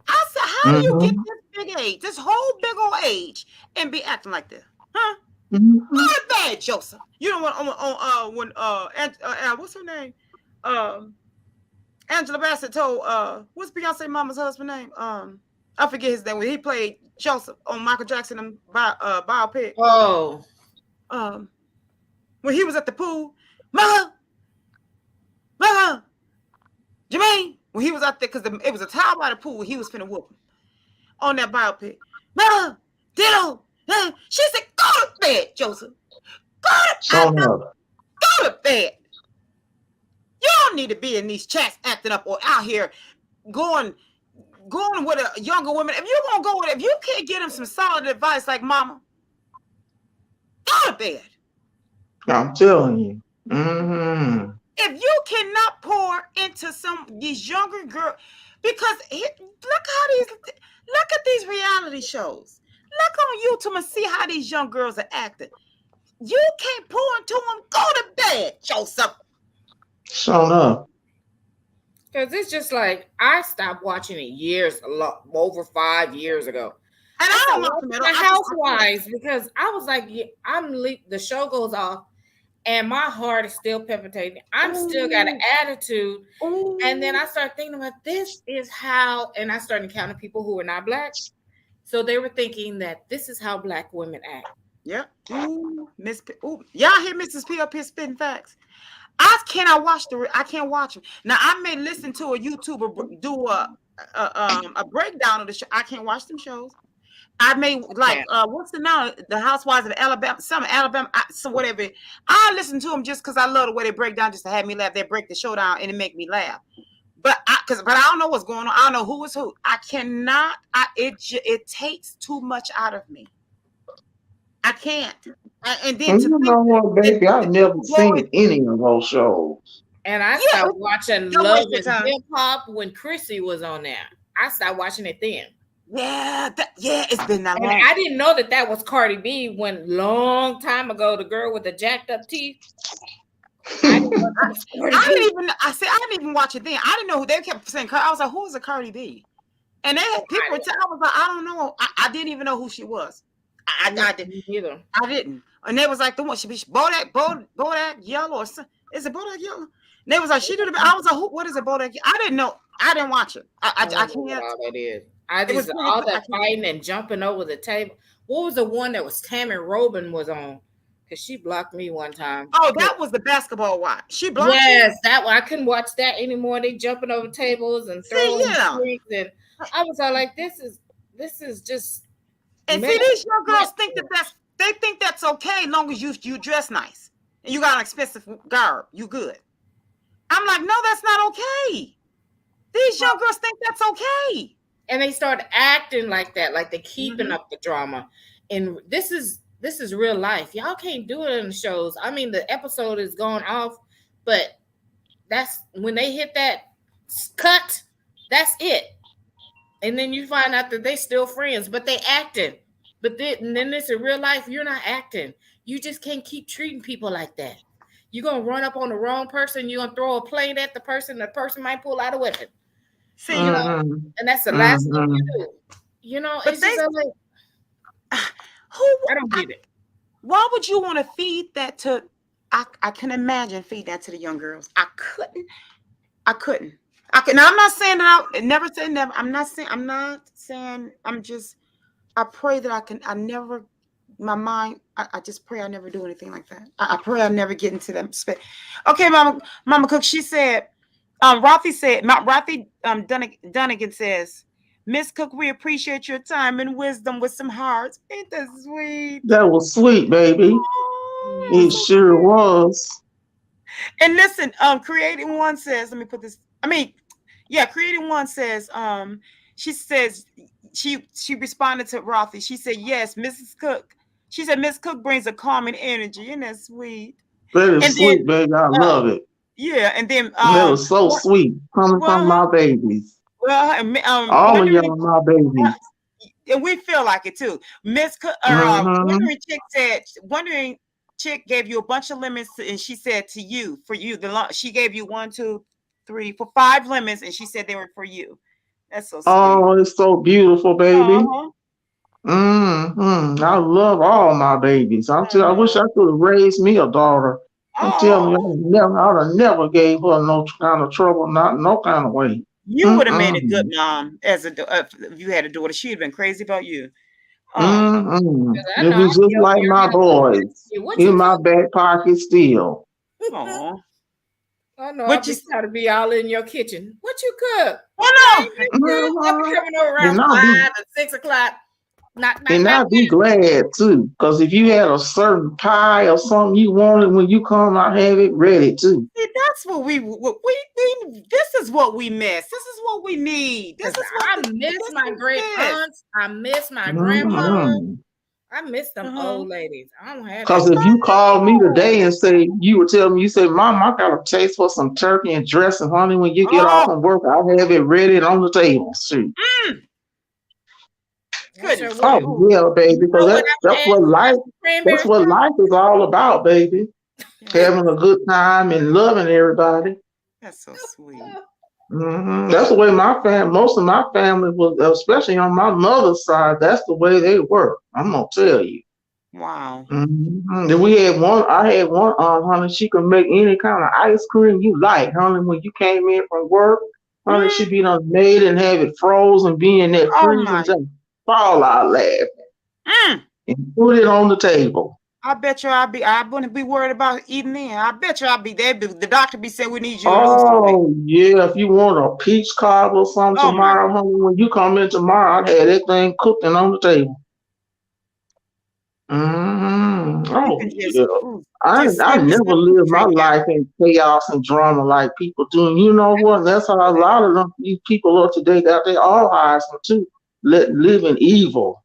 I said, how do you get this big age, this whole big old age, and be acting like this? Huh? Not bad, Joseph. You know what? When what's her name? Angela Bassett told what's Beyonce mama's husband name? I forget his name. When he played Joseph on Michael Jackson and biopic. Oh. When he was at the pool, Mama, Jermaine. When he was out there, because it was a towel by the pool, he was finna whoop him on that biopic. Mama, Ditto. She said, "Go to bed, Joseph. Go to bed. You don't need to be in these chats acting up or out here going with a younger woman. If you're gonna go with it, if you can't get him some solid advice like mama, go to bed." I'm telling you. Mm-hmm. If you cannot pour into these younger girls, because look at these reality shows. Look on YouTube and see how these young girls are acting. You can't pour into them. Go to bed, Joseph. Shown up. Because it's just like I stopped watching it over 5 years ago. And I I don't stopped watch them watching at all. The Housewives because I was like, the show goes off, and my heart is still palpitating. I'm still got an attitude, and then I start thinking about this is how, and I started counting people who were not black. So they were thinking that this is how black women act. Yep. Ooh, y'all hear Mrs. P up here spitting facts? I can't watch them. Now I may listen to a YouTuber do a breakdown of the show. I can't watch them shows. I may what's the Housewives of Alabama, so whatever. I listen to them just because I love the way they break down, just to have me laugh. They break the show down and it make me laugh. But I don't know what's going on. I don't know who is who. I cannot. It takes too much out of me. I can't. And then you know what, baby? I've never seen any of those shows. And I stopped watching Love and Hip Hop when Chrissy was on there. I stopped watching it then. Yeah, it's been that long. And I didn't know that was Cardi B when long time ago, the girl with the jacked up teeth. I didn't even watch it then. I didn't know who they kept saying. I was like, who is a Cardi B? And people were telling, I was like, I don't know. I didn't even know who she was. I didn't either. I didn't. And they was like, the one she be Bodak Yellow or something. Is it Bodak Yellow? And they was like, she did it. I was like, what is it, Bodak? I didn't know. I didn't watch it. I can't. All that is. All that fighting and jumping over the table. What was the one that was Tammy Robin was on? Because she blocked me one time. Oh, that was the basketball watch. She blocked me. Yes, that one. I couldn't watch that anymore. They jumping over tables and throwing drinks, and I was all like, this is just. And see, these young girls think they think that's okay, as long as you dress nice and you got an expensive garb. You good. I'm like, no, that's not okay. These young girls think that's okay. And they start acting like that, like they're keeping up the drama. And this is real life. Y'all can't do it in the shows. I mean, the episode is going off, but that's when they hit that cut, that's it. And then you find out that they still friends, but they acting. But then it's in real life, you're not acting. You just can't keep treating people like that. You're going to run up on the wrong person. You're going to throw a plate at the person might pull out a weapon. See, you know, and that's the last thing you do. You know, but it's just like, I don't get it. Why would you want to feed that to, I can imagine feed that to the young girls. I couldn't. Now, I'm not saying that never say never. I pray that I just pray I never do anything like that. I pray I never get into that space. Okay, Mama Cook, she said, Rothy Dunnigan says, Miss Cook, we appreciate your time and wisdom with some hearts. Ain't that sweet? That was sweet, baby. Oh, it sure was. And listen, Creating One says, Creating One says, she says, she responded to Rothy. She said, yes, Mrs. Cook. She said, Miss Cook brings a calming energy. Isn't that sweet? That is sweet, baby. I love it. Yeah, and then that was so sweet coming from my babies. Well, all of y'all my babies. And we feel like it too. Miss Cook, Wondering Chick gave you a bunch of lemons, and she said to you, she gave you 1, 2, 3, 4, 5 lemons, and she said they were for you. That's so sweet. Oh, it's so beautiful, baby. I love all my babies. I wish I could have raised me a daughter. I'm telling you, I would have never gave her no kind of trouble, not no kind of way. You would have made a good mom if you had a daughter. She'd have been crazy about you. It was just like my boys in my back pocket still. Oh. Oh no, I just got to be all in your kitchen. What you cook? Oh no, I'll be coming over around 5 to 6 o'clock. And I'd be glad too, because if you had a certain pie or something you wanted when you come, I have it ready too. See, that's what we this is what we miss. This is what we need. This is what I miss my great aunts. I miss my grandmother. I miss them old ladies. I don't have Because that. if you called me today and say, you would tell me, you say, Mom, I got a taste for some turkey and dressing, honey. When you get off Oh, from work, I'll have it ready and on the table. Shoot. I sure goodness. Oh would. Ooh, yeah, baby. You know Because what I would add to my that's cranberry what sauce? life is all about, baby. yes, Having a good time and loving everybody. that's so sweet. That's the way most of my family was, especially on my mother's side. That's the way they were. I'm gonna tell you. Wow. Then we had one. I had one aunt, honey. She could make any kind of ice cream you like, honey. When you came in from work, honey, she Mm, be done made and have it frozen, be in that oh freezer, my. just fall out laughing Mm, and put it on the table. I bet you I wouldn't be worried about eating in. I bet you I'll be there. The doctor be saying we need you to lose some weight. Oh yeah, if you want a peach cobbler or something Oh my. tomorrow, honey, when you come in tomorrow, I'd have that thing cooked and on the table. You Oh can yeah. just I send me never some food lived my right now. life in chaos and drama like people do. And you know what? That's how a lot of them these people are today. Got their all eyes on too. Live in evil.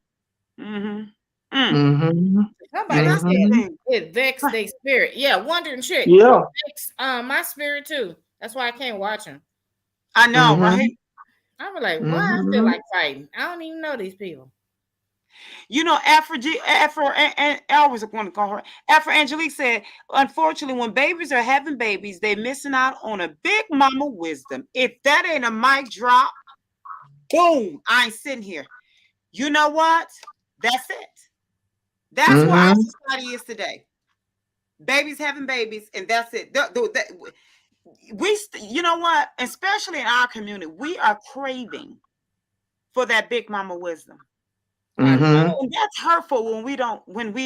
Mm-hmm. Mm. Mm-hmm. And Somebody that's the Mm-hmm. said thing. it vexed their spirit. Yeah, wondering shit. It Yeah. vexed my spirit too. That's why I can't watch them. I know, Mm-hmm. right? I was like, why I feel Mm-hmm. like fighting? I don't even know these people. You know, and I always want to call her Afro Angelique said, unfortunately, when babies are having babies, they're missing out on a big mama wisdom. If that ain't a mic drop, boom, I ain't sitting here. You know what? That's it. That's where our Mm-hmm. society is today. Babies having babies, and that's it. You know what? Especially in our community, we are craving for that big mama wisdom. I Mm-hmm. know. And that's hurtful when we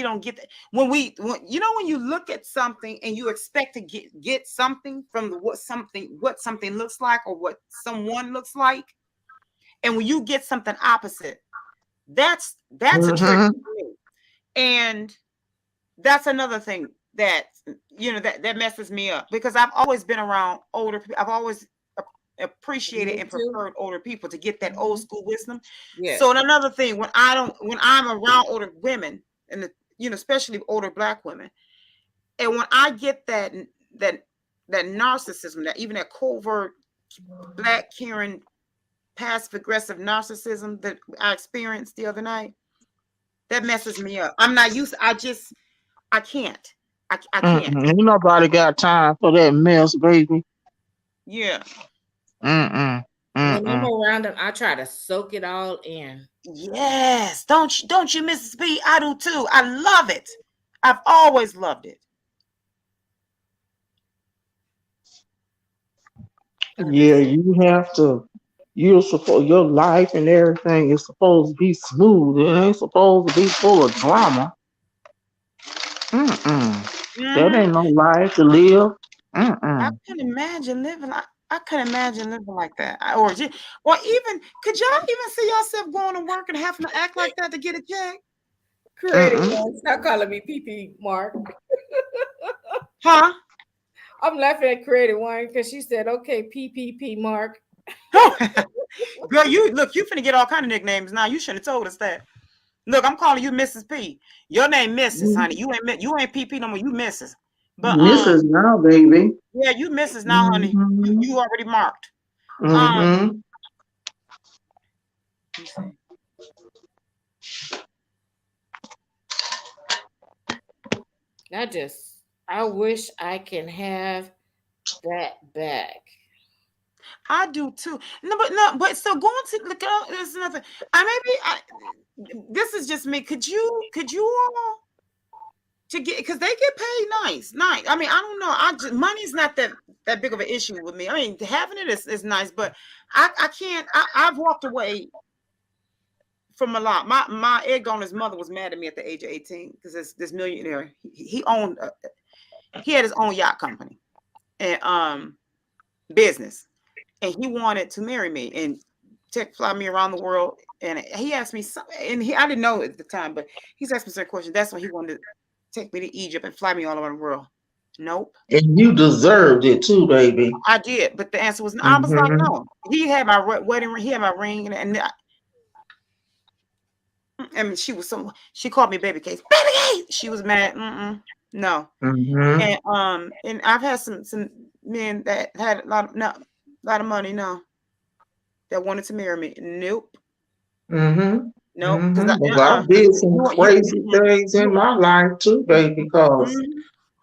don't get that. When you know when you look at something and you expect to get something from what something looks like or what someone looks like, and when you get something opposite, that's a trigger Mm-hmm. for me. And that's another thing that that messes me up because I've always been around older people. I've always appreciated Me and too. preferred older people to get that old school wisdom. Yes. So another thing, when I'm around older women and especially older black women, and when I get that that narcissism, that even that covert black Karen passive aggressive narcissism that I experienced the other night, that messes me up. I'm not used. I can't. I can't. Mm-mm. Ain't nobody got time for that mess, baby. Yeah. Mm-mm. When I'm Mm-mm. around them, I try to soak it all in. Yes. Don't you, Mrs. B? I do too. I love it. I've always loved it. I Yeah, just you have to. You're supposed your life and everything is supposed to be smooth. It ain't supposed to be full of drama. Mm-mm. That Hmm. ain't no life to live. I Mm-mm. couldn't imagine living. I couldn't imagine living like that. Or even could y'all even see yourself going to work and having to act like that to get a check? created Mm-mm. one. Stop calling me PP Mark. Huh? I'm laughing at created one because she said, okay, PPP Mark. Girl, you finna get all kind of nicknames now. You shouldn't have told us that. Look, I'm calling you Mrs. P. Your name Mrs. Honey. You ain't PP no more. You Mrs. But Mrs. Now, baby. yeah, you Mrs. now, honey. You, Mm-hmm. you already marked. Um, Mm-hmm. let me see. I wish I can have that back. I do too. No, but so going to look at there's another. This is just me. Could you all to get because they get paid nice. I mean, I don't know. Money's not that big of an issue with me. I mean, having it is nice, but I can't. I've walked away from a lot. My egg on his mother was mad at me at the age of 18 because this millionaire he owned he had his own yacht company and business, and he wanted to marry me and fly me around the world. And he asked me something, and I didn't know at the time, but he's asked me certain questions. That's when he wanted to take me to Egypt and fly me all around the world. Nope. And you deserved it too, baby. I did, but the answer was no. I was like, Mm-hmm. no. He had my wedding ring. He had my ring, and I mean, she called me baby case. Baby case. She was mad. No. Mm-hmm. And I've had some men that had a lot of money, no, that wanted to marry me. Nope. Mm-hmm. Nope. Because Mm-hmm. But I did some crazy things in my life too, baby, because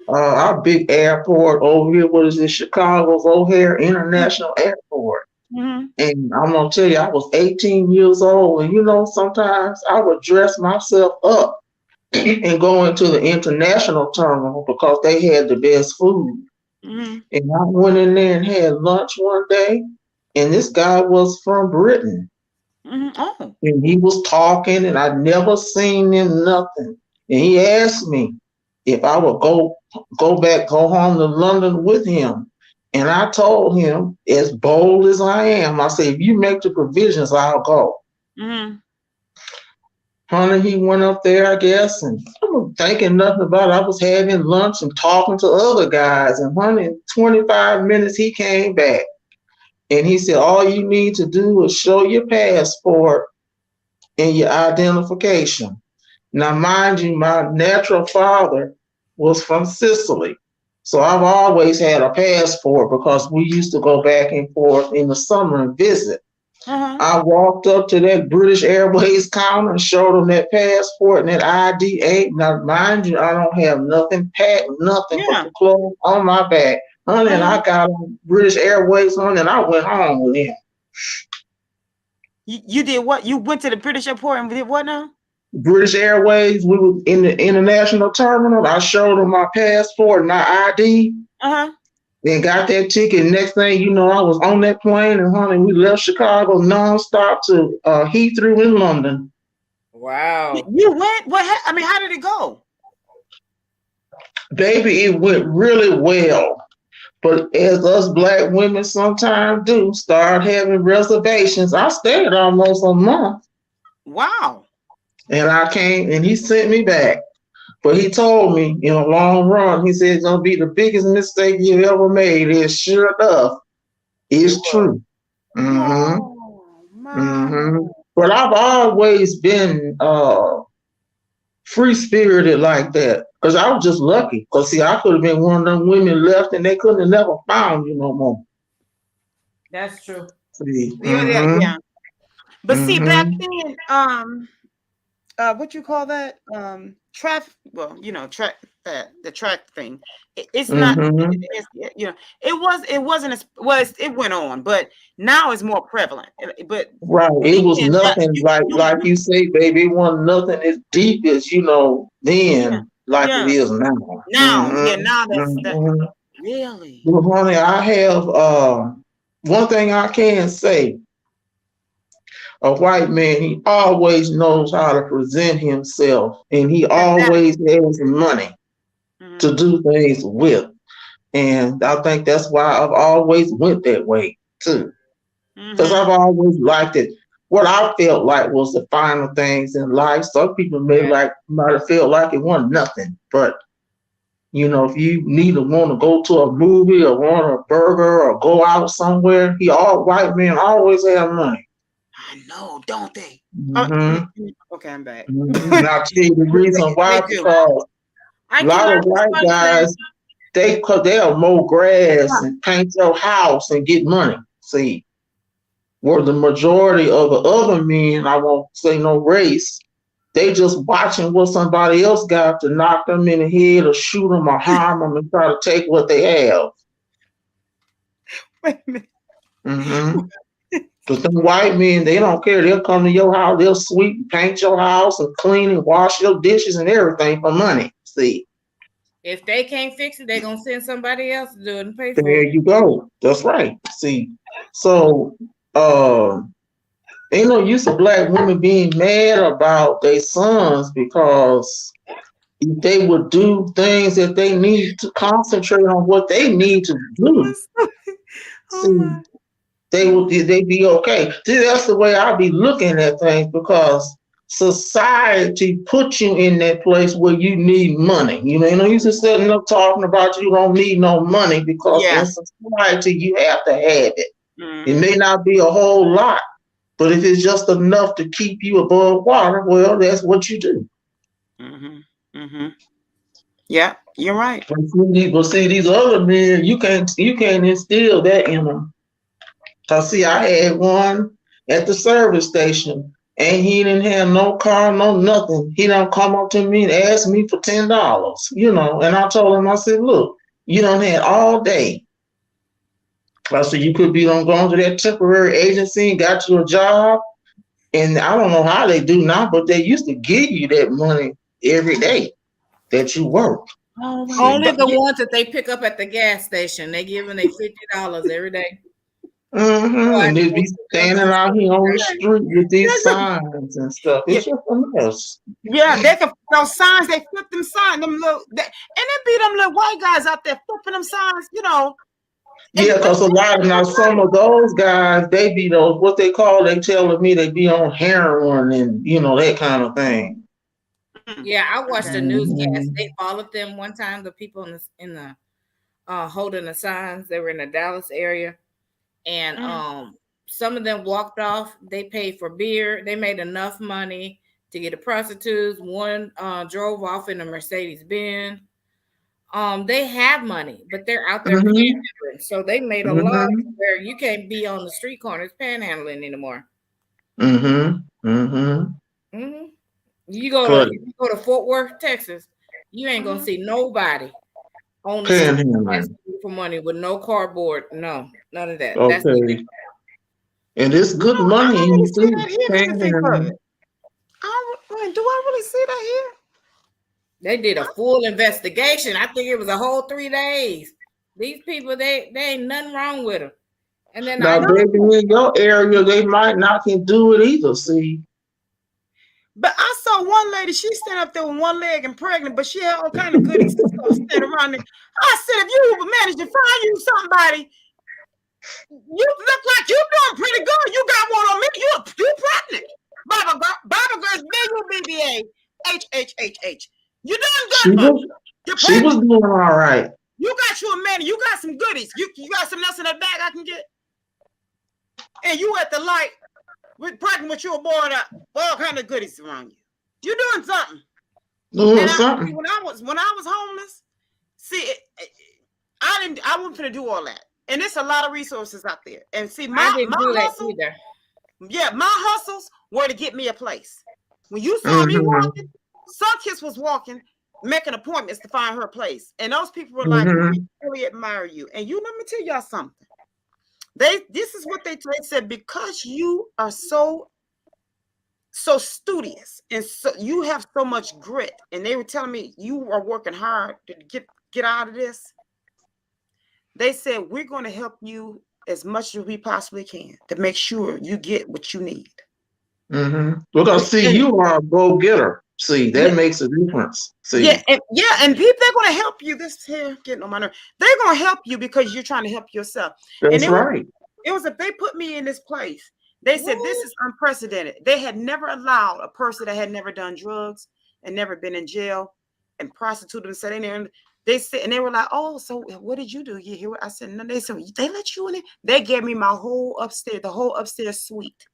our big airport over here, what is it, Chicago's O'Hare International Airport. And I'm gonna tell you, I was 18 years old, and sometimes I would dress myself up and go into the international terminal because they had the best food. And I went in there and had lunch one day, and this guy was from Britain. Oh. And he was talking, and I'd never seen him nothing. And he asked me if I would go home to London with him. And I told him, as bold as I am, I said, if you make the provisions, I'll go. Honey, he went up there, I guess, and I was thinking nothing about it. I was having lunch and talking to other guys. And honey, in 25 minutes, he came back. And he said, all you need to do is show your passport and your identification. Now, mind you, my natural father was from Sicily. So I've always had a passport because we used to go back and forth in the summer and visit. I walked up to that British Airways counter and showed them that passport and that ID. Now, mind you, I don't have nothing packed, nothing but the clothes on my back. Honey, and I got on British Airways on and I went home with him. You did what? You went to the British airport and did what now? British Airways, we were in the international terminal. I showed them my passport and my ID. Then got that ticket. Next thing you know, I was on that plane, and honey, we left Chicago nonstop to Heathrow in London. Wow. You went? What? I mean, how did it go? Baby, it went really well. But as us Black women sometimes do, start having reservations. I stayed almost a month. Wow. And I came, and he sent me back. But he told me in a long run, he said it's going to be the biggest mistake you ever made. And sure enough, it's true. But I've always been free-spirited like that because I was just lucky. Because, see, I could have been one of them women left and they couldn't have never found you no more. That's true. See? Yeah. But see, back then, what you call that? Traffic. Well, the track thing. It's not. It wasn't as well. It went on, but now it's more prevalent. But right, it was nothing like you say, baby. It wasn't nothing as deep as then, it is now. Now that's really. Well, honey, I have one thing I can say. A white man, he always knows how to present himself, and he always has money to do things with. And I think that's why I've always went that way too. Because I've always liked it. What I felt like was the final things in life. Some people might have felt like it wasn't nothing. But if you want to go to a movie or want a burger or go out somewhere, white men always have money. I know, don't they? Okay, I'm back. And I'll tell you the reason why, because a lot of white guys, they'll mow grass and paint your house and get money. See, where the majority of the other men, I won't say no race, they just watching what somebody else got to knock them in the head or shoot them or harm them and try to take what they have. Wait a minute. Because the white men, they don't care. They'll come to your house, they'll sweep and paint your house and clean and wash your dishes and everything for money. See? If they can't fix it, they're going to send somebody else to do it and pay for it. There you go. That's right. See? So, ain't no use of Black women being mad about their sons because if they would do things that they need to concentrate on what they need to do. They'd be okay. See, that's the way I be looking at things because society puts you in that place where you need money. You just sitting up talking about you don't need no money because in society you have to have it. It may not be a whole lot, But if it's just enough to keep you above water, well, that's what you do. Yeah, you're right. But see, these other men, you can't instill that in them. Cause see, I had one at the service station, and he didn't have no car, no nothing. He don't come up to me and ask me for $10, And I told him, I said, look, you done had all day. I said, you could be on going to that temporary agency and got you a job. And I don't know how they do now, but they used to give you that money every day that you work. Only the ones that they pick up at the gas station. They giving they $50 every day. And they'd be standing out here on the street with these signs and stuff. It's just a mess. Yeah, they can those signs. They flip them signs. Them little, and it be them little white guys out there flipping them signs. Yeah, because a lot of now some of those guys, they be those what they call. They telling me they be on heroin and that kind of thing. Yeah, I watched the newscast. They followed them one time. The people in the holding the signs. They were in the Dallas area, and some of them walked off. They paid for beer. They made enough money to get a prostitute. One drove off in a Mercedes Benz. They have money, but they're out there panhandling. So they made a law where you can't be on the street corners panhandling anymore. You go to Fort Worth, Texas, you ain't gonna see nobody on the street for money with no cardboard. No, none of that. Okay. And it's good money. I really see that here. Do I really see that here? They did a full investigation. I think it was a whole 3 days. These people, they ain't nothing wrong with them. And then now, baby, in your area, they might not can do it either. See. But I saw one lady, she standing up there with one leg and pregnant, but she had all kind of goodies and stuff standing around there. I said, if you managed to find you somebody, you look like you're doing pretty good. You got one on me. You pregnant. Baba girl's BUBBA HHHH. You doing good, Mom. She was doing all right. You got you a man. You got some goodies. You got something else in that bag I can get. And you at the light pregnant with your boy, all kind of goodies around you. You doing something. Doing something. When I was homeless, see, I wasn't gonna do all that. And there's a lot of resources out there. And see, my hustle, either. Yeah, my hustles were to get me a place. When you saw me walking, Sunkiss was walking, making appointments to find her place. And those people were like, we really admire you. And let me tell y'all something. This is what they said, because you are so studious and so you have so much grit. And they were telling me you are working hard to get out of this. They said, we're going to help you as much as we possibly can to make sure you get what you need. Because see, you are a go-getter. See, that makes a difference. See, and people, they're going to help you. This here getting on my nerve. They're going to help you because you're trying to help yourself. That's right. They put me in this place. They said this is unprecedented. They had never allowed a person that had never done drugs and never been in jail and prostituted and sat in there. And they said, and they were like, "Oh, so what did you do? You hear what I said?" No, they said they let you in it. They gave me my whole upstairs suite.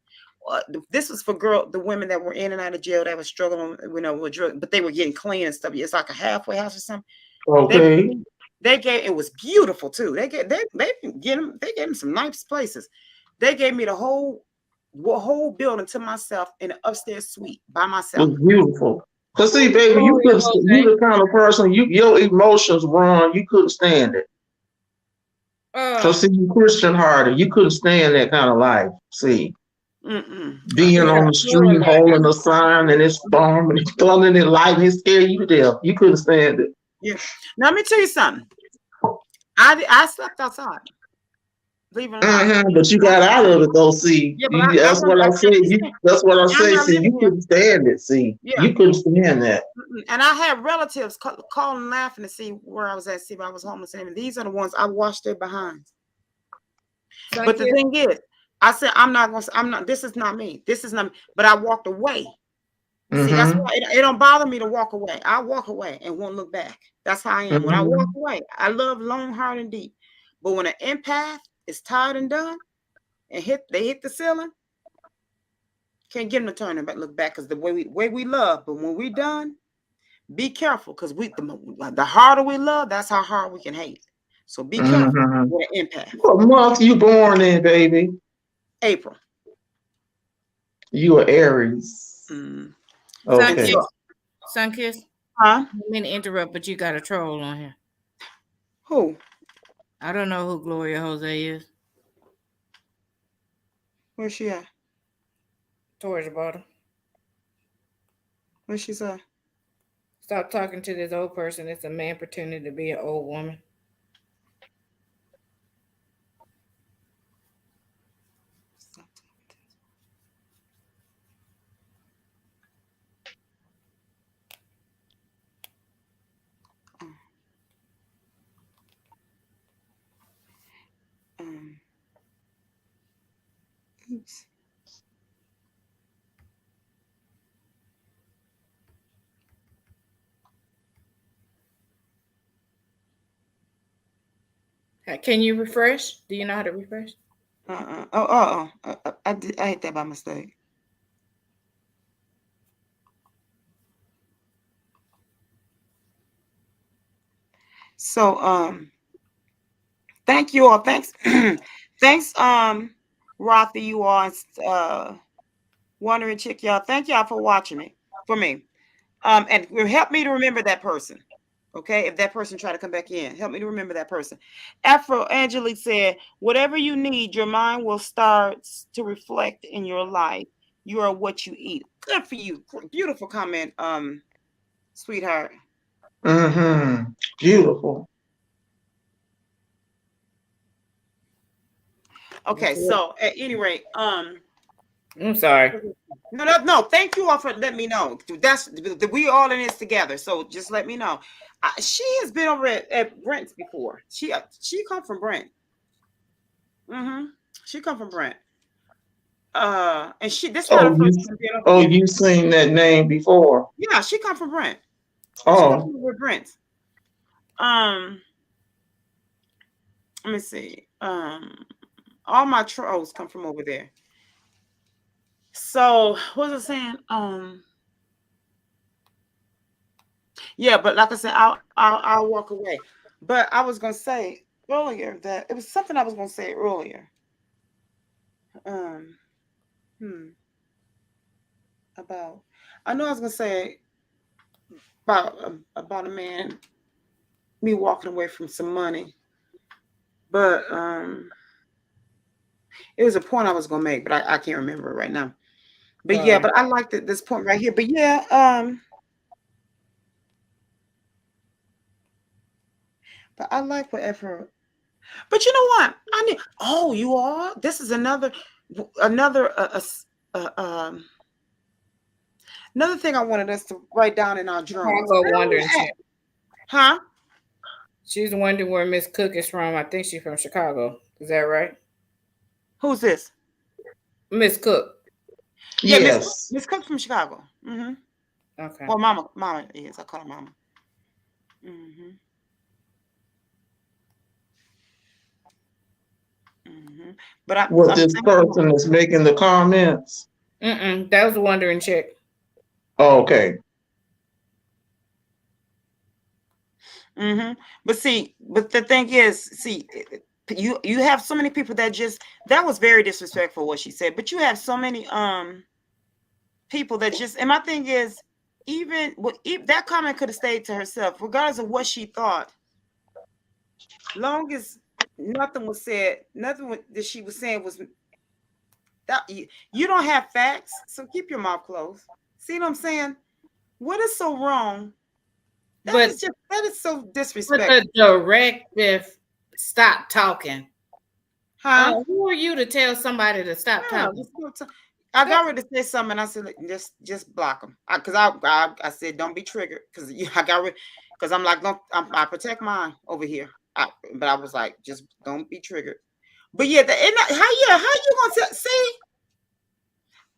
This was for the women that were in and out of jail that were struggling, with drugs, but they were getting clean and stuff. It's like a halfway house or something. Okay. They gave, it was beautiful too. They gave them some nice places. They gave me the whole building to myself in an upstairs suite by myself. It's beautiful. Cause see, baby, you the kind of person your emotions run. You couldn't stand it. Cause see, you Christian hearted. You couldn't stand that kind of life. See. Being on the street, holding a sign, and it's storm and it's thundering and lightning, scare you to death. You couldn't stand it. Yeah. Now let me tell you something. I slept outside. But you got out of it though. See, that's what I said. That's what I say. See, you couldn't stand it. See, you couldn't stand that. And I had relatives calling, laughing to see where I was at. See, if I was homeless. And these are the ones I washed their behinds. But the thing is, I said, this is not me. This is not me. But I walked away. See, that's why it don't bother me to walk away. I walk away and won't look back. That's how I am. When I walk away, I love long, hard, and deep. But when an empath is tired and done and they hit the ceiling, Can't get them to turn and look back because the way we love, but when we done, be careful because the harder we love, that's how hard we can hate. So be careful Mm-hmm. with an empath. What month you born in, baby? April. You are Aries. Mm. Okay. Sunkiss. Huh? I mean to interrupt, but you got a troll on here. Who? I don't know who Gloria Jose is. Where's she at? Towards the bottom. Where's she at? Stop talking to this old person. It's a man pretending to be an old woman. Oops. Can you refresh? Do you know how to refresh? I hit that by mistake. So thank you all. Thanks. Thanks, Rothy, you all, Wondering Chick, y'all. Thank y'all for watching me for me. And help me to remember that person. Okay, if that person try to come back in, help me to remember that person. Afro Angelique said, whatever you need, your mind will start to reflect in your life. You are what you eat. Good for you. Beautiful comment, sweetheart. Mm-hmm. Beautiful. Okay, so at any rate, I'm sorry. No. Thank you all for letting me know. That's we all in this together. So just let me know. She has been over at Brent's before. She come from Brent. Mm-hmm. She come from Brent. And this not her first time being over here. You seen that name before? Yeah, she come from Brent. She come Oh. from over Brent. Let me see. All my trolls come from over there. So what was I saying? Yeah, but like I said, I'll walk away. But I was gonna say earlier that it was something I was gonna say earlier. About I know I was gonna say about a man, me walking away from some money, but it was a point I was gonna make, but I can't remember it right now. But yeah, but I liked this point right here. But yeah, but I like whatever. But you know what? You are. This is another another thing I wanted us to write down in our journals. Huh? She's wondering where Miss Cook is from. I think she's from Chicago. Is that right? Who's this? Miss Cook. Yeah, yes. Miss Cook from Chicago. Mm-hmm. Okay. Well, Mama is. I call her Mama. Mm-hmm. Mm-hmm. But this person is making the comments. That was a Wondering Chick. Oh, okay. Mm-hmm. But the thing is, you have so many people that was very disrespectful what she said. But you have so many people that and my thing is, even that comment could have stayed to herself, regardless of what she thought. Long as nothing was said, nothing that she was saying was that you don't have facts, so keep your mouth closed. See what I'm saying? What is so wrong? That is so disrespectful. But the directive, stop talking. Huh? Who are you to tell somebody to stop talking? I got ready to say something, and I said, just block them, because I said don't be triggered, because because I'm like, I protect mine over here, but I was like, just don't be triggered. But yeah, how you gonna see?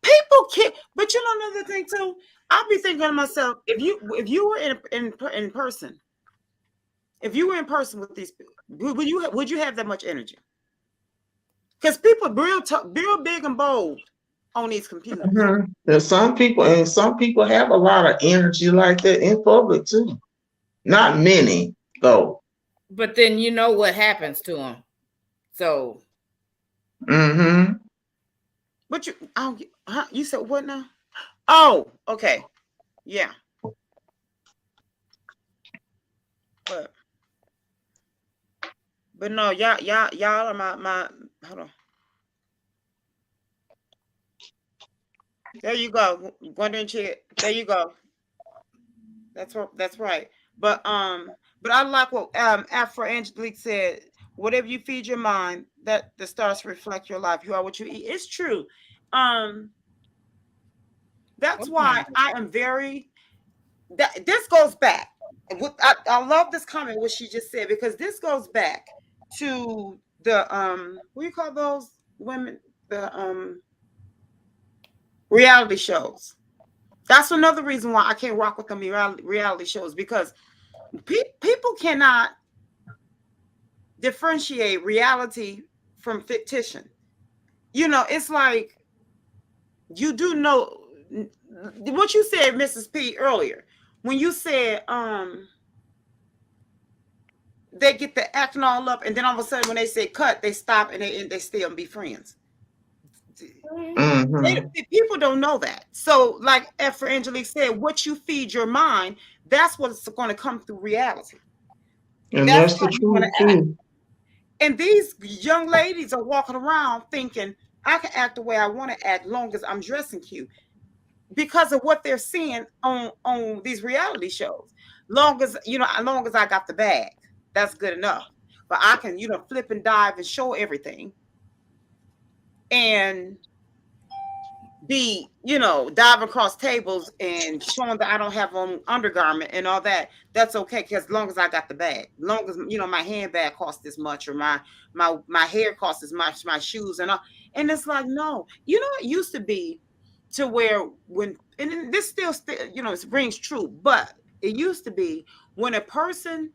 People can't. But you know another thing too. I'll be thinking to myself, if you were in person, if you were in person with these people, would you have that much energy? Because people real big and bold. on these computers. Mhm. There's some people have a lot of energy like that in public too. Not many though. But then you know what happens to them. So Mm-hmm. But you said what now? Oh, okay. Yeah. But no, y'all are my hold on. There you go. Wondering chick. There you go. That's right. But I like what Afro Angelique said. Whatever you feed your mind, that the stars reflect your life. You are what you eat. It's true. Um, that's why I am very that this goes back. I love this comment what she just said because this goes back to the what do you call those women, the reality shows. That's another reason why I can't rock with them reality shows because people cannot differentiate reality from fictitious. It's like you do know what you said, Mrs. P, earlier when you said they get the acting all up, and then all of a sudden when they say cut, they stop and they still be friends. Mm-hmm. People don't know that. So, like F. Angelique said, what you feed your mind, that's what's going to come through reality. And That's that's how the you're going truth to act. too. And these young ladies are walking around thinking, I can act the way I want to act long as I'm dressing cute because of what they're seeing on these reality shows. Long as I got the bag, that's good enough. But I can, flip and dive and show everything and be, diving across tables and showing that I don't have on undergarment and all that. That's okay because as long as I got the bag, long as my handbag costs this much or my hair costs as much, my shoes and all. And it's like, no, it used to be to where when and this still it rings true, but it used to be when a person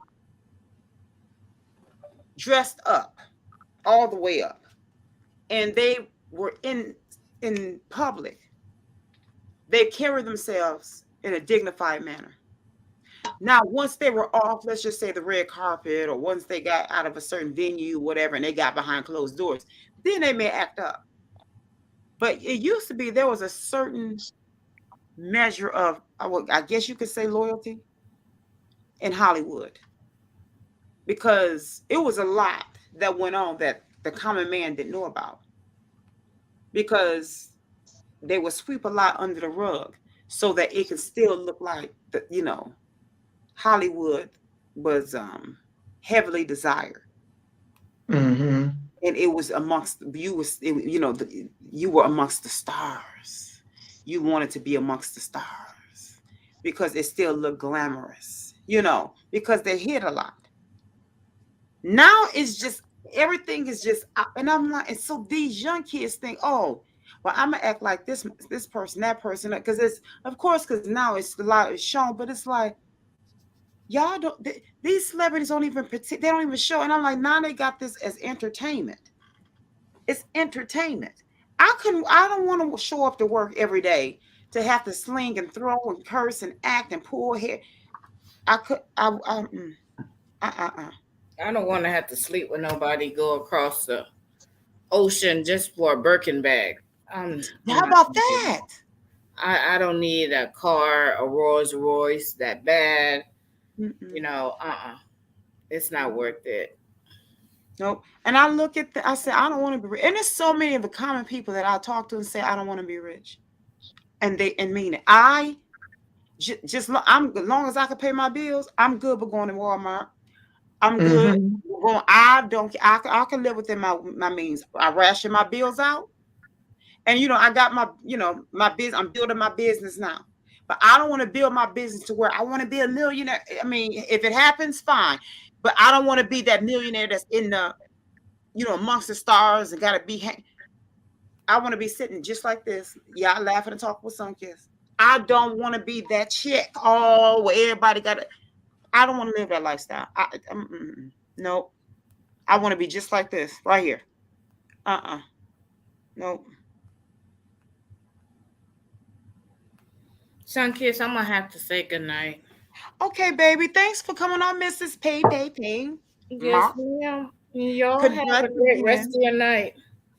dressed up all the way up and they were in public, they carry themselves in a dignified manner. Now, once they were off, let's just say the red carpet, or once they got out of a certain venue, whatever, and they got behind closed doors, then they may act up. But it used to be there was a certain measure of, I guess you could say, loyalty in Hollywood because it was a lot that went on that the common man didn't know about because they would sweep a lot under the rug so that it could still look like Hollywood was heavily desired, Mm-hmm. and it was amongst you were amongst the stars. You wanted to be amongst the stars because it still looked glamorous, because they hit a lot. Now it's just everything is just, and I'm like, and so these young kids think, oh, well, I'm gonna act like this person, that person, because it's of course because now it's a lot is shown, but it's like y'all don't these celebrities don't even they don't even show, and I'm like, now they got this as entertainment. It's entertainment. I don't want to show up to work every day to have to sling and throw and curse and act and pull hair. I could I don't want to have to sleep with nobody, go across the ocean just for a Birkin bag. I'm How not about gonna do that. that? I don't need a car, a Rolls Royce that bad. Mm-mm. It's not worth it. Nope. And I look at I say I don't want to be rich. And there's so many of the common people that I talk to and say I don't want to be rich, and they and mean it. I'm as long as I can pay my bills, I'm good with going to Walmart. I'm good. Mm-hmm. Going, I don't. I can live within my means. I ration my bills out, and I got my business. I'm building my business now, but I don't want to build my business to where I want to be a millionaire. I mean, if it happens, fine, but I don't want to be that millionaire that's in the amongst the stars and got to be. I want to be sitting just like this. Yeah, I laughing and talking with some kids. I don't want to be that chick. Oh, where everybody got it. I don't want to live that lifestyle. No, I want to be just like this right here. Nope. Sunkiss, I'm gonna have to say goodnight. Okay, baby. Thanks for coming on, Mrs. P. Yes, Mark. ma'am. Y'all have Congrats a great rest again. of your night.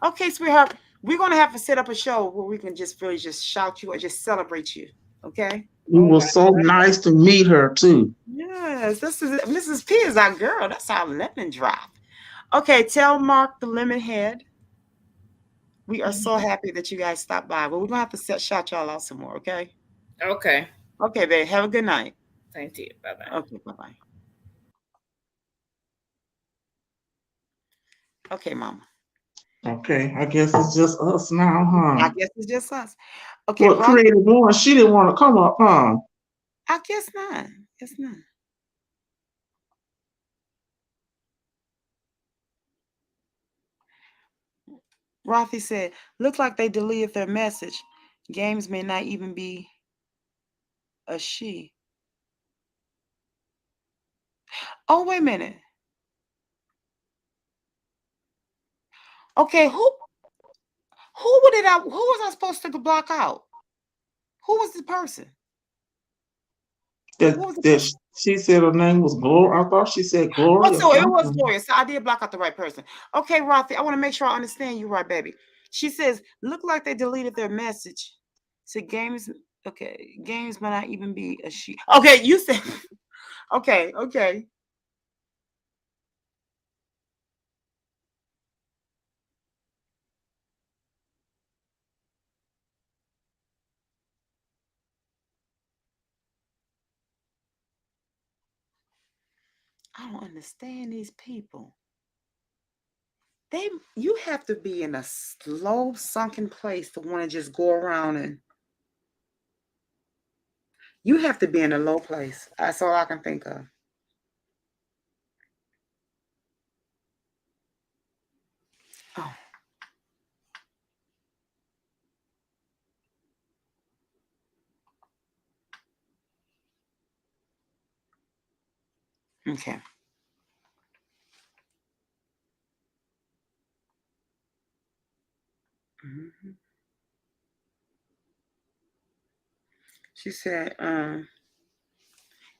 Okay, sweetheart. We're gonna have to set up a show where we can just really just shout you or just celebrate you. Okay? It Oh my was so nice to meet her too. Yes, this is Mrs. P is our girl. That's our lemon drop. Okay, tell Mark the lemon head. We are so God. happy that you guys stopped by. But we're gonna have to shout y'all out some more, okay? Okay. Okay, babe. Have a good night. Thank you. Bye bye. Okay, bye-bye. Okay, mama. Okay, I guess it's just us now, I huh? guess it's just us. Okay, What Rock. creative one? She didn't want to come up, huh? I guess not. Guess not. Rothy said, "Looks like they deleted their message. Games may not even be a she." Oh, wait a minute. Okay, who was I supposed to block out? Who was the person? That What was the that person? she said her name was Gloria. I thought she said Oh, Gloria or so it was something. Gloria. So I did block out the right person. Okay, Rothy, I want to make sure I understand you right, baby. She says, look like they deleted their message. So games, okay, games might not even be a she. Okay, you said, okay. I don't understand these people. You have to be in a slow sunken place to want to just go around, and you have to be in a low place. That's all I can think of. Oh, okay. Mhm. She said,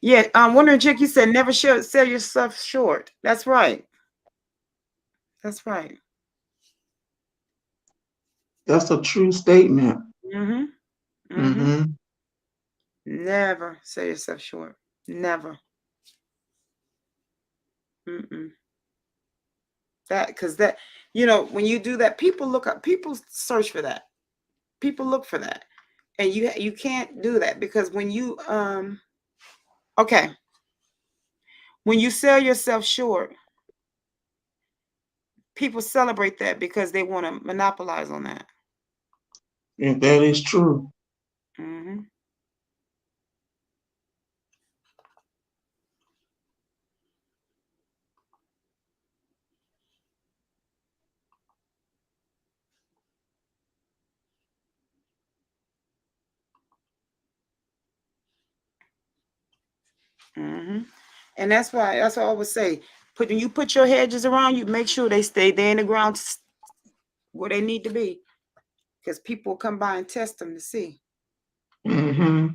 yeah, I'm wondering, Chick, you said never sell yourself short. That's right. That's right. That's a true statement. Mm-hmm. Mm-hmm. Mm-hmm. Never sell yourself short. Never. Mm-mm. Because when you do that, people search for that. People look for that. And you can't do that because okay, when you sell yourself short, people celebrate that because they want to monopolize on that. And that is true. Mm-hmm. Mm-hmm. And that's why I always say, when you put your hedges around you, make sure they stay there in the ground where they need to be. Because people come by and test them to see. Mm-hmm.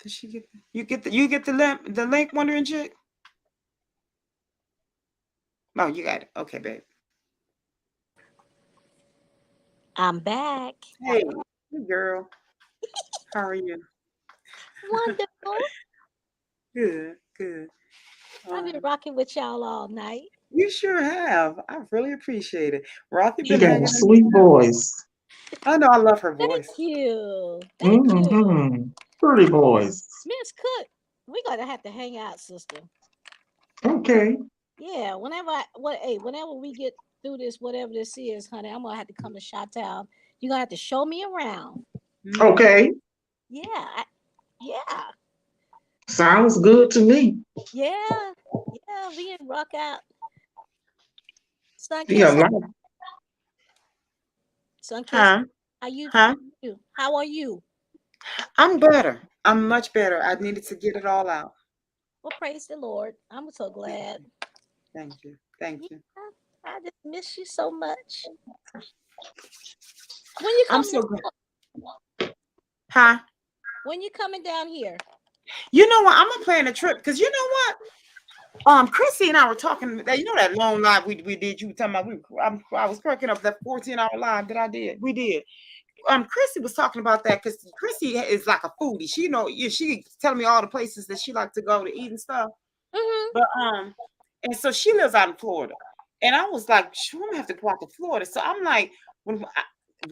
Did she get the link, Wondering Chick? No, you got it. Okay, babe. I'm back. Hey, good girl. How are you? Wonderful. Good, good. I've been Um, rocking with y'all all night. you sure have. I really appreciate it. Rothy She been got a hanging in there sweet too. voice. I know I love her Thank voice. you. Thank you. Mm-hmm. Pretty voice. Miss Cook, we gotta have to hang out, sister. Okay. Yeah, whenever we get through this, whatever this is, honey, I'm gonna have to come to Shot Town. You're gonna have to show me around. Mhm. Okay. Yeah, yeah, Sounds good to me. yeah, yeah. We can rock out. Yeah, Sunkiss, like Sunkiss, Huh? how you? Huh? How are you? I'm better. I'm much better. I needed to get it all out. Well, praise the Lord. I'm so glad. Thank you. Thank Yeah, you. I just miss you so much. When you I'm coming? so glad. Huh? When you coming down here? You know what? I'm gonna plan a trip because you know what? Chrissy and I were talking that you know that long live we did. You were talking about I was cracking up that 14-hour live that I did. We did. Chrissy was talking about that because Chrissy is like a foodie. She she telling me all the places that she like to go to eat and stuff. Mm-hmm. But and so she lives out in Florida, and I was like, I'm gonna have to go out to Florida. So I'm like, I'm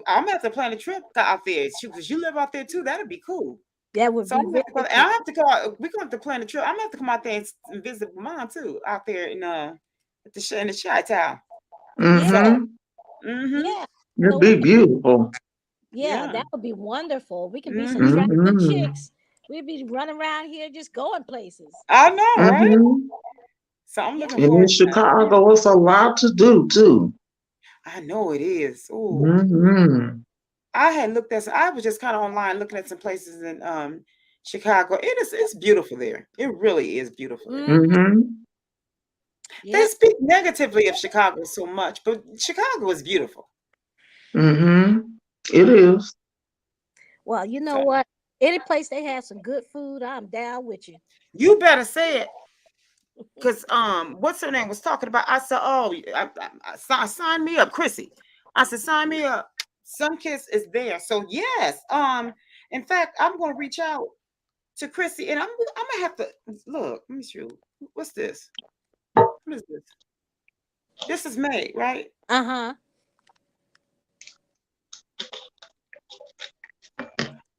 gonna have to plan a trip out there because you live out there too. That'd be cool. That would So be I'm gonna very have to go, and cool. I have to go out. We're gonna have to plan a trip. I'm gonna have to come out there and visit mom too out there in in the Chi Town. Yeah, So, yeah. It'd So be beautiful. yeah, yeah. that would be wonderful. We can be some Mm-hmm. traveling Mm-hmm. chicks. We'd be running around here just going places. I know, right? Mm-hmm. So I'm Yeah. looking And in forward to that. Chicago, it's a lot to do too. I know it is. Oh, Mm-hmm. I had looked at. I was just kind of online looking at some places in Chicago. It's beautiful there. It really is beautiful there. Mm-hmm. Mm-hmm. They Yep. speak negatively of Chicago so much, but Chicago is beautiful. Mm-hmm. It is. Well, you know So what? Any place they have some good food, I'm down with you. you better say it. Because what's her name was talking about? I said, oh, sign me up, Chrissy. I said, sign me up. Sunkiss is there. So yes. In fact, I'm gonna reach out to Chrissy and I'm gonna have to look. Let me see. What's this? What is this? This is May, right? Uh-huh.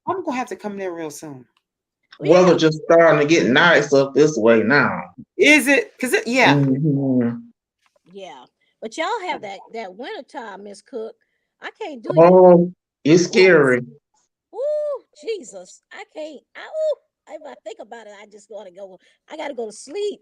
I'm gonna have to come there real soon. Yeah. Weather just starting to get nice up this way now. Is it? Because yeah. Mm-hmm. Yeah. But y'all have that winter time, Miss Cook. I can't do you. Oh, it's Yes. scary. Ooh, Jesus. I can't. If I think about it, I just gotta go. I gotta go to sleep.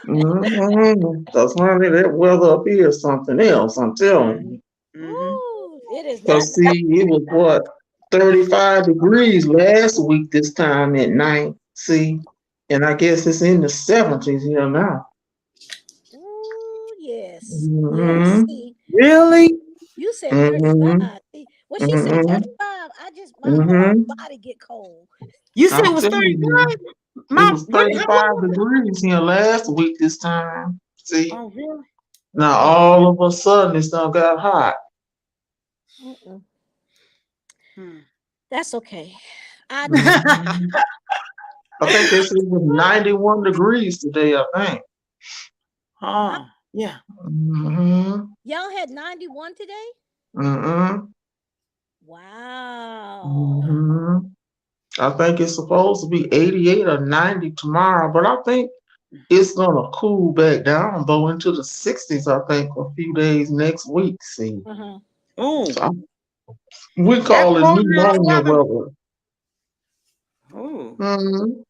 Mm-hmm. Because honey, that weather up here is something else, I'm telling you. Mm-hmm. Ooh, it is not Because see, it was what, 35 degrees last week this time at night. See, and I guess it's in the 70s here now. Ooh, yes. Yes. Mm-hmm. See, Really? you said Mm-hmm. 35. See, when she said Mm-hmm. 35, my whole Mm-hmm. body get cold. You said it I'm was telling you, 35? it Mom, was what how long 35 was it? degrees here last week this time. See, Oh, really? now Oh. all of a sudden it's done got hot. Mm-mm. Hmm. That's okay. I know. Mhm. I think they said it was 91 degrees today, I think. Huh? Oh, yeah. Mm-hmm. Y'all had 91 today? Mm-hmm. Wow. Mm-hmm. I think it's supposed to be 88 or 90 tomorrow, but I think it's gonna cool back down, though, into the 60s, I think, a few days next week. See, Uh-huh. Oh, so we that call it cold and hot pneumonia weather. weather. Oh, Mm-hmm.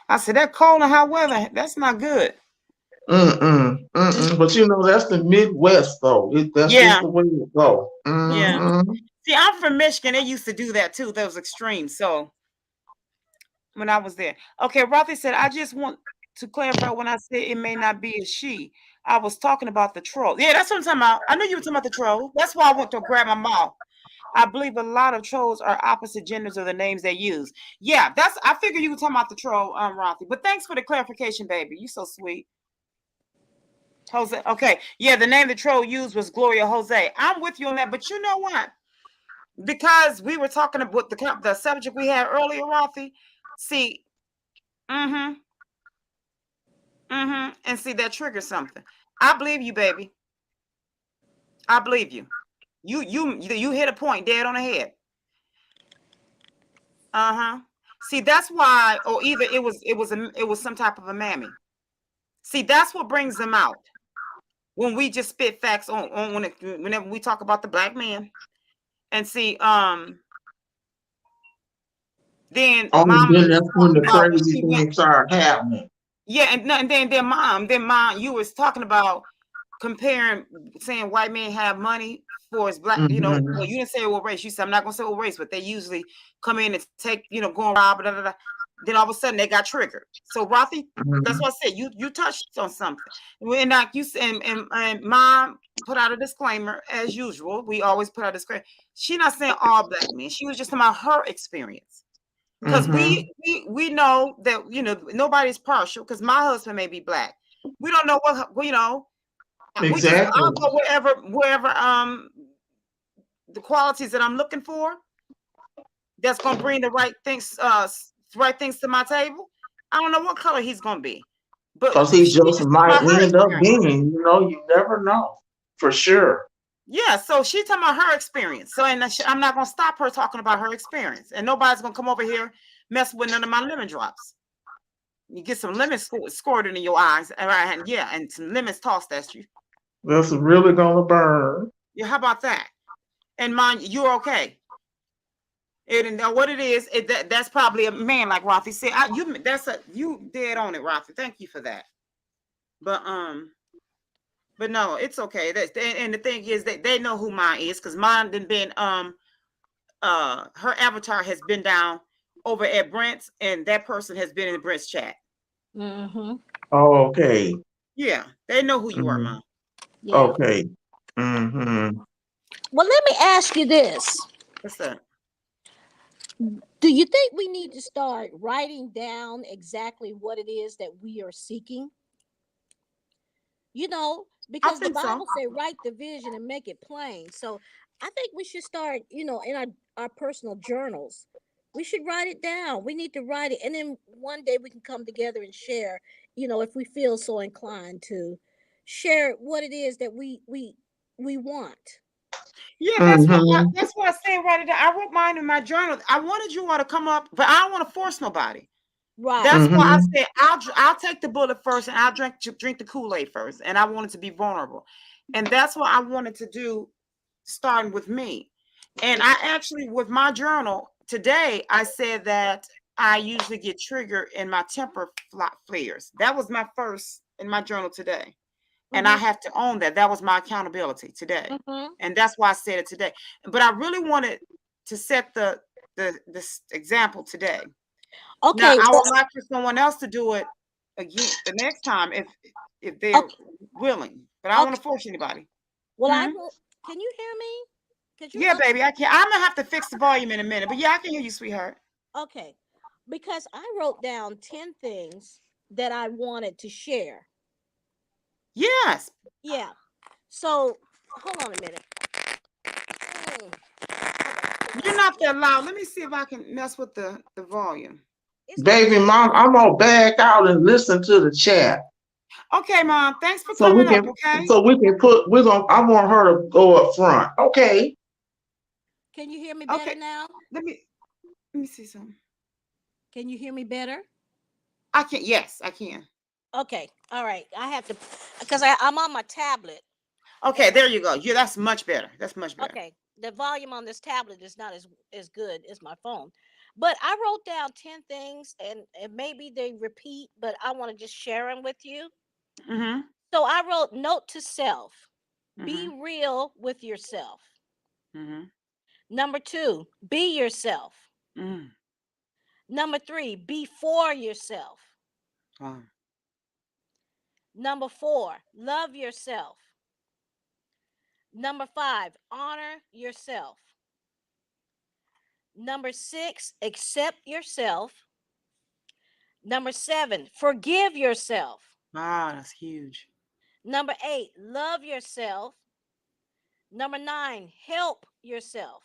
I said that cold and hot weather. That's not good. Mm-mm. Mm, Mm-mm. But you know, that's the Midwest, though. That's just yeah, the way it go. yeah. Mm-hmm. See, I'm from Michigan. They used to do that too. Those extremes. So when I was there, okay. Rothy said, I just want to clarify when I said it may not be a she. I was talking about the troll. Yeah, that's what I'm talking about. I knew you were talking about the troll. That's why I went to grab my mouth. I believe a lot of trolls are opposite genders of the names they use. Yeah, that's. I figure you were talking about the troll, Rothy. But thanks for the clarification, baby. You so sweet. Jose. Okay. Yeah, the name the troll used was Gloria Jose. I'm with you on that. But you know what? Because we were talking about the subject we had earlier, Rothy. See, mm-hmm, mm-hmm. And see, that triggers something. I believe you, baby. I believe you. You hit a point dead on the head. Uh-huh. See, that's why, or either it was some type of a mammy. See, that's what brings them out. When we just spit facts on whenever we talk about the black man. And see, then Oh, mom then was that's when talking the about when crazy she went, things start happening. yeah, and then mom, you was talking about comparing, saying white men have money for his black, Mm-hmm. well, you didn't say what race. You said I'm not gonna say what race, but they usually come in and take, go and rob, blah, blah, blah. then all of a sudden they got triggered. So Rafi, that's what I said. You touched on something. When like you said, and Mom put out a disclaimer as usual. We always put out a disclaimer. She not saying all black men. She was just talking about her experience. Because we know that nobody's partial. Because my husband may be black. We don't know what We just I'll go wherever the qualities that I'm looking for. That's gonna bring the right things to my table. I don't know what color he's gonna be, but because he just might end up experience. being, you never know for sure. Yeah, so she's talking about her experience. So, and I'm not gonna stop her talking about her experience, and nobody's gonna come over here mess with none of my lemon drops. You get some lemons squirted in your eyes, and yeah, and some lemons tossed at you. That's really gonna burn. Yeah, how about that? And mind you're okay. And what it is, that's probably a man, like Rafi said. You dead on it, Rafi. Thank you for that. But no, it's okay. And the thing is that they know who mine is, because mine done been her avatar has been down over at Brent's, and that person has been in Brent's chat. Mm-hmm. Oh, okay. Yeah, they know who you are, Mom. Yeah. Okay. Mm-hmm. Well, let me ask you this. What's that? Do you think we need to start writing down exactly what it is that we are seeking? Because the Bible say write the vision and make it plain. So I think we should start, in our personal journals. We should write it down. We need to write it. And then one day we can come together and share, if we feel so inclined to share what it is that we want. Yeah, that's what I say. Write it down. I wrote mine in my journal. I wanted you all to come up, but I don't want to force nobody. Right. That's why I said I'll take the bullet first, and I'll drink the Kool-Aid first, and I wanted to be vulnerable, and that's what I wanted to do, starting with me. And I actually, with my journal today, I said that I usually get triggered in my temper flares. That was my first in my journal today. And I have to own that. That was my accountability today. And that's why I said it today. But I really wanted to set this example today. Okay. Now, I would like for someone else to do it again the next time if they're willing. But I don't want to force anybody. Well, can you hear me? Yeah, baby, I can. I'm gonna have to fix the volume in a minute. But yeah, I can hear you, sweetheart. Okay. Because I wrote down 10 things that I wanted to share. Yes. Yeah. So hold on a minute. You're not that loud. Let me see if I can mess with the volume. Baby, Mom, I'm gonna back out and listen to the chat. Okay, Mom. Thanks for coming up. Okay. So we can I want her to go up front. Okay. Can you hear me better now? Let me see something. Can you hear me better? I can. Yes, I can. Okay. All right. I have to, because I'm on my tablet. Okay, there you go. Yeah, that's much better. That's much better. Okay. The volume on this tablet is not as good as my phone. But I wrote down 10 things, and maybe they repeat, but I want to just share them with you. Mm-hmm. So I wrote, note to self. Be real with yourself. Mm-hmm. Number 2, be yourself. Mm. Number 3, be for yourself. Wow. Number 4, love yourself. Number 5, honor yourself. Number 6, accept yourself. Number 7, forgive yourself. Wow, that's huge. Number 8, love yourself. Number 9, help yourself.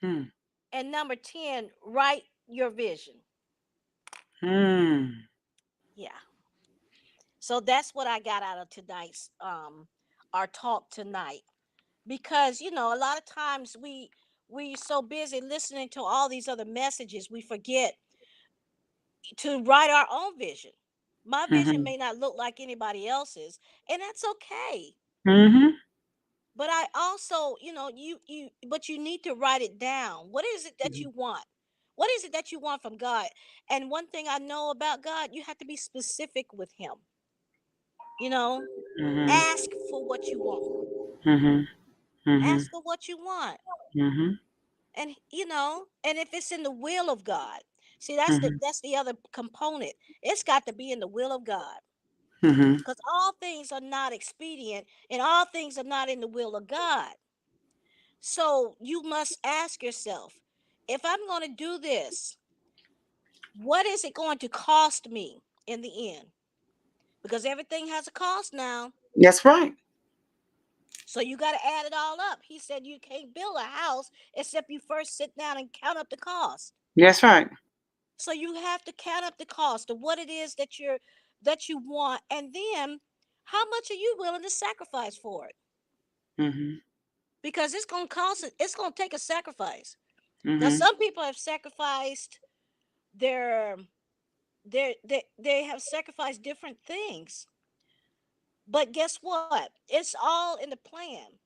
And number 10, write your vision. Yeah. So that's what I got out of tonight's our talk tonight. Because a lot of times we so busy listening to all these other messages, we forget to write our own vision. My vision may not look like anybody else's, and that's okay. But I also, but you need to write it down. What is it that you want? What is it that you want from God? And one thing I know about God, you have to be specific with him. Ask for what you want. Ask for what you want. And and if it's in the will of God. See, Mhm. that's the other component. It's got to be in the will of God. Mhm. Because all things are not expedient and all things are not in the will of God. So you must ask yourself, if I'm going to do this, what is it going to cost me in the end? Because everything has a cost now. That's right. So you got to add it all up. He said you can't build a house except you first sit down and count up the cost. That's right. So you have to count up the cost of what it is that you want, and then how much are you willing to sacrifice for it? Mhm. Because it's going to cost it. It's going to take a sacrifice. Now Mhm. some people have sacrificed their they have sacrificed different things. But guess what? It's all in the plan.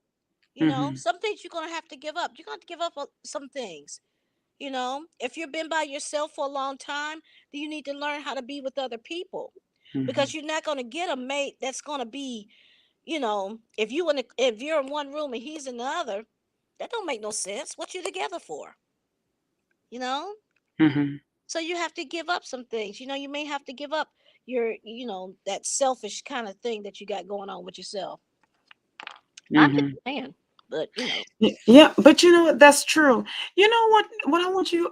You know, Mhm. some things you're going to have to give up. You're going to have to give up some things. You know, if you've been by yourself for a long time, then you need to learn how to be with other people, because Mhm. you're not going to get a mate that's going to be, you know, if you're in one room and he's in the other, that don't make no sense. What you together for? You know? Mhm. So you have to give up some things. You know, you may have to give up that selfish kind of thing that you got going on with yourself. I'm just Mhm. saying, but Yeah, but you know what? That's true. You know what? What I want you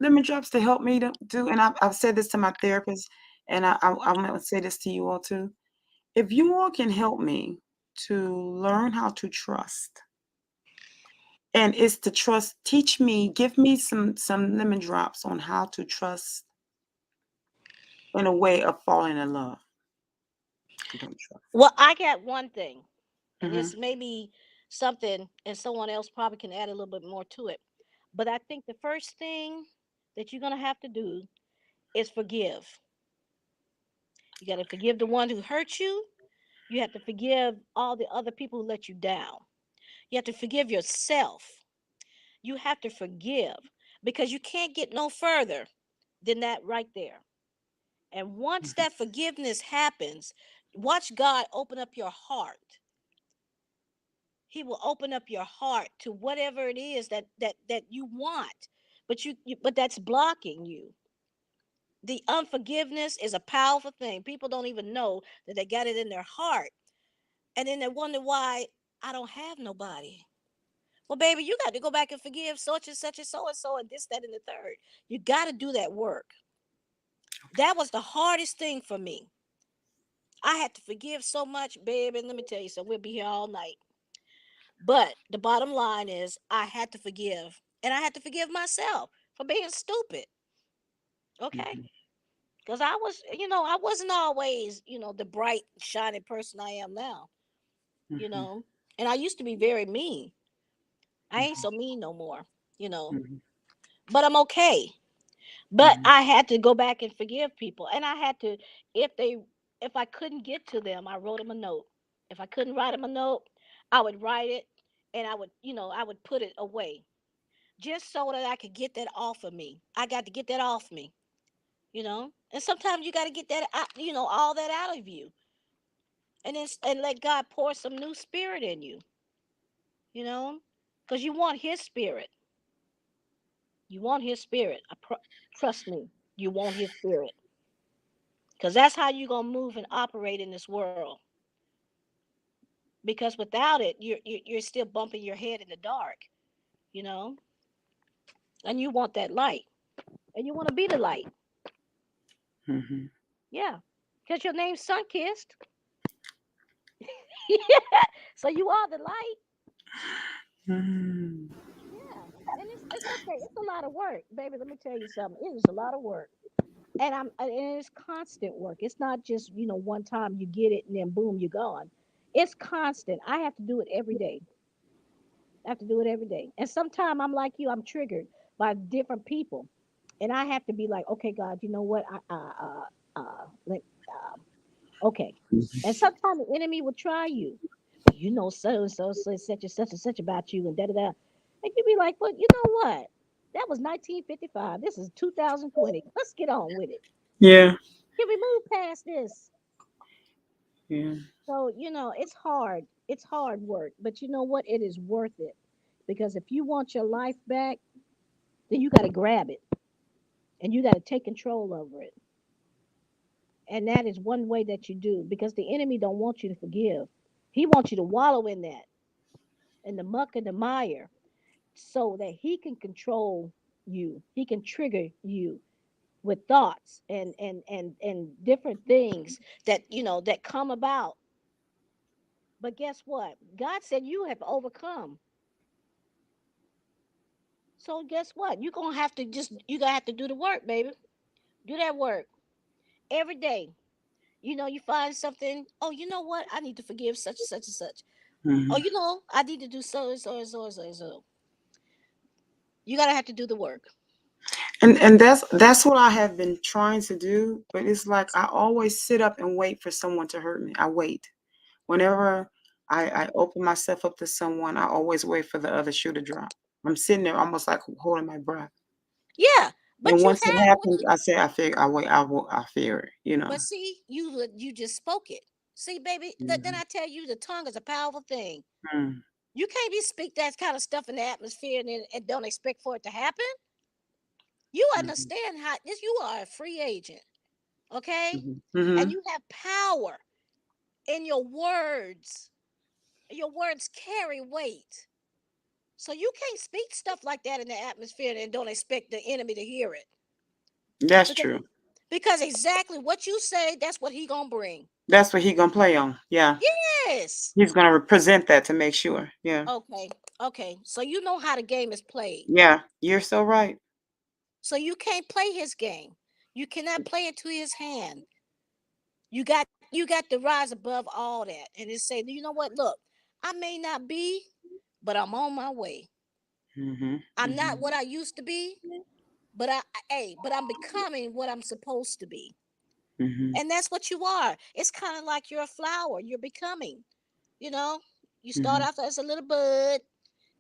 lemon drops to help me to do, and I've said this to my therapist, and I'm gonna say this to you all too. If you all can help me to learn how to trust, and it's to trust, teach me, give me some lemon drops on how to trust in a way of falling in love. I don't trust. well, I got one thing, and Mm-hmm. it's maybe something, and someone else probably can add a little bit more to it. But I think the first thing that you're gonna have to do is forgive. You got to forgive the one who hurt you. You have to forgive all the other people who let you down. You have to forgive yourself. You have to forgive, because you can't get no further than that right there. And once that forgiveness happens, watch God open up your heart. He will open up your heart to whatever it is that you want, but that's blocking you. The unforgiveness is a powerful thing. People don't even know that they got it in their heart, and then they wonder why I don't have nobody. Well, baby, you got to go back and forgive such and such and so and this, that, and the third. You got to do that work. That was the hardest thing for me. I had to forgive so much, baby. And let me tell you, so we'll be here all night. But the bottom line is, I had to forgive, and I had to forgive myself for being stupid. Okay, Mm-hmm. because I wasn't always, the bright, shining person I am now. You Mm-hmm. know, and I used to be very mean. I ain't so mean no more. You know, Mm-hmm. but I'm okay. But Mm-hmm. I had to go back and forgive people, and I had to, if they, if I couldn't get to them, I wrote them a note. If I couldn't write them a note, I would write it, and I would put it away, just so that I could get that off of me. I got to get that off me, And sometimes you got to get that out, all that out of you, and let God pour some new spirit in you, you know, because you want His spirit. You want His spirit. Trust me, you want His spirit, because that's how you're gonna move and operate in this world. Because without it, you're still bumping your head in the dark, you know, and you want that light, and you want to be the light. Mm-hmm. Yeah, because your name's Sunkissed. Yeah, so you are the light. Mm-hmm. Yeah, and it's okay. It's a lot of work, baby. Let me tell you something. It is a lot of work, and it's constant work. It's not just one time you get it and then boom, you're gone. It's constant. I have to do it every day. I have to do it every day. And sometimes I'm like you. I'm triggered by different people, and I have to be like, okay, God, you know what? Okay. And sometimes the enemy will try you. Well, so and so said such and such about you, and da da da. And you be like, well, you know what? That was 1955. This is 2020. Let's get on with it. Yeah. Can we move past this? Yeah. So, it's hard. It's hard work. But you know what? It is worth it. Because if you want your life back, then you got to grab it. and you got to take control over it. And that is one way that you do, because the enemy don't want you to forgive. He wants you to wallow in that, in the muck and the mire, so that he can control you. He can trigger you with thoughts and different things that that come about. But guess what? God said you have overcome. So guess what? You're gonna have to do the work, baby. Do that work every day. You find something. Oh, you know what? I need to forgive such and such and such. Oh, Mhm. I need to do so and so and so and so and so. You gotta have to do the work. And that's what I have been trying to do, but it's like I always sit up and wait for someone to hurt me. I wait. Whenever I open myself up to someone, I always wait for the other shoe to drop. I'm sitting there almost like holding my breath. Yeah, And but you once it have what happens, you. I say, I figure, I wait, I fear it, you know. But see, you just spoke it. See, baby, then Mhm. I tell you, the tongue is a powerful thing. Mm. You can't be speak that kind of stuff in the atmosphere and don't expect for it to happen. You Mhm. understand how this? You are a free agent, okay? Mhm. And Mhm. you have power in your words. Your words carry weight. So you can't speak stuff like that in the atmosphere and don't expect the enemy to hear it. That's Because true. because exactly what you say, that's what he gonna bring. That's what he gonna play on. Yeah. Yes. He's gonna represent that to make sure. Yeah. Okay. Okay. So you know how the game is played. Yeah. You're so right. So you can't play his game. You cannot play into his hand. You got to rise above all that and just say, you know what? Look, I may not be, but I'm on my way. Mhm. I'm not Mhm. what I used to be, but but I'm becoming what I'm supposed to be. Mhm. And that's what you are. It's kind of like you're a flower. You're becoming. You know, you start Mhm. off as a little bud,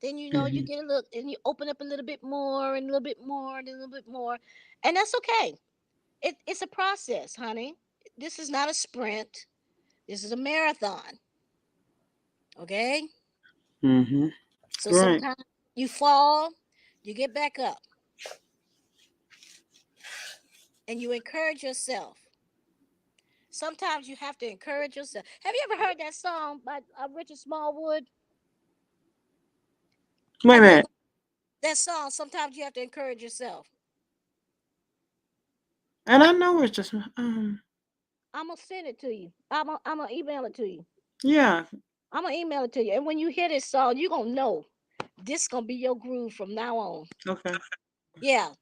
then you Mhm. get a little, and you open up a little bit more, and a little bit more, and a little bit more, and that's okay. It's a process, honey. This is not a sprint. This is a marathon. Okay. Mhm. So Right. sometimes you fall, you get back up, and you encourage yourself. Sometimes you have to encourage yourself. Have you ever heard that song by Richard Smallwood? Wait a Have you minute. ever that song? Sometimes you have to encourage yourself. And I know it's just I'm gonna send it to you. I'm gonna email it to you. yeah. I'm gonna email it to you. And when you hear this song, you're gonna know this gonna be your groove from now on. Okay. Yeah,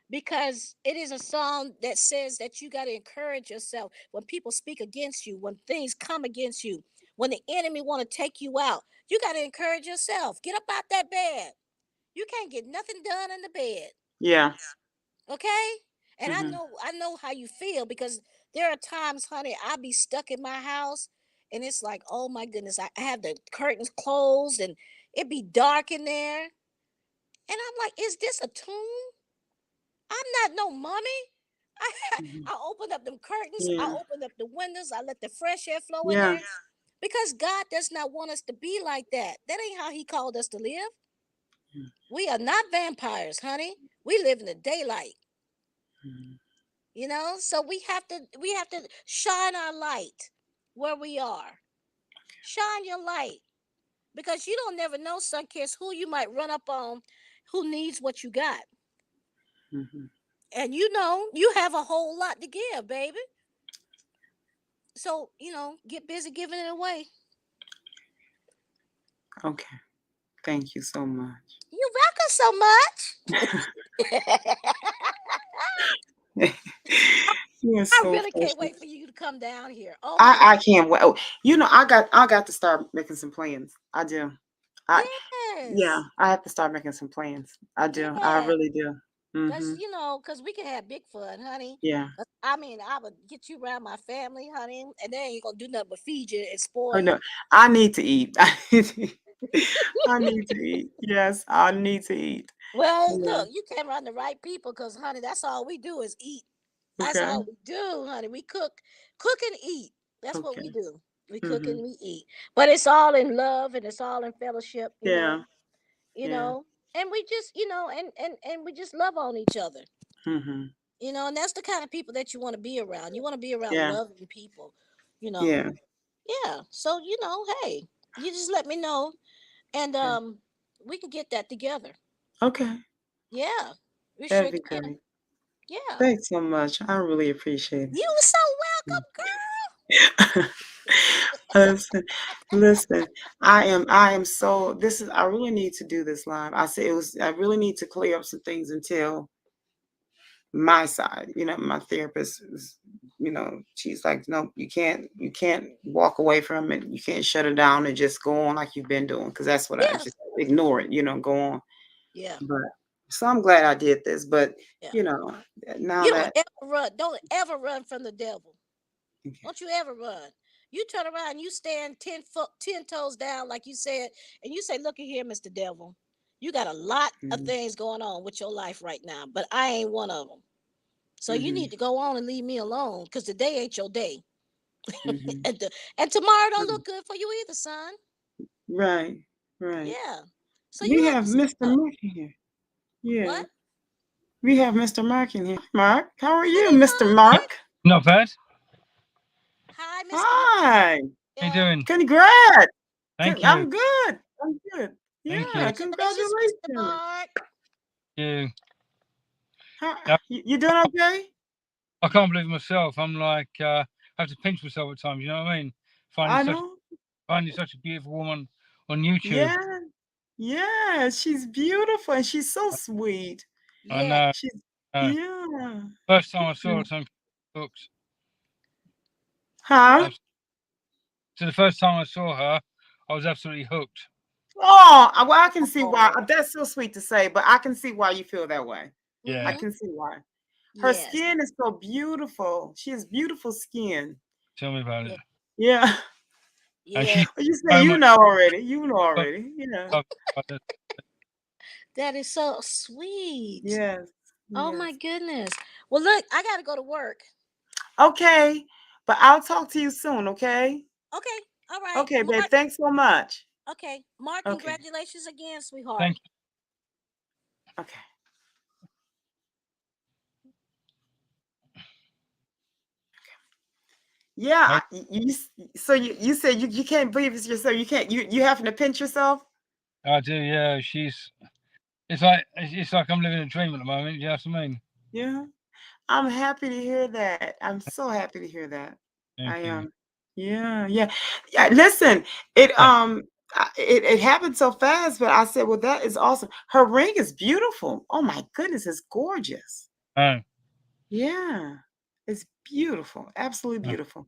because it is a song that says that you got to encourage yourself when people speak against you, when things come against you, when the enemy want to take you out. You got to encourage yourself. Get up out that bed. You can't get nothing done in the bed. Yeah. Okay? And I Mhm. know I know how you feel, because there are times, honey, I be stuck in my house and it's like, oh my goodness, I have the curtains closed and it be dark in there. And I'm like, is this a tune? I'm not no mummy. I, Mhm. I open up them curtains, I Yeah. open up the windows, I let the fresh air flow in Yeah. there. Because God does not want us to be like that. That ain't how He called us to live. We are not vampires, honey. We live in the daylight. Mhm. So we have to shine our light where we are. Shine your light, because you don't never know, sun kiss, who you might run up on, who needs what you got. Mhm. And you have a whole lot to give, baby. So get busy giving it away. Okay. Thank you so much. You're welcome so much. You're I so really can't precious. wait for you to come down here. Oh my I goodness. can't wait. Oh, I got to start making some plans. I do. I Yeah, Yes. I have to start making some plans. I do. I Yes. really do. Cause Mhm. cause we can have big fun, honey. Yeah. 'Cause, I mean, I would get you around my family, honey, and they ain't gonna do nothing but feed you and Oh spoil no. you. I need to eat. I need to eat. Yes, I need to eat. Well, Yeah. look, you came around the right people, cause honey, that's all we do is eat. That's Okay. all we do, honey. We cook and eat. That's what we Okay. do. We cook and Mhm. we eat. But it's all in love and it's all in fellowship, Yeah. you Yeah. know. And we just, and we just love on each other. Mhm. And that's the kind of people that you want to be around. You want to be around Yeah. loving people, you know. Yeah. Yeah. So, hey, you just let me know, and Okay. we can get that together. Okay. Yeah. We That'd sure be can. great. Yeah. Thanks so much. I really appreciate You were so welcome, it. Listen, listen. I am so this is I really need to do this live. I really need to clear up some things until my side. My therapist is, she's like, no, you can't walk away from it. You can't shut it down and just go on like you've been doing, because that's what I girl. just ignore it, go on. Yeah. But so I'm glad I did this, but Yeah. you know, now You don't that ever run. Don't ever run from the devil. okay. Don't you ever run. You turn around, you stand 10 toes down, like you said, and you say, "Look at here, Mr. Devil. You got a lot of Mhm, things going on with your life right now, but I ain't one of them. So you mhm, need to go on and leave me alone, because today ain't your day, mhm. and tomorrow don't Right, look good for you either, son. right, right. Yeah. So We you have have to step Mr. up. Mark in here. Yeah, What? we have Mr. Mark in here. Mark, how are you, Hey, Mr. Mark. Mark? Not bad. Hi, Mr. Mark. Hi, How you Yeah. doing? congrats. Thank you. I'm good. I'm good. Thank you. Yeah, Congratulations, Mr. congratulations. Mark. You. How, Yeah, you doing okay? I can't believe it myself. I'm like, I have to pinch myself at times. You know what I mean? I know. Finding such a beautiful woman on YouTube. Yeah, yeah, she's beautiful and she's so sweet. I Yeah. know. She's Uh, yeah. First time I saw Yeah. it, I'm hooked. Huh? Abs- So the first time I saw her, I was absolutely hooked. Oh, well, I can see why. Oh. That's so sweet to say, but I can see why you feel that way. I Yeah. Mm-hmm. can see why. Her Yes. skin is so beautiful. She has beautiful skin. Tell me about it. Yeah. Yeah. And Yeah. she's Well, you say so you much know already. You know love. already. Yeah. love about it. That is so sweet. Yes. Oh my Yes. goodness. Well, look, I gotta go to work. Okay. But I'll talk to you soon, okay? Okay. All right. Okay, babe. Mark. Thanks so much. Okay. Mark, Okay. congratulations again, sweetheart. Thank you. Okay. Yeah, Right? so you said you can't believe it's yourself. You can't you having to pinch yourself? I do. Yeah. It's like I'm living a dream at the moment. You know what I mean? Yeah. I'm happy to hear that. I'm so happy to hear that. I Thank you. am. Yeah, yeah. Yeah, listen, it Yeah. it happened so fast, but I said, "Well, that is awesome." Her ring is beautiful. Oh my goodness, it's gorgeous. Oh. Yeah. It's beautiful. Absolutely uh, beautiful.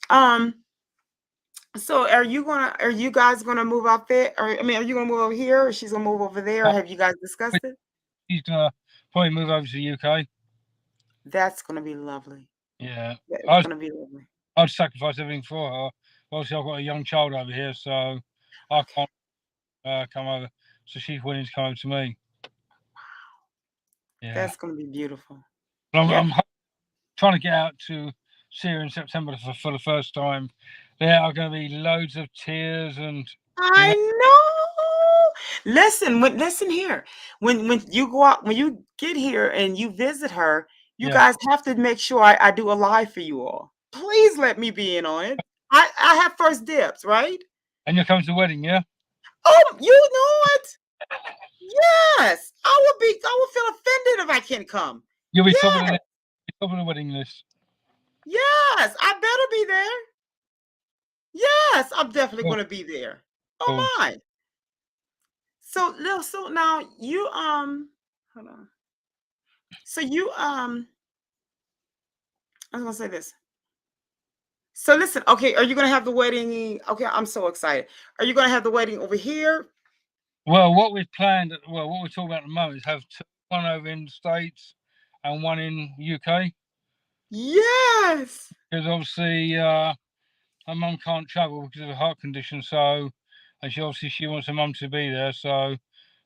Um, so are you guys gonna move out there? Or I mean, are you gonna move over here or she's gonna move over there? Or uh, have you guys discussed it? She's gonna probably move over to the UK. That's gonna be lovely. Yeah. That's I'd gonna be lovely. I'd sacrifice everything for her. Obviously, I've got a young child over here, so I Okay. can't come over. So she's willing to come over to me. Yeah. That's gonna be beautiful. But Yeah. I'm trying to get out to see her in September for the first time. There are going to be loads of tears and you I know, know. Listen here. When you go out, when you get here and you visit her, you yeah. guys have to make sure I do a live for you all. Please let me be in on it. I have first dibs, right? And you're coming to the wedding, yeah? Oh, you know what? Yes. I would feel offended if I can't come. You'll be top of the Yes, list, top of the wedding list. yes, I better be there. Yes, I'm definitely Of gonna be there. Oh course. my. So now you hold on. So you I was gonna say this. So listen, okay, are you gonna have the wedding? Okay, I'm so excited. Are you gonna have the wedding over here? Well, what we're talking about at the moment is have one over in the States and one in UK. Yes. Because obviously, her mum can't travel because of a heart condition, so and she wants her mum to be there. So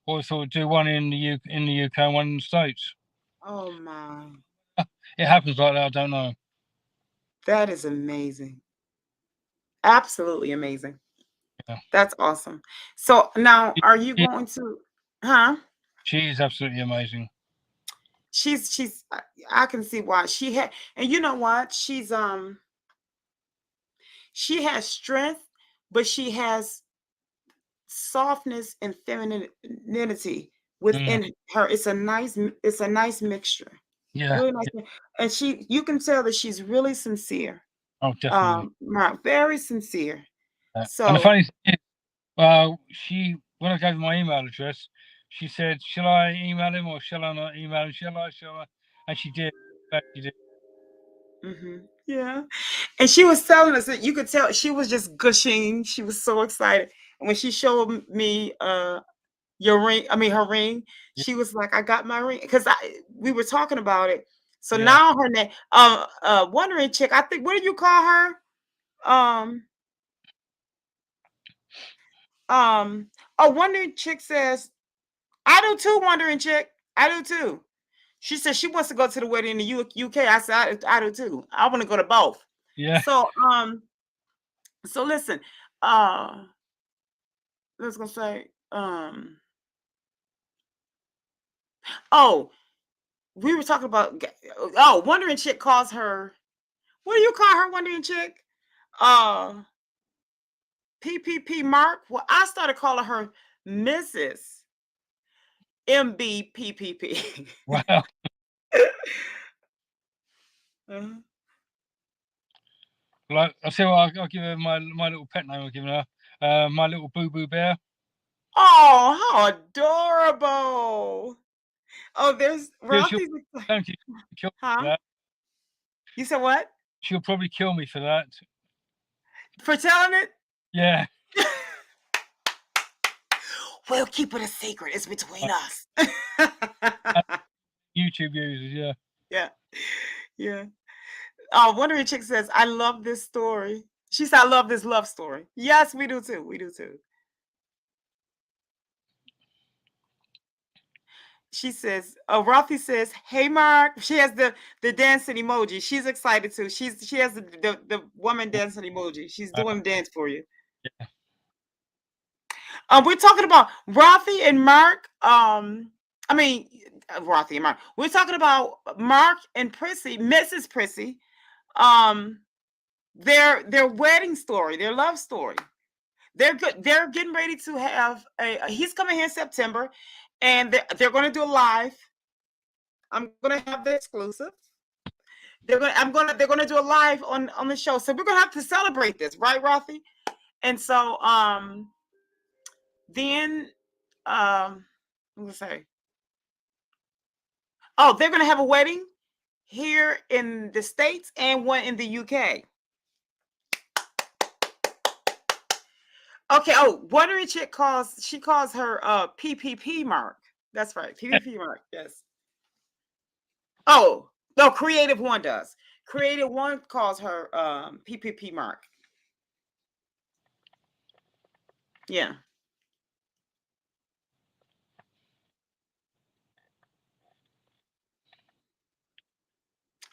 what we thought we'd do one in the UK and one in the States. Oh my. It happens like that, I don't know. That is amazing. Absolutely amazing. Yeah. That's awesome. So now She, are you she going to huh? she is absolutely amazing. I can see why she had, and you know what? She has strength, but she has softness and femininity Mm, within her. It's a nice mixture. yeah. Really nice. And you can tell that she's really sincere. Oh, definitely. Very sincere. And the So, funny thing is, when I gave her my email address, she said, "Shall I email him or shall I not email him? Shall I? Shall I?" And she did. Glad she did. yeah. And she was telling us that you could tell she was just gushing. She was so excited. And when she showed me your ring, I mean her ring, Yeah. she was like, I got my ring. Because we were talking about it. So Yeah. now her name, Wondering Chick, I think, what do you call her? Um, Wondering Chick says, I do too, Wondering Chick. I do too. She said she wants to go to the wedding in the UK. I said, I do too. I want to go to both. Yeah. So listen, I was gonna say, oh, we were talking about, Wondering Chick calls her, what do you call her, Wondering Chick? PPP Mark. Well, I started calling her Mrs. MBPPP. Wow. Uh-huh. Like I say, I'll give her my little pet name. I've given her my little boo boo bear. Oh, how adorable. Oh, there's Yeah, she'll Ralphie's. thank you. Kill me for Huh? that. You said what? She'll probably kill me for that. For telling it? Yeah. We'll keep it a secret. It's between us. YouTube users. Yeah. Yeah. Yeah. Wondering Chick says, I love this story. She said, I love this love story. Yes, we do too. We do too. She says, Ralphie says, hey Mark. She has the dancing emoji. She's excited too. She has the woman dancing emoji. She's doing dance for you. Yeah. We're talking about Ralphie and Mark. I mean Ralphie and Mark. We're talking about Mark and Prissy, Mrs. Prissy. Their wedding story, their love story. They're good. They're getting ready to have he's coming here in September, and they're going to do a live. I'm going to have the exclusive. They're going to do a live on the show. So we're going to have to celebrate this, right, Ralphie? And so then I'm going to say, oh, they're going to have a wedding here in the States and one in the UK. Okay. Oh, Wondering Chick calls her PPP Mark. That's right. PPP Mark. Yes. Oh, no, Creative One does. Creative One calls her PPP Mark. Yeah.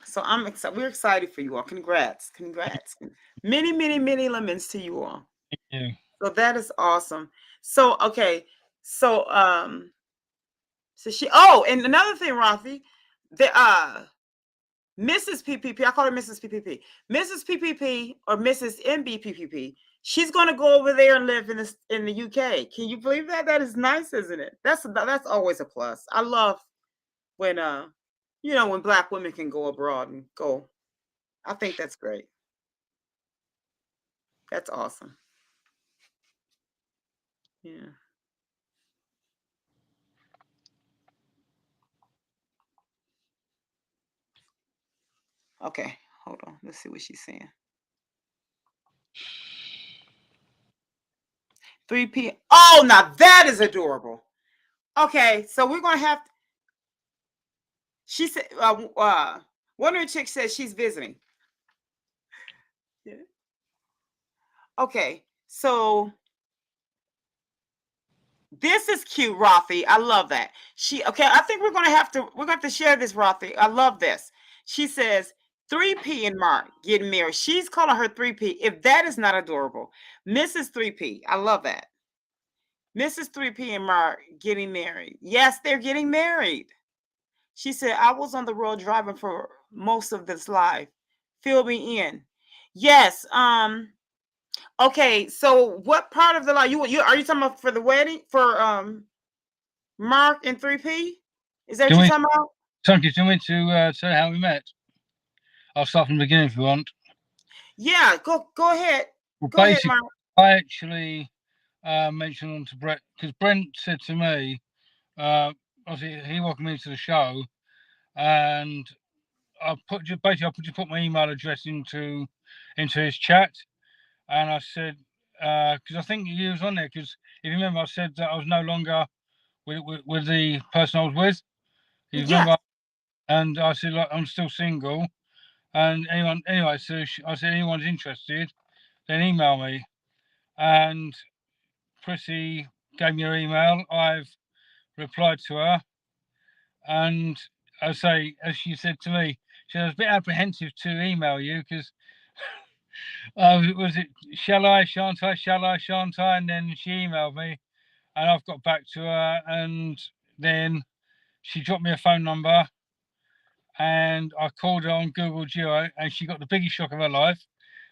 So I'm excited. We're excited for you all. Congrats. Congrats. Many, many, many lemons to you all. Yeah. So that is awesome. So okay. So and another thing, Rafi, the Mrs. PPP, I call her Mrs. PPP. Mrs. PPP or Mrs. MBPPP. She's going to go over there and live in the UK. Can you believe that? That is nice, isn't it? That's always a plus. I love when when Black women can go abroad and go. I think that's great. That's awesome. Yeah. Okay. Hold on. Let's see what she's saying. 3 p.m. Oh, now that is adorable. Okay, so we're gonna have. She said, Wondering Chick says she's visiting. Yeah. Okay, so this is cute, Rafi. I love that. I think we're gonna have to share this, Rafi. I love this. She says 3P and Mark getting married. She's calling her 3P. If that is not adorable, Mrs. 3P. I love that. Mrs. 3P and Mark getting married. Yes, they're getting married. She said, I was on the road driving for most of this live. Fill me in. Yes. Okay, so what part of the live you are you talking about for the wedding for Mark and 3P? Is that Do what you're we, talking about? Tonky, do you want me to say how we met? I'll start from the beginning if you want. Yeah, go ahead. Well, Go ahead, basically, Mark. I actually mentioned on to Brett because Brent said to me, obviously he welcomed me to the show, and I put my email address into his chat, and I said because I think he was on there because if you remember, I said that I was no longer with the person I was with. You Yes. remember? And I said like I'm still single, and anyway, so I said anyone's interested, then email me, and Prissy gave me her email. I've replied to her, and I say, as she said to me, she was a bit apprehensive to email you because was it shall I, shan't I? And then she emailed me, and I've got back to her, and then she dropped me a phone number, and I called her on Google Duo, and she got the biggest shock of her life.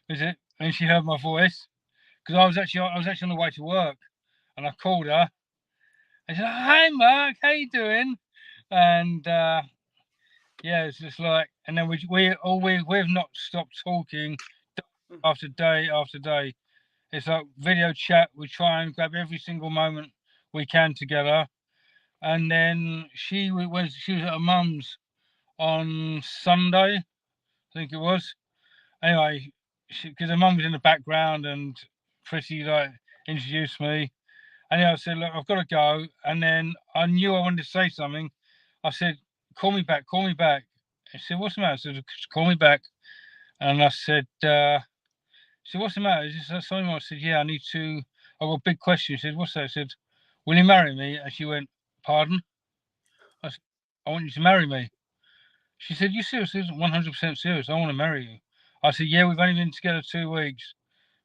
Is it? And she heard my voice because I was actually on the way to work, and I called her. I said, "Hi, Mark, how you doing?" And yeah, it's just like, and then we've not stopped talking after day after day. It's like video chat. We try and grab every single moment we can together. And then she was at her mum's on Sunday, I think it was. Anyway, because her mum was in the background and Pretty like introduced me. Anyway, I said, look, I've got to go. And then I knew I wanted to say something. I said, call me back, call me back. She said, what's the matter? I said, call me back. And I said, she said, what's the matter? Is this something? I said, yeah, I've got a big question. She said, what's that? I said, will you marry me? And she went, pardon? I said, I want you to marry me. She said, you serious? This is 100% serious. I want to marry you. I said, yeah, we've only been together 2 weeks,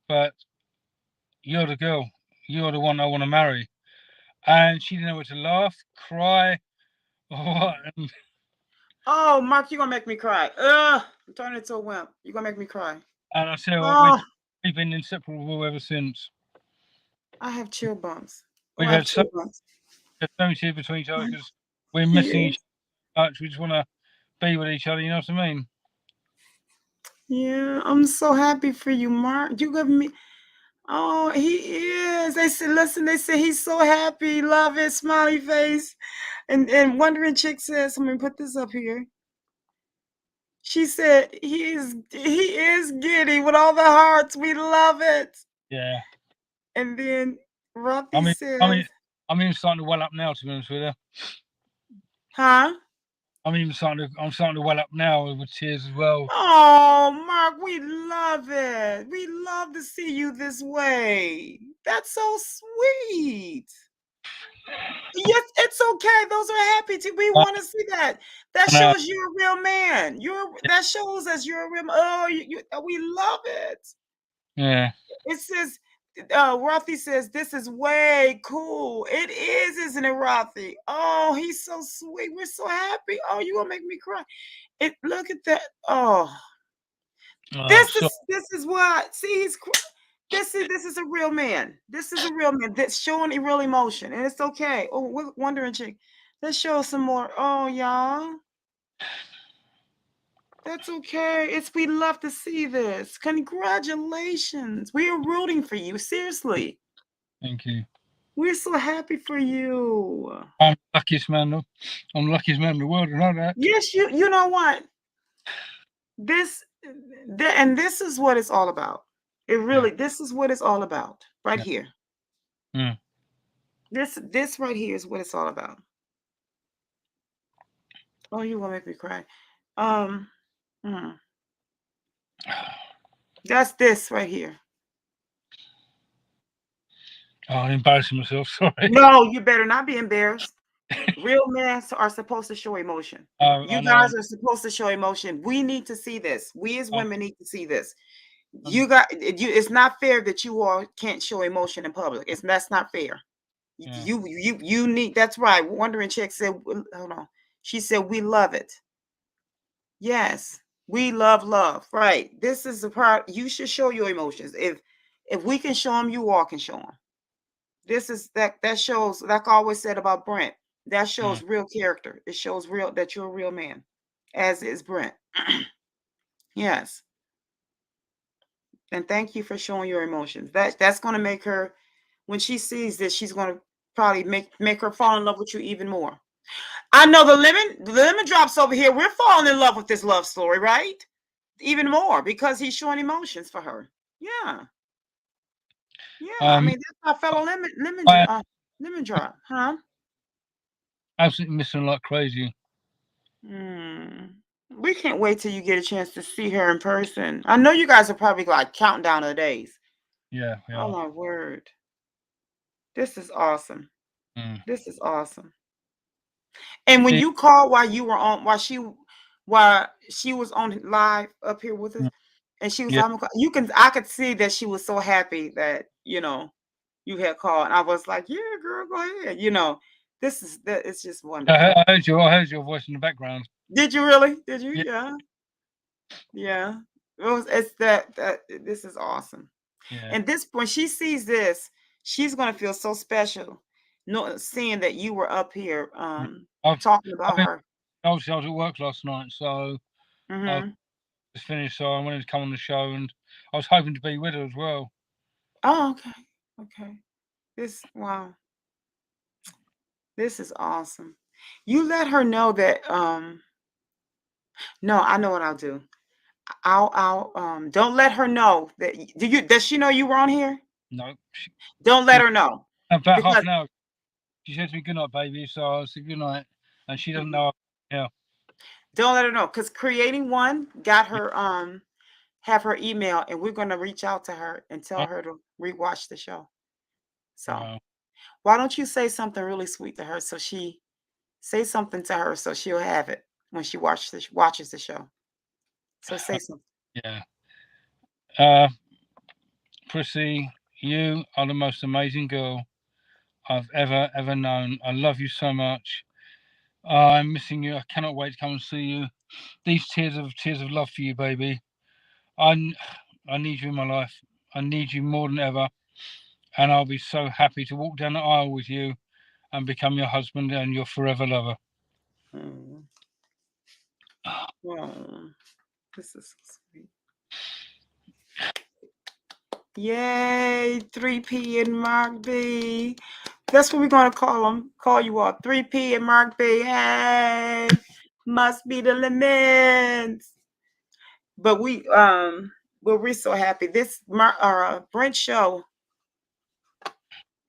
but you're the girl. You're the one I want to marry. And she didn't know whether to laugh, cry, or what. And Oh, Mark, you're gonna make me cry. I'm turning into a wimp. You're gonna make me cry. I said, well, Oh, we've been inseparable ever since. I have chill bumps. Oh, We've I have had so chill bumps. much here between each other because we're missing Yeah. each other. We just want to be with each other. You know what I mean? Yeah, I'm so happy for you, Mark. You give me. Oh, he is. They said, listen, they said he's so happy, love it, smiley face. And Wondering Chick says, I'm gonna put this up here. She said he is giddy with all the hearts. We love it. Yeah. And then Ruthie I mean, says, I'm even starting to well up now. To be honest with you, huh? I'm starting to well up now with tears as well. Oh, Mark, we love it. We love to see you this way. That's so sweet. Yes, it's okay. Those are happy to. We want to see that. That shows you're a real man. That shows us you're a real. Oh, we love it. Yeah. It says, Rothy says, this is way cool. It is, isn't it, Rothy? Oh, he's so sweet. We're so happy. Oh, you gonna make me cry. Look at that. Oh, this is what. See, this is a real man. This is a real man that's showing a real emotion, and it's okay. Oh, we're Wondering Chick. Let's show some more. Oh, y'all. That's okay. We love to see this. Congratulations. We are rooting for you. Seriously. Thank you. We're so happy for you. I'm the luckiest man though. I'm the luckiest man in the world, you know that. Yes, you know what? This is what it's all about. This is what it's all about right here. Mm. This right here is what it's all about. Oh, you gonna make me cry. That's this right here. Oh, I'm embarrassing myself. Sorry. No, you better not be embarrassed. Real men are supposed to show emotion. You guys are supposed to show emotion. We need to see this. We as women need to see this. It's not fair that you all can't show emotion in public. That's not fair. Yeah. You need. That's right. Wondering Chick said, hold on. She said, we love it. Yes, we love love. Right. This is the part you should show your emotions. If we can show them, you all can show them. This is that shows, like I always said about Brent, that shows real character. It shows real that you're a real man, as is Brent. Yes. And thank you for showing your emotions. That's going to make her, when she sees this, she's going to probably make her fall in love with you even more. I know the lemon drops over here. We're falling in love with this love story, right? Even more because he's showing emotions for her. Yeah. Yeah. I mean, that's my fellow lemon drop, huh? Absolutely missing like crazy. We can't wait till you get a chance to see her in person. I know you guys are probably like counting down the days. Yeah. Oh my word. This is awesome. This is awesome. And when you called while she was on live up here with us, and she was Yeah. like, I could see that she was so happy that you had called. And I was like, yeah, girl, go ahead. It's just wonderful. I heard your voice in the background. Did you really? Did you? Yeah. Yeah. Yeah. It's that this is awesome. Yeah. And this, when she sees this, she's gonna feel so special, seeing that you were up here talking about her. Obviously, I was at work last night, so I Mm-hmm. just finished. So I wanted to come on the show, and I was hoping to be with her as well. Oh, okay. Okay. Wow. This is awesome. You let her know that no, I know what I'll do. I'll don't let her know that does she know you were on here? No, Don't let her know. about half Because an hour. She said to me, "Good night, baby." So I said, "Good night," and she doesn't know. Yeah. don't let her know, because creating one got her have her email, and we're gonna reach out to her and tell her to rewatch the show. So why don't you say something really sweet to her, so she'll have it when she watches the show. So say something. Yeah. Prissy, you are the most amazing girl I've ever known. I love you so much. I'm missing you. I cannot wait to come and see you. These tears of love for you, baby. I need you in my life. I need you more than ever, and I'll be so happy to walk down the aisle with you and become your husband and your forever lover. Oh, this is so sweet. Yay, 3P and Mark B. That's what we're gonna call you all. 3P and Mark B. Hey, must be the lemons. But we're so happy. This Brent show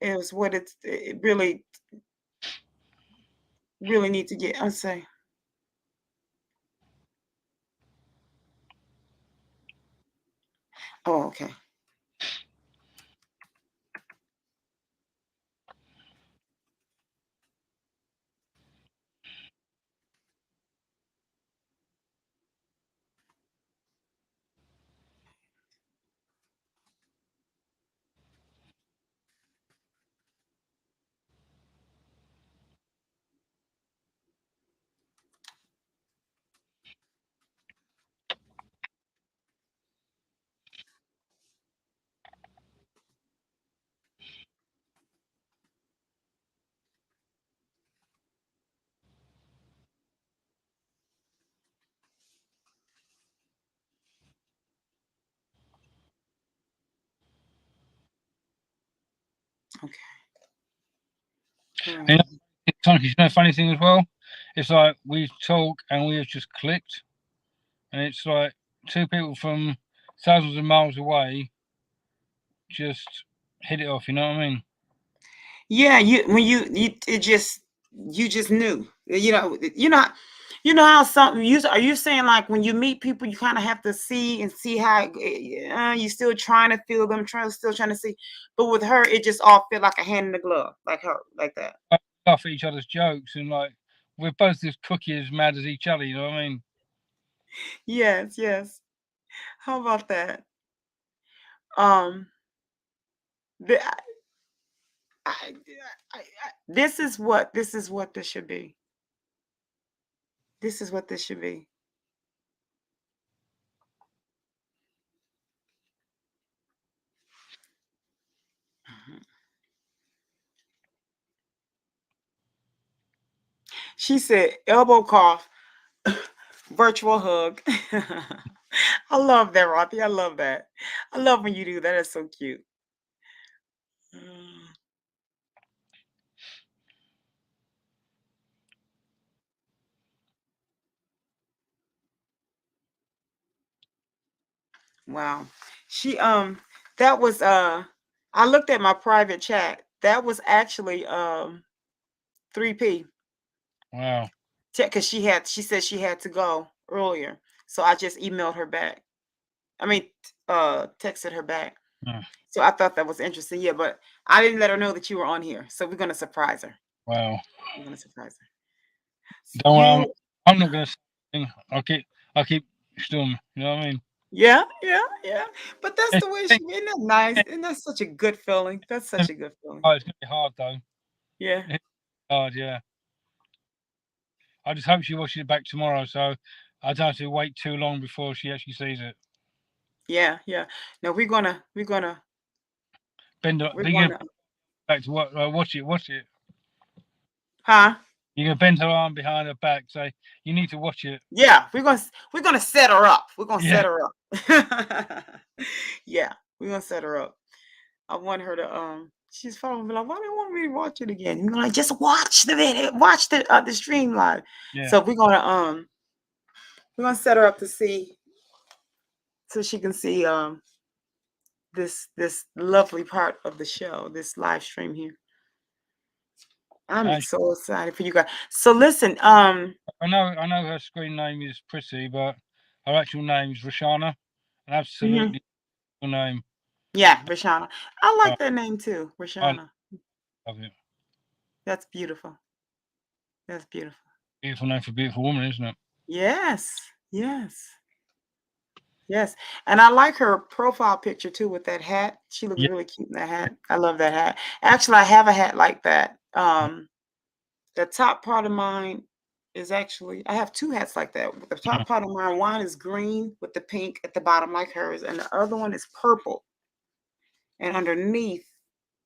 is what it really need to get. I'm saying. Oh, okay. Okay. You know, funny thing as well, it's like we talk and we have just clicked, and it's like two people from thousands of miles away just hit it off. You know what I mean? Yeah, you just knew. How are you saying, like, when you meet people, you kind of have to see how you still trying to feel them, still trying to see. But with her, it just all felt like a hand in the glove, like her, like that. Laugh at each other's jokes, and like we're both as cookie as mad as each other. You know what I mean? Yes, yes. How about that? Um, the, I, this is what this should be. This is what this should be. She said, elbow cough, virtual hug. I love that, Rothy. I love that. I love when you do that. It's so cute. Mm. Wow. She that was I looked at my private chat. That was actually 3P. Wow. Because she said she had to go earlier. So I just emailed her back. I mean texted her back. Yeah. So I thought that was interesting. Yeah, but I didn't let her know that you were on here. So we're gonna surprise her. Wow. We're gonna surprise her. Don't worry, You I'm not gonna say anything. I'll keep stum. You know what I mean? yeah. But that's It's, the way she isn't that nice? Isn't that such a good feeling? That's such a good feeling. it's gonna be hard though. Yeah. It's hard, yeah. I just hope she watches it back tomorrow, so I don't have to wait too long before she actually sees it. Yeah. No, we're gonna Bend we're you gonna back to watch it. huh? You're gonna bend her arm behind her back, say you need to watch it. Yeah, we're gonna set her up. We're gonna Yeah. set her up. Yeah, we're gonna set her up. I want her to she's following me like, why do you want me to watch it again? You're like, just watch the video, watch the stream live. Yeah. So we're gonna set her up to see so she can see this lovely part of the show, this live stream here. I'm so excited for you guys. So listen, I know her screen name is Prissy, but her actual name is Roshana. An absolutely cool name. yeah, Rashana. I like that name too, Rashana. Love it. That's beautiful. That's beautiful. Beautiful name for a beautiful woman, isn't it? Yes. And I like her profile picture too with that hat. She looks really cute in that hat. I love that hat. Actually, I have a hat like that. The top part of mine is actually I have two hats like that. The top part of mine, one is green with the pink at the bottom like hers, and the other one is purple. And underneath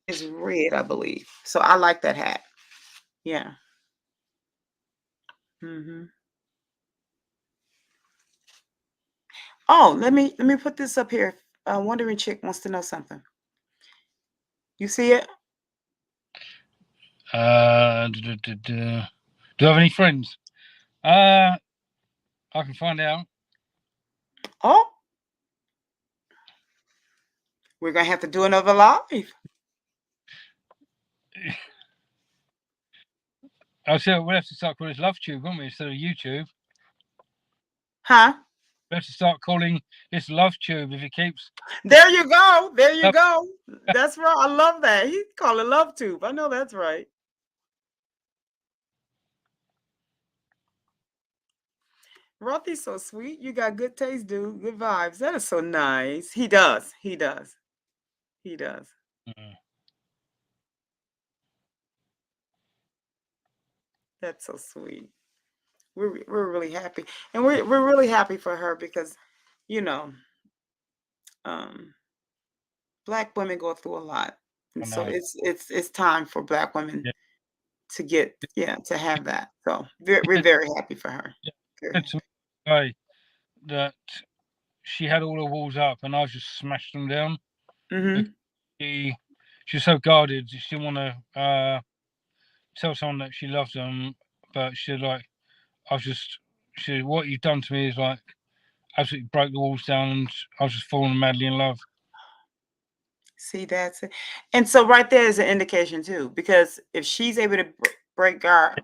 is red, I believe. So I like that hat. Yeah. Oh, let me put this up here. Wondering Chick wants to know something. You see it? Do I have any friends? I can find out. Oh, we're gonna have to do another live. I said we'll have to start calling it LoveTube, won't we, instead of YouTube? Huh? We have to start calling this LoveTube if it keeps. There you go. That's right. I love that. He called it Love Tube. I know that's right. Rothy's so sweet. You got good taste, dude. Good vibes. That is so nice. He does. That's so sweet. We're really happy, and we're really happy for her because, you know, Black women go through a lot, and so it's time for Black women to get to have that. So we're very happy for her. Hey, that she had all the walls up and I just smashed them down. She's so guarded. She didn't want to tell someone that she loves them, but she like, what you've done to me is like absolutely broke the walls down, and I was just falling madly in love. See, that's it. And so right there is an indication too, because if she's able to break guard,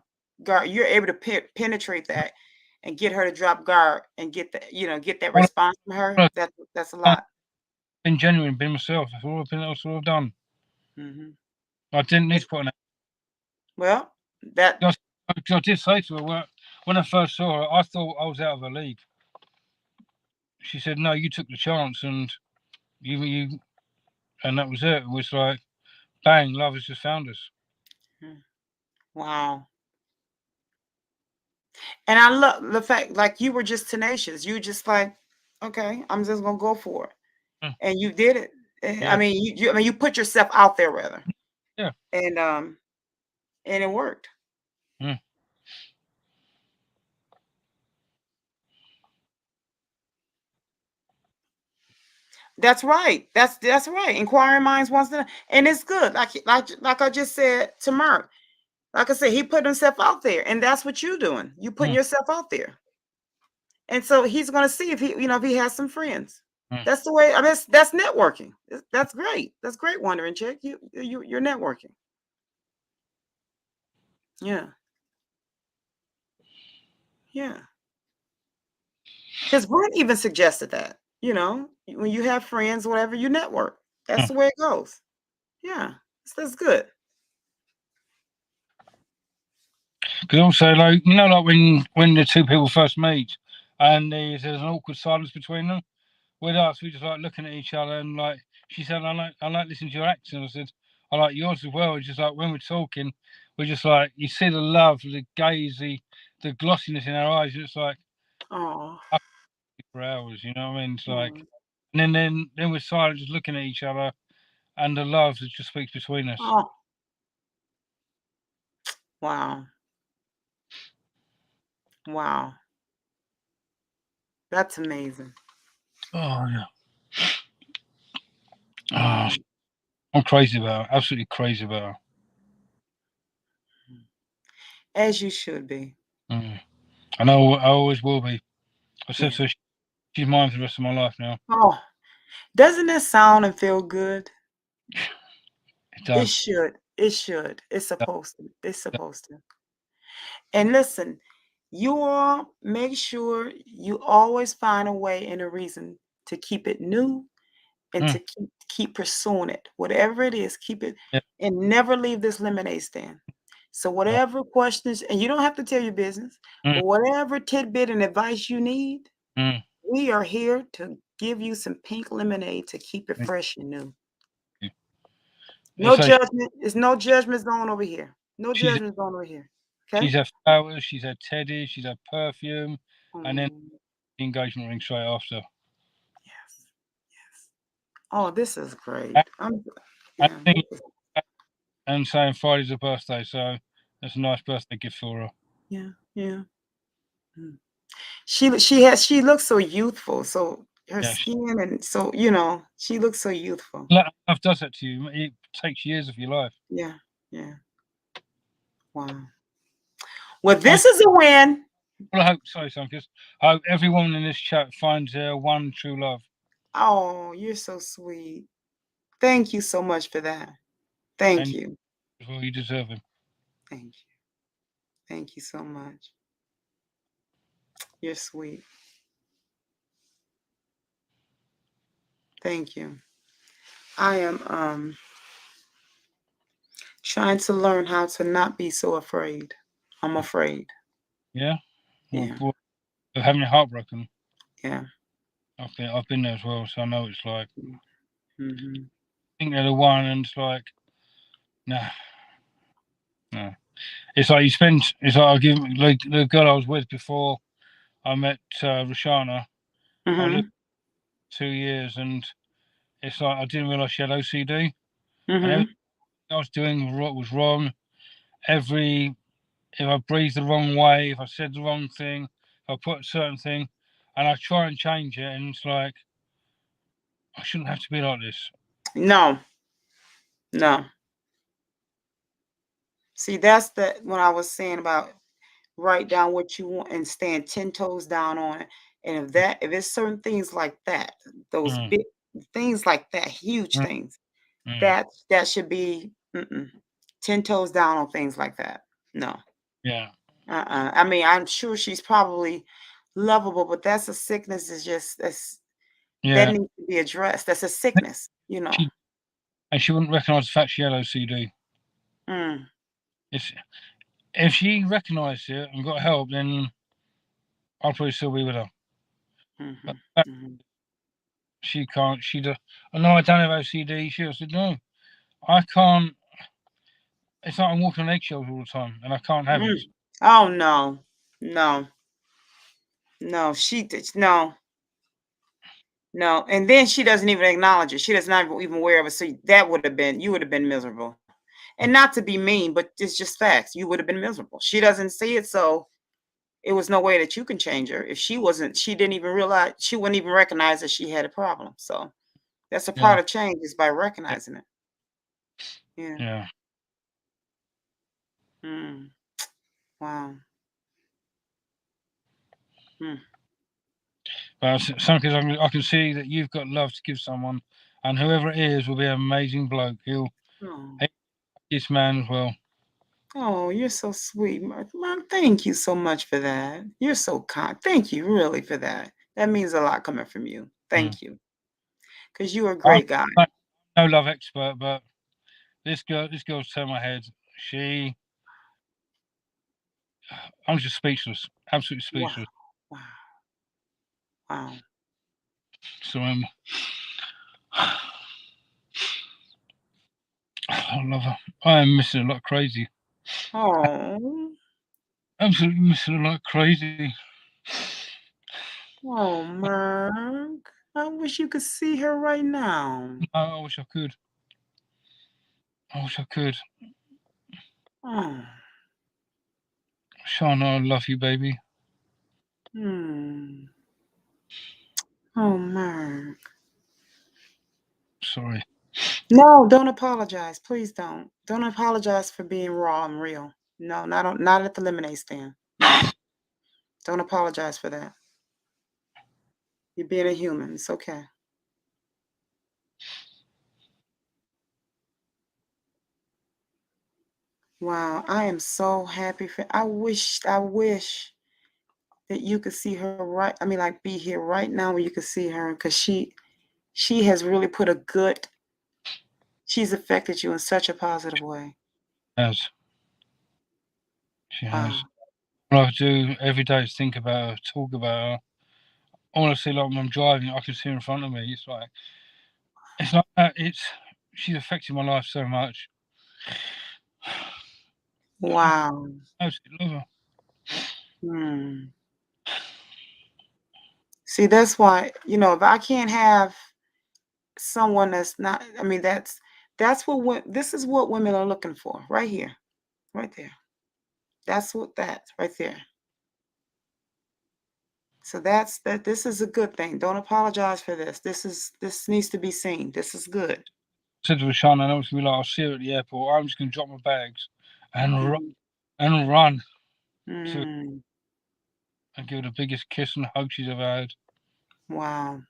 you're able to penetrate that and get her to drop guard and get that response from her. That's a lot. Been genuine, been myself. That's all I've done. I didn't need to put on it. Well, that I did say to her when I first saw her, I thought I was out of her league. She said, "No, you took the chance, and you, and that was it." It was like, bang, love has just found us. Wow. And I love the fact, like, you were just tenacious. You just like, okay, I'm just gonna go for it, Mm. and you did it. I Yeah. mean, I mean, you put yourself out there rather, Yeah. and it worked. Mm. That's right. That's right. Inquiring minds wants to, and it's good. Like I just said to Mark. Like I said, he put himself out there, and that's what you're doing. You putting Mm. yourself out there, and so he's going to see if if he has some friends. Mm. That's the way. I mean, that's networking. That's great. That's great, Wondering Chick. You're networking. Yeah, yeah. Because Brent even suggested that. When you have friends, whatever, you network. That's the way it goes. Yeah, that's good. Because also, like, like when the two people first meet, and there's an awkward silence between them. With us, we just like looking at each other, and like she said, I like listening to your accent. I said, I like yours as well. It's just like when we're talking, we're just like, you see the love, the gaze, the glossiness in our eyes. It's like Oh, for hours, you know what I mean? It's like, and then we're silent, just looking at each other, and the love that just speaks between us. oh, wow, wow. That's amazing. Oh yeah. Wow. Oh, I'm crazy about her. Absolutely crazy about her. As you should be. Mm. I know I always will be. I said Yeah. so. She's mine for the rest of my life now. Oh, doesn't that sound and feel good? It It does. should. It should. It's supposed to. It's supposed to. And listen, you all make sure you always find a way and a reason to keep it new and Mm. to keep pursuing it. Whatever it is, keep it Yeah. and never leave this lemonade stand. So No. whatever questions, and you don't have to tell your business, Mm. but whatever tidbit and advice you need, Mm. we are here to give you some pink lemonade to keep it Thank fresh and new. you. No So judgment. It's no judgment zone over here. No she's judgment zone over here. Okay? she's had flowers, she's had teddy, she's had perfume, and then Mm, the engagement ring straight after. yes. Yes. Oh, this is great. And Yeah. and saying Friday's her birthday, so that's a nice birthday gift for her. Yeah. Yeah. Mm. She looks so youthful. So her Yeah, skin and so she looks so youthful. love does that to you. It takes years of your life. Yeah. Yeah. Wow. Well, this is a win. Well, I hope so, because I hope every woman in this chat finds their one true love. Oh, you're so sweet. Thank you so much for that. Thank And you. well, you deserve him. Thank you. Thank you so much. You're sweet. Thank you. I am trying to learn how to not be so afraid. I'm afraid. Yeah? Yeah. Well, of having your heart broken. Yeah. I've been there as well, so I know what it's like. Mm-hmm. I think they're the one, and it's like, nah. No. It's like it's like I give like the girl I was with before I met Roshana. I lived 2 years, and it's like I didn't realize she had OCD, and everything I was doing was wrong. If I breathed the wrong way, if I said the wrong thing, if I put a certain thing, and I try and change it, and it's like I shouldn't have to be like this. No. No. See, that's what I was saying about write down what you want and stand 10 toes down on it. And if it's certain things like that, those big things like that, huge things, that should be 10 toes down on things like that. No. Yeah. I mean, I'm sure she's probably lovable, but that's a sickness. That needs to be addressed. That's a sickness, And she wouldn't recognise the fact she had OCD. Mm. If she recognised it and got help, then I'll probably still be with her. But she can't. I know I don't have OCD. She said, no, I can't. It's like I'm walking on eggshells all the time, and I can't have it. Oh no. No, no, she did no. No, and then she doesn't even acknowledge it. She does not even aware of it. So that would have been you would have been miserable. And not to be mean, but it's just facts. You would have been miserable. She doesn't see it, so it was no way that you can change her. If she didn't even realize, she wouldn't even recognize that she had a problem. So that's a part Yeah. of change is by recognizing it. Yeah. Yeah. Mm. Wow. Mm. But something I can see that you've got love to give someone, and whoever it is will be an amazing bloke. He'll Oh. this man as well. Oh, you're so sweet, Mom. Thank you so much for that. You're so kind. Thank you, really, for that. That means a lot coming from you. Thank you, because you're a I'm great guy. no love expert, but this girl's turned my head. I'm just speechless, absolutely Wow, speechless. wow, wow. So I love her. I am missing her like crazy. Oh, Absolutely missing her like crazy. oh, Mark. I wish you could see her right now. I wish I could. I wish I could. Oh, Shauna, I love you, baby. hmm. Oh, Mark. Sorry. No, don't apologize. Please don't. Don't apologize for being raw and real. No, not at the lemonade stand. No, don't apologize for that. You're being a human. It's okay. Wow, I am so happy for. I wish that you could see her right. I mean, like be here right now where you could see her because she has really put a good. She's affected you in such a positive way. Has she Wow. has. All I do every day is think about her, talk about her. I want to see like when I'm driving, I can see her in front of me. It's like she's affected my life so much. Wow. I absolutely love her. Hmm. See, that's why if I can't have someone that's not. I mean, that's what this is what women are looking for right here, right there. That's right there. So that's that. This is a good thing. Don't apologize for this. This needs to be seen. This is good. I said to Shauna, I know it's gonna be like I'll see her at the airport. I'm just gonna drop my bags and run to Mm, and give her the biggest kiss and hug she's ever had. wow.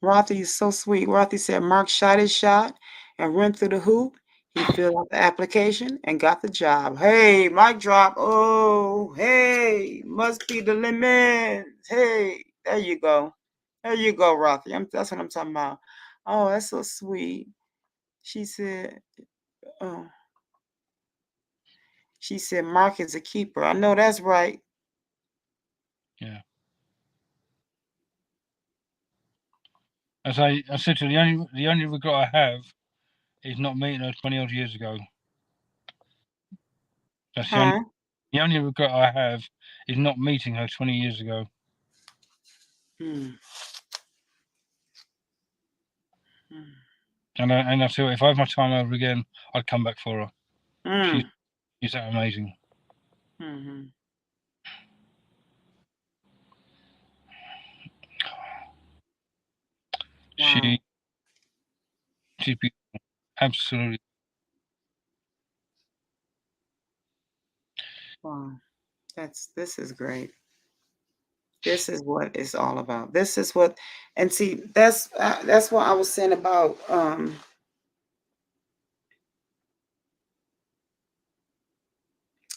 Rothy is so sweet. Rothy said Mark shot his shot and ran through the hoop. He filled out the application and got the job. Hey, mic drop. Oh, hey, must be the limit. Hey, there you go. There you go, Rothy. That's what I'm talking about. Oh, that's so sweet. She said, oh, she said Mark is a keeper. I know that's right. Yeah. As I said to her, the only regret I have is not meeting her 20 odd years ago. That's Huh? the only regret I have is not meeting her 20 years ago. Hmm. And I feel if I have my time over again, I'd come back for her. Hmm. She's that amazing. Mm-hmm. Wow. She's beautiful. Absolutely. Wow. This is great. This is what it's all about. This is what, and see, that's what I was saying about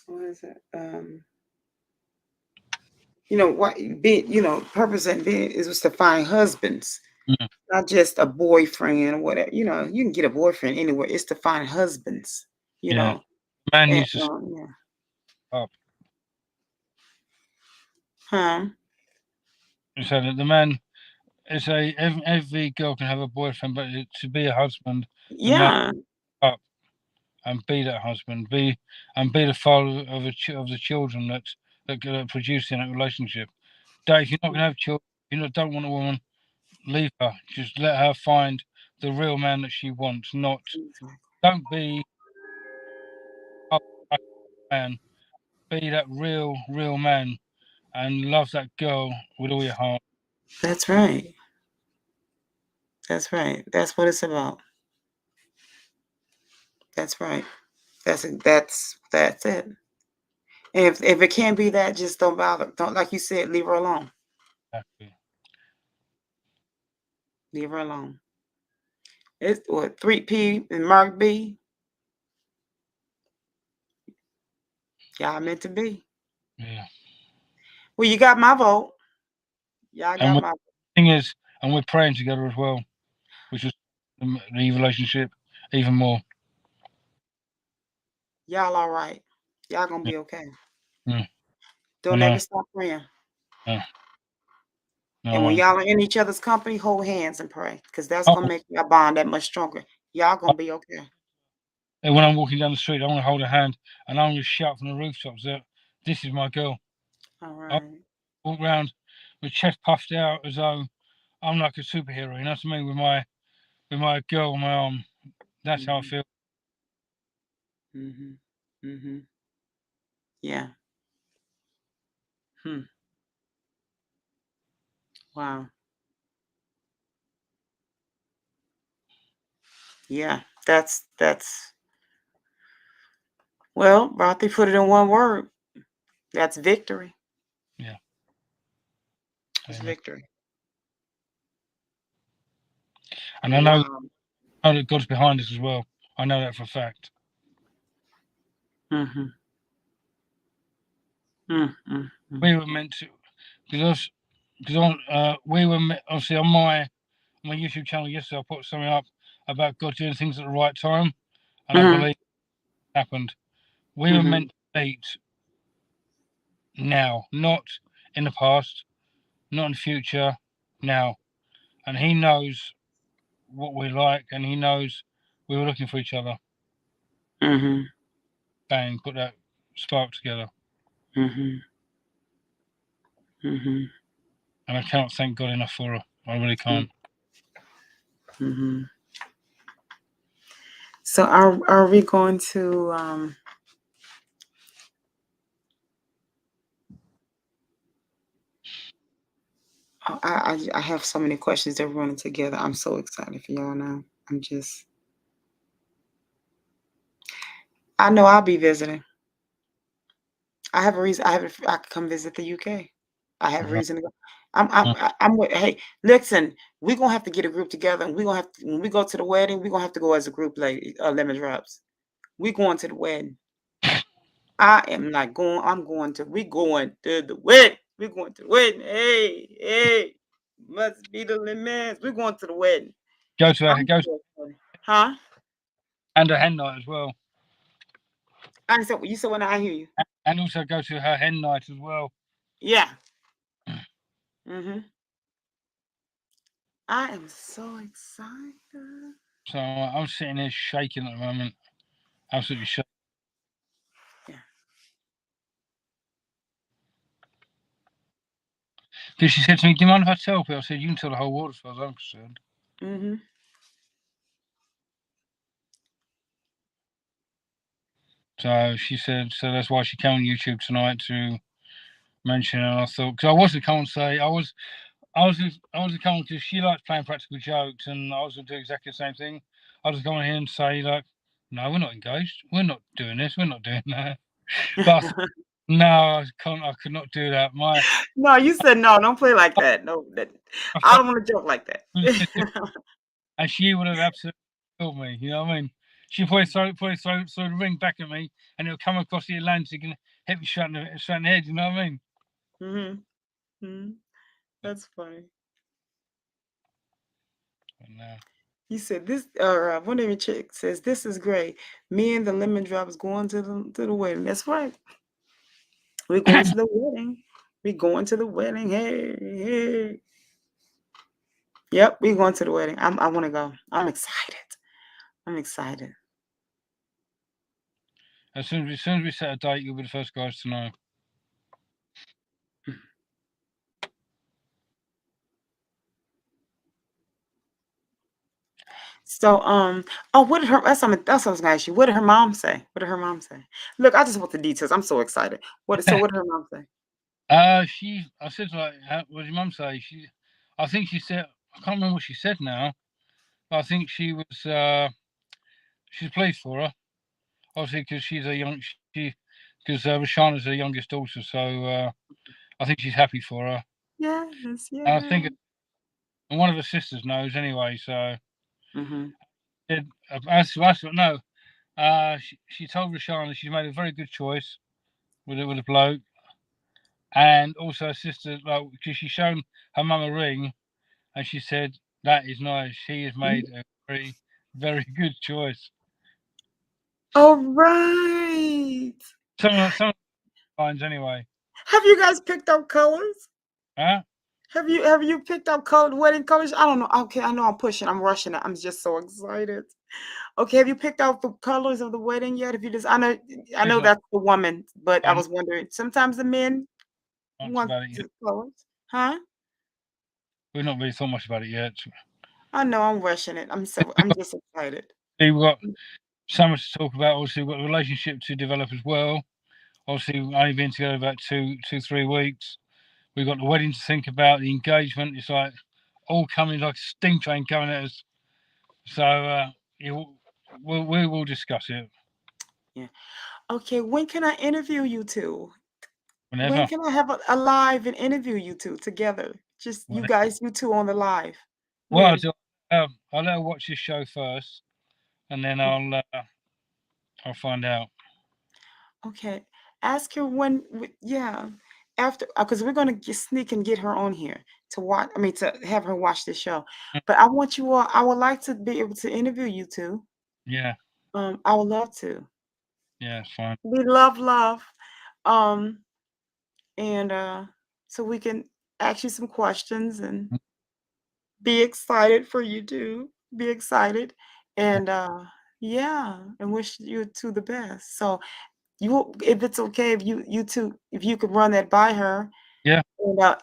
what is it? What being, purpose and being is was to find husbands, Mm. not just a boyfriend or whatever. You can get a boyfriend anywhere. It's to find husbands. Yeah. Man And needs to yeah. up. Huh? So that the man is every girl can have a boyfriend, but to be a husband, the man Yeah. up and be that husband, be the father of the children that produce in that relationship. Dave, you're not going to have children. You don't want a woman. Leave her. Just let her find the real man that she wants. Don't be a man. Be that real man, and love that girl with all your heart. That's right. That's right. That's what it's about. That's right. That's it. And if it can't be that, just don't bother. Don't, like you said, leave her alone. Exactly. Leave her alone. It's what 3P and Mark B. Y'all meant to be. Yeah. Well, you got my vote. Y'all got And my vote. thing is, and we're praying together as well, which is the relationship even more. Y'all all right. Y'all gonna be okay. Mm. Don't ever stop praying. No, And when y'all are in each other's company, hold hands and pray, because that's gonna make your bond that much stronger. Y'all gonna be okay. And when I'm walking down the street, I want to hold her hand and I'm going to shout from the rooftops that this is my girl. All right. I walk around with chest puffed out as though I'm like a superhero. You know what I mean? With my girl on my arm. That's how I feel. Yeah. Wow. Yeah. That's well, Barthy put it in one word. That's victory. Yeah. It's victory. And I know that God's behind us as well. I know that for a fact. We were meant to, because we were obviously on my YouTube channel yesterday. I put something up about God doing things at the right time, and I believe it happened. We were meant to meet now, not in the past, not in the future, now. And He knows what we like, and He knows we were looking for each other. Bang, put that spark together. And I cannot thank God enough for her. I really can't. So are we going to I have so many questions that we're running together. I'm so excited for y'all now. I know I'll be visiting. I have a reason. I could come visit the UK. I have a reason to go. I'm with, hey, listen, we're gonna have to get a group together, and we're gonna have to, when we go to the wedding, we're gonna have to go as a group, like Lemon Drops. We're going to the wedding. I am not going, we're going to the wedding. We're going to the wedding. Hey, must be the lemons. We're going to the wedding. Go to huh? And a hen night as well. I said, you said when I hear you. And also go to her hen night as well. Yeah. I am so excited. So I'm sitting here shaking at the moment. Absolutely shaking. Yeah. Because she said to me, do you mind if I tell people? I said, you can tell the whole world as far as I'm concerned. So she said, so that's why she came on YouTube tonight to mention it. And I thought, because I was to come and say, I was to come because she likes playing practical jokes, and I was going to do exactly the same thing. I was going here and say, like, no, we're not engaged. We're not doing this. We're not doing that. But I thought, no, I could not do that. No, you said no. Don't play like that. No, I don't want to joke like that. And she would have absolutely killed me. You know what I mean? She probably throw the ring back at me, and it'll come across the Atlantic and hit me straight in the head. You know what I mean? That's funny. No. You said this, or one of your chicks says, this is great. Me and the Lemon Drops going to the wedding. That's right. We're going to the wedding. We're going to the wedding. Hey. Yep, we're going to the wedding. I want to go. I'm excited. As soon as we set a date, you'll be the first guys to know. So, oh, what did her? That's something. That's what I was gonna ask you. What did her mom say? What did her mom say? Look, I just want the details. I'm so excited. So, what did her mom say? I said like, what did your mum say? I think she said, I can't remember what she said now. But I think she was, she's pleased for her, obviously because she's because Rashana's her youngest daughter, so I think she's happy for her. Yes, And I think yes. one of her sisters knows anyway, so Mm-hmm. no, she told Rashana she's made a very good choice with a bloke, and also her sister, like, because she's shown her mum a ring, and she said that is nice. She has made a very, very good choice. All right. Some lines anyway. Have you guys picked out colors? Huh? Have you picked out colored wedding colors? I don't know. Okay, I know I'm pushing. I'm rushing it. I'm just so excited. Okay, have you picked out the colors of the wedding yet? If you just, I know that's the woman, but I was wondering. Sometimes the men want About it yet. the colors, huh? We've not really thought much about it yet. I know I'm rushing it. I'm just excited. We've got so much to talk about. Obviously, we've got a relationship to develop as well. Obviously, we've only been together about 3 weeks. We've got the wedding to think about, the engagement. It's like all coming like a steam train coming at us. So we will discuss it. Yeah. Okay, when can I interview you two? Whenever. When can I have a live and interview you two together? Just you guys, you two on the live. Well, When? I'll let her watch this show first, and then I'll find out. Okay. Ask her when, yeah, after, because we're gonna sneak and get her on here to watch. I mean, to have her watch the show. But I want you all. I would like to be able to interview you two. Yeah, I would love to. yeah, it's fine. We love. Um, and so we can ask you some questions and be excited for you too. Be excited, and yeah, and wish you two the best. So if it's okay, if you two, if you could run that by her. Yeah.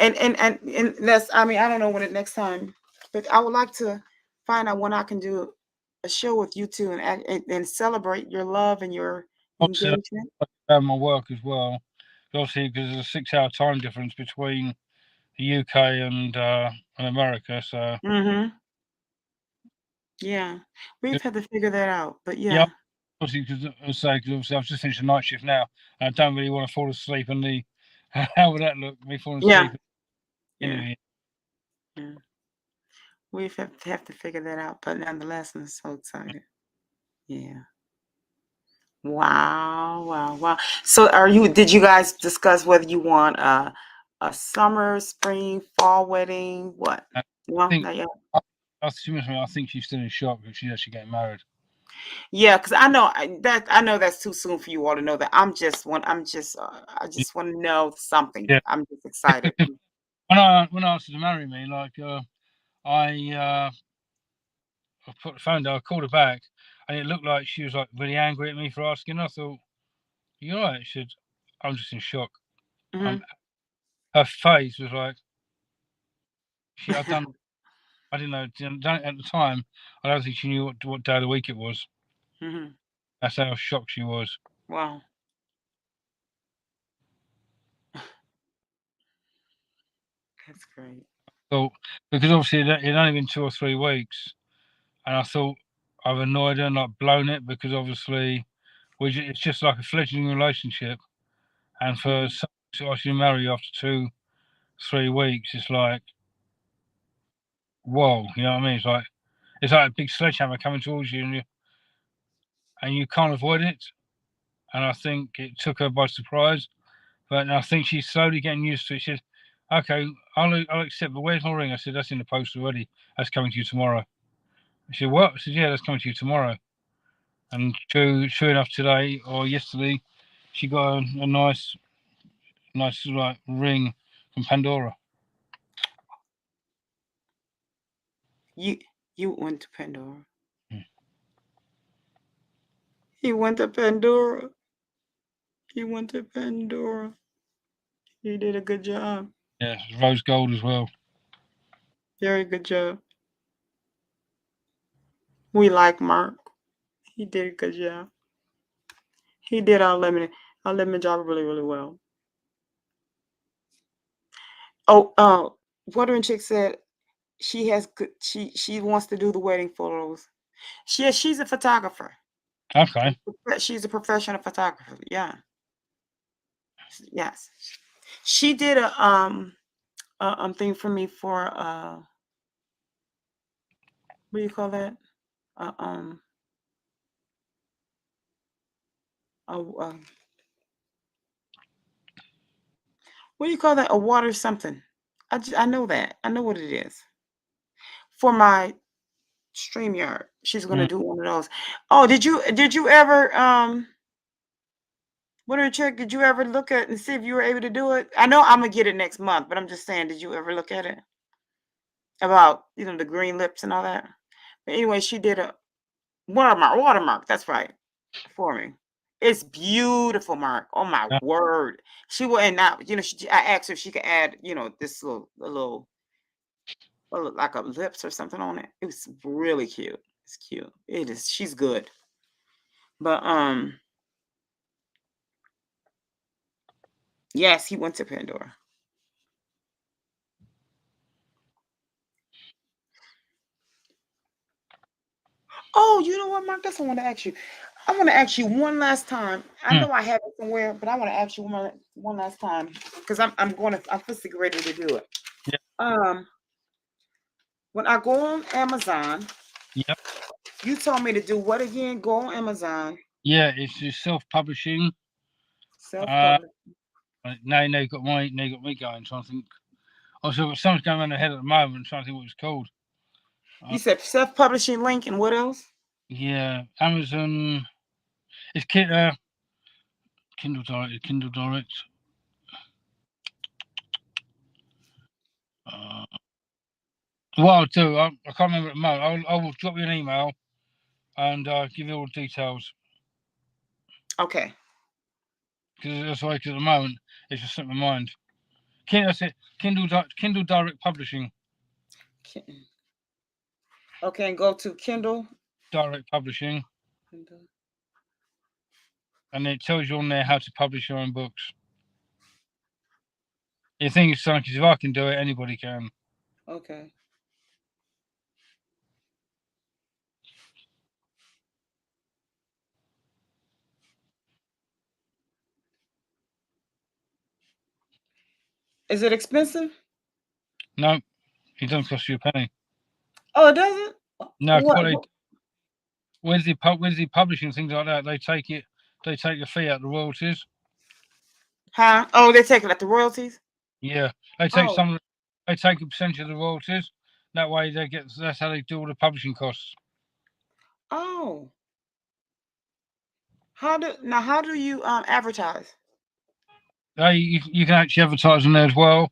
And that's, I mean, I don't know when it next time, but I would like to find out when I can do a show with you two and celebrate your love and your Obviously, engagement. I have my work as well. Obviously, because there's a 6-hour time difference between the UK and America. So Mm-hmm. Yeah, we've had to figure that out, but yeah, yeah, obviously, because obviously I've just finished a night shift now, and I don't really want to fall asleep. And how would that look? Me falling yeah, asleep in yeah, the yeah. We've have to figure that out, but nonetheless, I'm so excited. Yeah. Wow, wow, wow. So did you guys discuss whether you want a summer, spring, fall wedding? What? I No, think not yet. I think she's still in shock that she's actually getting married. Yeah, because I know that's too soon for you all to know that. I just want to know something. Yeah. I'm just excited. When I asked her to marry me, like I put the phone down, I called her back, and it looked like she was like really angry at me for asking. I thought, "You all right?" She said, "I'm just in shock." Mhm. Her face was like, I didn't know at the time. I don't think she knew what day of the week it was. Mhm. That's how shocked she was. Wow, that's great. So because obviously it only been 2 or 3 weeks, and I thought I've annoyed her and like blown it because obviously it's just like a fledgling relationship, and for Mhm. someone to actually marry you after 2, 3 weeks, it's like, whoa, you know what I mean? It's like a big sledgehammer coming towards you, and you can't avoid it. And I think it took her by surprise, but I think she's slowly getting used to it. She said, "Okay, I'll accept, but where's my ring?" I said, "That's in the post already. That's coming to you tomorrow." She said, "What?" I said, "Yeah, that's coming to you tomorrow." And true enough, today or yesterday, she got a nice like ring from Pandora. You you went to Pandora. Mm. He went to Pandora. He went to Pandora. He did a good job. Yeah, rose gold as well. Very good job. We like Mark. He did a good job. He did our lemon job really, really well. Oh, Wuthering Chick said she has good. She wants to do the wedding photos. She's a photographer. Okay. She's a professional photographer. Yeah. Yes. She did a thing for me for what do you call that? Uh, um what do you call that? A water something. I know that. I know what it is. For my StreamYard. She's gonna do one of those. Oh, did you ever Winter Check, did you ever look at and see if you were able to do it? I know I'm gonna get it next month, but I'm just saying, did you ever look at it? About, the green lips and all that. But anyway, she did a watermark, that's right, for me. It's beautiful, Mark. Oh my Yeah. word. She will, and now, I asked her if she could add, this like a lips or something on it. It was really cute. It's cute. It is. She's good. But yes, he went to Pandora. Oh, you know what, Mark? That's what I want to ask you. I want to ask you one last time. I know I have it somewhere, but I want to ask you one last time because I'm physically ready to do it. Yeah. When I go on Amazon, Yep. you told me to do what again? Go on Amazon. Yeah, it's just self-publishing. Self-publishing. Now you got me going. So I think also something's going on ahead at the moment. Trying to think what it's called. You said self-publishing link and what else? Yeah, Amazon. It's Kindle Direct. Kindle Direct. What I'll do, I can't remember at the moment. I will drop you an email and give you all the details. Okay. Because that's why, because at the moment it's just slipped my mind. That's it. Kindle Direct Publishing. Okay, and go to Kindle Direct Publishing. And it tells you on there how to publish your own books. The thing is, son, because if I can do it, anybody can. Okay. Is it expensive? No, it doesn't cost you a penny. Oh, it doesn't? No, What? with the publishing things like that, they take the fee out of the royalties. Huh? Oh, they take it at the royalties? Yeah, they take they take a percentage of the royalties. That way that's how they do all the publishing costs. Oh. How do you advertise? You can actually advertise on there as well.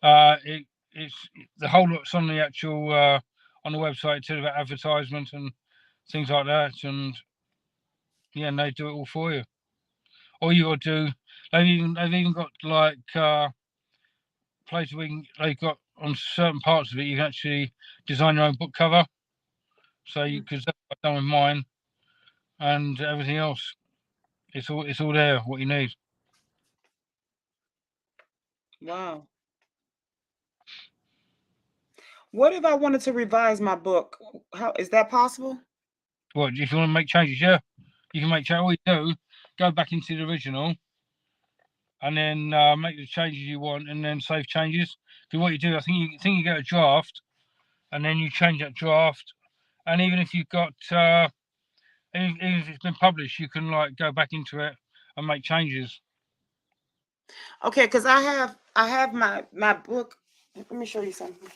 It's the whole lot's on the actual on the website too about advertisement and things like that, and yeah, and they do it all for you. All you got to do, they've even got like places they've got on certain parts of it. You can actually design your own book cover. So because that's what I've done with mine and everything else. It's all there. What you need. Wow. What if I wanted to revise my book? How is that possible? What if you want to make changes? Yeah, you can make changes. All you do, go back into the original, and then make the changes you want, and then save changes. Because what you do, I think you get a draft, and then you change that draft, and even if you've got even if it's been published, you can like go back into it and make changes. Okay, because I have my book. Let me show you something.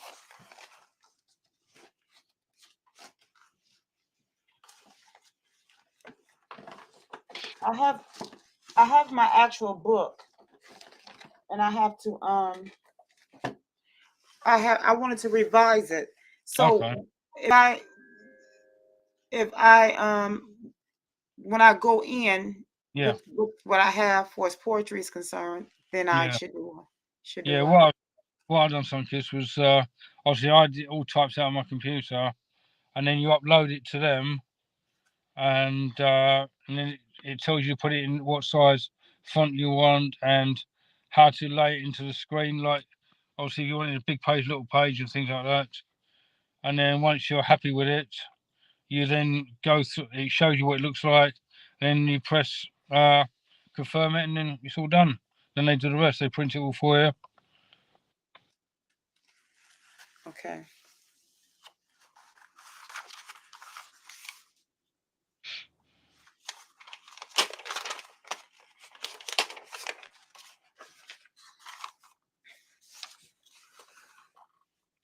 I have my actual book, and I have to I wanted to revise it. So Okay. if I when I go in, Yeah. with what I have for as poetry is concerned, then I Yeah. should do Yeah. it. What I done some kids was obviously I did all types out on my computer, and then you upload it to them, and then it tells you to put it in what size font you want and how to lay it into the screen. Like obviously if you want it a big page, little page, and things like that. And then once you're happy with it, you then go through. It shows you what it looks like. Then you press confirm it, and then it's all done. Then they do the rest. They print it all for you. Okay.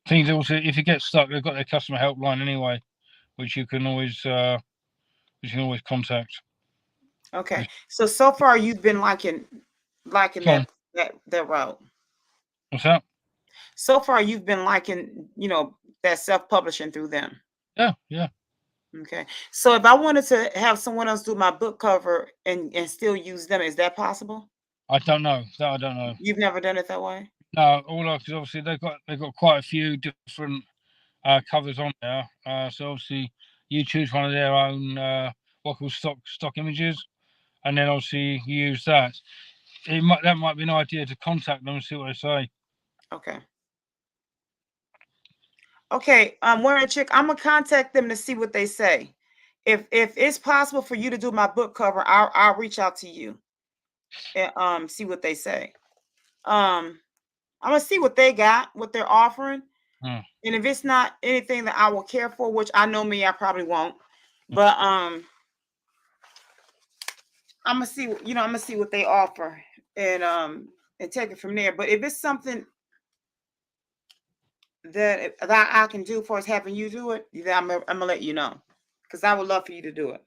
Things also, if you get stuck, they've got their customer helpline anyway, which you can always contact. Okay. So far you've been liking Come that route. What's that? So far you've been liking, that self-publishing through them. Yeah, yeah. Okay. So if I wanted to have someone else do my book cover and still use them, is that possible? I don't know. That I don't know. You've never done it that way? No, because obviously they've got quite a few different covers on there. So obviously you choose one of their own what called stock images, and then obviously you use that. That might be an idea to contact them and see what they say. Okay. Okay. Warren Chick, I'm gonna contact them to see what they say. If it's possible for you to do my book cover, I'll reach out to you and see what they say. I'm gonna see what they got, what they're offering. And if it's not anything that I will care for, which I know me, I probably won't. But I'm gonna see, I'm gonna see what they offer and take it from there. But if it's something that I can do for us having you do it, then I'm gonna let you know, because I would love for you to do it.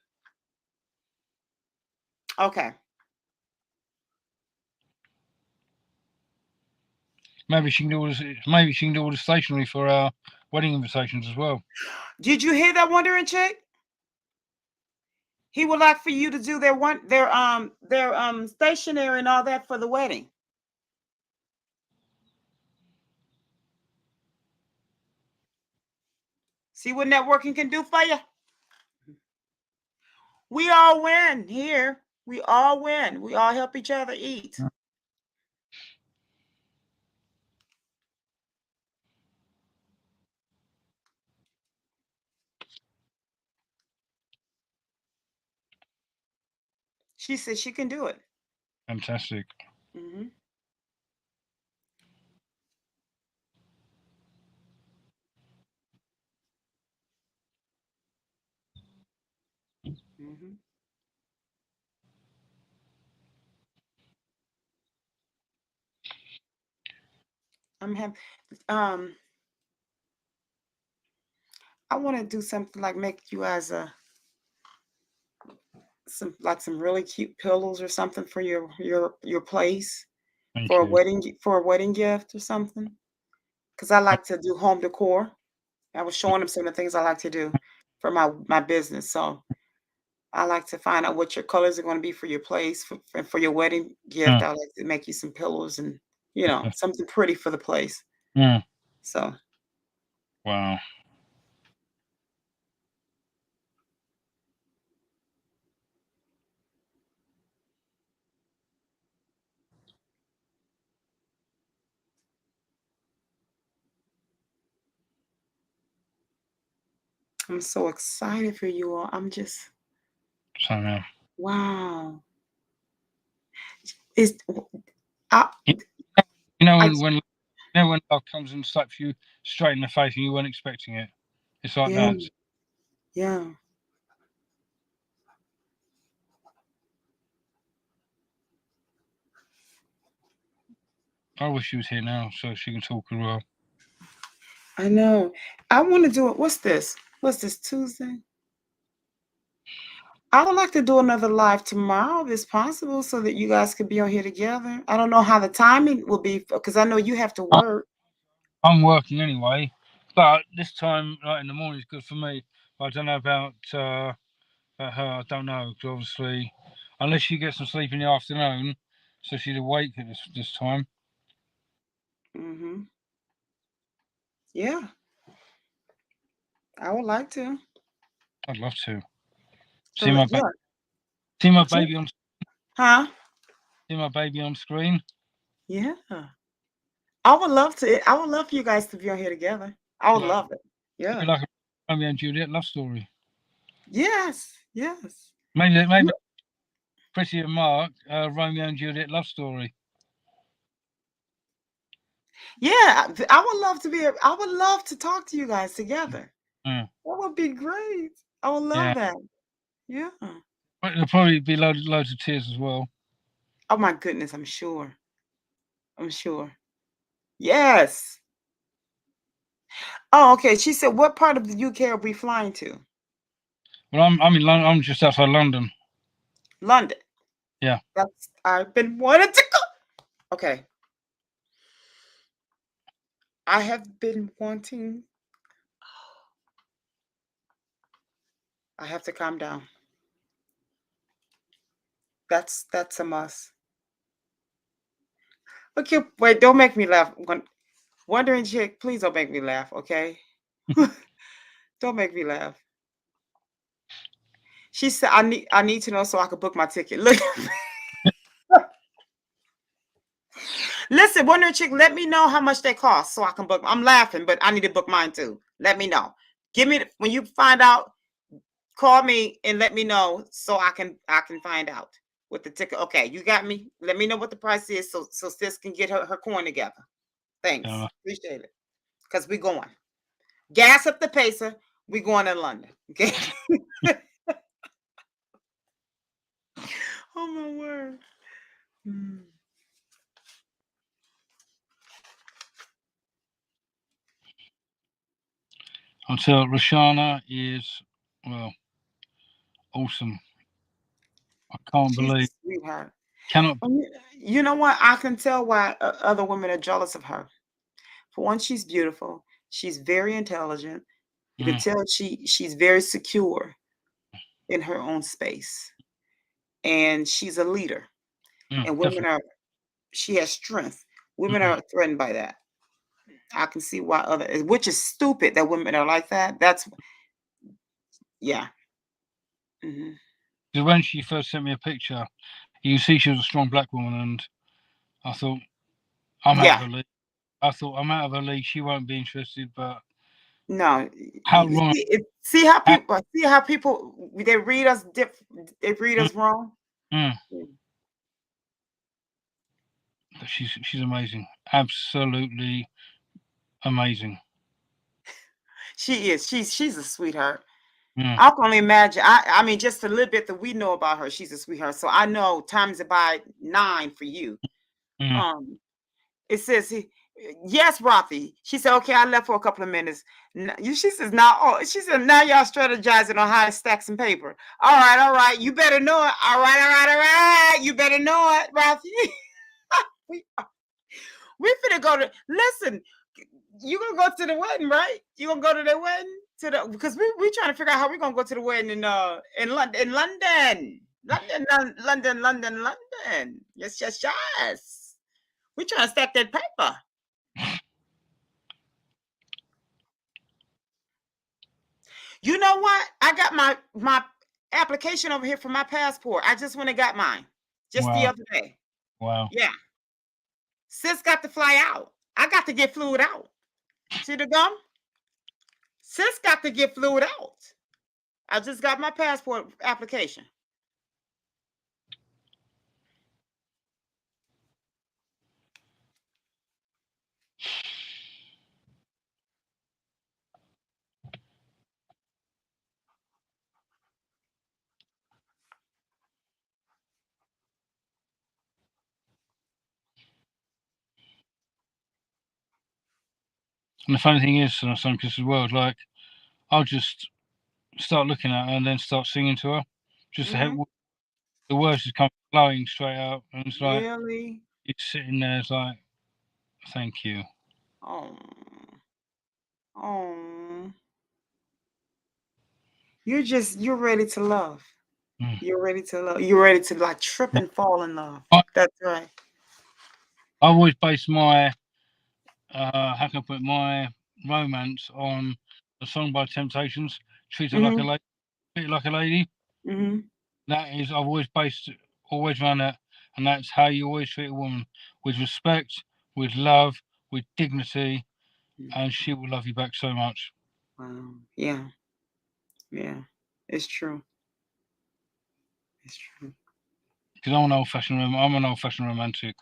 Okay. Maybe she can do all the stationery for our wedding invitations as well. Did you hear that, Wondering Chick? He would like for you to do their stationery and all that for the wedding. See what networking can do for you? We all win here. We all win. We all help each other eat. She said she can do it. Fantastic. Mm-hmm. Mm-hmm. I'm having I want to do something like make you as some really cute pillows or something for your place. Thank For you. a wedding gift or something. Because I like to do home decor. I was showing them some of the things I like to do for my business. So I like to find out what your colors are going to be for your place for your wedding gift. I like to make you some pillows and something pretty for the place. So Wow. I'm so excited for you all. I'm just So wow. Is I, I when love comes and slaps you straight in the face and you weren't expecting it. It's like yeah, that. yeah. I wish she was here now so she can talk as well. I know. I want to do it. What's this? What's this, Tuesday? I would like to do another live tomorrow if it's possible so that you guys could be on here together. I don't know how the timing will be because I know you have to work. I'm working anyway, but this time like in the morning is good for me. But I don't know about her. I don't know because obviously unless she gets some sleep in the afternoon, so she's awake at this time. Mm-hmm. Yeah, I would like to. I'd love to So see my yeah. see my Sure. baby on Huh? see my baby on screen. Yeah. I would love to. I would love for you guys to be on here together. I would Like, love it. it'd Yeah. be like a Romeo and Juliet love story. Yes. Yes. Maybe Pretty and Mark, Romeo and Juliet love story. Yeah. I would love to be. I would love to talk to you guys together. Mm. That would be great. I would love Yeah, that. Yeah. but there'll probably be loads of tears as well. Oh my goodness. I'm sure. I'm sure. Yes. Oh, okay. She said, "What part of the UK are we flying to?" Well, I'm in London. I'm just outside London. London. Yeah. That's. I've been wanting to go. Okay. I have been wanting. I have to calm down. That's a must. Okay, wait, don't make me laugh. Wondering chick, please don't make me laugh, okay? Don't make me laugh. She said, I need to know so I can book my ticket. Look. Listen, Wondering chick, let me know how much they cost so I can book. I'm laughing, but I need to book mine too. Let me know. Give me when you find out, call me and let me know so I can find out with the ticket. Okay, you got me. Let me know what the price is so sis can get her coin together. Thanks. Appreciate it. Because we're going. Gas up the pacer. We're going to London. Okay. Oh my word. I'll tell Roshana is, well, awesome. I can't She's a believe. sweetheart. Cannot. You know what? I can tell why other women are jealous of her. For one, she's beautiful. She's very intelligent. You can tell she's very secure in her own space. And she's a leader. And women Definitely. she has strength. Women are threatened by that. I can see why which is stupid that women are like that. That's yeah. Mm-hmm. Because when she first sent me a picture, you see she was a strong black woman, and I thought, I'm out of her league. I thought, I'm out of her league. She won't be interested. But no, how wrong? See how people they read us they read us wrong. But she's amazing. Absolutely amazing. She is. She's a sweetheart. Mm. I can only imagine. I mean, just a little bit that we know about her. She's a sweetheart. So I know times it by 9 for you. It says yes, Rothy. She said, okay, I left for a couple of minutes. She says now. Oh, she said now y'all strategizing on how to stack some paper. All right. You better know it. All right. You better know it, Rothy. we finna go to listen. You gonna go to the wedding, right? You gonna go to the wedding because we trying to figure out how we gonna go to the wedding in London. Yes. We trying to stack that paper. You know what? I got my application over here for my passport. I just went and got mine just the other day. Wow. Yeah. Sis got to fly out. I got to get flued out. See the gum? Sis got to get flued out. I just got my passport application. And the funny thing is, Sunkiss as well, like I'll just start looking at her and then start singing to her, just to help. The words just come flowing straight out, and it's like Really? you're sitting there, it's like, thank you. Oh. You're ready to love. You're ready to love. You're ready to like trip and fall in love. That's right. I always base my how can I put it, my romance on a song by Temptations, "Treat Her Like a Lady." Treat Her Like a Lady. Mm-hmm. That is, I've always run it, and that's how you always treat a woman, with respect, with love, with dignity, and she will love you back so much. Wow. Yeah. Yeah. It's true. It's true. Because I'm an old-fashioned romantic.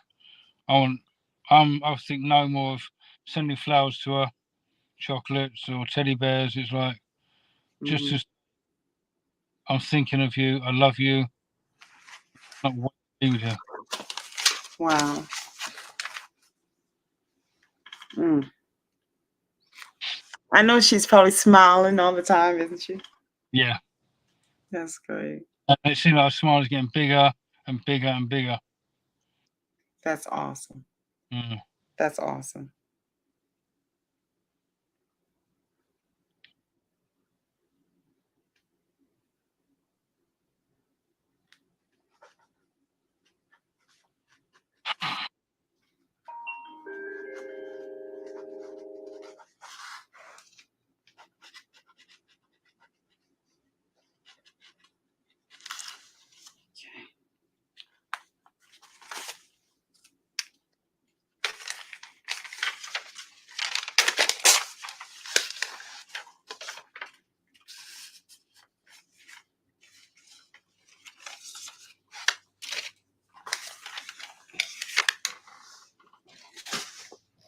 I think no more of sending flowers to her, chocolates or teddy bears. It's like just Mhm. as I'm thinking of you, I love you, not want to be with you. Wow. Mm. I know she's probably smiling all the time, isn't she? Yeah, That's great. and it seems like her smile is getting bigger and bigger and bigger. That's awesome. Mm. That's awesome.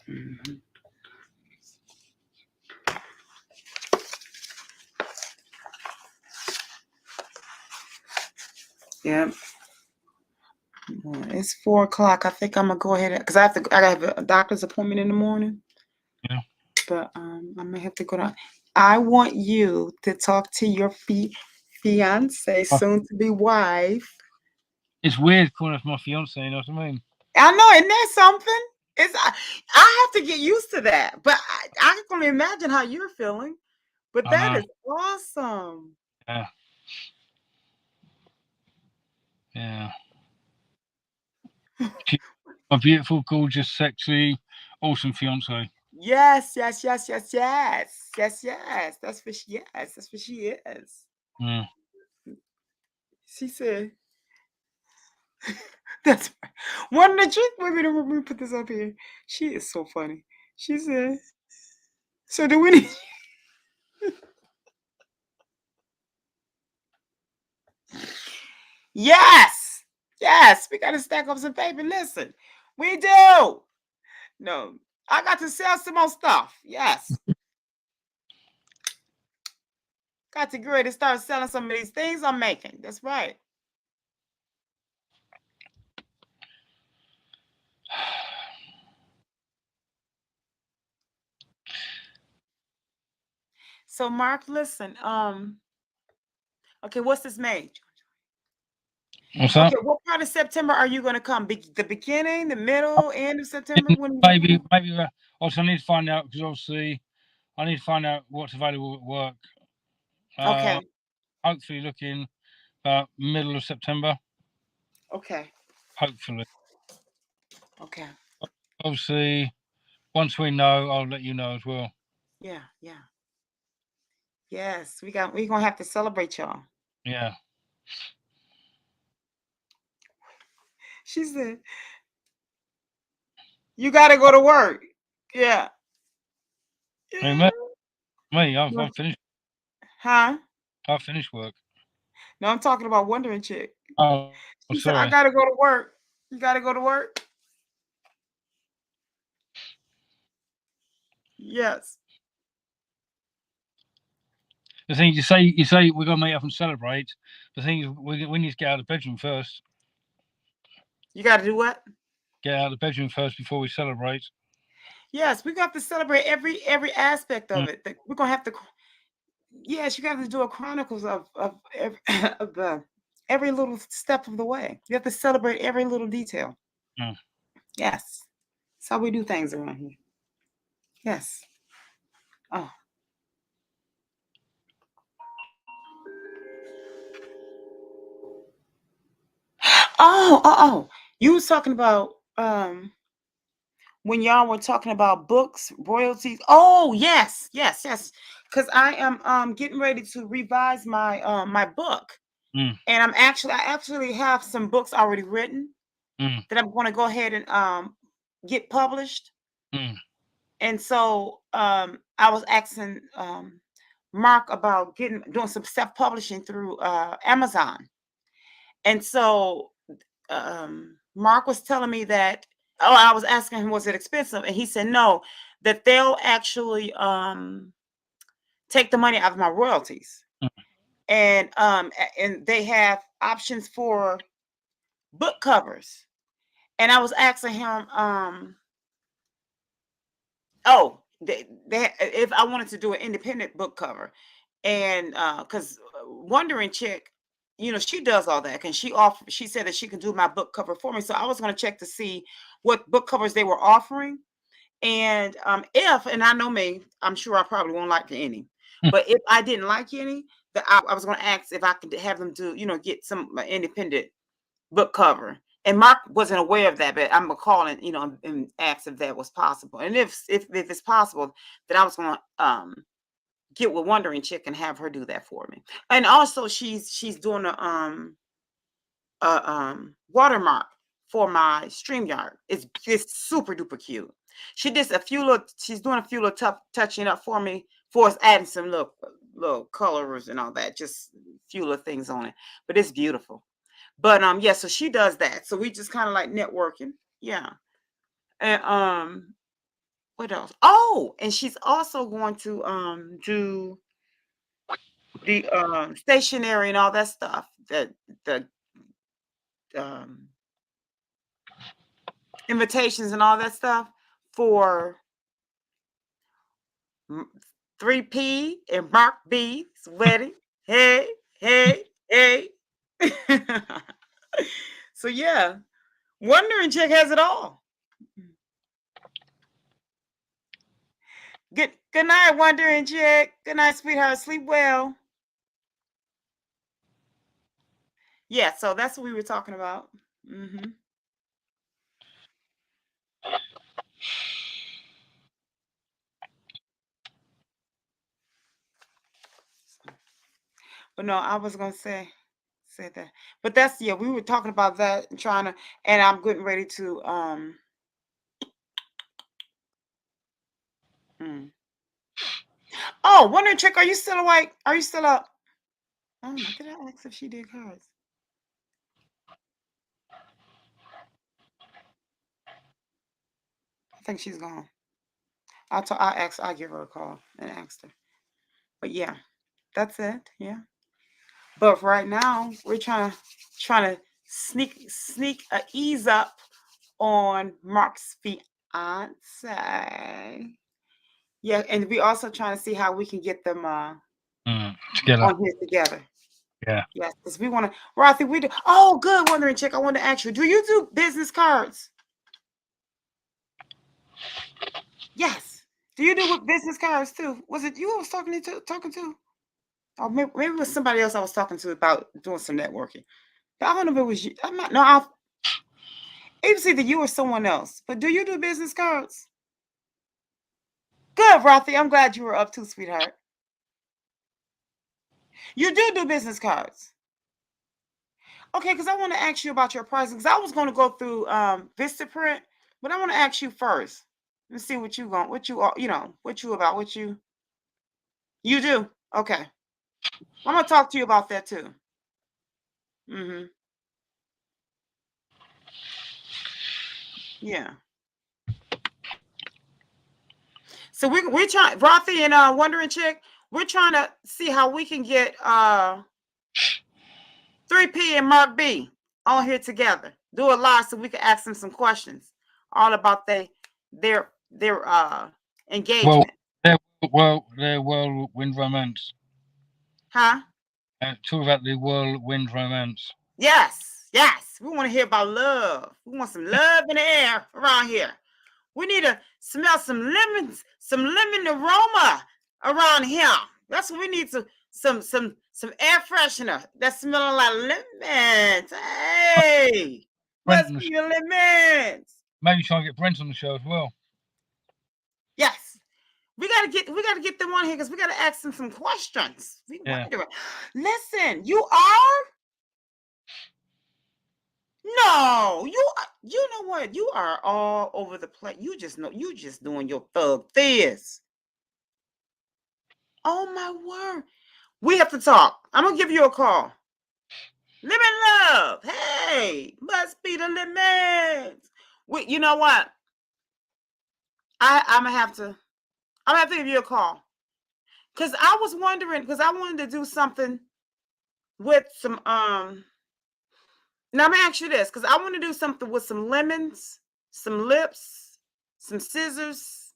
Mhm. Yep. Well, it's 4 o'clock. I think I'm gonna go ahead because I have a doctor's appointment in the morning. Yeah. But I may have to go down. I want you to talk to your fiance, soon to be wife. It's weird calling her my fiance. You know what I mean? I know, isn't that something? I have to get used to that. But I can only imagine how you're feeling. But that is awesome. Yeah. Yeah. She's a beautiful, gorgeous, sexy, awesome fiance. Yes, yes, yes, yes, yes, yes, yes. That's what she. Yes, that's what she is. Mm. She said, "That's right." One of the trick women. Let me put this up here. She is so funny. She said, "So do we need?" Yes, yes. We got to stack up some paper. Listen, we do. No, I got to sell some more stuff. Yes, got to get ready to start selling some of these things I'm making. That's right. So, Mark, listen. Okay, what's this May? What's that? Okay, what part of September are you going to come? The beginning, the middle, end of September? When? Maybe. Also, I need to find out because obviously I need to find out what's available at work. Okay. Hopefully, looking about middle of September. Okay. Hopefully. Okay. Obviously, once we know, I'll let you know as well. Yeah. Yeah. Yes, we're gonna have to celebrate y'all. Yeah. She said, "You got to go to work." Yeah. Hey, Yeah. I've finished. Huh? I've finished work. No, I'm talking about Wondering Chick. Oh, She said, "I sorry. gotta go to work." You gotta go to work. Yes. The thing you say we're gonna meet up and celebrate. The thing is, we need to get out of the bedroom first. You got to do what? Get out of the bedroom first before we celebrate. Yes, we got to celebrate every aspect of Mm. it. We're gonna have to. Yes, you got to do a chronicles of every, of the every little step of the way. You have to celebrate every little detail. Mm. Yes, that's how we do things around here. Yes. Oh. Oh. You was talking about when y'all were talking about books, royalties. Oh, yes. Because I am getting ready to revise my my book. Mm. And I actually have some books already written that I'm going to go ahead and get published. And so I was asking Mark about doing some self-publishing through Amazon. And so Mark was telling me that, I was asking him, was it expensive? And he said no, that they'll actually take the money out of my royalties. And they have options for book covers. And I was asking him, if I wanted to do an independent book cover, and because Wondering Chick, she does all that, and she said that she can do my book cover for me. So I was going to check to see what book covers they were offering, and and I know me, I'm sure I probably won't like any, but if I didn't like any, that I was going to ask if I could have them do, get some independent book cover. And Mark wasn't aware of that, but I'm gonna call and ask if that was possible. And if it's possible, then I was gonna get with Wondering Chick and have her do that for me. And also she's doing a watermark for my StreamYard. It's super duper cute. She's doing a few little touching up for me, for us, adding some little colors and all that, just a few little things on it. But it's beautiful. But yeah, so she does that. So we just kind of like networking. Yeah. And what else? Oh, and she's also going to do the stationery and all that stuff. The um invitations and all that stuff for 3P and Mark B's wedding. Hey. So yeah, Wondering Chick has it all. Good night, Wondering Chick. Good night, sweetheart. Sleep well. Yeah, so that's what we were talking about. But no, I was gonna say that. But that's, yeah, we were talking about that and and I'm getting ready to Oh, Wondering Chick, are you still awake? Are you still up? I don't know. Did I ask if she did hers? I think she's gone. I'll give her a call and ask her. But yeah, that's it. Yeah. But right now we're trying to sneak a ease up on Mark's fiance. Yeah, and we also trying to see how we can get them together. on here together. Yeah. Yes, because we want to. Rothy, we do. Oh, good, Wondering Chick. I want to ask you, do you do business cards? Yes. Do you do business cards too? Was it you I was talking to? Or maybe it was somebody else I was talking to about doing some networking. But I don't know if it was you. I'm not. No, it was either you or someone else. But do you do business cards? Good, Rothy. I'm glad you were up too, sweetheart. You do business cards. Okay, because I want to ask you about your pricing. Because I was going to go through Vistaprint, but I want to ask you first. Let's see what you want. What you are, what you about. What you do. Okay. I'm gonna talk to you about that too. Yeah. So we're trying, Rothy and Wondering Chick, we're trying to see how we can get 3P and Mark B on here together. Do a live so we can ask them some questions all about their engagement. Their whirlwind romance. Huh? Talk about the whirlwind romance. Yes. We want to hear about love. We want some love in the air around here. We need to smell some lemon aroma around here. That's what we need some air freshener that's smelling like lemons. Hey, Brent must on the be show. your lemons. Maybe try and get Brent on the show as well. Yes. We gotta get them on here because we gotta ask them some questions. We Yeah. wonder. Listen, you are. No, you know what? You are all over the place. You just doing your thug this. Oh my word. We have to talk. I'm gonna give you a call. Lemon love. Hey, must be the lemons. You know what? I'm gonna have to give you a call. Cause I was wondering, because I wanted to do something with some now I'm gonna ask you this, because I want to do something with some lemons, some lips, some scissors,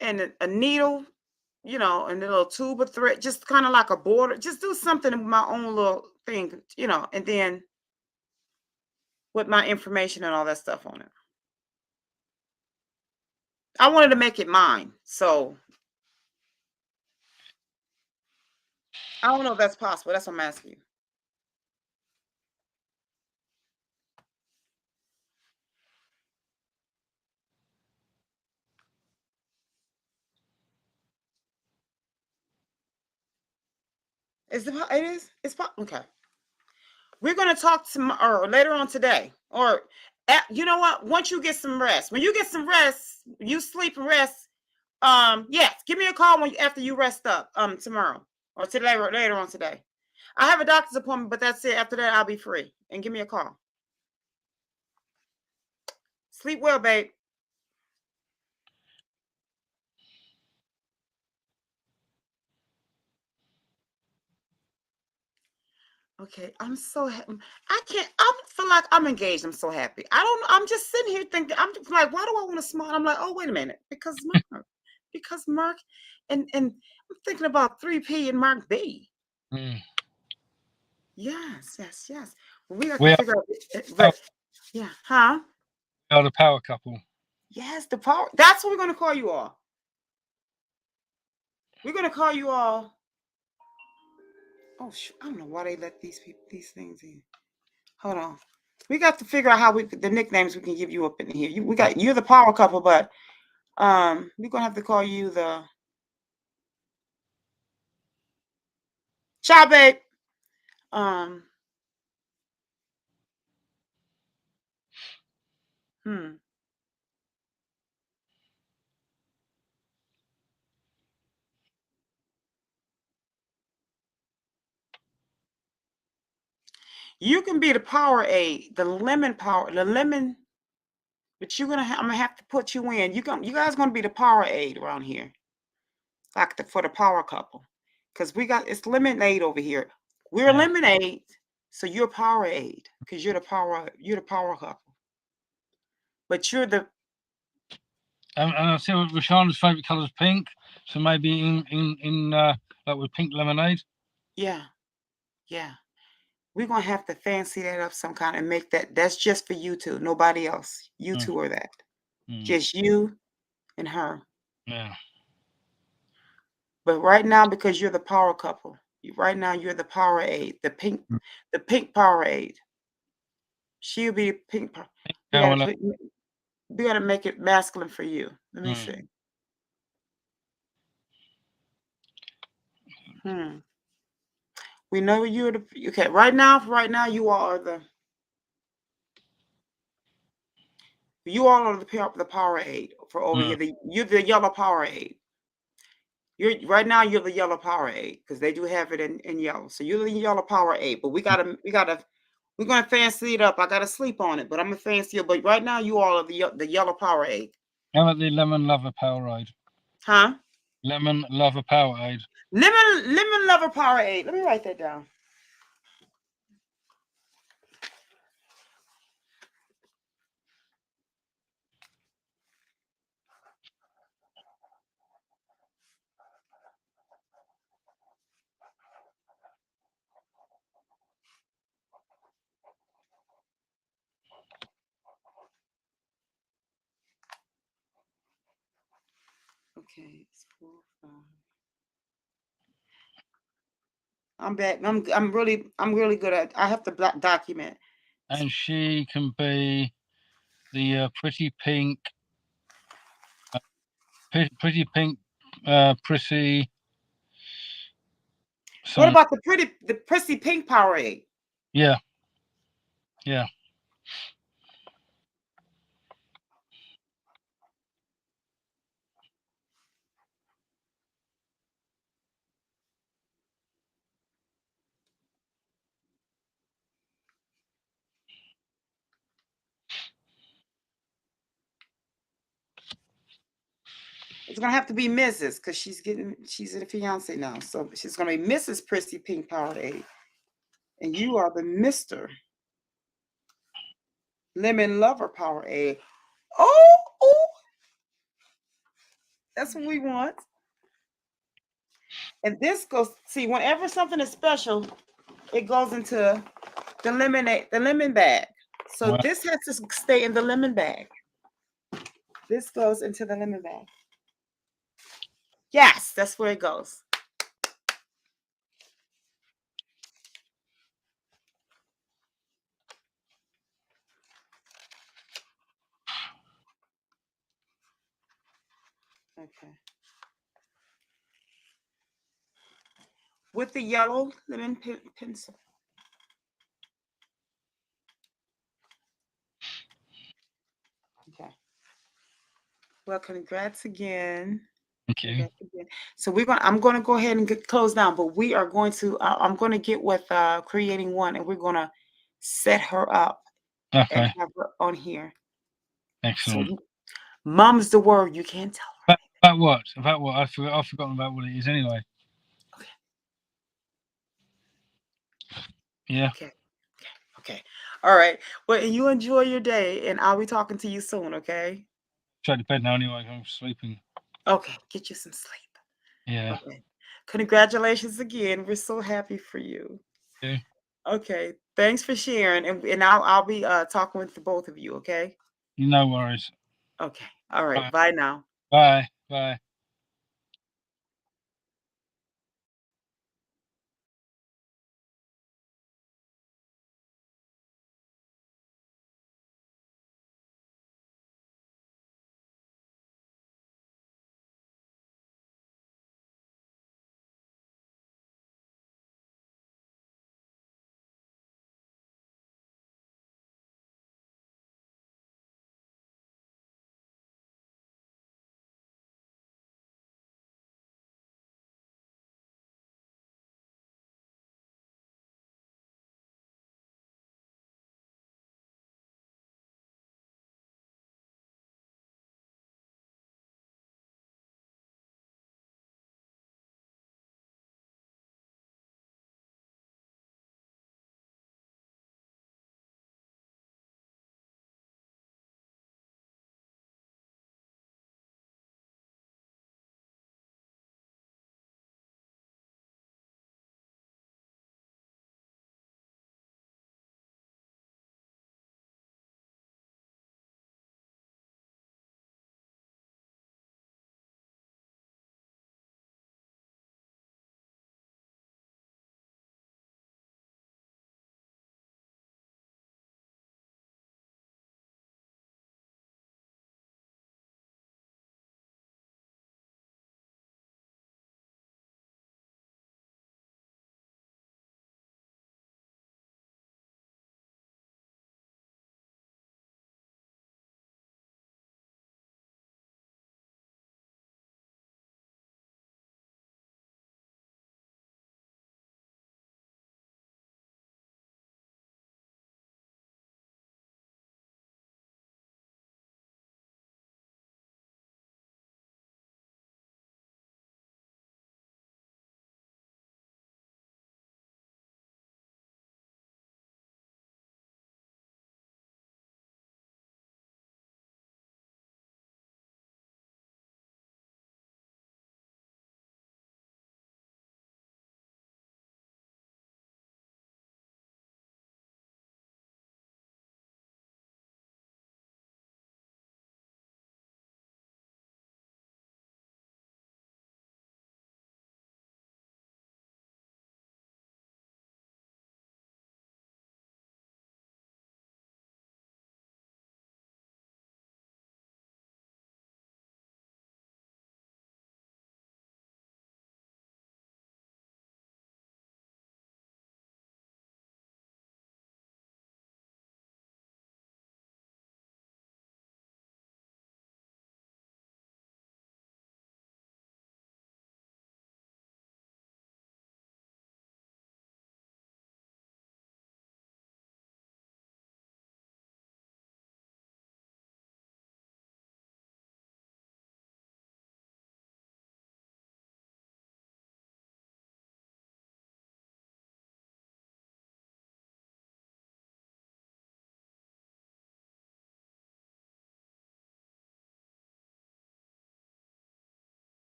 and a needle, and a little tube of thread, just kind of like a border. Just do something in my own little thing, and then with my information and all that stuff on it. I wanted to make it mine, so I don't know if that's possible. That's what I'm asking you. It is? It's okay. We're going to talk tomorrow or later on today. Or, you know what? Once you get some rest. When you get some rest, you sleep and rest. Yes, give me a call after you rest up tomorrow or today or later on today. I have a doctor's appointment, but that's it. After that, I'll be free. And give me a call. Sleep well, babe. Okay, I'm so happy. I feel like I'm engaged. I'm so happy. I don't know. I'm just sitting here thinking, I'm just like, why do I want to smile? I'm like, oh, wait a minute. Because Mark. Because Mark and I'm thinking about 3P and Mark B. Mm. Yes. Well, we have We to are, figure out but yeah, huh? we are the power couple. Yes, the power. That's what we're gonna call you all. We're gonna call you all. Oh, I don't know why they let these things in. Hold on. We got to figure out how the nicknames we can give you up in here. You're the power couple, but we're gonna have to call you the Ciao Babe. Um hmm. You can be the power aid, the lemon power, the lemon, but I'm gonna have to put you in. You guys gonna be the power aid around here. Like for the power couple. Because it's lemonade over here. We're lemonade, so you're power aid. Because you're the power couple. But you're the And I see Rashana's favourite colour is pink, so maybe in like with pink lemonade. yeah. We're gonna have to fancy that up some kind and make that's just for you two, nobody else. You two are that. Just you and her. Yeah. But right now, because you're the power couple, right now you're the power aid, the pink power aid. She'll be pink. We gotta make it masculine for you. Let me see. We know you're okay. Right now, you all are the power aid for over here. You're the yellow power aid. You're the yellow power aid because they do have it in yellow. So you're the yellow power aid. But we're gonna fancy it up. I gotta sleep on it, but I'm gonna fancy it. But right now, you all are the yellow power aid. How about the lemon lover power aid? Huh? Lemon lover power aid. Lemon lover power aid. Let me write that down. Okay, it's 4, 5. I'm back. I'm really good at. I have to document. And she can be the pretty pink, prissy. What about the prissy pink Powerade? Yeah. Yeah. It's gonna have to be Mrs. because she's a fiance now, so she's gonna be Mrs. Prissy Pink Powerade, and you are the Mr. Lemon Lover Powerade. Oh, that's what we want. And this goes. See, whenever something is special, it goes into the lemon bag. So Wow. this has to stay in the lemon bag. This goes into the lemon bag. Yes, that's where it goes. Okay. With the yellow lemon pencil. Okay. Well, congrats again. Thank you. Congrats again. So I'm gonna go ahead and get closed down, but we are going to. I'm gonna get with creating one, and we're gonna set her up and Okay. have her on here. Excellent. So, mom's the word. You can't tell her. About what? About what? I've forgotten about what it is anyway. Okay. Yeah. Okay. All right. Well, you enjoy your day, and I'll be talking to you soon. Okay. Straight to bed now anyway. I'm sleeping. Okay. Get you some sleep. Yeah. Okay. Congratulations again. We're so happy for you. Okay. Okay. Thanks for sharing, and I'll be talking with the both of you. Okay. No worries. Okay. All right. Bye now. Bye. Bye.